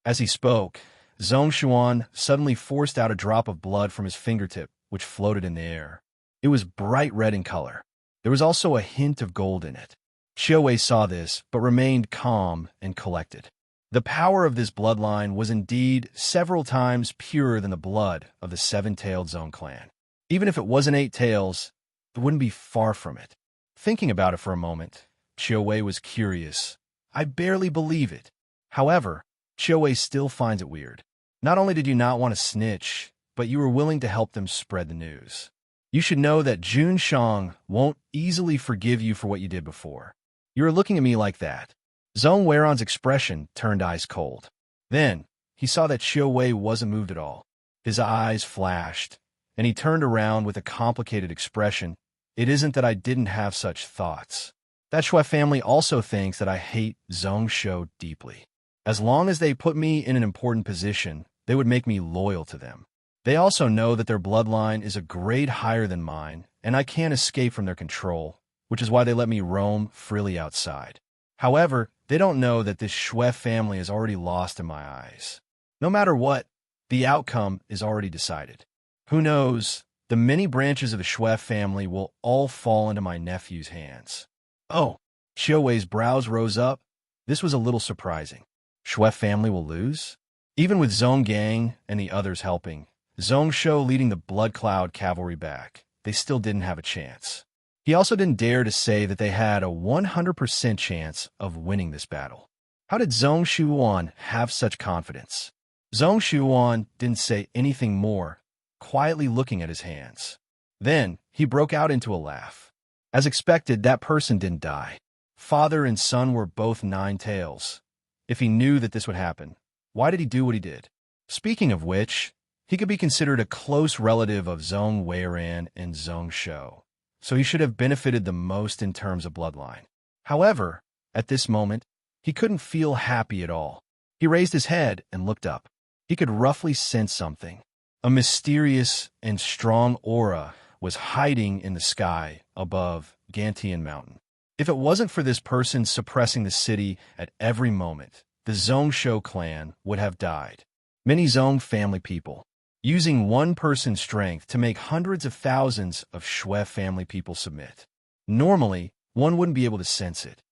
As he spoke, Zhong Xiuan suddenly forced out a drop of blood from his fingertip, which floated in the air. It was bright red in color. There was also a hint of gold in it. Qiu Wei saw this, but remained calm and collected. The power of this bloodline was indeed several times purer than the blood of the 7-tailed Zhong clan. Even if it wasn't 8 tails, it wouldn't be far from it. Thinking about it for a moment, Qiu Wei was curious. I barely believe it. However, Qiu Wei still finds it weird. Not only did you not want to snitch, but you were willing to help them spread the news. You should know that Junshang won't easily forgive you for what you did before. You are looking at me like that. Zhong Weiron's expression turned ice cold. Then, he saw that Qiu Wei wasn't moved at all. His eyes flashed, and he turned around with a complicated expression. It isn't that I didn't have such thoughts. That Schwef family also thinks that I hate Zhong Shou deeply. As long as they put me in an important position, they would make me loyal to them. They also know that their bloodline is a grade higher than mine, and I can't escape from their control, which is why they let me roam freely outside. However, they don't know that this Schwef family is already lost in my eyes. No matter what, the outcome is already decided. Who knows, the many branches of the Schwef family will all fall into my nephew's hands. Oh, Qiu Wei's brows rose up. This was a little surprising. Schwef family will lose? Even with Zhong Gang and the others helping, Zhong Shou leading the Blood Cloud cavalry back, they still didn't have a chance. He also didn't dare to say that they had a 100% chance of winning this battle. How did Zhong Xiuan have such confidence? Zhong Xiuan didn't say anything more, quietly looking at his hands. Then, he broke out into a laugh. As expected, that person didn't die. Father and son were both 9 tails. If he knew that this would happen, why did he do what he did? Speaking of which, he could be considered a close relative of Zhong Weiran and Zhong Shou, so he should have benefited the most in terms of bloodline. However, at this moment, he couldn't feel happy at all. He raised his head and looked up. He could roughly sense something. A mysterious and strong aura was hiding in the sky above Gantian Mountain. If it wasn't for this person suppressing the city at every moment, the Zhong Shou clan would have died. Many Zhong family people, using one person's strength to make hundreds of thousands of Shui family people submit. Normally, one wouldn't be able to sense it.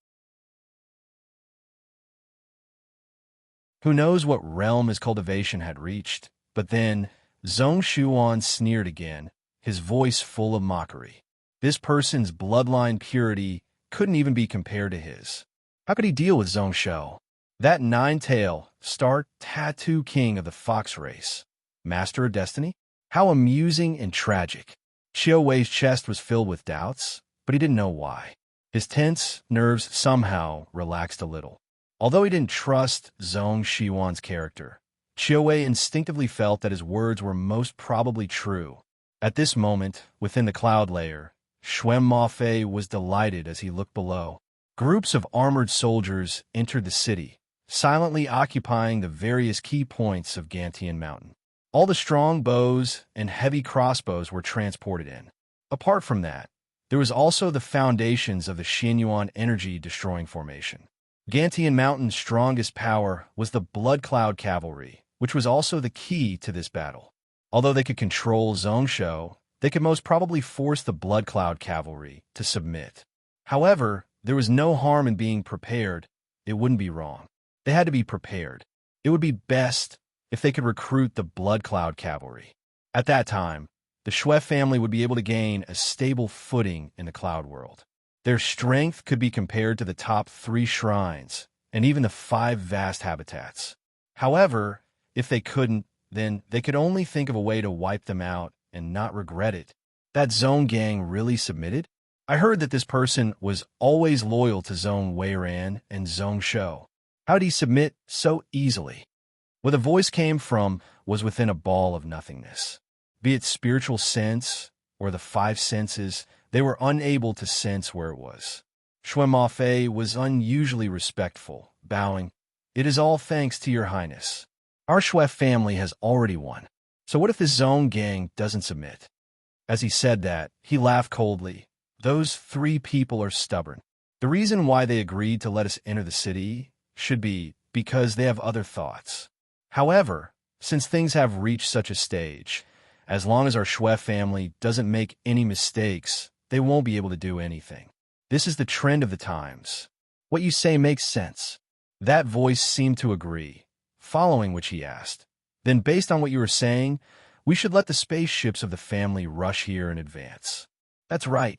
Who knows what realm his cultivation had reached? But then, Zhong Shuan sneered again, his voice full of mockery. This person's bloodline purity couldn't even be compared to his. How could he deal with Zhong Shou? That nine-tail, stark tattoo king of the fox race. Master of destiny? How amusing and tragic. Qiu Wei's chest was filled with doubts, but he didn't know why. His tense nerves somehow relaxed a little. Although he didn't trust Zhong Shuan's character, Qiu Wei instinctively felt that his words were most probably true. At this moment, within the cloud layer, Xuan Mafei was delighted as he looked below. Groups of armored soldiers entered the city, silently occupying the various key points of Gantian Mountain. All the strong bows and heavy crossbows were transported in. Apart from that, there was also the foundations of the Xianyuan energy-destroying formation. Gantian Mountain's strongest power was the Blood Cloud Cavalry, which was also the key to this battle. Although they could control Zhongshu, they could most probably force the Blood Cloud Cavalry to submit. However, there was no harm in being prepared. It wouldn't be wrong. They had to be prepared. It would be best if they could recruit the Blood Cloud Cavalry. At that time, the Shui family would be able to gain a stable footing in the cloud world. Their strength could be compared to the top 3 shrines and even the 5 vast habitats. However, if they couldn't, then they could only think of a way to wipe them out and not regret it. That Zone gang really submitted? I heard that this person was always loyal to Zone Weiran and Zone Shou. How did he submit so easily? Where the voice came from was within a ball of nothingness. Be it spiritual sense or the 5 senses, they were unable to sense where it was. Shui Mafei was unusually respectful, bowing. "It is all thanks to your highness. Our Shui family has already won. So what if this Zone gang doesn't submit?" As he said that, he laughed coldly. "Those 3 people are stubborn. The reason why they agreed to let us enter the city should be because they have other thoughts. However, since things have reached such a stage, as long as our Shui family doesn't make any mistakes, they won't be able to do anything. This is the trend of the times. What you say makes sense." That voice seemed to agree, following which he asked, "Then based on what you were saying, we should let the spaceships of the family rush here in advance." "That's right."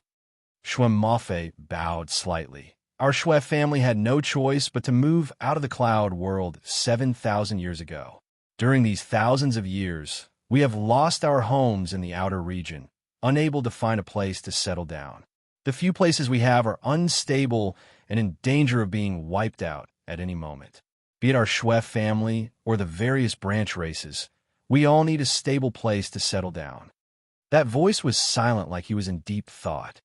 Shui Mafei bowed slightly. "Our Shui family had no choice but to move out of the cloud world 7,000 years ago. During these thousands of years, we have lost our homes in the outer region, unable to find a place to settle down. The few places we have are unstable and in danger of being wiped out at any moment. Be it our Shui family or the various branch races, we all need a stable place to settle down." That voice was silent, like he was in deep thought.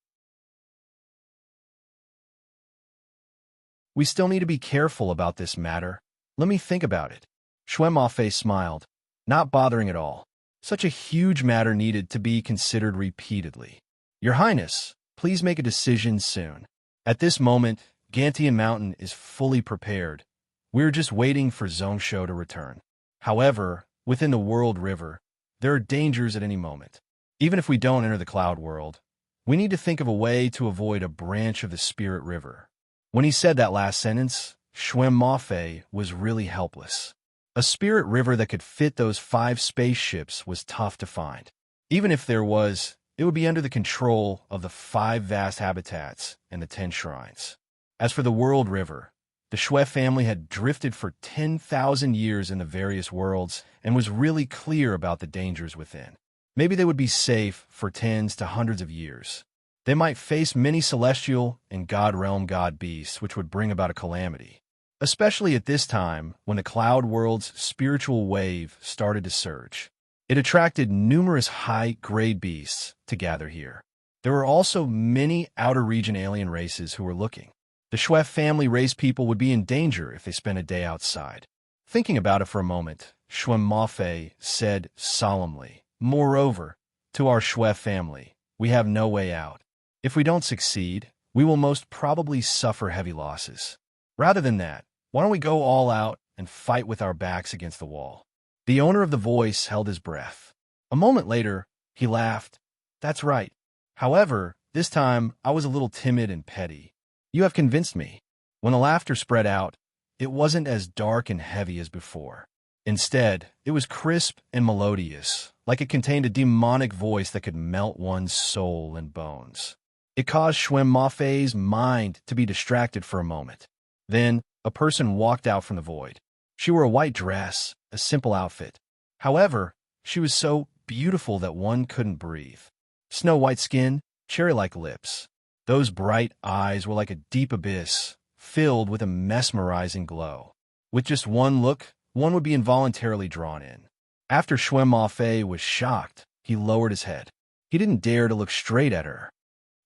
"We still need to be careful about this matter. Let me think about it." Shui Mafei smiled, not bothering at all. Such a huge matter needed to be considered repeatedly. "Your Highness, please make a decision soon. At this moment, Gantian Mountain is fully prepared. We're just waiting for Zhongshu to return. However, within the World River, there are dangers at any moment. Even if we don't enter the Cloud World, we need to think of a way to avoid a branch of the Spirit River." When he said that last sentence, Shui Mafei was really helpless. A spirit river that could fit those 5 spaceships was tough to find. Even if there was, it would be under the control of the 5 vast habitats and the 10 shrines. As for the World River, the Shui family had drifted for 10,000 years in the various worlds and was really clear about the dangers within. Maybe they would be safe for tens to hundreds of years. They might face many celestial and god realm god beasts, which would bring about a calamity. Especially at this time, when the cloud world's spiritual wave started to surge. It attracted numerous high-grade beasts to gather here. There were also many outer region alien races who were looking. The Shui family race people would be in danger if they spent a day outside. Thinking about it for a moment, Shui Mafei said solemnly, "Moreover, to our Shui family, we have no way out. If we don't succeed, we will most probably suffer heavy losses. Rather than that, why don't we go all out and fight with our backs against the wall?" The owner of the voice held his breath. A moment later, he laughed. That's right. However, this time I was a little timid and petty. You have convinced me. When the laughter spread out, it wasn't as dark and heavy as before. Instead, it was crisp and melodious, like it contained a demonic voice that could melt one's soul and bones. It caused Xuan Mafei's mind to be distracted for a moment. Then, a person walked out from the void. She wore a white dress, a simple outfit. However, she was so beautiful that one couldn't breathe. Snow-white skin, cherry-like lips. Those bright eyes were like a deep abyss, filled with a mesmerizing glow. With just one look, one would be involuntarily drawn in. After Xuan Mafei was shocked, he lowered his head. He didn't dare to look straight at her.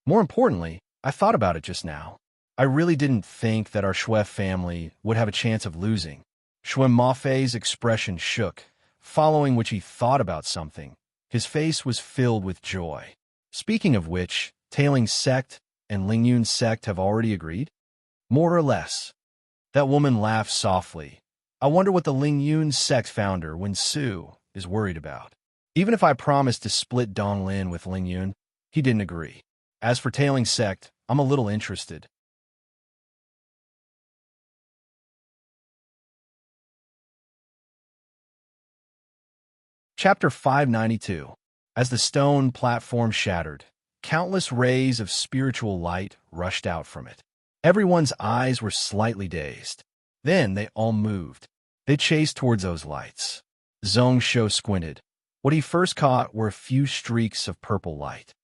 More importantly, I thought about it just now. I really didn't think that our Xue family would have a chance of losing. Xuan Mafei's expression shook, following which he thought about something. His face was filled with joy. Speaking of which, Tailing's sect and Lingyun's sect have already agreed? More or less. That woman laughed softly. I wonder what the Lingyun sect founder, Wen Su, is worried about. Even if I promised to split Donglin with Lingyun, he didn't agree. As for Tailing's sect, I'm a little interested. Chapter 592. As the stone platform shattered, countless rays of spiritual light rushed out from it. Everyone's eyes were slightly dazed. Then they all moved. They chased towards those lights. Zhongsho squinted. What he first caught were a few streaks of purple light.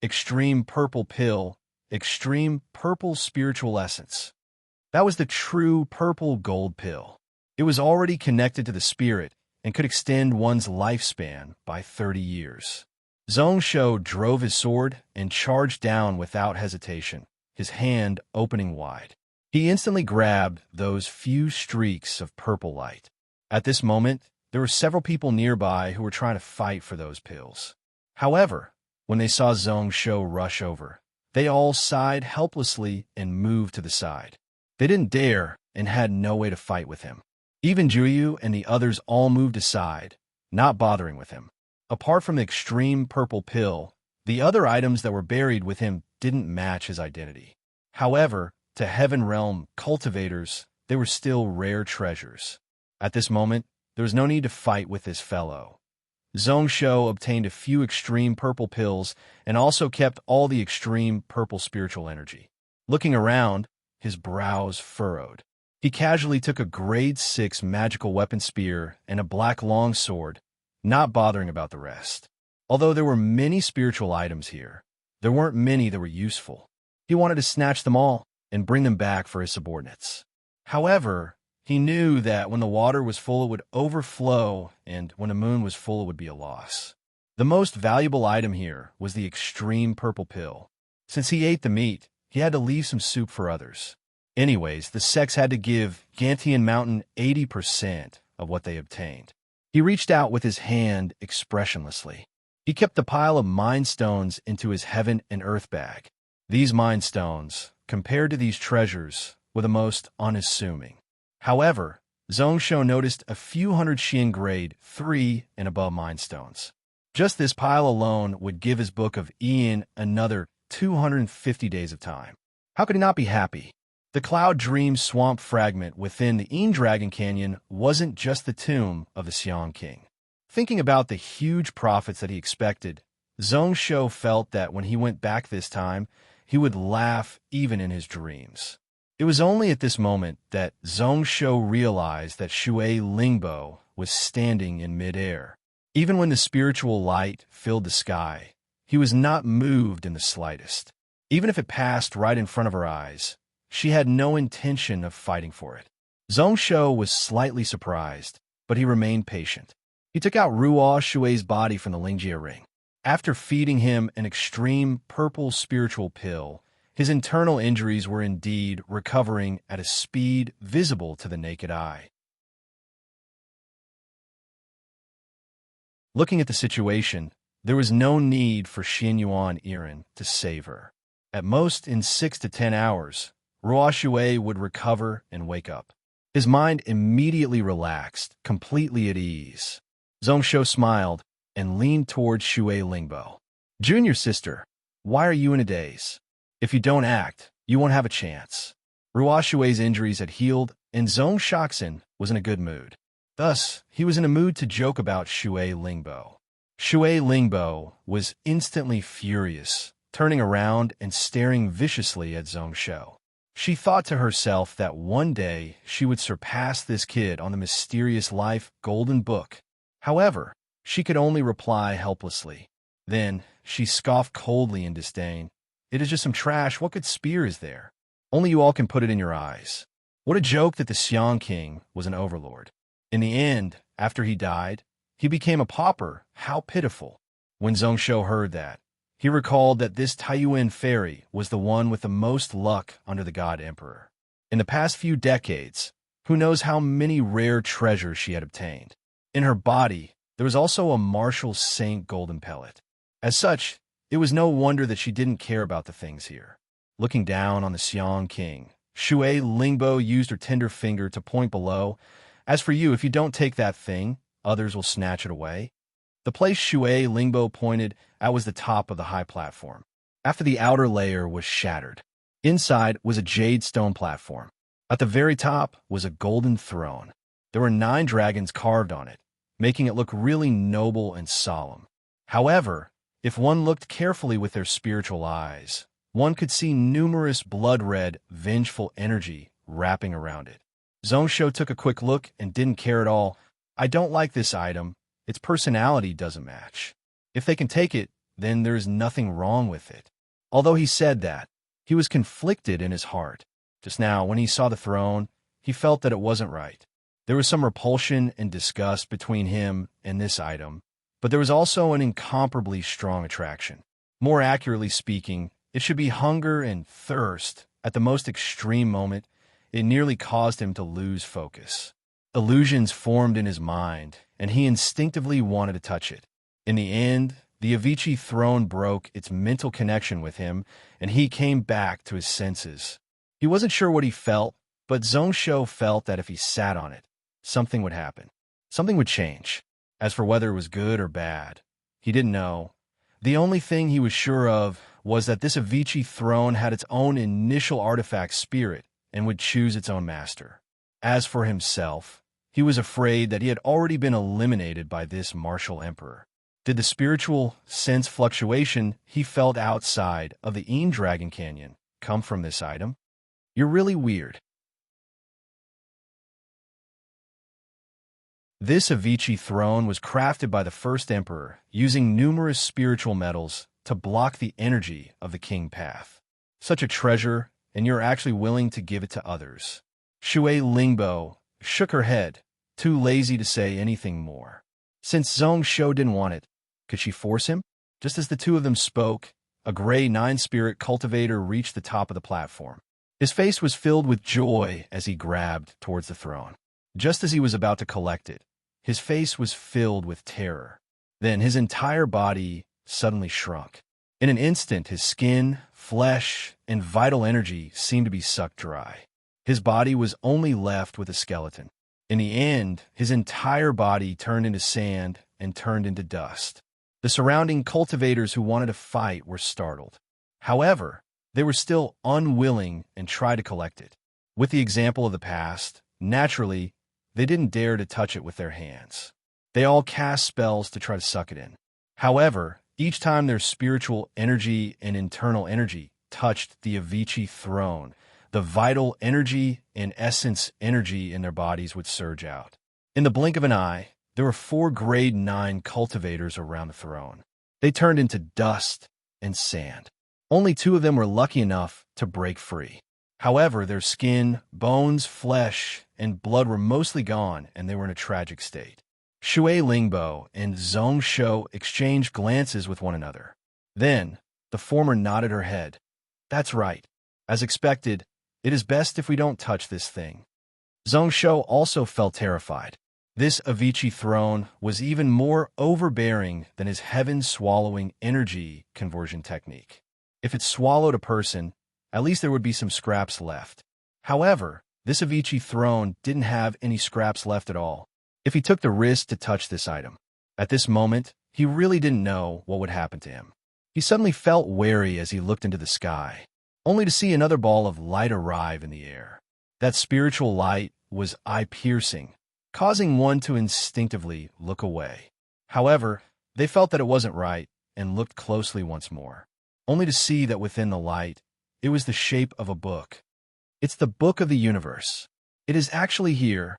Extreme purple pill, extreme purple spiritual essence. That was the true purple gold pill. It was already connected to the spirit and could extend one's lifespan by 30 years. Zhongsho drove his sword and charged down without hesitation, his hand opening wide. He instantly grabbed those few streaks of purple light. At this moment, there were several people nearby who were trying to fight for those pills. However, when they saw Zhongsho rush over, they all sighed helplessly and moved to the side. They didn't dare and had no way to fight with him. Even Juyu and the others all moved aside, not bothering with him. Apart from the extreme purple pill, the other items that were buried with him didn't match his identity. However, to Heaven Realm cultivators, they were still rare treasures. At this moment, there was no need to fight with this fellow. Zhongsho obtained a few extreme purple pills and also kept all the extreme purple spiritual energy. Looking around, his brows furrowed. He casually took a grade 6 magical weapon spear and a black longsword, not bothering about the rest. Although there were many spiritual items here, there weren't many that were useful. He wanted to snatch them all and bring them back for his subordinates. However, he knew that when the water was full it would overflow, and when the moon was full it would be a loss. The most valuable item here was the extreme purple pill. Since he ate the meat, he had to leave some soup for others. Anyways, the sects had to give Gantian Mountain 80% of what they obtained. He reached out with his hand expressionlessly. He kept the pile of mind stones into his heaven and earth bag. These mind stones, compared to these treasures, were the most unassuming. However, Zhongsho noticed a few hundred Xian grade 3 and above mind stones. Just this pile alone would give his book of Ian another 250 days of time. How could he not be happy? The Cloud Dream Swamp fragment within the Yin Dragon Canyon wasn't just the tomb of the Xiang King. Thinking about the huge profits that he expected, Zhongsho felt that when he went back this time, he would laugh even in his dreams. It was only at this moment that Zhongsho realized that Shui Lingbo was standing in midair. Even when the spiritual light filled the sky, he was not moved in the slightest. Even if it passed right in front of her eyes, she had no intention of fighting for it. Zhongsho was slightly surprised, but he remained patient. He took out Ruo Shui's body from the Lingjie ring. After feeding him an extreme purple spiritual pill, his internal injuries were indeed recovering at a speed visible to the naked eye. Looking at the situation, there was no need for Xianyuan Irin to save her. At most, in 6 to 10 hours, Ruo Shui would recover and wake up. His mind immediately relaxed, completely at ease. Zhongsho smiled. and leaned towards Shui Lingbo. "Junior sister, why are you in a daze? If you don't act, you won't have a chance." Rua Shui's injuries had healed, and Zhong Shaxin was in a good mood. Thus, he was in a mood to joke about Shui Lingbo. Shui Lingbo was instantly furious, turning around and staring viciously at Zhong Shou. She thought to herself that one day she would surpass this kid on the mysterious life golden book. However, she could only reply helplessly. Then, she scoffed coldly in disdain. "It is just some trash. What good spear is there? Only you all can put it in your eyes." What a joke that the Xiang King was an overlord. In the end, after he died, he became a pauper. How pitiful. When Zhong Shou heard that, he recalled that this Taiyuan fairy was the one with the most luck under the God Emperor. In the past few decades, who knows how many rare treasures she had obtained. In her body, there was also a martial saint golden pellet. As such, it was no wonder that she didn't care about the things here. Looking down on the Xiang King, Shui Lingbo used her tender finger to point below. "As for you, if you don't take that thing, others will snatch it away." The place Shui Lingbo pointed at was the top of the high platform. After the outer layer was shattered, inside was a jade stone platform. At the very top was a golden throne. There were 9 dragons carved on it, making it look really noble and solemn. However, if one looked carefully with their spiritual eyes, one could see numerous blood-red, vengeful energy wrapping around it. Zhong Shou took a quick look and didn't care at all. "I don't like this item. Its personality doesn't match. If they can take it, then there's nothing wrong with it." Although he said that, he was conflicted in his heart. Just now, when he saw the throne, he felt that it wasn't right. There was some repulsion and disgust between him and this item, but there was also an incomparably strong attraction. More accurately speaking, it should be hunger and thirst. At the most extreme moment, it nearly caused him to lose focus. Illusions formed in his mind, and he instinctively wanted to touch it. In the end, the Avicii throne broke its mental connection with him, and he came back to his senses. He wasn't sure what he felt, but Zhong Shou felt that if he sat on it, something would happen. Something would change. As for whether it was good or bad, he didn't know. The only thing he was sure of was that this Avicii throne had its own initial artifact spirit and would choose its own master. As for himself, he was afraid that he had already been eliminated by this martial emperor. Did the spiritual sense fluctuation he felt outside of the Dragon Canyon come from this item? "You're really weird." This Avicii throne was crafted by the first emperor using numerous spiritual metals to block the energy of the king path. Such a treasure, and you're actually willing to give it to others. Shui Lingbo shook her head, too lazy to say anything more. Since Zhong Shou didn't want it, could she force him? Just as the two of them spoke, a gray 9-spirit cultivator reached the top of the platform. His face was filled with joy as he grabbed towards the throne. Just as he was about to collect it, his face was filled with terror. Then his entire body suddenly shrunk. In an instant, his skin, flesh, and vital energy seemed to be sucked dry. His body was only left with a skeleton. In the end, his entire body turned into sand and turned into dust. The surrounding cultivators who wanted to fight were startled. However, they were still unwilling and tried to collect it. With the example of the past, naturally, they didn't dare to touch it with their hands. They all cast spells to try to suck it in. However, each time their spiritual energy and internal energy touched the Avicii throne, the vital energy and essence energy in their bodies would surge out. In the blink of an eye, there were 4 grade 9 cultivators around the throne. They turned into dust and sand. Only 2 of them were lucky enough to break free. However, their skin, bones, flesh, and blood were mostly gone, and they were in a tragic state. Shui Lingbo and Zhong Shou exchanged glances with one another. Then, the former nodded her head. "That's right. As expected, it is best if we don't touch this thing." Zhong Shou also felt terrified. This Avicii throne was even more overbearing than his heaven-swallowing energy conversion technique. If it swallowed a person, at least there would be some scraps left. However, this Avicii throne didn't have any scraps left at all. If he took the risk to touch this item, at this moment, he really didn't know what would happen to him. He suddenly felt wary as he looked into the sky, only to see another ball of light arrive in the air. That spiritual light was eye-piercing, causing one to instinctively look away. However, they felt that it wasn't right and looked closely once more, only to see that within the light, it was the shape of a book. It's the book of the universe. It is actually here.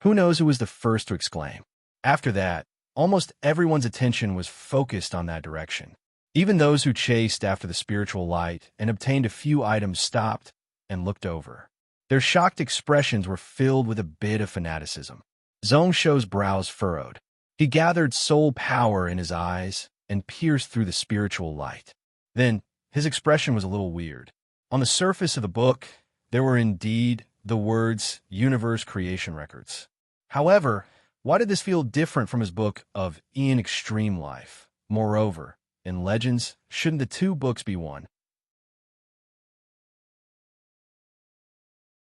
Who knows who was the first to exclaim? After that, almost everyone's attention was focused on that direction. Even those who chased after the spiritual light and obtained a few items stopped and looked over. Their shocked expressions were filled with a bit of fanaticism. Zhongsho's brows furrowed. He gathered soul power in his eyes and pierced through the spiritual light. Then, his expression was a little weird. On the surface of the book, there were indeed the words Universe Creation Records. However, why did this feel different from his book of Ian Extreme Life? Moreover, in Legends, shouldn't the two books be one?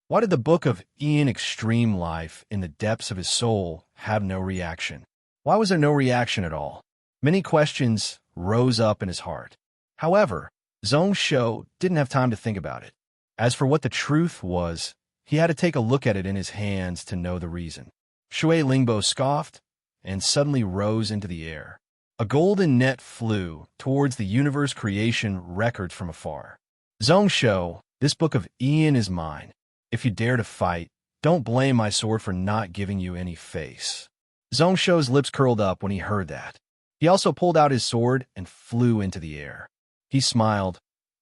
Why did the book of Ian Extreme Life in the depths of his soul have no reaction? Why was there no reaction at all? Many questions rose up in his heart. However, Zhongsho didn't have time to think about it. As for what the truth was, he had to take a look at it in his hands to know the reason. Shui Lingbo scoffed and suddenly rose into the air. A golden net flew towards the universe creation records from afar. Zhongsho, this book of Ian is mine. If you dare to fight, don't blame my sword for not giving you any face. Zhongsho's lips curled up when he heard that. He also pulled out his sword and flew into the air. He smiled.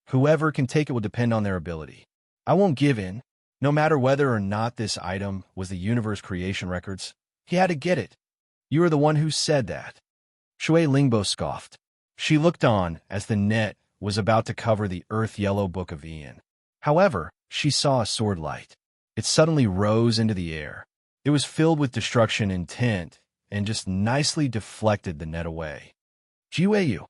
Whoever can take it will depend on their ability. I won't give in. No matter whether or not this item was the universe creation records, he had to get it. You are the one who said that. Shui Lingbo scoffed. She looked on as the net was about to cover the earth-yellow book of Ian. However, she saw a sword light. It suddenly rose into the air. It was filled with destruction intent and just nicely deflected the net away. Jiuyu.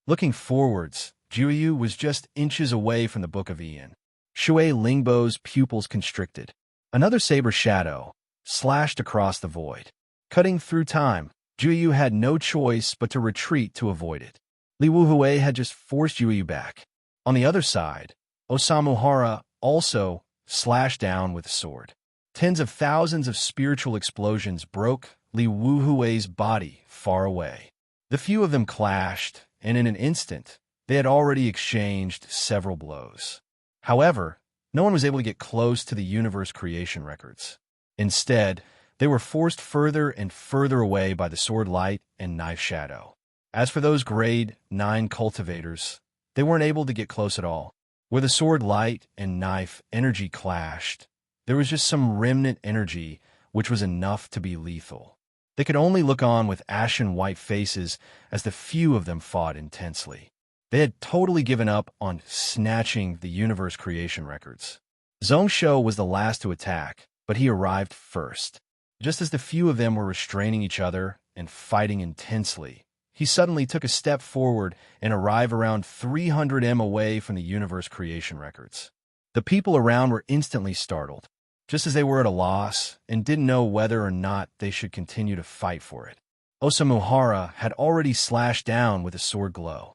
Looking forwards, Jiuyu was just inches away from the book of Ian. Shui Lingbo's pupils constricted. Another saber shadow slashed across the void. Cutting through time, Jiuyu had no choice but to retreat to avoid it. Li Wuhui had just forced Jiuyu back. On the other side, Osamuhara also slashed down with a sword. Tens of thousands of spiritual explosions broke Li Wuhui's body far away. The few of them clashed, and in an instant, they had already exchanged several blows. However, no one was able to get close to the universe creation records. Instead, they were forced further and further away by the sword light and knife shadow. As for those grade 9 cultivators, they weren't able to get close at all. Where the sword light and knife energy clashed, there was just some remnant energy which was enough to be lethal. They could only look on with ashen white faces as the few of them fought intensely. They had totally given up on snatching the universe creation records. Zhongsho was the last to attack, but he arrived first. Just as the few of them were restraining each other and fighting intensely, he suddenly took a step forward and arrived around 300 m away from the universe creation records. The people around were instantly startled, just as they were at a loss and didn't know whether or not they should continue to fight for it. Osamuhara had already slashed down with a sword glow.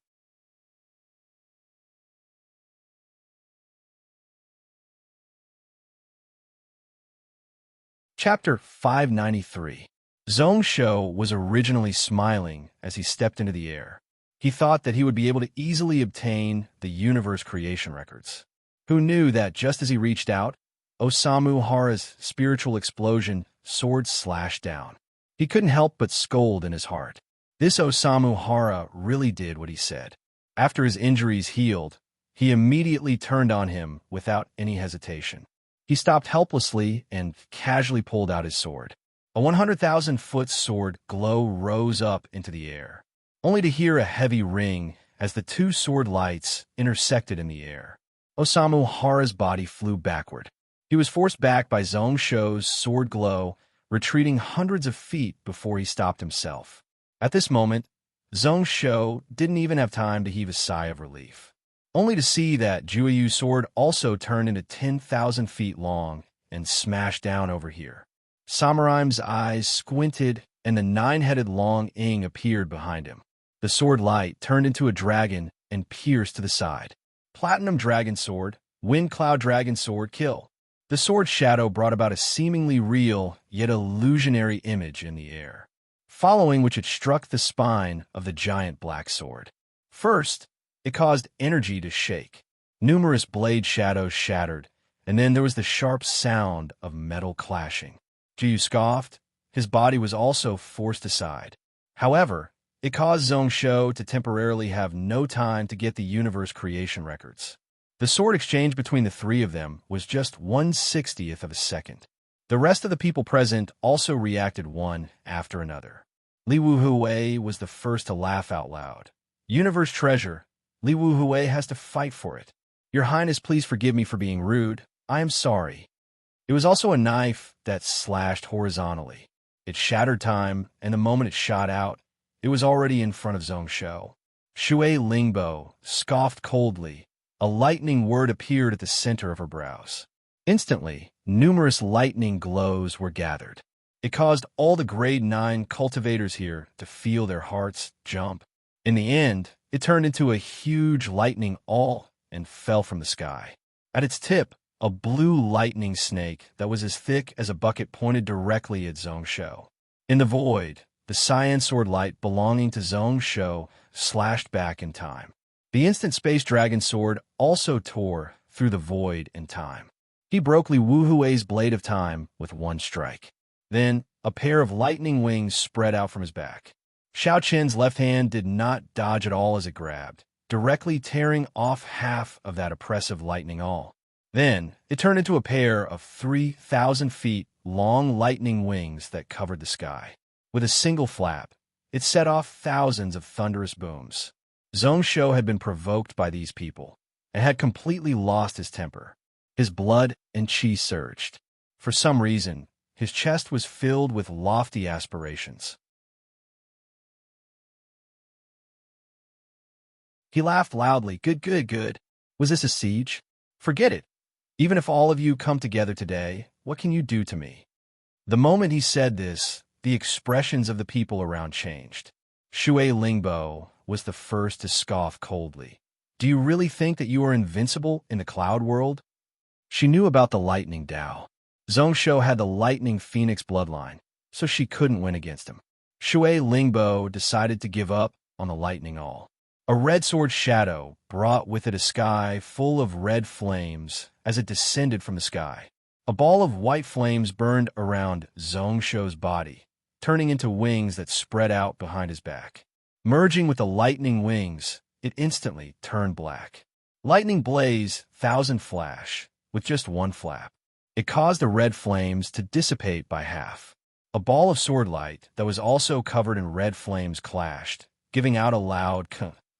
Chapter 593. Zhongsho was originally smiling as he stepped into the air. He thought that he would be able to easily obtain the universe creation records. Who knew that just as he reached out, Osamuhara's spiritual explosion sword slashed down. He couldn't help but scold in his heart. This Osamuhara really did what he said. After his injuries healed, he immediately turned on him without any hesitation. He stopped helplessly and casually pulled out his sword. A 100,000-foot sword glow rose up into the air, only to hear a heavy ring as the two sword lights intersected in the air. Osamuhara's body flew backward. He was forced back by Zhongsho's sword glow, retreating hundreds of feet before he stopped himself. At this moment, Zhongsho didn't even have time to heave a sigh of relief, only to see that Jiuyu's sword also turned into 10,000 feet long and smashed down over here. Samuraim's eyes squinted, and the 9-headed long ing appeared behind him. The sword light turned into a dragon and pierced to the side. Platinum dragon sword, wind cloud dragon sword, kill. The sword's shadow brought about a seemingly real, yet illusionary image in the air, following which it struck the spine of the giant black sword. First, it caused energy to shake. Numerous blade shadows shattered, and then there was the sharp sound of metal clashing. Jiyu scoffed. His body was also forced aside. However, it caused Zhongshou to temporarily have no time to get the universe creation records. The sword exchange between the three of them was just 1/60th of a second. The rest of the people present also reacted one after another. Li Wuhui was the first to laugh out loud. Universe treasure, Li Wuhui has to fight for it. Your Highness, please forgive me for being rude. I am sorry. It was also a knife that slashed horizontally. It shattered time, and the moment it shot out, it was already in front of Zhongshou. Shui Lingbo scoffed coldly. A lightning word appeared at the center of her brows. Instantly, numerous lightning glows were gathered. It caused all the grade 9 cultivators here to feel their hearts jump. In the end, it turned into a huge lightning awl and fell from the sky. At its tip, a blue lightning snake that was as thick as a bucket pointed directly at Zhongshou. In the void, the cyan sword light belonging to Zhongshou slashed back in time. The instant space dragon sword also tore through the void in time. He broke Li Wuhui's blade of time with one strike. Then, a pair of lightning wings spread out from his back. Xiao Qin's left hand did not dodge at all as it grabbed, directly tearing off half of that oppressive lightning awl. Then, it turned into a pair of 3,000 feet long lightning wings that covered the sky. With a single flap, it set off thousands of thunderous booms. Zhongshou had been provoked by these people and had completely lost his temper. His blood and qi surged. For some reason, his chest was filled with lofty aspirations. He laughed loudly. Good. Was this a siege? Forget it. Even if all of you come together today, what can you do to me? The moment he said this, the expressions of the people around changed. Shui Lingbo was the first to scoff coldly. Do you really think that you are invincible in the cloud world? She knew about the lightning Dao. Zhongshou had the lightning phoenix bloodline, so she couldn't win against him. Shui Lingbo decided to give up on the lightning awl. A red sword shadow brought with it a sky full of red flames as it descended from the sky. A ball of white flames burned around Zhongshou's body, turning into wings that spread out behind his back. Merging with the lightning wings, it instantly turned black. Lightning blaze, thousand flash, with just one flap. It caused the red flames to dissipate by half. A ball of sword light that was also covered in red flames clashed, giving out a loud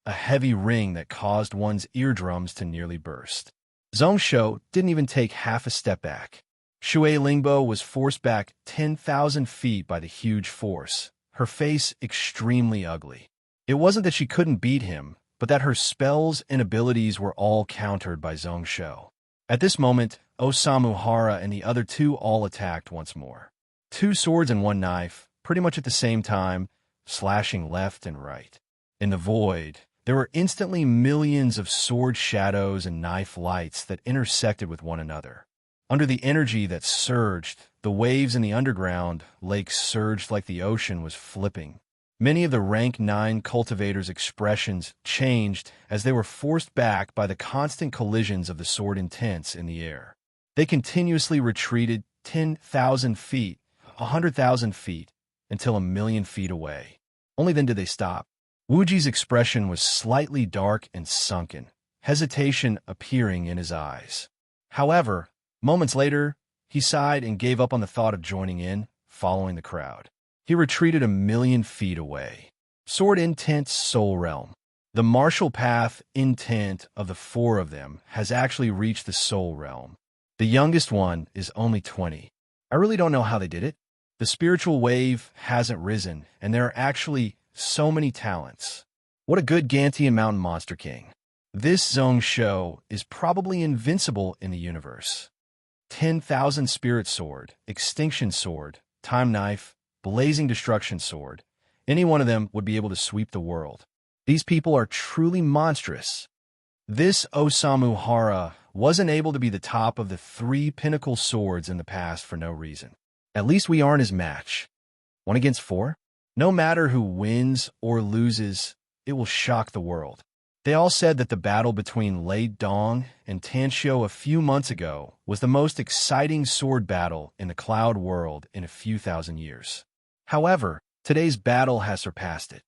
a heavy ring that caused one's eardrums to nearly burst. Zhongshou didn't even take half a step back. Shui Lingbo was forced back 10,000 feet by the huge force, her face extremely ugly. It wasn't that she couldn't beat him, but that her spells and abilities were all countered by Zhongshou. At this moment, Osamu Hara and the other two all attacked once more. Two swords and one knife, pretty much at the same time, slashing left and right. In the void, there were instantly millions of sword shadows and knife lights that intersected with one another. Under the energy that surged, the waves in the underground lake surged like the ocean was flipping. Many of the rank 9 cultivators' expressions changed as they were forced back by the constant collisions of the sword intents in the air. They continuously retreated 10,000 feet, 100,000 feet, until 1,000,000 feet away. Only then did they stop. Wuji's expression was slightly dark and sunken, hesitation appearing in his eyes. However, moments later, he sighed and gave up on the thought of joining in, following the crowd. He retreated 1,000,000 feet away. Sword Intent's soul realm. The martial path intent of the 4 of them has actually reached the soul realm. The youngest one is only 20. I really don't know how they did it. The spiritual wave hasn't risen, and there are actually so many talents. What a good Gantian mountain monster king. This Zhongshou is probably invincible in the universe. 10,000 spirit sword, extinction sword, time knife, blazing destruction sword. Any one of them would be able to sweep the world. These people are truly monstrous. This Osamu Hara wasn't able to be the top of the 3 pinnacle swords in the past for no reason. At least we aren't his match. 1 against 4? No matter who wins or loses, it will shock the world. They all said that the battle between Lei Dong and Tanshio a few months ago was the most exciting sword battle in the cloud world in a few thousand years. However, today's battle has surpassed it.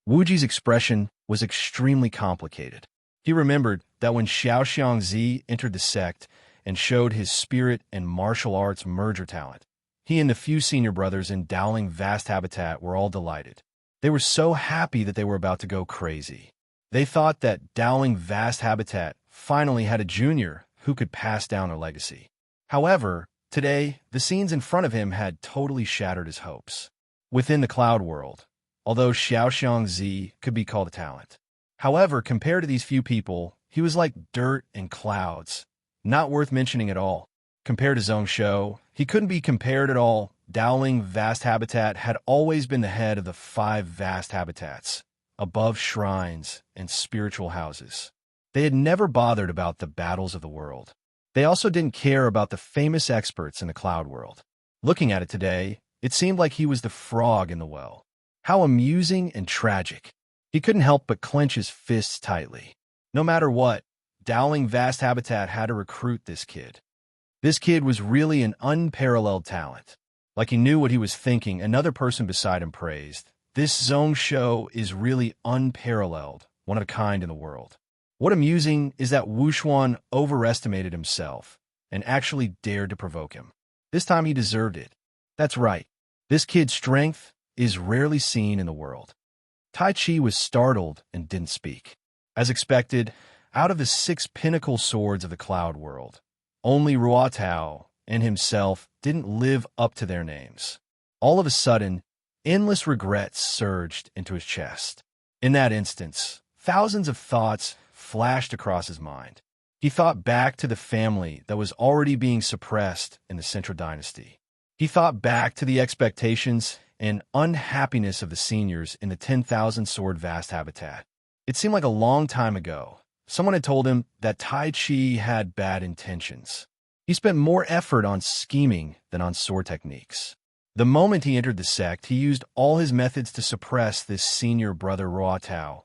Wuji's expression was extremely complicated. He remembered that when Xiao Xiangzi entered the sect and showed his spirit and martial arts merger talent, he and the few senior brothers in Dowling Vast Habitat were all delighted. They were so happy that they were about to go crazy. They thought that Dowling Vast Habitat finally had a junior who could pass down their legacy. However, today, the scenes in front of him had totally shattered his hopes. Within the cloud world, although Xiao Xiangzi could be called a talent. However, compared to these few people, he was like dirt and clouds, not worth mentioning at all. Compared to Zhong Shou, he couldn't be compared at all. Dowling Vast Habitat had always been the head of the 5 vast habitats, above shrines and spiritual houses. They had never bothered about the battles of the world. They also didn't care about the famous experts in the cloud world. Looking at it today, it seemed like he was the frog in the well. How amusing and tragic. He couldn't help but clench his fists tightly. No matter what, Dowling Vast Habitat had to recruit this kid. This kid was really an unparalleled talent. Like he knew what he was thinking, another person beside him praised. This Zhong Shou is really unparalleled, one of a kind in the world. What amusing is that Wu Xuan overestimated himself and actually dared to provoke him. This time he deserved it. That's right. This kid's strength is rarely seen in the world. Tai Chi was startled and didn't speak. As expected, out of the 6 pinnacle swords of the cloud world, only Ruotao and himself didn't live up to their names. All of a sudden, endless regrets surged into his chest. In that instance, thousands of thoughts flashed across his mind. He thought back to the family that was already being suppressed in the Central Dynasty. He thought back to the expectations and unhappiness of the seniors in the 10,000 sword vast habitat. It seemed like a long time ago. Someone had told him that Tai Chi had bad intentions. He spent more effort on scheming than on sword techniques. The moment he entered the sect, he used all his methods to suppress this senior brother Ruotao,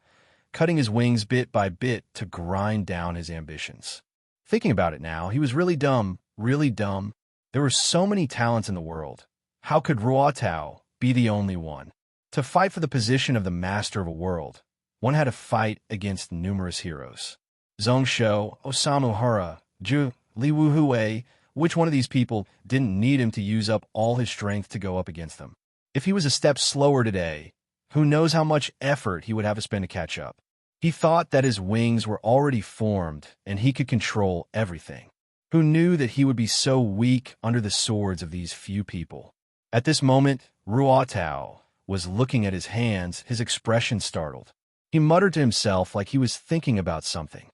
cutting his wings bit by bit to grind down his ambitions. Thinking about it now, he was really dumb, really dumb. There were so many talents in the world. How could Ruotao be the only one? To fight for the position of the master of a world, one had to fight against numerous heroes. Zhong Shou, Osamu Hara, Zhu, Li Wuhui, which one of these people didn't need him to use up all his strength to go up against them? If he was a step slower today, who knows how much effort he would have to spend to catch up. He thought that his wings were already formed and he could control everything. Who knew that he would be so weak under the swords of these few people? At this moment, Ruotao was looking at his hands, his expression startled. He muttered to himself like he was thinking about something.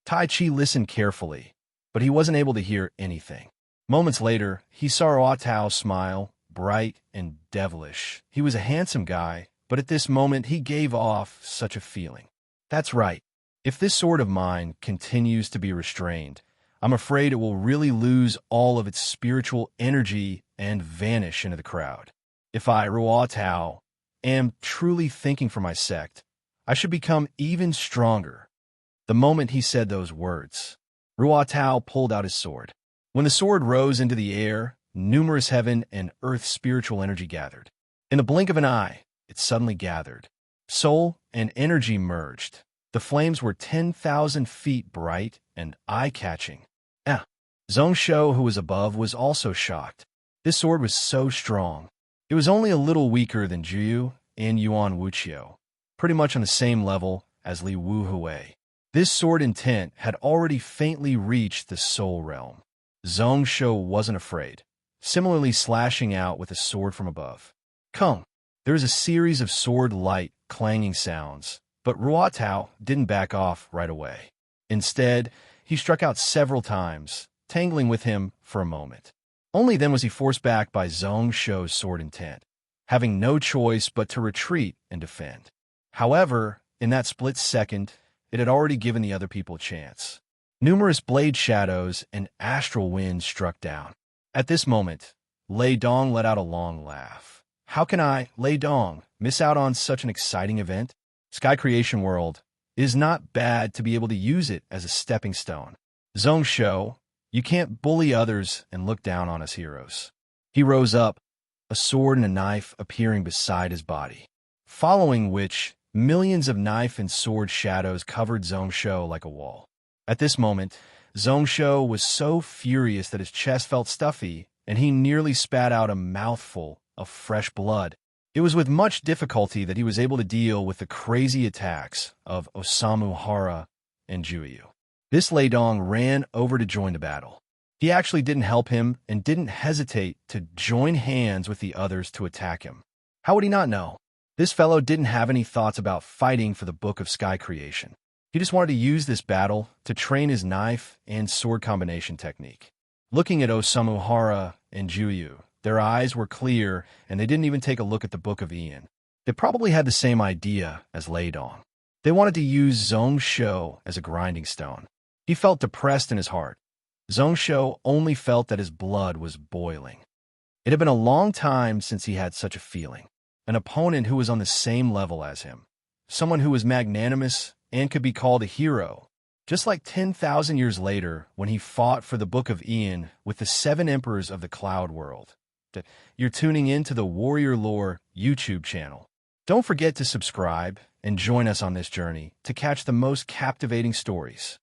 Tai Chi listened carefully, but he wasn't able to hear anything. Moments later, he saw Ruotao smile, bright and devilish. He was a handsome guy, but at this moment he gave off such a feeling. That's right. If this sword of mine continues to be restrained, I'm afraid it will really lose all of its spiritual energy and vanish into the crowd. If I, Ruotao, am truly thinking for my sect, I should become even stronger. The moment he said those words, Ruotao pulled out his sword. When the sword rose into the air, numerous heaven and earth spiritual energy gathered. In the blink of an eye, it suddenly gathered. Soul and energy merged. The flames were 10,000 feet bright and eye-catching. Zhong Shou, who was above, was also shocked. This sword was so strong. It was only a little weaker than Juyu and Yuan Wuqiu, pretty much on the same level as Li Wuhui. This sword intent had already faintly reached the soul realm. Zhong Shou wasn't afraid, similarly slashing out with a sword from above. Come! There was a series of sword light clanging sounds, but Ruotao didn't back off right away. Instead, he struck out several times, tangling with him for a moment. Only then was he forced back by Zhong Shou's sword intent, having no choice but to retreat and defend. However, in that split second, it had already given the other people a chance. Numerous blade shadows and astral winds struck down. At this moment, Lei Dong let out a long laugh. How can I, Lei Dong, miss out on such an exciting event? Sky Creation World, it is not bad to be able to use it as a stepping stone. Zhong Shou, you can't bully others and look down on us heroes. He rose up, a sword and a knife appearing beside his body, following which millions of knife and sword shadows covered Zhong Shou like a wall. At this moment, Zhong Shou was so furious that his chest felt stuffy, and he nearly spat out a mouthful of fresh blood. It was with much difficulty that he was able to deal with the crazy attacks of Osamu Hara and Juyu. This Lei Dong ran over to join the battle. He actually didn't help him and didn't hesitate to join hands with the others to attack him. How would he not know? This fellow didn't have any thoughts about fighting for the Book of Sky Creation. He just wanted to use this battle to train his knife and sword combination technique. Looking at Osamu Hara and Juyu, their eyes were clear, and they didn't even take a look at the Book of Ian. They probably had the same idea as Lei Dong. They wanted to use Zhong Shou as a grinding stone. He felt depressed in his heart. Zhong Shou only felt that his blood was boiling. It had been a long time since he had such a feeling. An opponent who was on the same level as him. Someone who was magnanimous and could be called a hero. Just like 10,000 years later when he fought for the Book of Ian with the 7 emperors of the Cloud World. You're tuning in to the Warrior Lore YouTube channel. Don't forget to subscribe and join us on this journey to catch the most captivating stories.